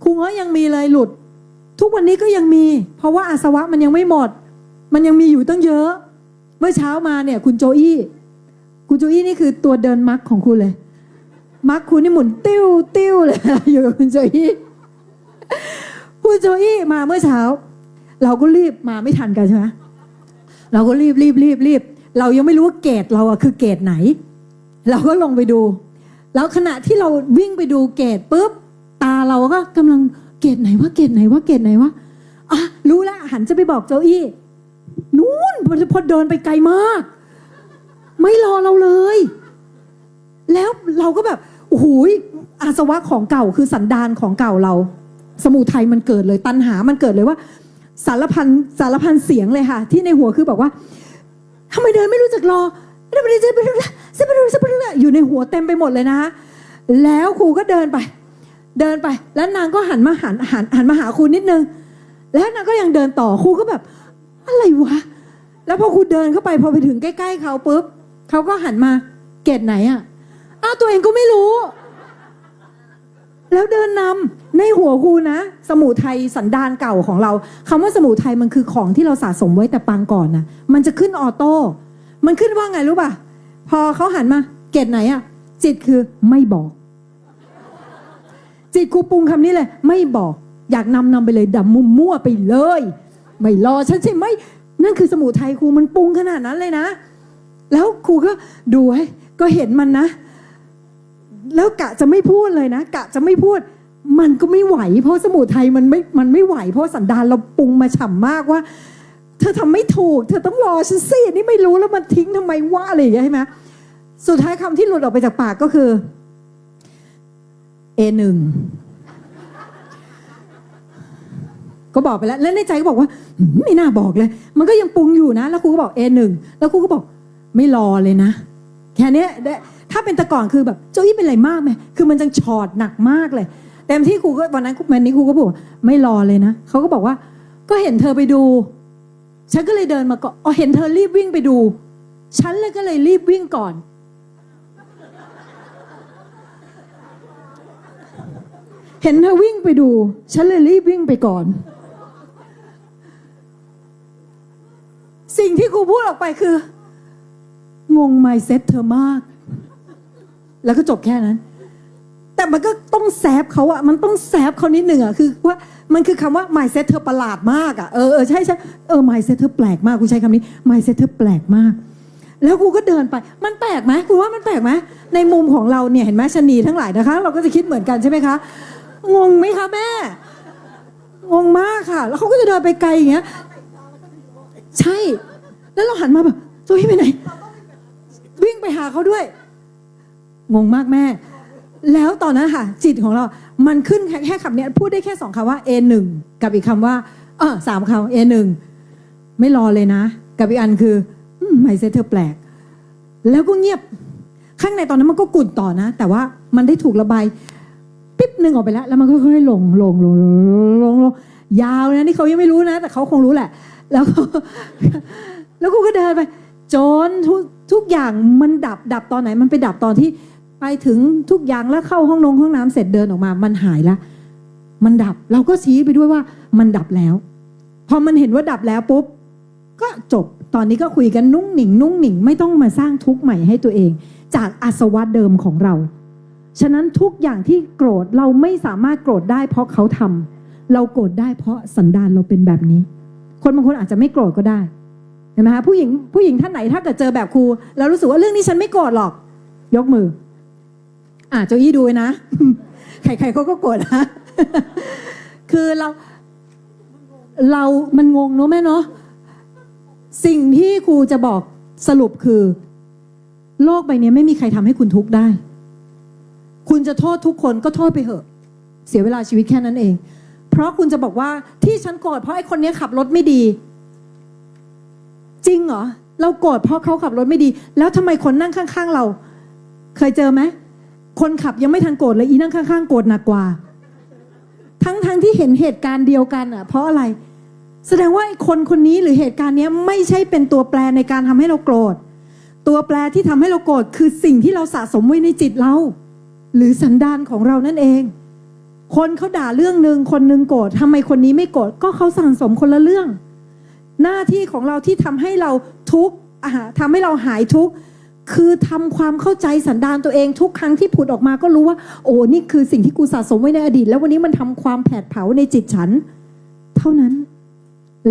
ครูเงาะยังมีเลยหลุดทุกวันนี้ก็ยังมีเพราะว่าอาสวะมันยังไม่หมดมันยังมีอยู่ตั้งเยอะเมื่อเช้ามาเนี่ยคุณโจอี้นี่คือตัวเดินมักของคุณเลยมักคุณนี่หมุนติ้วเลยอยู่กับคุณโจอี้คุณโจอี้มาเมื่อเช้าเราก็รีบมาไม่ทันกันใช่ไหมเราก็รีบเรายังไม่รู้ว่าเกรดเราคือเกรดไหนเราก็ลงไปดูแล้วขณะที่เราวิ่งไปดูเกรดปุ๊บตาเราก็กำลังเกรดไหนวะรู้แล้วหันจะไปบอกโจอี้นู้นพอเดินไปไกลมากไม่รอเราเลยแล้วเราก็แบบโอ้โหอาสวะของเก่าคือสันดานของเก่าเราสมุทัยมันเกิดเลยตัณหามันเกิดเลยว่าสารพันเสียงเลยค่ะที่ในหัวคือบอกว่าทำไมเดินไม่รู้จักรออยู่ในหัวเต็มไปหมดเลยนะคะแล้วครูก็เดินไปแล้วนางก็หันมาหาครูนิดนึงแล้วนางก็ยังเดินต่อครูก็แบบอะไรวะแล้วพอครูเดินเข้าไปพอไปถึงใกล้ๆเขาปุ๊บเขาก็หันมาเกรดไหนตัวเองก็ไม่รู้แล้วเดินนำในหัวครูนะสมุทัยสันดานเก่าของเราคำว่าสมุทัยมันคือของที่เราสะสมไว้แต่ปางก่อนนะมันจะขึ้นออโต้มันขึ้นว่าไงรู้ป่ะพอเขาหันมาเกรดไหนจิตคือไม่บอกจิตครูปรุงคำนี้เลยไม่บอก อยากนำไปเลยดับมุมมั่วไปเลยไม่รอฉันใช่ไหมนั่นคือสมุทัยครูมันปรุงขนาดนั้นเลยนะแล้วครูก็ดูให้ก็เห็นมันนะแล้วกะจะไม่พูดเลยนะกะจะไม่พูดมันก็ไม่ไหวเพราะสมุทัยมันไม่ไหวเพราะสันดานเราปรุงมาฉ่ำมากว่าเธอทำไม่ถูกเธอต้องรอฉันสินี่ไม่รู้แล้วมันทิ้งทำไมว่าอะไรอย่างเงี้ยใช่ไหมสุดท้ายคำที่หลุดออกไปจากปากก็คือ A1 ก็บอกไปแล้วแล้วในใจก็บอกว่าไม่น่าบอกเลยมันก็ยังปรุงอยู่นะแล้วครูก็บอก A1 แล้วครูก็บอกไม่รอเลยนะแค่นี้ถ้าเป็นแต่ก่อนคือแบบโจ้ยเป็นไรมากไหมคือมันจังชอดหนักมากเลยเต็มที่ครูก็วันนี้ครูก็บอกไม่รอเลยนะเขาก็บอกว่าก็เห็นเธอไปดูฉันก็เลยเดินมาก่อนเห็นเธอรีบวิ่งไปดูฉันเลยก็เลยรีบวิ่งก่อนเห็นเธอวิ่งไปดูฉันเลยรีบวิ่งไปก่อนสิ่งที่ครูพูดออกไปคืองง mindset เธอมากแล้วก็จบแค่นั้นแต่มันก็ต้องแซบเขาอะมันต้องแซบเขานิดหนึ่งอะคือว่ามันคือคำว่า mindset เธอประหลาดมากอะใช่mindset เธอแปลกมากกูใช้คำนี้ mindset เธอแปลกมากแล้วกูก็เดินไปมันแปลกไหมคุณว่ามันแปลกไหมในมุมของเราเนี่ยเห็นไหมชะนีทั้งหลายนะคะเราก็จะคิดเหมือนกันใช่ไหมคะงงไหมคะแม่งงมากค่ะแล้วเขาก็จะเดินไปไกลอย่างเงี้ยใช่แล้วเราหันมาแบบตัวพี่ไปไหนวิ่งไปหาเขาด้วยงงมากแม่แล้วตอนนั้นค่ะจิตของเรามันขึ้นแค่คำนี้พูดได้แค่2คำว่า A1 กับอีกคำว่า3คำ A1 ไม่รอเลยนะกับอีกอันคือไม่เซตเธอแปลกแล้วก็เงียบข้างในตอนนั้นมันก็กุ่นต่อนะแต่ว่ามันได้ถูกระบายปิ๊บหนึ่งออกไปแล้วมันก็ค่อยๆลงยาวนะนี่เขายังไม่รู้นะแต่เขาคงรู้แหละแล้วกูก็เดินไปจนทุกอย่างมันดับตอนไหนมันไปดับตอนที่ไปถึงทุกอย่างแล้วเข้าห้องน้ำเสร็จเดินออกมามันหายแล้วมันดับเราก็ชี้ไปด้วยว่ามันดับแล้วพอมันเห็นว่าดับแล้วปุ๊บก็จบตอนนี้ก็คุยกันนุ่งหนิงไม่ต้องมาสร้างทุกข์ใหม่ให้ตัวเองจากอาสวะเดิมของเราฉะนั้นทุกอย่างที่โกรธเราไม่สามารถโกรธได้เพราะเขาทำเราโกรธได้เพราะสันดานเราเป็นแบบนี้คนบางคนอาจจะไม่โกรธก็ได้เห็นไหมคะผู้หญิงท่านไหนถ้าเกิดเจอแบบครูแล้วรู้สึกว่าเรื่องนี้ฉันไม่โกรธหรอกยกมือโจอี้ดูนะ ใครๆเขาก็โกรธนะ คือเรามันงงเนอะแม่เนาะสิ่งที่ครูจะบอกสรุปคือโลกใบนี้ไม่มีใครทำให้คุณทุกข์ได้คุณจะโทษทุกคนก็โทษไปเถอะเสียเวลาชีวิตแค่นั้นเองเพราะคุณจะบอกว่าที่ฉันโกรธเพราะไอ้คนนี้ขับรถไม่ดีจริงเหรอเราโกรธเพราะเขาขับรถไม่ดีแล้วทำไมคนนั่งข้างๆเราเคยเจอไหมคนขับยังไม่ทันโกรธเลยอีนั่งข้างๆโกรธหนักกว่าทั้งที่เห็นเหตุการณ์เดียวกันเพราะอะไรแสดงว่าไอ้คนนี้หรือเหตุการณ์นี้ไม่ใช่เป็นตัวแปรในการทำให้เราโกรธตัวแปรที่ทำให้เราโกรธคือสิ่งที่เราสะสมไว้ในจิตเราหรือสันดานของเรานั่นเองคนเขาด่าเรื่องนึงคนนึงโกรธทำไมคนนี้ไม่โกรธก็เขาสั่งสมคนละเรื่องหน้าที่ของเราที่ทำให้เราทุกข์ทำให้เราหายทุกข์คือทำความเข้าใจสันดานตัวเองทุกครั้งที่ผุดออกมาก็รู้ว่าโอ้นี่คือสิ่งที่กูสะสมไว้ในอดีตแล้ววันนี้มันทำความแผดเผาในจิตฉันเท่านั้น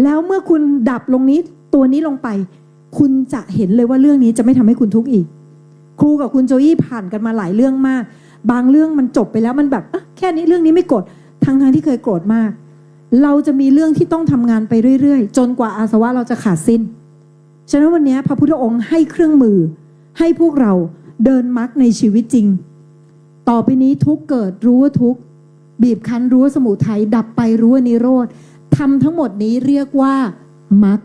แล้วเมื่อคุณดับลงนี้ตัวนี้ลงไปคุณจะเห็นเลยว่าเรื่องนี้จะไม่ทำให้คุณทุกข์อีกครูกับคุณโจอี้ผ่านกันมาหลายเรื่องมากบางเรื่องมันจบไปแล้วมันแบบแค่นี้เรื่องนี้ไม่โกรธทั้งที่เคยโกรธมากเราจะมีเรื่องที่ต้องทำงานไปเรื่อยๆจนกว่าอาสวะเราจะขาดสิ้นฉะนั้นวันนี้พระพุทธองค์ให้เครื่องมือให้พวกเราเดินมรรคในชีวิตจริงต่อไปนี้ทุกเกิดรู้ว่าทุกบีบคั้นรู้ว่าสมุทัยดับไปรู้ว่านิโรธทำทั้งหมดนี้เรียกว่ามรรค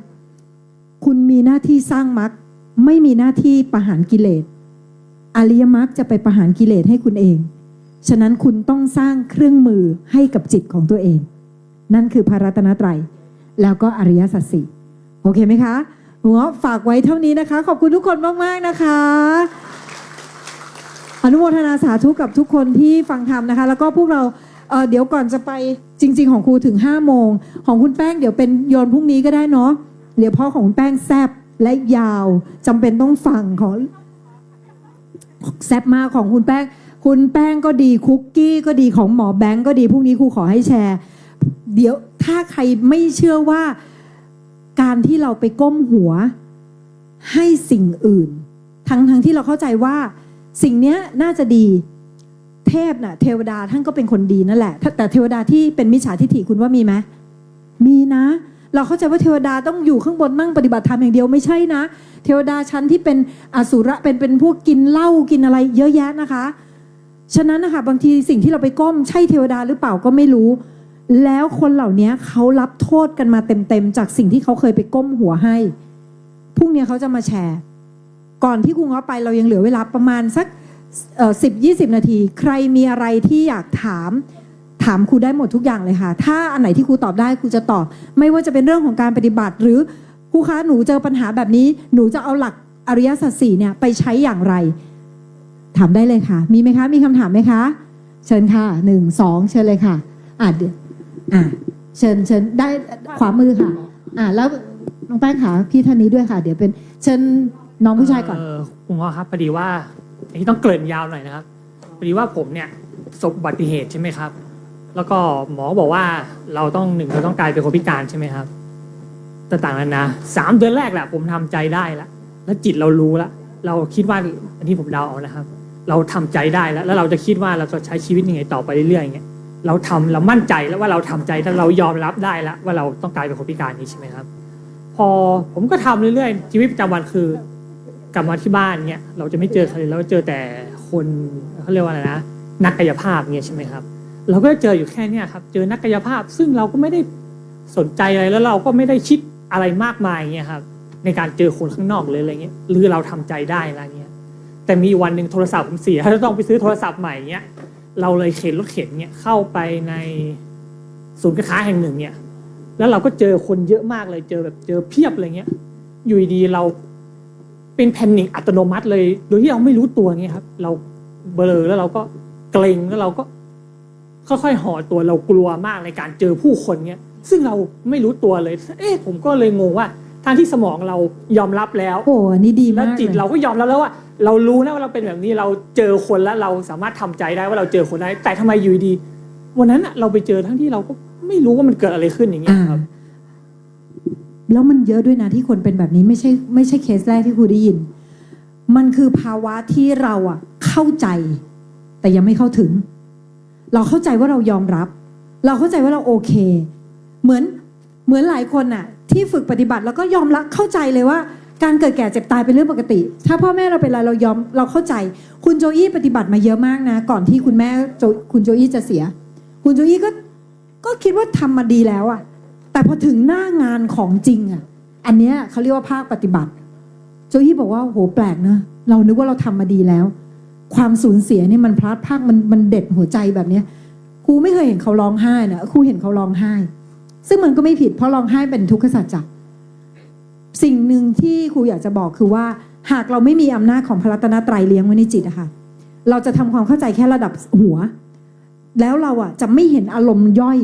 คุณมีหน้าที่สร้างมรรคไม่มีหน้าที่ประหารกิเลสอริยมรรคจะไปประหารกิเลสให้คุณเองฉะนั้นคุณต้องสร้างเครื่องมือให้กับจิตของตัวเองนั่นคือพระรัตนตรัยแล้วก็อริยสัจสี่โอเคไหมคะหัวฝากไว้เท่านี้นะคะขอบคุณทุกคนมากๆนะคะอนุโมทนาสาธุกับทุกคนที่ฟังธรรมนะคะแล้วก็พวกเราเดี๋ยวก่อนจะไปจริงๆของครูถึง5 โมงของคุณแป้งเดี๋ยวเป็นโยนพรุ่งนี้ก็ได้เนาะเดี๋ยวพ่อของคุณแป้งแซบและยาวจำเป็นต้องฟังของแซบมากของคุณแป้งก็ดีคุกกี้ก็ดีของหมอแบงก์ก็ดีพรุ่งนี้ครูขอให้แชร์ เดี๋ยวถ้าใครไม่เชื่อว่าการที่เราไปก้มหัวให้สิ่งอื่นทั้งที่เราเข้าใจว่าสิ่งเนี้ยน่าจะดีเทพน่ะเทวดาท่านก็เป็นคนดีนั่นแหละแต่เทวดาที่เป็นมิจฉาทิฏฐิคุณว่ามีไหมมีนะ เราเข้าใจว่าเทวดาต้องอยู่ข้างบนนั่งปฏิบัติธรรมอย่างเดียวไม่ใช่นะเทวดาชั้นที่เป็นอสุรเป็นพวกกินเหล้ากินอะไรเยอะแยะนะคะฉะนั้นนะคะบางทีสิ่งที่เราไปก้มใช่เทวดาหรือเปล่าก็ไม่รู้แล้วคนเหล่านี้เขารับโทษกันมาเต็มๆจากสิ่งที่เขาเคยไปก้มหัวให้พรุ่งนี้เขาจะมาแชร์ก่อนที่ครูง้อไปเรายังเหลือเวลาประมาณสัก10-20 นาทีใครมีอะไรที่อยากถามครูได้หมดทุกอย่างเลยค่ะถ้าอันไหนที่ครูตอบได้ครูจะตอบไม่ว่าจะเป็นเรื่องของการปฏิบัติหรือครูคะหนูเจอปัญหาแบบนี้หนูจะเอาหลักอริยสัจ4เนี่ยไปใช้อย่างไรถามได้เลยค่ะมีไหมคะมีคำถามไหมคะเชิญค่ะ1 2เชิญเลยค่ะเชิญได้ขวามือค่ะแล้วน้องแป้งค่ะพี่ท่านนี้ด้วยค่ะเดี๋ยวเป็นเชิญน้องผู้ชายก่อนคุณพ่อครับพอดีว่าอันนี้ต้องเกริ่นยาวหน่อยนะครับพอดีว่าผมเนี่ยประสบอุบัติเหตุใช่ไหมครับแล้วก็หมอบอกว่าเราต้องกลายเป็นคนพิการใช่ไหมครับต่างๆนะ3 เดือนแรกแหละผมทำใจได้แล้วจิตเรารู้แล้วเราคิดว่าอันนี้ผมเดาเอานะครับเราทำใจได้แล้วเราจะคิดว่าเราจะใช้ชีวิตยังไงต่อไปเรื่อยๆอย่างเงี้ยเรามั่นใจแล้วว่าเราทำใจแล้วเรายอมรับได้แล้วว่าเราต้องกลายเป็นคนพิการนี้ใช่ไหมครับพอผมก็ทำเรื่อยๆชีวิตประจำวันคือกลับมาที่บ้านเนี่ยเราจะไม่เจอใครเราเจอแต่คนเขาเรียกว่าอะไรนะนักกายภาพเนี่ยใช่ไหมครับเราก็เจออยู่แค่นี้ครับเจอนักกายภาพซึ่งเราก็ไม่ได้สนใจอะไรแล้วเราก็ไม่ได้คิดอะไรมากมายเงี้ยครับในการเจอคนข้างนอกเลยอะไรเงี้ยหรือเราทำใจได้อะไรเงี้ยแต่มีวันหนึ่งโทรศัพท์ผมเสียเราต้องไปซื้อโทรศัพท์ใหม่เงี้ยเราเลยเข็นรถเข็นเนี่ยเข้าไปในศูนย์การค้าแห่งหนึ่งเนี่ยแล้วเราก็เจอคนเยอะมากเลยเจอเพียบอะไรเงี้ยอยู่ดีเราเป็นแพนิคอัตโนมัติเลยโดยที่เราไม่รู้ตัวเงี้ยครับเราเบลอแล้วเราก็เกรงแล้วเราก็ค่อยๆห่อตัวเรากลัวมากในการเจอผู้คนเงี้ยซึ่งเราไม่รู้ตัวเลยผมก็เลยงงว่าทางที่สมองเรายอมรับแล้วโอ้นี่ดีมากแล้วจิตเราก็ยอมรับแล้วว่าเรารู้นะว่าเราเป็นแบบนี้เราเจอคนแล้วเราสามารถทำใจได้ว่าเราเจอคนได้แต่ทำไมอยู่ดีวันนั้นเราไปเจอทั้งที่เราก็ไม่รู้ว่ามันเกิดอะไรขึ้นอย่างเงี้ยครับแล้วมันเยอะด้วยนะที่คนเป็นแบบนี้ไม่ใช่เคสแรกที่ครูได้ยินมันคือภาวะที่เราเข้าใจแต่ยังไม่เข้าถึงเราเข้าใจว่าเรายอมรับเราเข้าใจว่าเราโอเคเหมือนหลายคนที่ฝึกปฏิบัติแล้วก็ยอมรับเข้าใจเลยว่าการเกิดแก่เจ็บตายเป็นเรื่องปกติถ้าพ่อแม่เราเป็นอะไรเราเข้าใจคุณโจอี้ปฏิบัติมาเยอะมากนะก่อนที่คุณโจอี้จะเสียคุณโจอี้ก็คิดว่าทำมาดีแล้วแต่พอถึงหน้างานของจริงอันเนี้ยเขาเรียกว่าภาคปฏิบัติโจอี้บอกว่าโหแปลกนะเรานึกว่าเราทำมาดีแล้วความสูญเสียเนี่ยมันพลาดพลาดมันเด็ดหัวใจแบบเนี้ยครูไม่เคยเห็นเขาร้องไห้นะครูเห็นเขาร้องไห้ซึ่งมันก็ไม่ผิดเพราะร้องไห้เป็นทุกขสัจจะสิ่งหนึ่งที่ครูอยากจะบอกคือว่าหากเราไม่มีอำนาจของพระรัตนตรัยเลี้ยงไว้ในจิตเราจะทำความเข้าใจแค่ระดับหัวแล้วเราจะไม่เห็นอารมณ์ย่อย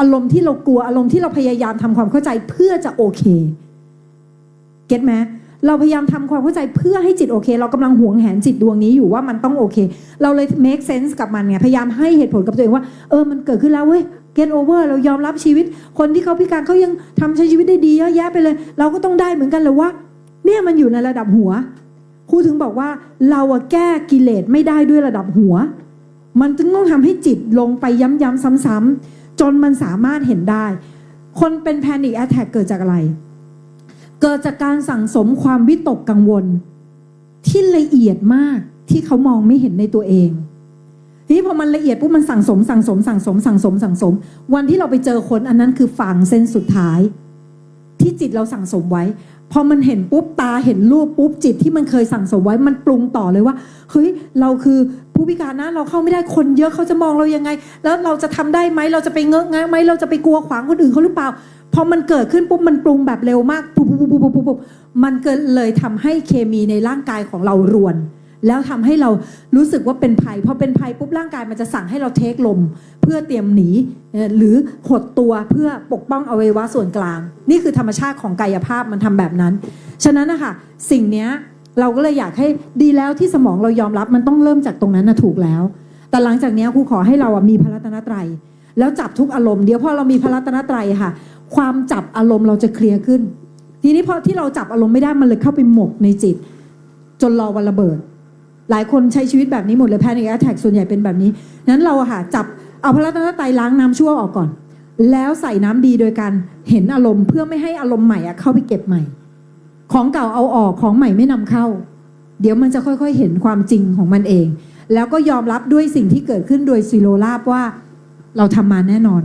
อารมณ์ที่เรากลัวอารมณ์ที่เราพยายามทำความเข้าใจเพื่อจะโอเคเก็ตไหมเราพยายามทำความเข้าใจเพื่อให้จิตโอเคเรากำลังหวงแหนจิตดวงนี้อยู่ว่ามันต้องโอเคเราเลย make sense กับมันเนี่ยพยายามให้เหตุผลกับตัวเองว่ามันเกิดขึ้นแล้วเว้ย get over เรายอมรับชีวิตคนที่เขาพิการเขายังทำใช้ชีวิตได้ดีเยอะแยะไปเลยเราก็ต้องได้เหมือนกันเลยว่าเนี่ยมันอยู่ในระดับหัวครูถึงบอกว่าเราแก้กิเลสไม่ได้ด้วยระดับหัวมันจึงต้องทำให้จิตลงไปย้ำๆซ้ำๆจนมันสามารถเห็นได้คนเป็น panic attack เกิดจากอะไรเกิดจากการสั่งสมความวิตกกังวลที่ละเอียดมากที่เขามองไม่เห็นในตัวเองทีนี้พอมันละเอียดปุ๊บมันสั่งสมวันที่เราไปเจอคนอันนั้นคือฝั่งเส้นสุดท้ายที่จิตเราสั่งสมไว้พอมันเห็นปุ๊บตาเห็นรูปปุ๊บจิตที่มันเคยสั่งสมไว้มันปรุงต่อเลยว่าเฮ้ยเราคือผู้พิการนะเราเข้าไม่ได้คนเยอะเขาจะมองเรายังไงแล้วเราจะทำได้ไหมเราจะไปเงอะงะไหมเราจะไปกลัวขวางคนอื่นเขาหรือเปล่าพอมันเกิดขึ้นปุ๊บมันปรุงแบบเร็วมากปุ๊บมันเกิดเลยทำให้เคมีในร่างกายของเรารวนแล้วทำให้เรารู้สึกว่าเป็นภัยพอเป็นภัยปุ๊บร่างกายมันจะสั่งให้เราเทคลมเพื่อเตรียมหนีหรือหดตัวเพื่อปกป้องอวัยวะส่วนกลางนี่คือธรรมชาติของกายภาพมันทำแบบนั้นฉะนั้นนะคะสิ่งนี้เราก็เลยอยากให้ดีแล้วที่สมองเรายอมรับมันต้องเริ่มจากตรงนั้นถูกแล้วแต่หลังจากนี้ครูขอให้เรามีพระรัตนตรัย แล้วจับทุกอารมณ์เดี๋ยวพอเรามีพระรัตนตรัยค่ะ ความจับอารมณ์เราจะเคลียร์ขึ้น ทีนี้พอที่เราจับอารมณ์ไม่ได้มันเลยเข้าไปหมกในจิต จนรอวันระเบิด หลายคนใช้ชีวิตแบบนี้หมดเลย Panic Attack ส่วนใหญ่เป็นแบบนี้นั้นเราอะค่ะจับเอาพระรัตนตรัยล้างน้ำชั่วออกก่อน แล้วใส่น้ำดีโดยการเห็นอารมณ์เพื่อไม่ให้อารมณ์ใหม่อะเข้าไปเก็บใหม่ ของเก่าเอาออกของใหม่ไม่นำเข้า เดี๋ยวมันจะค่อยๆเห็นความจริงของมันเอง แล้วก็ยอมรับด้วยสิ่งที่เกิดขึ้นโดยสิโลลาภว่าเราทำมาแน่นอน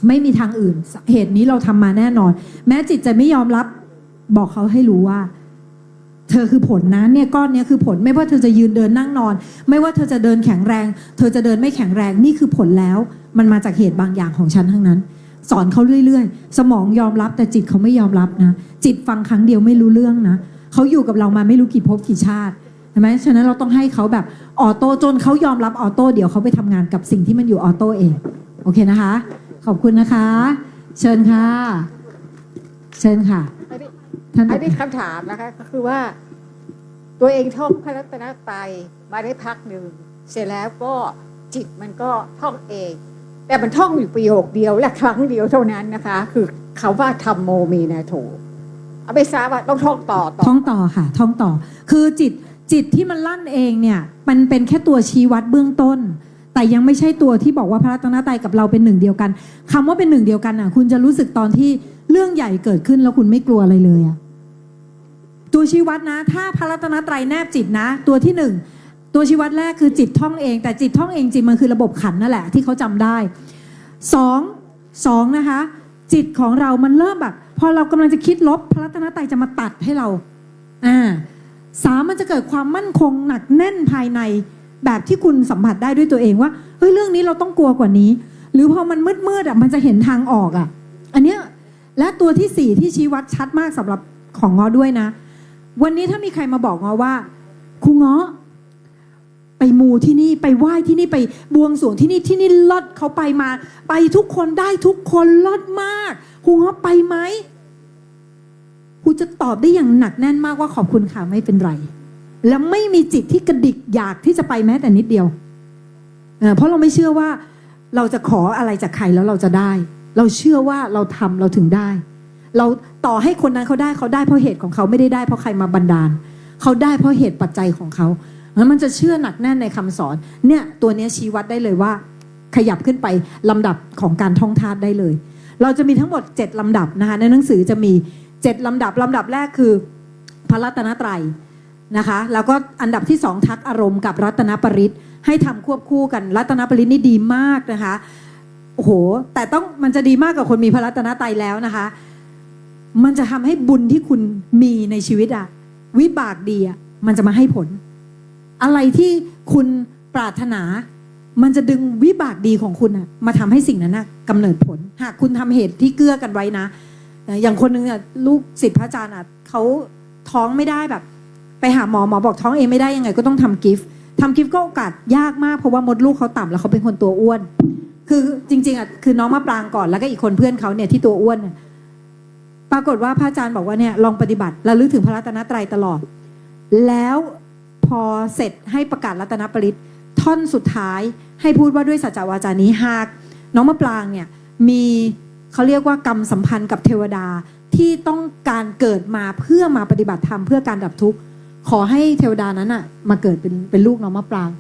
ไม่มีทางอื่นเหตุนี้เราทำมาแน่นอน แม้จิตจะไม่ยอมรับบอกเขาให้รู้ว่า เธอคือผลนะเนี่ยก้อนเนี้ยคือผลไม่ว่าเธอจะยืนเดินนั่งนอน ไม่ว่าเธอจะเดินแข็งแรง เธอจะเดินไม่แข็งแรงนี่คือผลแล้ว มันมาจากเหตุบางอย่างของฉันทั้งนั้น สอนเขาเรื่อยๆสมองยอมรับแต่จิตเขาไม่ยอมรับนะจิตฟังครั้งเดียวไม่รู้เรื่องนะเขาอยู่กับเรามาไม่รู้กี่ภพกี่ชาติใช่ไหมฉะนั้นเราต้องให้เขาแบบออโต้จนเขายอมรับออโต้เดี๋ยวเขาไปทำงานกับสิ่งที่มันอยู่ออโต้เองโอเคนะคะขอบคุณนะคะ เชิญค่ะเชิญค่ะท่าน อันนี้คำถามนะคะก็คือว่าตัวเองท่องพระรัตนตรัยมาได้พักหนึ่งเสร็จแล้วก็จิตมันก็ท่องเอง แต่มันท่องอยู่ประโยคเดียวและครั้งเดียวเท่านั้นนะคะ คือคำว่าธรรมโมมีนาโถเอาไปทราบว่าต้องท่องต่อ ท่องต่อค่ะท่องต่อคือจิตที่มันลั่นเองเนี่ยมันเป็นแค่ตัวชี้วัดเบื้องต้น แต่ยังไม่ใช่ตัวที่บอกว่าพระรัตนตรัยกับเราเป็นหนึ่งเดียวกันคำว่าเป็นหนึ่งเดียวกันอ่ะคุณจะรู้สึกตอนที่เรื่องใหญ่เกิดขึ้นแล้วคุณไม่กลัวอะไรเลยอ่ะตัวชี้วัดนะถ้าพระรัตนตรัยแนบจิตนะตัวที่หนึ่งตัวชี้วัดแรกคือจิตท่องเองแต่จิตท่องเองจริงมันคือระบบขันธ์นั่นแหละที่เขาจำได้สองนะคะจิตของเรามันเริ่มแบบพอเรากำลังจะคิดลบพระรัตนตรัยจะมาตัดให้เราสามมันจะเกิดความมั่นคงหนักแน่นภายในแบบที่คุณสัมผัสได้ด้วยตัวเองว่าเฮ้ยเรื่องนี้เราต้องกลัวกว่านี้หรือพอมันมืดอ่ะมันจะเห็นทางออกอ่ะอันเนี้ยและตัวที่สี่ที่ชี้วัดชัดมากสำหรับของง้อด้วยนะวันนี้ถ้ามีใครมาบอกง้อว่าครูง้อไปมูที่นี่ไปไหว้ที่นี่ไปบวงสรวงที่นี่ลดเขาไปมาไปทุกคนได้ทุกคนลดมากครูง้อไปไหมครูจะตอบได้อย่างหนักแน่นมากว่าขอบคุณค่ะไม่เป็นไรแล้วไม่มีจิตที่กระดิกอยากที่จะไปแม้แต่นิดเดียวเพราะเราไม่เชื่อว่าเราจะขออะไรจากใครแล้วเราจะได้เราเชื่อว่าเราทำเราถึงได้เราต่อให้คนนั้นเขาได้เพราะเหตุของเขาไม่ได้เพราะใครมาบันดาลเขาได้เพราะเหตุปัจจัยของเขาแล้วมันจะเชื่อหนักแน่นในคำสอนเนี่ยตัวนี้ชี้วัดได้เลยว่าขยับขึ้นไปลำดับของการท่องธาตุได้เลยเราจะมีทั้งหมด7ลำดับนะคะในหนังสือจะมี7ลำดับแรกคือพระรัตนตรัยนะคะแล้วก็อันดับที่2ทักอารมณ์กับรัตนปริตให้ทำควบคู่กันรัตนปริตนี่ดีมากนะคะโอ้โหแต่ต้องมันจะดีมากกับคนมีพระรัตนตรัยแล้วนะคะมันจะทำให้บุญที่คุณมีในชีวิตอะวิบากดีอะมันจะมาให้ผลอะไรที่คุณปรารถนามันจะดึงวิบากดีของคุณอะมาทำให้สิ่งนั้นนะกำเนิดผลหากคุณทำเหตุที่เกื้อกันไว้นะอย่างคนนึงอะลูกศิษย์พระอาจารย์อะเขาท้องไม่ได้แบบไปหาหมอบอกท้องเองไม่ได้ยังไงก็ต้องทำกิฟต์ก็โอกาสยากมากเพราะว่ามดลูกเขาต่ำแล้วเขาเป็นคนตัวอ้วนคือจริงๆอะคือน้องมะปรางก่อนแล้วก็อีกคนเพื่อนเขาเนี่ยที่ตัวอ้วนเนี่ยปรากฏว่าพระอาจารย์บอกว่าเนี่ยลองปฏิบัติระลึกถึงพระรัตนตรัยตลอดแล้วพอเสร็จให้ประกาศรัตนปริตท่อนสุดท้ายให้พูดว่าด้วยสัจจวาจานี้หากน้องมะปรางเนี่ยมีเขาเรียกว่ากรรมสัมพันธ์กับเทวดาที่ต้องการเกิดมาเพื่อมาปฏิบัติธรรมเพื่อการดับทุกข์ขอให้เทวดานั้นอ่ะมาเกิดเป็นลูกน้องมะปราง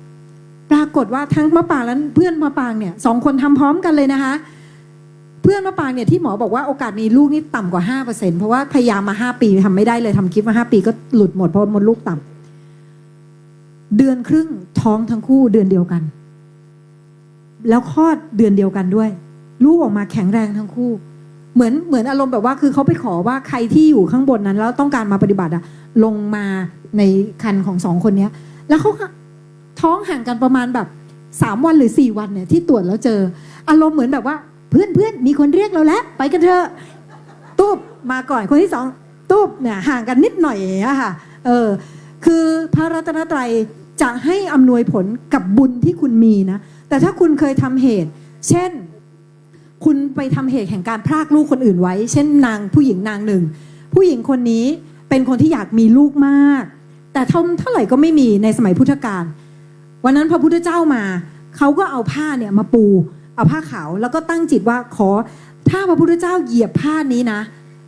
ปรากฏว่าทั้งมะปรางและเพื่อนมะปรางเนี่ย2คนทำพร้อมกันเลยนะคะเพื่อนมะปรางเนี่ยที่หมอบอกว่าโอกาสมีลูกนี่ต่ำกว่า 5% เพราะว่าพยายามมา5 ปีทำไม่ได้เลยทำคลิปมา5 ปีก็หลุดหมดเพราะมดลูกต่ำเดือนครึ่งท้องทั้งคู่เดือนเดียวกันแล้วคลอดเดือนเดียวกันด้วยลูกออกมาแข็งแรงทั้งคู่เหมือนอารมณ์แบบว่าคือเขาไปขอว่าใครที่อยู่ข้างบนนั้นแล้วต้องการมาปฏิบัติอะลงมาในคันของ2 คนนี้แล้วเขาท้องห่างกันประมาณแบบ3 วันหรือ4 วันเนี่ยที่ตรวจแล้วเจออารมณ์เหมือนแบบว่าเพื่อนมีคนเรียกเราแล้วไปกันเถอะตุ๊บมาก่อนคนที่2ตุ๊บเนี่ยห่างกันนิดหน่อยอะค่ะคือพระรัตนตรัยจะให้อำนวยผลกับบุญที่คุณมีนะแต่ถ้าคุณเคยทำเหตุเช่นคุณไปทำเหตุแห่งการพรากลูกคนอื่นไว้เช่นนางผู้หญิงนางหนึ่งผู้หญิงคนนี้เป็นคนที่อยากมีลูกมากแต่เท่าไหร่ก็ไม่มีในสมัยพุทธกาลวันนั้นพระพุทธเจ้ามาเขาก็เอาผ้าเนี่ยมาปู เอาผ้าขาวแล้วก็ตั้งจิตว่าขอถ้าพระพุทธเจ้าเหยียบผ้านี้นะ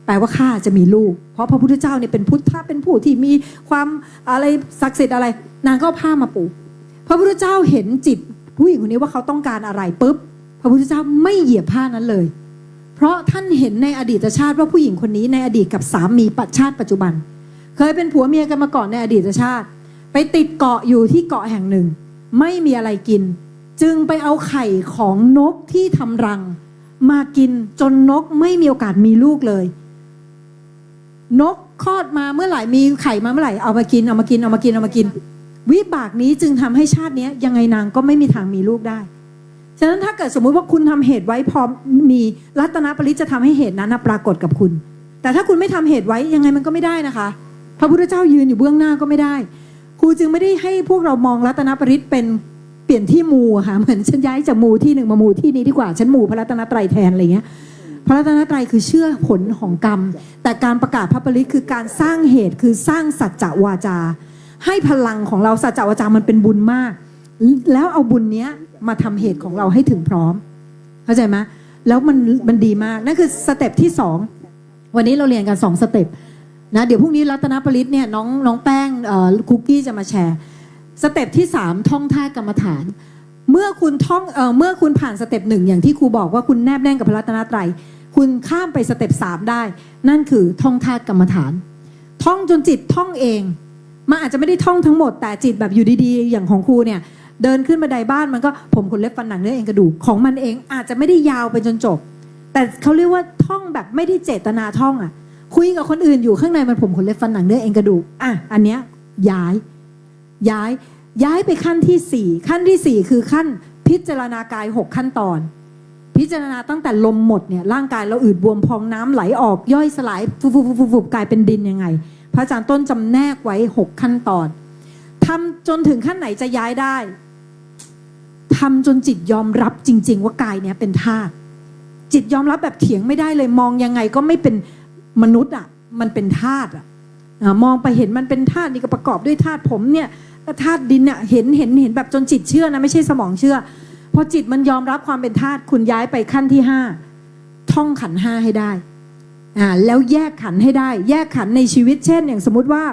แปลว่าข้าจะมีลูกเพราะพระพุทธเจ้าเนี่ยเป็นพุทธะเป็นผู้ที่มีความอะไรศักดิ์สิทธิ์อะไรนางก็เอาผ้ามาปูพระพุทธเจ้าเห็นจิตผู้หญิงคนนี้ว่าเขาต้องการอะไรปุ๊บพระพุทธเจ้าไม่เหยียบผ้านั้นเลยเพราะท่านเห็นในอดีตชาติว่าผู้หญิงคนนี้ในอดีตกับสามีชาติปัจจุบันเคยเป็นผัวเมียกันมาก่อนในอดีตชาติไปติดเกาะอยู่ที่เกาะแห่งหนึ่งไม่มีอะไรกินจึงไปเอาไข่ของนกที่ทำรังมากินจนนกไม่มีโอกาสมีลูกเลยนกคลอดมาเมื่อไหร่มีไข่มาเมื่อไหร่เอามากินวิบากนี้จึงทำให้ชาตินี้ยังไงนางก็ไม่มีทางมีลูกได้ฉะนั้นถ้าเกิดสมมุติว่าคุณทำเหตุไว้พอมีรัตนปริตจะทำให้เหตุนั้นปรากฏกับคุณแต่ถ้าคุณไม่ทำเหตุไว้ยังไงมันก็ไม่ได้นะคะพระพุทธเจ้ายืนอยู่เบื้องหน้าก็ไม่ได้ครูจึงไม่ได้ให้พวกเรามองรัตนปริตเป็นเปลี่ยนที่มูค่ะเหมือนฉันย้ายจากมูที่หนึ่งมามูที่นี้ดีกว่าฉันมูพระรัตนตรัยแทนอะไรเงี้ยพระรัตนตรัยคือเชื่อผลของกรรมแต่การประกาศพระปริตคือการสร้างเหตุคือสร้างสัจจวาจาให้พลังของเราสัจจวาจามันเป็นบุญมากแล้วเอาบุญเนี้ยมาทำเหตุของเราให้ถึงพร้อมเข้าใจไหมแล้วมันดีมากนั่นคือสเต็ปที่2วันนี้เราเรียนกัน2สเต็ปนะเดี๋ยวพรุ่งนี้รัตนปริตเนี่ยน้องแป้งคุกกี้จะมาแชร์สเต็ปที่3ท่องท่ากรรมฐานเมื่อคุณผ่านสเต็ป1อย่างที่ครูบอกว่าคุณแนบแน่นกับพระรัตนตรัยคุณข้ามไปสเต็ป3ได้นั่นคือท่องท่ากรรมฐานท่องจนจิตท่องเองมันอาจจะไม่ได้ท่องทั้งหมดแต่จิตแบบอยู่ดีๆอย่างของครูเนี่ยเดินขึ้นบันไดบ้านมันก็ผมขนเล็บฟันหนังเนื้อเอ็นกระดูกของมันเองอาจจะไม่ได้ยาวไปจนจบแต่เขาเรียกว่าท่องแบบไม่ได้เจตนาท่องอ่ะคุยกับคนอื่นอยู่ข้างในมันผมขนเล็บฟันหนังเนื้อเอ็นกระดูกอันเนี้ยย้ายไปขั้นที่4ขั้นที่4คือขั้นพิจารณากาย6ขั้นตอนพิจารณาตั้งแต่ลมหมดเนี่ยร่างกายเราอืดบวมพองน้ำไหลออกย่อยสลายฟุบกลายเป็นดินยังไงพระอาจารย์ต้นจำแนกไว้6ขั้นตอนทำจนถึงขั้นไหนจะย้ายได้ทำจนจิตยอมรับจริงๆว่ากายเนี้ยเป็นธาตุจิตยอมรับแบบเถียงไม่ได้เลยมองยังไงก็ไม่เป็นมนุษย์อ่ะมันเป็นธาตุอ่ะมองไปเห็นมันเป็นธาตุนี่ก็ประกอบด้วยธาตุผมเนี่ยธาตุดินเนี่ยเห็นแบบจนจิตเชื่อนะไม่ใช่สมองเชื่อพอจิตมันยอมรับความเป็นธาตุคุณย้ายไปขั้นที่5ท่องขันธ์5ให้ได้แล้วแยกขันธ์ให้ได้แยกขันธ์ในชีวิตเช่นอย่างสมมุติว่า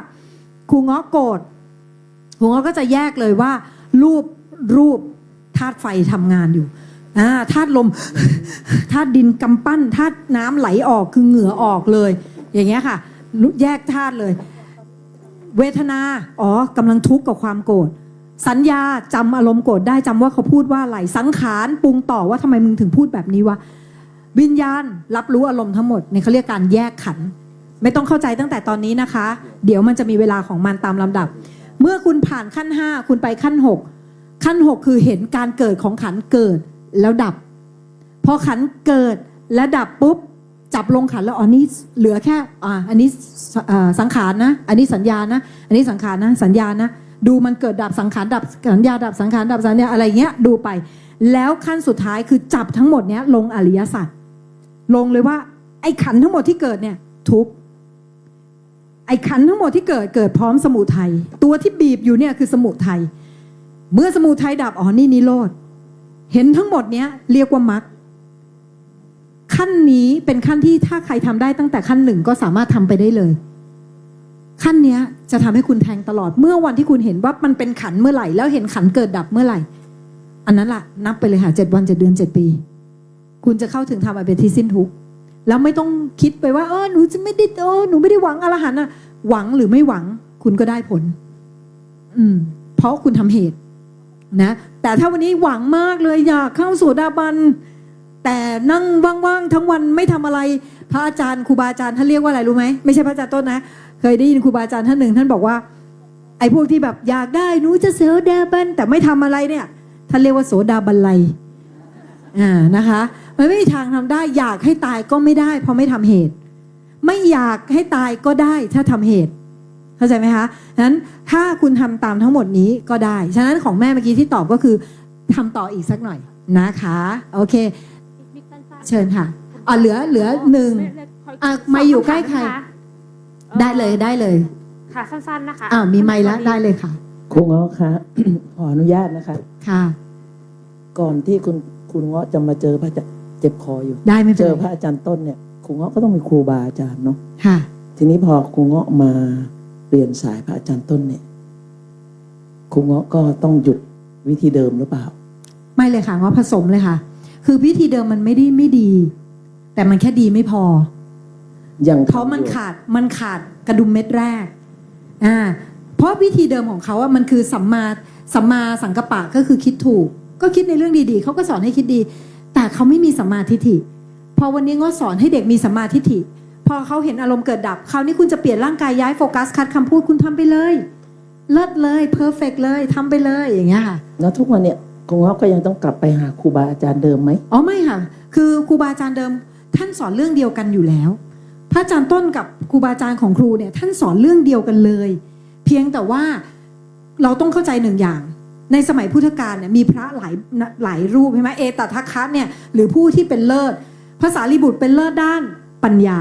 ครูง้อโกรธครูง้อก็จะแยกเลยว่ารูปธาตุไฟทำงานอยู่ธาตุลม ธาตุดินกำปั้นธาตุน้ำไหลออกคือเหงื่อออกเลยอย่างเงี้ยค่ะแยกธาตุเลยเวทนากำลังทุกข์กับความโกรธสัญญาจำอารมณ์โกรธได้จำว่าเขาพูดว่าอะไรสังขารปรุงต่อว่าทำไมมึงถึงพูดแบบนี้วะวิญญาณรับรู้อารมณ์ทั้งหมดเนี่ยเขาเรียกการแยกขันธ์ไม่ต้องเข้าใจตั้งแต่ตอนนี้นะคะเดี๋ยวมันจะมีเวลาของมันตามลำดับเมื่อคุณผ่านขั้น5คุณไปขั้น6ขั้น6คือเห็นการเกิดของขันธ์เกิดแล้วดับพอขันธ์เกิดและดับปุ๊บจับลงขันธ์แล้วนี่เหลือแค่อันนี้สังขารนะอันนี้สัญญานะอันนี้สังขารนะสัญญานะดูมันเกิดดับสังขารดับสัญญาดับสังขารดับสัญญาอะไรเงี้ยดูไปแล้วขั้นสุดท้ายคือจับทั้งหมดเนี้ยลงอริยสัจลงเลยว่าไอ้ขันธ์ทั้งหมดที่เกิดเนี่ยทุกข์ไอ้ขันธ์ทั้งหมดที่เกิดพร้อมสมุทัยตัวที่บีบอยู่เนี่ยคือสมุทัยเมื่อสมุทัยดับนี่นิโรธเห็นทั้งหมดเนี้ยเรียกว่ามรรคขั้นนี้เป็นขั้นที่ถ้าใครทำได้ตั้งแต่ขั้น1ก็สามารถทำไปได้เลยขั้นเนี้ยจะทำให้คุณแทงตลอดเมื่อวันที่คุณเห็นว่ามันเป็นขันเมื่อไหร่แล้วเห็นขันเกิดดับเมื่อไหร่อันนั้นล่ะนับไปเลยค่ะ7 วัน7 เดือน7 ปีคุณจะเข้าถึงธรรมอันเป็นที่สิ้นทุกข์แล้วไม่ต้องคิดไปว่าหนูจะไม่ได้หนูไม่ได้หวังอรหันต์หวังหรือไม่หวังคุณก็ได้ผลเพราะคุณทำเหตุนะแต่ถ้าวันนี้หวังมากเลยอยากเข้าโสดาบันแต่นั่งว่างๆทั้งวันไม่ทำอะไรพระอาจารย์ครูบาอาจารย์ท่านเรียกว่าอะไรรู้ไหมไม่ใช่พระอาจารย์ต้นนะเคยได้ยินครูบาอาจารย์ท่านหนึ่งท่านบอกว่าไอ้พวกที่แบบอยากได้หนูจะโสดาบันแต่ไม่ทำอะไรเนี่ยท่านเรียกว่าโสดาบันไลนะคะมันไม่มีทางทำได้อยากให้ตายก็ไม่ได้เพราะไม่ทำเหตุไม่อยากให้ตายก็ได้ถ้าทำเหตุเข้าใจไหมคะฉะนั้นถ้าคุณทำตามทั้งหมดนี้ก็ได้ฉะนั้นของแม่เมื่อกี้ที่ตอบก็คือทำต่ออีกสักหน่อยนะคะโอเคเชิญค่ะเหลือ1ไม่อยู่ใกล้ใครได้เลยค่ะสั้นๆนะคะมีไมค์แล้วได้เลยค่ะครูง้อคะ ขออนุญาตนะคะค่ะก่อนที่คุณค คุณเงาะจะมาเจอพระอาจารย์เจ็บคออยู่ ได้ไม่เป็ เจ น อ ไร พระอาจารย์ต้นเนี่ยครูเงาะก็ต้องมีครูบาอาจารย์เนาะ ค่ะ ทีนี้พอครูเงาะมาเปลี่ยนสายพระอาจารย์ต้นเนี่ยครูเงาะก็ต้องหยุดวิธีเดิมหรือเปล่า ไม่เลยค่ะง้อผสมเลยค่ะ คือวิธีเดิมมันไม่ได้ไม่ดี แต่มันแค่ดีไม่พอ ยัง เพราะมันขาดกระดุมเม็ดแรกเพราะวิธีเดิมของเขาอะมันคือสัมมาสังกัปปะก็คือคิดถูก ก็คิดในเรื่องดีๆเขาก็สอนให้คิดดี แต่เขาไม่มีสัมมาทิฏฐิพอวันนี้ง้อสอนให้เด็กมีสัมมาทิฏฐิพอเขาเห็นอารมณ์เกิดดับคราวนี้คุณจะเปลี่ยนร่างกายย้ายโฟกัสคัดคำพูดคุณทำไปเลยเลิศเลยเพอร์เฟกเลยทำไปเลยอย่างเงี้ยค่ะ แล้วทุกวันเนี่ยครูเงาะก็ยังต้องกลับไปหาครูบาอาจารย์เดิมไหม อ๋อไม่ค่ะ คือครูบาอาจารย์เดิมท่านสอนเรื่องเดียวกันอยู่แล้ว พระอาจารย์ต้นกับครูบาอาจารย์ของครูเนี่ยท่านสอนเรื่องเดียวกันเลย เพียงแต่ว่าเราต้องเข้าใจหนึ่งอย่าง ในสมัยพุทธกาลเนี่ยมีพระหลายรูปใช่ไหมเอตทัคคะเนี่ยหรือผู้ที่เป็นเลิศภาษาลีบุตรเป็นเลิศด้านปัญญา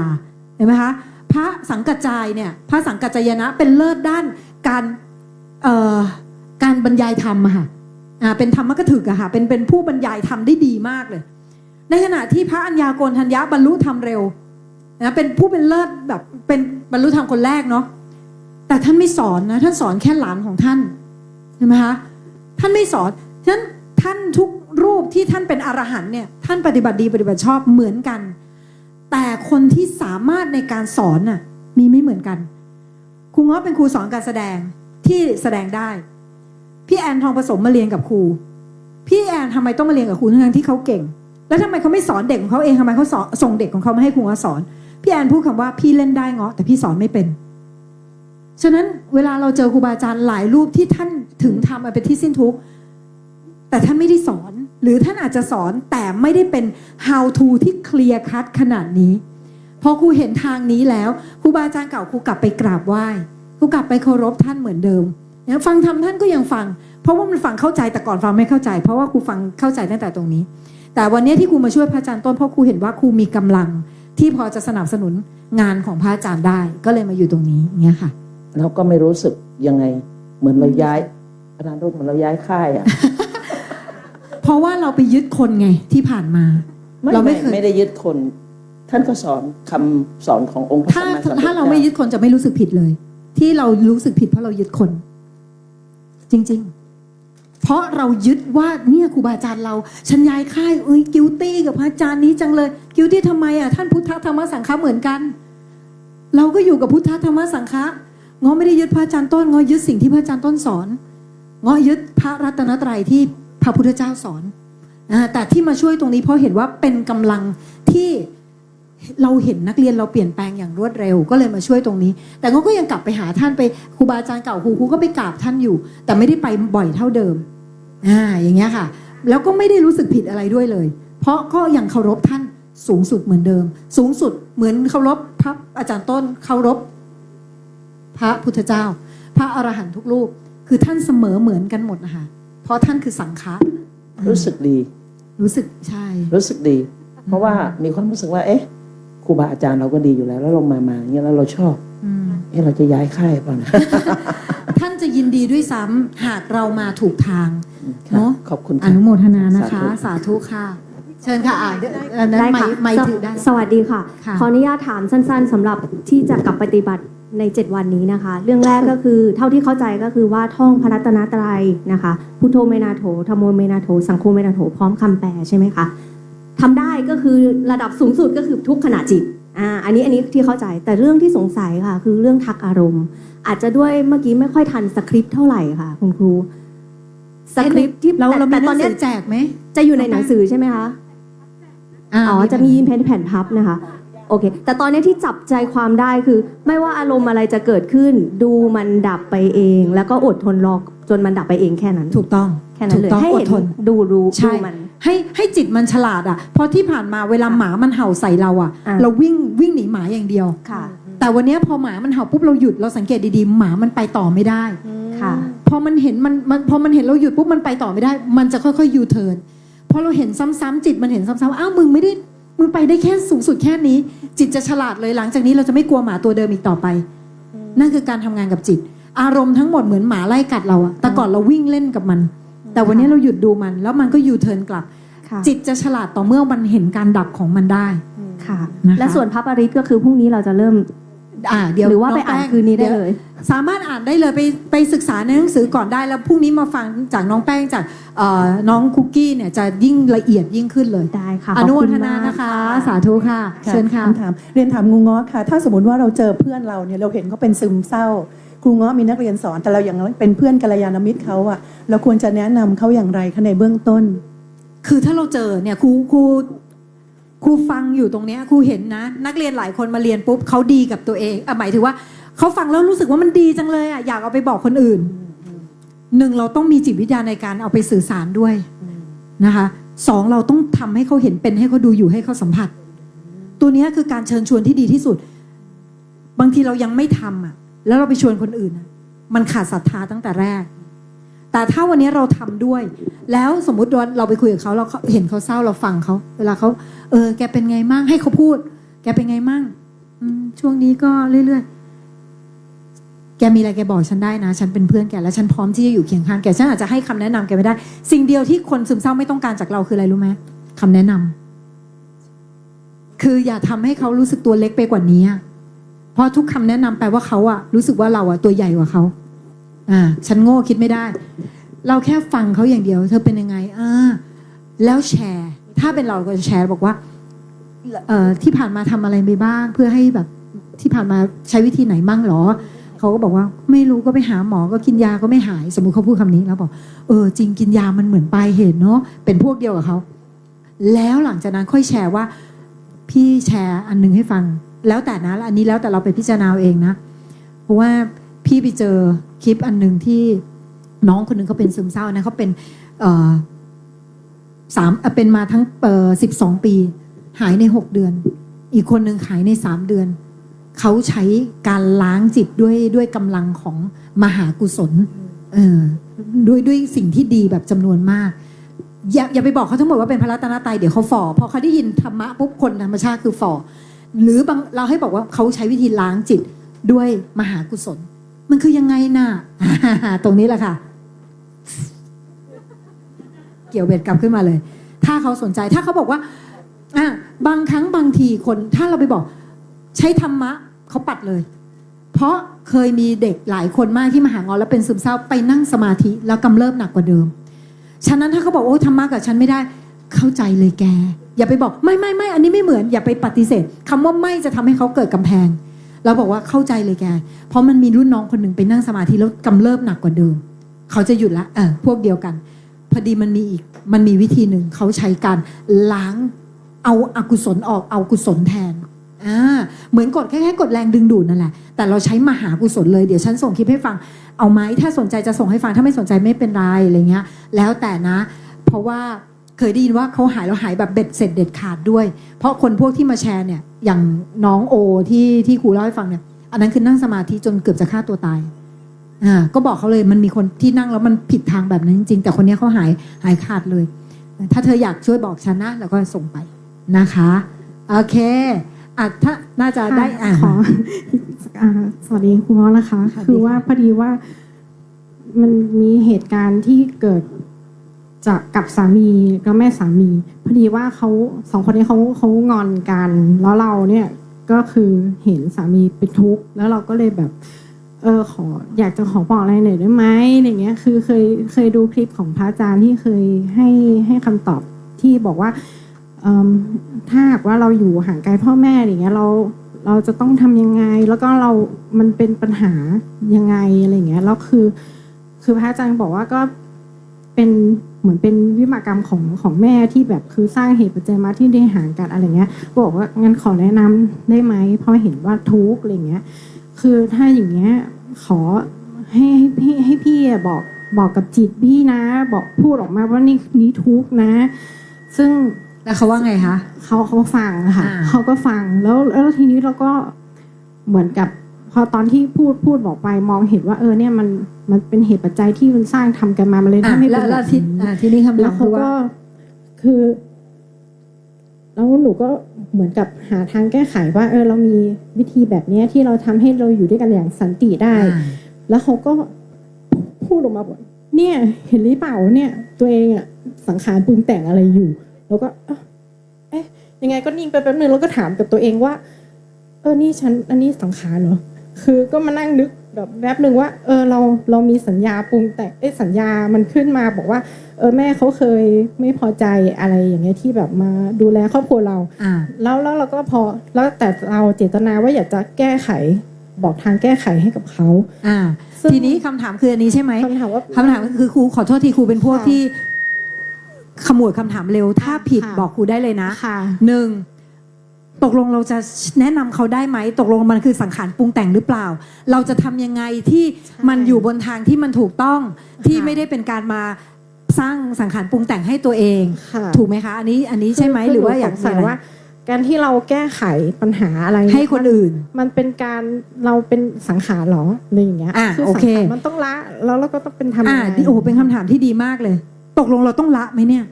เห็นไหมคะพระสังกัจจายเนี่ยพระสังกัจจายนะเป็นเลิศด้านการบรรยายธรรมอะค่ะเป็นธรรมกถึกอะค่ะเป็นผู้บรรยายธรรมได้ดีมากเลยในขณะที่พระอัญญาโกณทัญญะบรรลุธรรมเร็วนะเป็นผู้เป็นเลิศแบบเป็นบรรลุธรรมคนแรกเนาะแต่ท่านไม่สอนนะท่านสอนแค่หลานของท่านใช่ไหมคะท่านไม่สอนฉะนั้นท่านทุกรูปที่ท่านเป็นอรหันต์เนี่ยท่านปฏิบัติดีปฏิบัติชอบเหมือนกันแต่คนที่สามารถในการสอนน่ะมีไม่เหมือนกันครูเงาะเป็นครูสอนการแสดงที่แสดงได้พี่แอนทองผสมมาเรียนกับครูพี่แอนทำไมต้องมาเรียนกับครูทั้งที่เขาเก่งแล้วทำไมเขาไม่สอนเด็กของเขาเองทำไมเขาส่งเด็กของเขามาให้ครูเงาะสอนพี่แอนพูดคำว่าพี่เล่นได้เงาะแต่พี่สอนไม่เป็นฉะนั้นเวลาเราเจอครูบาอาจารย์หลายรูปที่ท่านถึงทำมาเป็นที่สิ้นทุกข์แต่ท่านไม่ได้สอนหรือท่านอาจจะสอนแต่ไม่ได้เป็น how to ที่เคลียร์คัดขนาดนี้พอครูเห็นทางนี้แล้วครูบาอาจารย์เก่าครูกลับไปกราบไหว้ครูกลับไปเคารพท่านเหมือนเดิมฟังธรรมท่านก็ยังฟังเพราะว่ามันฟังเข้าใจแต่ก่อนฟังไม่เข้าใจเพราะว่าครูฟังเข้าใจตั้งแต่ตรงนี้แต่วันนี้ที่ครูมาช่วยพระอาจารย์ต้นเพราะครูเห็นว่าครูมีกำลังที่พอจะสนับสนุนงานของพระอาจารย์ได้ก็เลยมาอยู่ตรงนี้อย่างเงี้ยค่ะ แล้วก็ไม่รู้สึกยังไงเหมือนเราย้ายอาจารย์ต้นเหมือนเราย้ายค่ายอ่ะ เพราะว่าเราไปยึดคนไงที่ผ่านมาเราไม่เคย ไม่ได้ยึดคน ท่านก็สอนคำสอนขององค์พระสัมมาสัมพุทธเจ้า ถ้าเราไม่ยึดคนจะไม่รู้สึกผิดเลย ที่เรารู้สึกผิดเพราะเรายึดคน จริงๆเพราะเรายึดว่าเนี่ยครูบาอาจารย์เราฉันย้ายค่ายกิลตี้กับพระอาจารย์นี้จังเลยกิลตี้ทำไมอ่ะท่านพุทธธรรมสังฆะเหมือนกันเราก็อยู่กับพุทธธรรมสังฆะง้อไม่ได้ยึดพระอาจารย์ต้นง้อยึดสิ่งที่พระอาจารย์ต้นสอนง้อยึดพระรัตนตรัยที่พระพุทธเจ้าสอนแต่ที่มาช่วยตรงนี้เพราะเห็นว่าเป็นกำลังที่เราเห็นนักเรียนเราเปลี่ยนแปลงอย่างรวดเร็วก็เลยมาช่วยตรงนี้แต่ง้อก็ยังกลับไปหาท่านไปครูบาอาจารย์เก่าครูก็ไปกราบท่านอยู่แต่ไม่ได้ไปบ่อยเท่าเดิมอย่างเงี้ยค่ะแล้วก็ไม่ได้รู้สึกผิดอะไรด้วยเลยเพราะก็ยังเคารพท่านสูงสุดเหมือนเดิมสูงสุดเหมือนเคารพพระอาจารย์ต้นเคารพพระพุทธเจ้าพระอรหันต์ทุกรูปคือท่านเสมอเหมือนกันหมดนะคะเพราะท่านคือสังฆะ รู้สึกดี รู้สึกใช่ รู้สึกดี เพราะว่ามีความรู้สึกว่าเอ๊ะครูบาอาจารย์เราก็ดีอยู่แล้วแล้วเรามาอย่างเงี้ยแล้วเราชอบเราจะย้ายค่ายเปล่านะ ท่านจะยินดีด้วยซ้ำหากเรามาถูกทางเนาะ ขอบคุณ อนุโมทนานะคะ สาธุค่ะ เชิญค่ะนั้น ได้ค่ะ ไม่ถือได้ สวัสดีค่ะ ค่ะ ขออนุญาตถามสั้นๆสำหรับที่จะกลับปฏิบัติใน 7 วันนี้นะคะ เรื่องแรกก็คือเท่าที่เข้าใจก็คือว่าท่องพระรัตนตรัยนะคะพุทโธเมนาโถธัมโมเมนาโถสังโฆเมนาโถพร้อมคำแปลใช่ไหมคะทำได้ก็คือระดับสูงสุดก็คือทุกขณะจิตอันนี้ที่เข้าใจแต่เรื่องที่สงสัยค่ะคือเรื่องทักอารมณ์ อาจจะด้วยเมื่อกี้ไม่ค่อยทันสคริปต์เท่าไหร่ค่ะคุณครูสคริปต์ที่ เรามี แต่ ห ต นั อน ง เนี้ สื ย อแจกไหม จะอยู่ในหนังสือใช่ไหมคะจะมีแผ่นพับนะคะโอเคแต่ตอนนี้ที่จับใจความได้คือไม่ว่าอารมณ์อะไรจะเกิดขึ้นดูมันดับไปเอง แล้วก็อดทนรอจนมันดับไปเองแค่นั้น ถูกต้อง แค่นั้นเลย ถูกต้อง ให้ อ เห็ ด น ทน ดู ใช่ มัน ให้จิตมันฉลาดอ่ะเพราะที่ผ่านมาเวลาหมามันเห่าใส่เราอ่ะ เราวิ่งหนีหมาอย่างเดียว ค่ะ แต่วันนี้พอหมามันเห่าปุ๊บเราหยุดเราสังเกตดีๆหมามันไปต่อไม่ได้ ค่ะ พอมันเห็นพอมันเห็นเราหยุดปุ๊บมันไปต่อไม่ได้ มันจะค่อยๆยูเทิร์นพอเราเห็นซ้ำๆจิตมันเห็นซ้ำๆอ้าวมึงไปได้แค่สูงสุดแค่นี้ จิตจะฉลาดเลยหลังจากนี้เราจะไม่กลัวหมาตัวเดิมอีกต่อไป นั่นคือการทำงานกับจิต อารมณ์ทั้งหมดเหมือนหมาไล่กัดเราอะแต่ก่อนเราวิ่งเล่นกับมัน แต่วันนี้เราหยุดดูมันแล้วมันก็ยูเทิร์นกลับ ค่ะ จิตจะฉลาดต่อเมื่อมันเห็นการดับของมันได้ ค่ะ นะคะ และส่วนพระปริตก็คือพรุ่งนี้เราจะเริ่ม เดี๋ยว หรือว่าไป ง อ่าน แป้ง คืนนี้ได้ ดี๋ว เลย สามารถอ่านได้เลยไปศึกษาในหนังสือก่อนได้แล้วพรุ่งนี้มาฟังจากน้องแป้งจากน้องคุกกี้เนี่ยจะยิ่งละเอียดยิ่งขึ้นเลย ได้ค่ะ อนุโม ขบ ท ณ นาม ก นะคะ สาธุค่ะ เชิญค่ะ คำถามเรียนถามงูง้อค่ะ ถ้าสมมติว่าเราเจอเพื่อนเราเนี่ยเราเห็นเขาเป็นซึมเศร้าครูง้อมีนักเรียนสอนแต่เรายังเป็นเพื่อนกัลยาณมิตรเขาอะเราควรจะแนะนำเขาอย่างไรคะในเบื้องต้น คือถ้าเราเจอเนี่ยครูฟังอยู่ตรงเนี้ยครูเห็นนะ นักเรียนหลายคนมาเรียนปุ๊บเขาดีกับตัวเองหมายถึงว่าเขาฟังแล้วรู้สึกว่ามันดีจังเลยอ่ะอยากเอาไปบอกคนอื่นหนึ่งเราต้องมีจิตวิทยาในการเอาไปสื่อสารด้วยนะคะสองเราต้องทำให้เขาเห็นเป็นให้เขาดูอยู่ให้เขาสัมผัส ตัวเนี้ยคือการเชิญชวนที่ดีที่สุด บางทีเรายังไม่ทำอ่ะแล้วเราไปชวนคนอื่นอะมันขาดศรัทธาตั้งแต่แรก แต่ถ้าวันนี้เราทำด้วย แล้วสมมุติว่าเราไปคุยกับเขาเราเห็นเขาเศร้าเราฟังเขาเวลาเขาแกเป็นไงมั่งให้เขาพูด แกเป็นไงมั่งช่วงนี้ก็เรื่อยๆแกมีอะไรแกบอกฉันได้นะฉันเป็นเพื่อนแกและฉันพร้อมที่จะอยู่เคียงข้างแกฉันอาจจะให้คำแนะนำแกไม่ได้ สิ่งเดียวที่คนซึมเศร้าไม่ต้องการจากเราคืออะไรรู้ไหมคำแนะนำคืออย่าทำให้เขารู้สึกตัวเล็กไปกว่านี้อะเพราะทุกคำแนะนำแปลว่าเขาอะรู้สึกว่าเราอะตัวใหญ่กว่าเขาฉันโง่คิดไม่ได้ เราแค่ฟังเขาอย่างเดียวเธอเป็นยังไงแล้วแชร์ถ้าเป็นเราก็จะแชร์บอกว่าที่ผ่านมาทำอะไรไปบ้างเพื่อให้แบบที่ผ่านมาใช้วิธีไหนมั่งหรอเขาก็บอกว่าไม่รู้ก็ไปหาหมอก็กินยาก็ไม่หายสมมุติเขาพูดคำนี้แล้วบอกจริงกินยามันเหมือนปลายเหตุเนาะเป็นพวกเดียวกับเขาแล้วหลังจากนั้นค่อยแชร์ว่าพี่แชร์อันนึงให้ฟังแล้วแต่นะอันนี้แล้วแต่เราไปพิจารณาเองนะเพราะว่าพี่ไปเจอคลิปอันนึงที่น้องคนหนึ่งเขาเป็นซึมเศร้านะเขาเป็นเป็นมาทั้ง12 ปีหายใน6 เดือนอีกคนหนึ่งหายใน3 เดือนเขาใช้การล้างจิตด้วยกำลังของมหากุศลด้วยสิ่งที่ดีแบบจำนวนมากอย่าไปบอกเขาทั้งหมดว่าเป็นพระรัตนตรัยเดี๋ยวเขาฝ่อพอเขาได้ยินธรรมะปุ๊บคนธรรมชาติคือฝ่อหรือบางเราให้บอกว่าเขาใช้วิธีล้างจิตด้วยมหากุศลมันคือยังไงน่ะ ตรงนี้แหละค่ะเกี่ยวเบ็ดกลับขึ้นมาเลยถ้าเขาสนใจถ้าเขาบอกว่าบางครั้งบางทีคนถ้าเราไปบอกใช้ธรรมะเขาปัดเลยเพราะเคยมีเด็กหลายคนมากที่มาหางอนแล้วเป็นซึมเศร้าไปนั่งสมาธิแล้วกำเริบหนักกว่าเดิมฉะนั้นถ้าเขาบอกโอ้ธรรมะกับฉันไม่ได้เข้าใจเลยแกอย่าไปบอกไม่อันนี้ไม่เหมือนอย่าไปปฏิเสธคำว่าไม่จะทำให้เขาเกิดกำแพงเราบอกว่าเข้าใจเลยแกเพราะมันมีรุ่นน้องคนหนึ่งไปนั่งสมาธิแล้วกำเริบหนักกว่าเดิมเขาจะหยุดละพวกเดียวกันพอดีมันมีวิธีหนึ่งเขาใช้การล้างเอาอกุศลออกเอากุศลแทนเหมือนกดแค่กดแรงดึงดูดนั่นแหละแต่เราใช้มหากุศลเลยเดี๋ยวฉันส่งคลิปให้ฟังเอาไหมถ้าสนใจจะส่งให้ฟังถ้าไม่สนใจไม่เป็นไรอะไรเงี้ยแล้วแต่นะเพราะว่าเคยได้ยินว่าเขาหายแล้วหายแบบเบ็ดเสร็จเด็ดขาดด้วยเพราะคนพวกที่มาแชร์เนี่ยอย่างน้องโอที่ครูเล่าให้ฟังเนี่ยอันนั้นคือนั่งสมาธิจนเกือบจะฆ่าตัวตายก็บอกเขาเลยมันมีคนที่นั่งแล้วมันผิดทางแบบนั้นจริงๆแต่คนนี้เขาหายขาดเลยถ้าเธออยากช่วยบอกฉันนะแล้วก็ส่งไปนะคะโอเคถ้าน่าจะได้ขอสวัสดีคุณง้อนะคะคือว่าพอดีว่ามันมีเหตุการณ์ที่เกิดจากกับสามีกับแม่สามีพอดีว่าเขาสองคนนี้เขางอนกันแล้วเราเนี่ยก็คือเห็นสามีเป็นทุกข์แล้วเราก็เลยแบบอยากจะขอบอกอะไรหน่อยได้ไหมอย่างเงี้ยคือเคยดูคลิปของพระอาจารย์ที่เคยให้คำตอบที่บอกว่าถ้าหากว่าเราอยู่ห่างไกลพ่อแม่อย่างเงี้ยเราจะต้องทำยังไงแล้วก็มันเป็นปัญหายังไงอะไรเงี้ยแล้วคือพระอาจารย์บอกว่าก็เป็นเหมือนเป็นวิบากกรรมของแม่ที่แบบคือสร้างเหตุปัจจัยมาที่ได้ห่างกันอะไรเงี้ยบอกว่างั้นขอแนะนำได้ไหมเพราะเห็นว่าทุกข์อะไรเงี้ยคือถ้าอย่างเงี้ยขอให้พี่บอกกับจิตพี่นะบอกพูดออกมาว่านี่ทุกข์นะซึ่งแล้วเขาว่าไงคะเขาฟังค่ะเขาก็ฟังแล้วทีนี้เราก็เหมือนกับพอตอนที่พูดบอกไปมองเห็นว่าเนี่ยมันเป็นเหตุปัจจัยที่มันสร้างทำกันมามันเลยทำให้เป็นแบบทีนี้คำถามแล้วเขาก็คือแล้วหนูก็เหมือนกับหาทางแก้ไขว่าเรามีวิธีแบบนี้ที่เราทำให้เราอยู่ด้วยกันอย่างสันติได้แล้วเขาก็พูดออกมาบอกเนี่ยเห็นหรือเปล่าเนี่ยตัวเองสังขารปรุงแต่งอะไรอยู่ เราก็ยังไงก็นิ่งไปแป๊บนึงแล้วก็ถามกับตัวเองว่านี่ฉันอันนี้สังขารเหรอคือก็มานั่งนึกแบบแป๊บนึงว่าเรามีสัญญาปรุงแต่สัญญามันขึ้นมาบอกว่าแม่เขาเคยไม่พอใจอะไรอย่างเงี้ยที่แบบมาดูแลครอบครัวเราแล้วเราก็พอแล้วแต่เราเจตนาว่าอยากจะแก้ไขบอกทางแก้ไขให้กับเขาทีนี้คำถามคืออันนี้ใช่ไหมคำถามคือครูขอโทษทีครูเป็นพวกที่ขมวดคำถามเร็วถ้าผิดบอกครูได้เลยนะหนึ่งตกลงเราจะแนะนำเขาได้ไหมตกลงมันคือสังขารปรุงแต่งหรือเปล่าเราจะทำยังไงที่มันอยู่บนทางที่มันถูกต้องที่ไม่ได้เป็นการมาสร้างสังขารปรุงแต่งให้ตัวเองถูกไหมคะอันนี้ใช่ไหมหรือว่าอยากใส่ว่าการที่เราแก้ไขปัญหาอะไรให้คนอื่นมันเป็นการเราเป็นสังขารหรออะไรอย่างเงี้ยโอเคมันต้องละแล้วเราก็ต้องเป็นทำยังไงโอ้โหเป็นคำถามที่ดีมากเลยตกลงเราต้องละไหมเนี่ย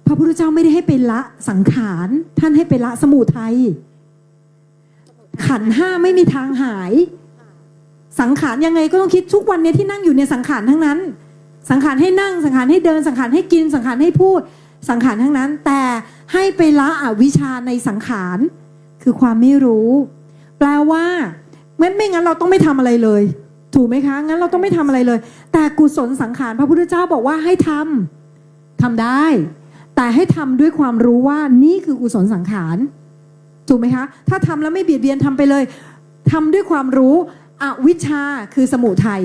พระพุทธเจ้าไม่ได้ให้ไปละสังขารท่านให้ไปละสมุทัยขันธ์ห้าไม่มีทางหายสังขารยังไงก็ต้องคิดทุกวันนี้ที่นั่งอยู่ในสังขารทั้งนั้นสังขารให้นั่งสังขารให้เดินสังขารให้กินสังขารให้พูดสังขารทั้งนั้นแต่ให้ไปละอวิชชาในสังขารคือความไม่รู้แปลว่าไม่งั้นเราต้องไม่ทำอะไรเลยถูกไหมคะงั้นเราต้องไม่ทำอะไรเลยแต่กุศลสังขารพระพุทธเจ้าบอกว่าให้ทำได้แต่ให้ทำด้วยความรู้ว่านี่คือกุศลสังขารถูกไหมคะถ้าทำแล้วไม่เบียดเบียนทำไปเลยทำด้วยความรู้อวิชชาคือสมุทัย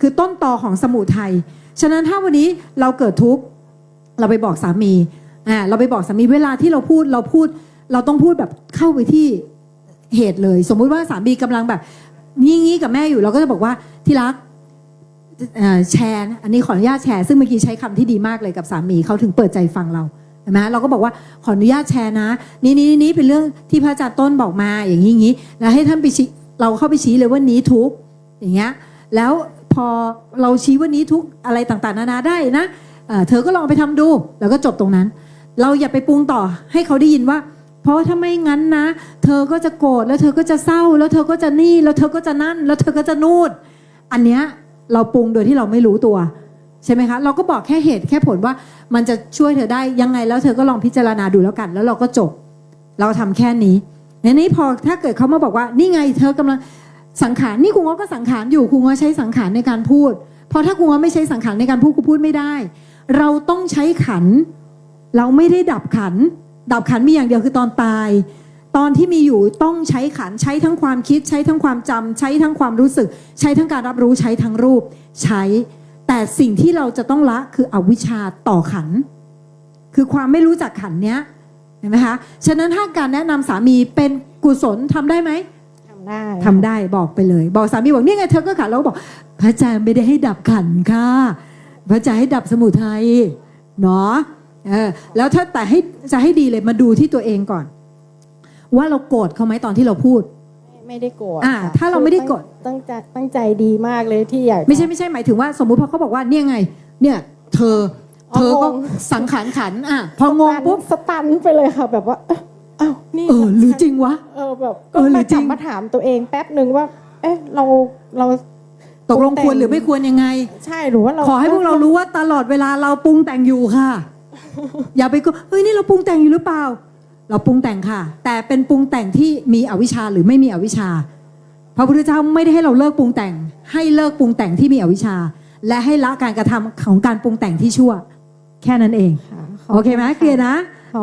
คือต้นตอของสมุทัยฉะนั้นถ้าวันนี้เราเกิดทุกข์เราไปบอกสามีเราไปบอกสามีเวลาที่เราพูดเราต้องพูดแบบเข้าไปที่เหตุเลยสมมุติว่าสามีกำลังแบบงี้กับแม่อยู่เราก็จะบอกว่าที่รักแชร์อันนี้ขออนุญาตแชร์ซึ่งเมื่อกี้ใช้คำที่ดีมากเลยกับสามีเขาถึงเปิดใจฟังเราเห็นไหมเราก็บอกว่าขออนุญาตแชร์นะนี่เป็นเรื่องที่พระอาจารย์ต้นบอกมาอย่างนี้แล้วให้ท่านไปชี้เราเข้าไปชี้เลยว่านี้ทุกอย่างเงี้ยแล้วพอเราชี้ว่านี้ทุกอะไรต่างๆนานาได้นะเธอก็ลองไปทำดูแล้วก็จบตรงนั้นเราอย่าไปปรุงต่อให้เขาได้ยินว่าเพราะถ้าไม่งั้นนะเธอก็จะโกรธแล้วเธอก็จะเศร้าแล้วเธอก็จะนี่แล้วเธอก็จะนั่นแล้วเธอก็จะนูดอันเนี้ยเราปรุงโดยที่เราไม่รู้ตัวใช่ไหมคะเราก็บอกแค่เหตุแค่ผลว่ามันจะช่วยเธอได้ยังไงแล้วเธอก็ลองพิจารณาดูแล้วกันแล้วเราก็จบเราทำแค่นี้ในนี้พอถ้าเกิดเขามาบอกว่านี่ไงเธอกำลังสังขารนี่ครูง้อก็สังขารอยู่ครูง้อใช้สังขารในการพูดเพราะถ้าครูง้อไม่ใช้สังขารในการพูดครูพูดไม่ได้เราต้องใช้ขันเราไม่ได้ดับขันมีอย่างเดียวคือตอนตายตอนที่มีอยู่ต้องใช้ขันใช้ทั้งความคิดใช้ทั้งความจำใช้ทั้งความรู้สึกใช้ทั้งการรับรู้ใช้ทั้งรูปใช้แต่สิ่งที่เราจะต้องละคืออวิชชาต่อขันคือความไม่รู้จักขันเนี้ยเห็นไหมคะฉะนั้นถ้าการแนะนำสามีเป็นกุศลทำได้ไหมทำได้บอกไปเลยบอกสามีบอกนี่ไงเธอก็ขันเราก็บอกพระอาจารย์ไม่ได้ให้ดับขันค่ะพระอาจารย์ให้ดับสมุทัยเนาะแล้วถ้าแต่ให้จะให้ดีเลยมาดูที่ตัวเองก่อนว่าเราโกรธเขาไหมตอนที่เราพูดไม่ได้โกรธถ้าเราไม่ได้โกรธตั้งใจดีมากเลยที่อยากไม่ใช่หมายถึงว่าสมมุติพอเขาบอกว่าเนี่ยไงเนี่ยเธอก็สังขารขันพองงปุ๊บสตันไปเลยค่ะแบบว่าอ้าวนี่หรือจริงวะแบบก็มาจับมาถามตัวเองแป๊บนึงว่าเราตกลงควรหรือไม่ควรยังไงใช่หรือว่าเราขอให้พวกเรารู้ว่าตลอดเวลาเราปรุงแต่งอยู่ค่ะอย่าไปก็นี่เราปรุงแต่งอยู่หรือเปล่าเราปรุงแต่งค่ะแต่เป็นปรุงแต่งที่มีอวิชชาหรือไม่มีอวิชชาพระพุทธเจ้าไม่ได้ให้เราเลิกปรุงแต่งให้เลิกปรุงแต่งที่มีอวิชชาและให้ละการกระทำของการปรุงแต่งที่ชั่วแค่นั้นเองโอเคไหมเคลียร์นะ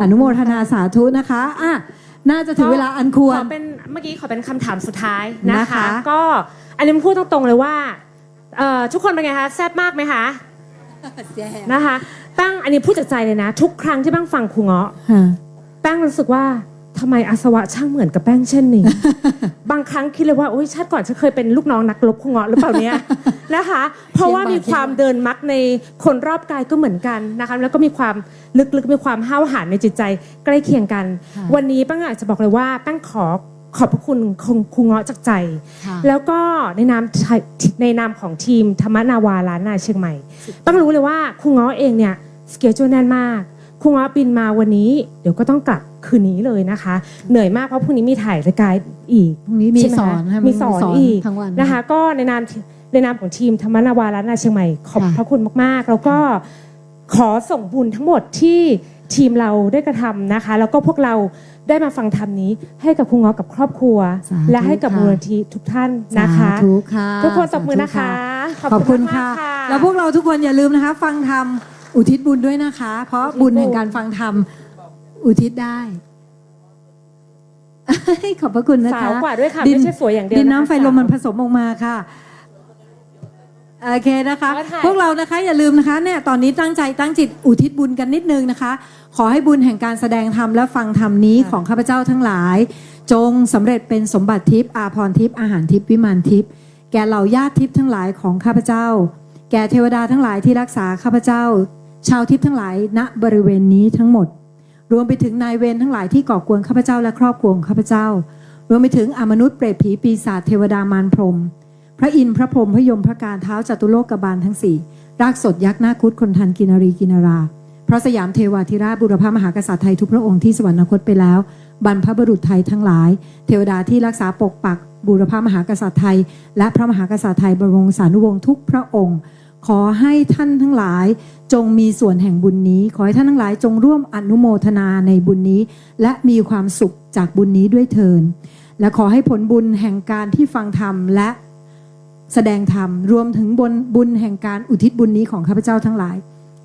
อนุโมทนาสาธุนะคะน่าจะถึงเวลาอันควรเมื่อกี้ขอเป็นคำถามสุดท้ายนะคะก็อันนี้พูดตรงๆเลยว่าทุกคนเป็นไงคะแซ่บมากไหมคะนะคะตั้งอันนี้พูดจากใจเลยนะทุกครั้งที่บ้างฟังครูเงาะแป้งรู้สึกว่าทำไมอาสวะช่างเหมือนกับแป้งเช่นนี้ บางครั้งคิดเลยว่าโอ๊ยชาติก่อนฉันเคยเป็นลูกน้องนักรบครูเงาะหรือเปล่าเนี่ย นะคะเพราะว่ามีความเดินมักในคนรอบกายก็เหมือนกันนะคะแล้วก็มีความลึกๆมีความห้าวหาญในจิตใจใกล้เคียงกันวันนี้แป้งอยากจะบอกเลยว่าแป้งขอบพระคุณครูเงาะจากใจแล้วก็ในนามของทีมธรรมนาวาล้านนาเชียงใหม่ต้องรู้เลยว่าครูเงาะเองเนี่ยสเกจจูแน่นมากครูเงาะบินมาวันนี้เดี๋ยวก็ต้องกลับคืนนี้เลยนะคะเหนื่อยมากเพราะพรุ่งนี้มีถ่ายรายการอีกพรุ่งนี้มีสอนอีกนะคะก็ในนามของทีมธรรมนาวาล้านนาเชียงใหม่ขอบพระคุณมากๆแล้วก็ขอส่งบุญทั้งหมดที่ ทีมเราได้กระทำนะคะ แล้วก็พวกเราได้มาฟังธรรมนี้ให้กับครูเงาะกับครอบครัว สาธุ และให้กับ ค่ะ มูลนิธิทุกท่านนะคะ สาธุค่ะ ทุกคนตบมือนะคะ ขอบคุณค่ะ มากๆค่ะ แล้วพวกเราทุกคนอย่าลืมนะคะ ฟังธรรมอุทิศบุญด้วยนะคะ เพราะบุญแห่งการฟังธรรมอุทิศได้ ขอบพระคุณนะคะ สาวกว่าด้วยค่ะไม่ใช่สวยอย่างเดียว ดิน นะคะ น้ำไฟลมมันผสมออกมาค่ะโอเคนะคะ แล้วถ่าย พวกเรานะคะอย่าลืมนะคะเนี่ยตอนนี้ตั้งใจตั้งจิตอุทิศบุญกันนิดนึงนะคะ ขอให้บุญแห่งการแสดงธรรมและฟังธรรมนี้ของข้าพเจ้าทั้งหลาย จงสำเร็จเป็นสมบัติทิพย์อาภรณ์ทิพย์อาหารทิพย์วิมานทิพย์แก่เหล่าญาติทิพย์ทั้งหลายของข้าพเจ้า แก่เทวดาทั้งหลายที่รักษาข้าพเจ้า ชาวทิพย์ทั้งหลายณบริเวณนี้ทั้งหมด รวมไปถึงนายเวรทั้งหลายที่ก่อกวนข้าพเจ้าและครอบครัวของข้าพเจ้ารวมไปถึงอมนุษย์เปรตผีปีศาจเทวดามารพรหมพระอินทร์พระพรหมพระยมพระการเท้าจตุโลกบาลทั้งสี่รากสดยักษ์นาคุดคนทันกินรีกินรา พระสยามเทวาธิราชบุรพมหากษัตริย์ไทยทุกพระองค์ที่สวรรคตไปแล้วบรรพบุรุษไทยทั้งหลาย เทวดาที่รักษาปกปักบุรพมหากษัตริย์ไทย และพระมหากษัตริย์ไทยบรมวงศานุวงศ์ทุกพระองค์ ขอให้ท่านทั้งหลายจงมีส่วนแห่งบุญนี้ขอให้ท่านทั้งหลายจงร่วมอนุโมทนาในบุญนี้ และมีความสุขจากบุญนี้ด้วยเทินและขอให้ผลบุญแห่งการที่ฟังธรรมและแสดงธรรมรวมถึงบุญแห่งการอุทิศบุญนี้ของข้าพเจ้าทั้งหลาย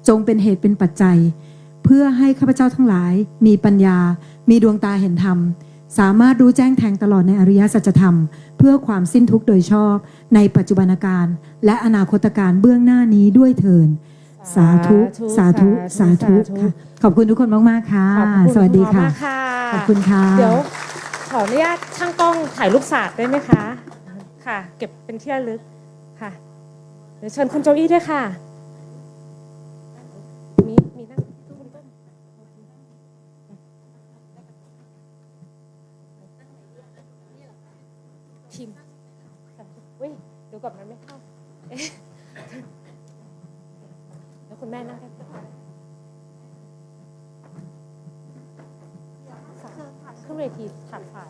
จงเป็นเหตุเป็นปัจจัย เพื่อให้ข้าพเจ้าทั้งหลายมีปัญญา มีดวงตาเห็นธรรม สามารถรู้แจ้งแทงตลอดในอริยสัจธรรม เพื่อความสิ้นทุกข์โดยชอบในปัจจุบันการและอนาคตการเบื้องหน้านี้ด้วยเถิดสาธุสาธุสาธุค่ะขอบคุณทุกคนมากๆค่ะ ขอบคุณ สวัสดีค่ะ มากค่ะ ขอบคุณค่ะ เดี๋ยวขออนุญาตช่างกล้องถ่ายรูปศาสตร์ได้ไหมคะค่ะ เก็บเป็นที่ระลึกค่ะ เดี๋ยวเชิญคุณโจอี้ด้วยค่ะมีนั่งทีมเว้ยเดี๋ยวก่อนมันไม่เข้าเอ๊ะแล้วคุณแม่นั่งได้ขึ้นเวทีถัดฝ่าย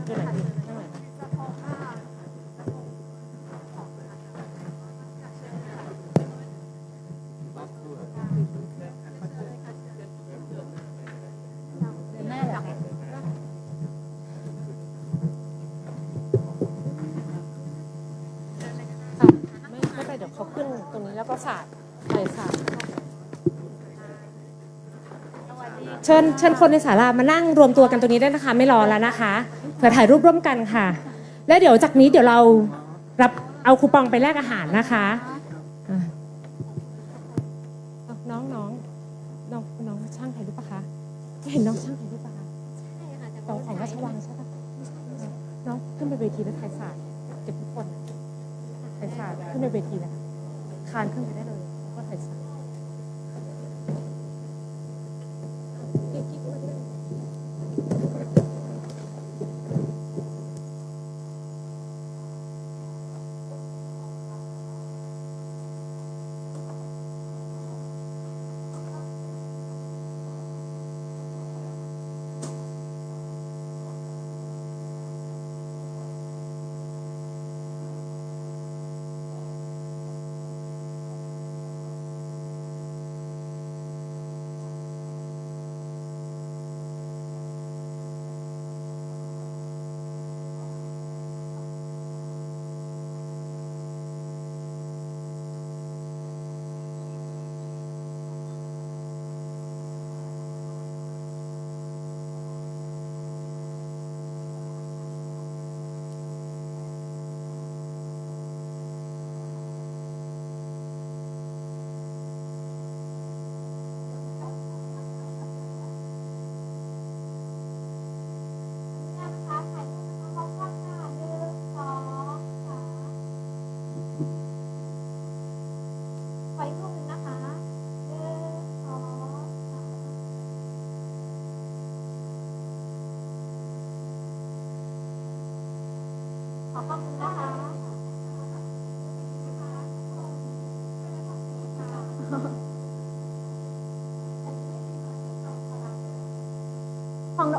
เดี๋ยวไหนดีนั่งไหนไม่ไปเดี๋ยวเขาขึ้นตรงนี้แล้วก็สาดอะไรสาดเชิญคนในศาลามานั่งรวมตัวกันตรงนี้ได้นะคะ ไม่รอแล้วนะคะเพื่อถ่ายรูปร่วมกันค่ะ และเดี๋ยวจากนี้เดี๋ยวเรารับเอาคูปองไปแลกอาหารนะคะน้องช่างถ่ายรูปปะคะไม่เห็นน้องช่างถ่ายรูปปะคะของราชวังใช่ปะน้องขึ้นไปเวทีแล้วถ่ายศาสตร์เก็บทุกคนถ่ายศาสตร์ขึ้นไปเวทีแล้วคานขึ้นไปได้เลยก็ถ่ายศาสตร์ของ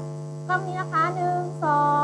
กล้องนี้นะคะ1 2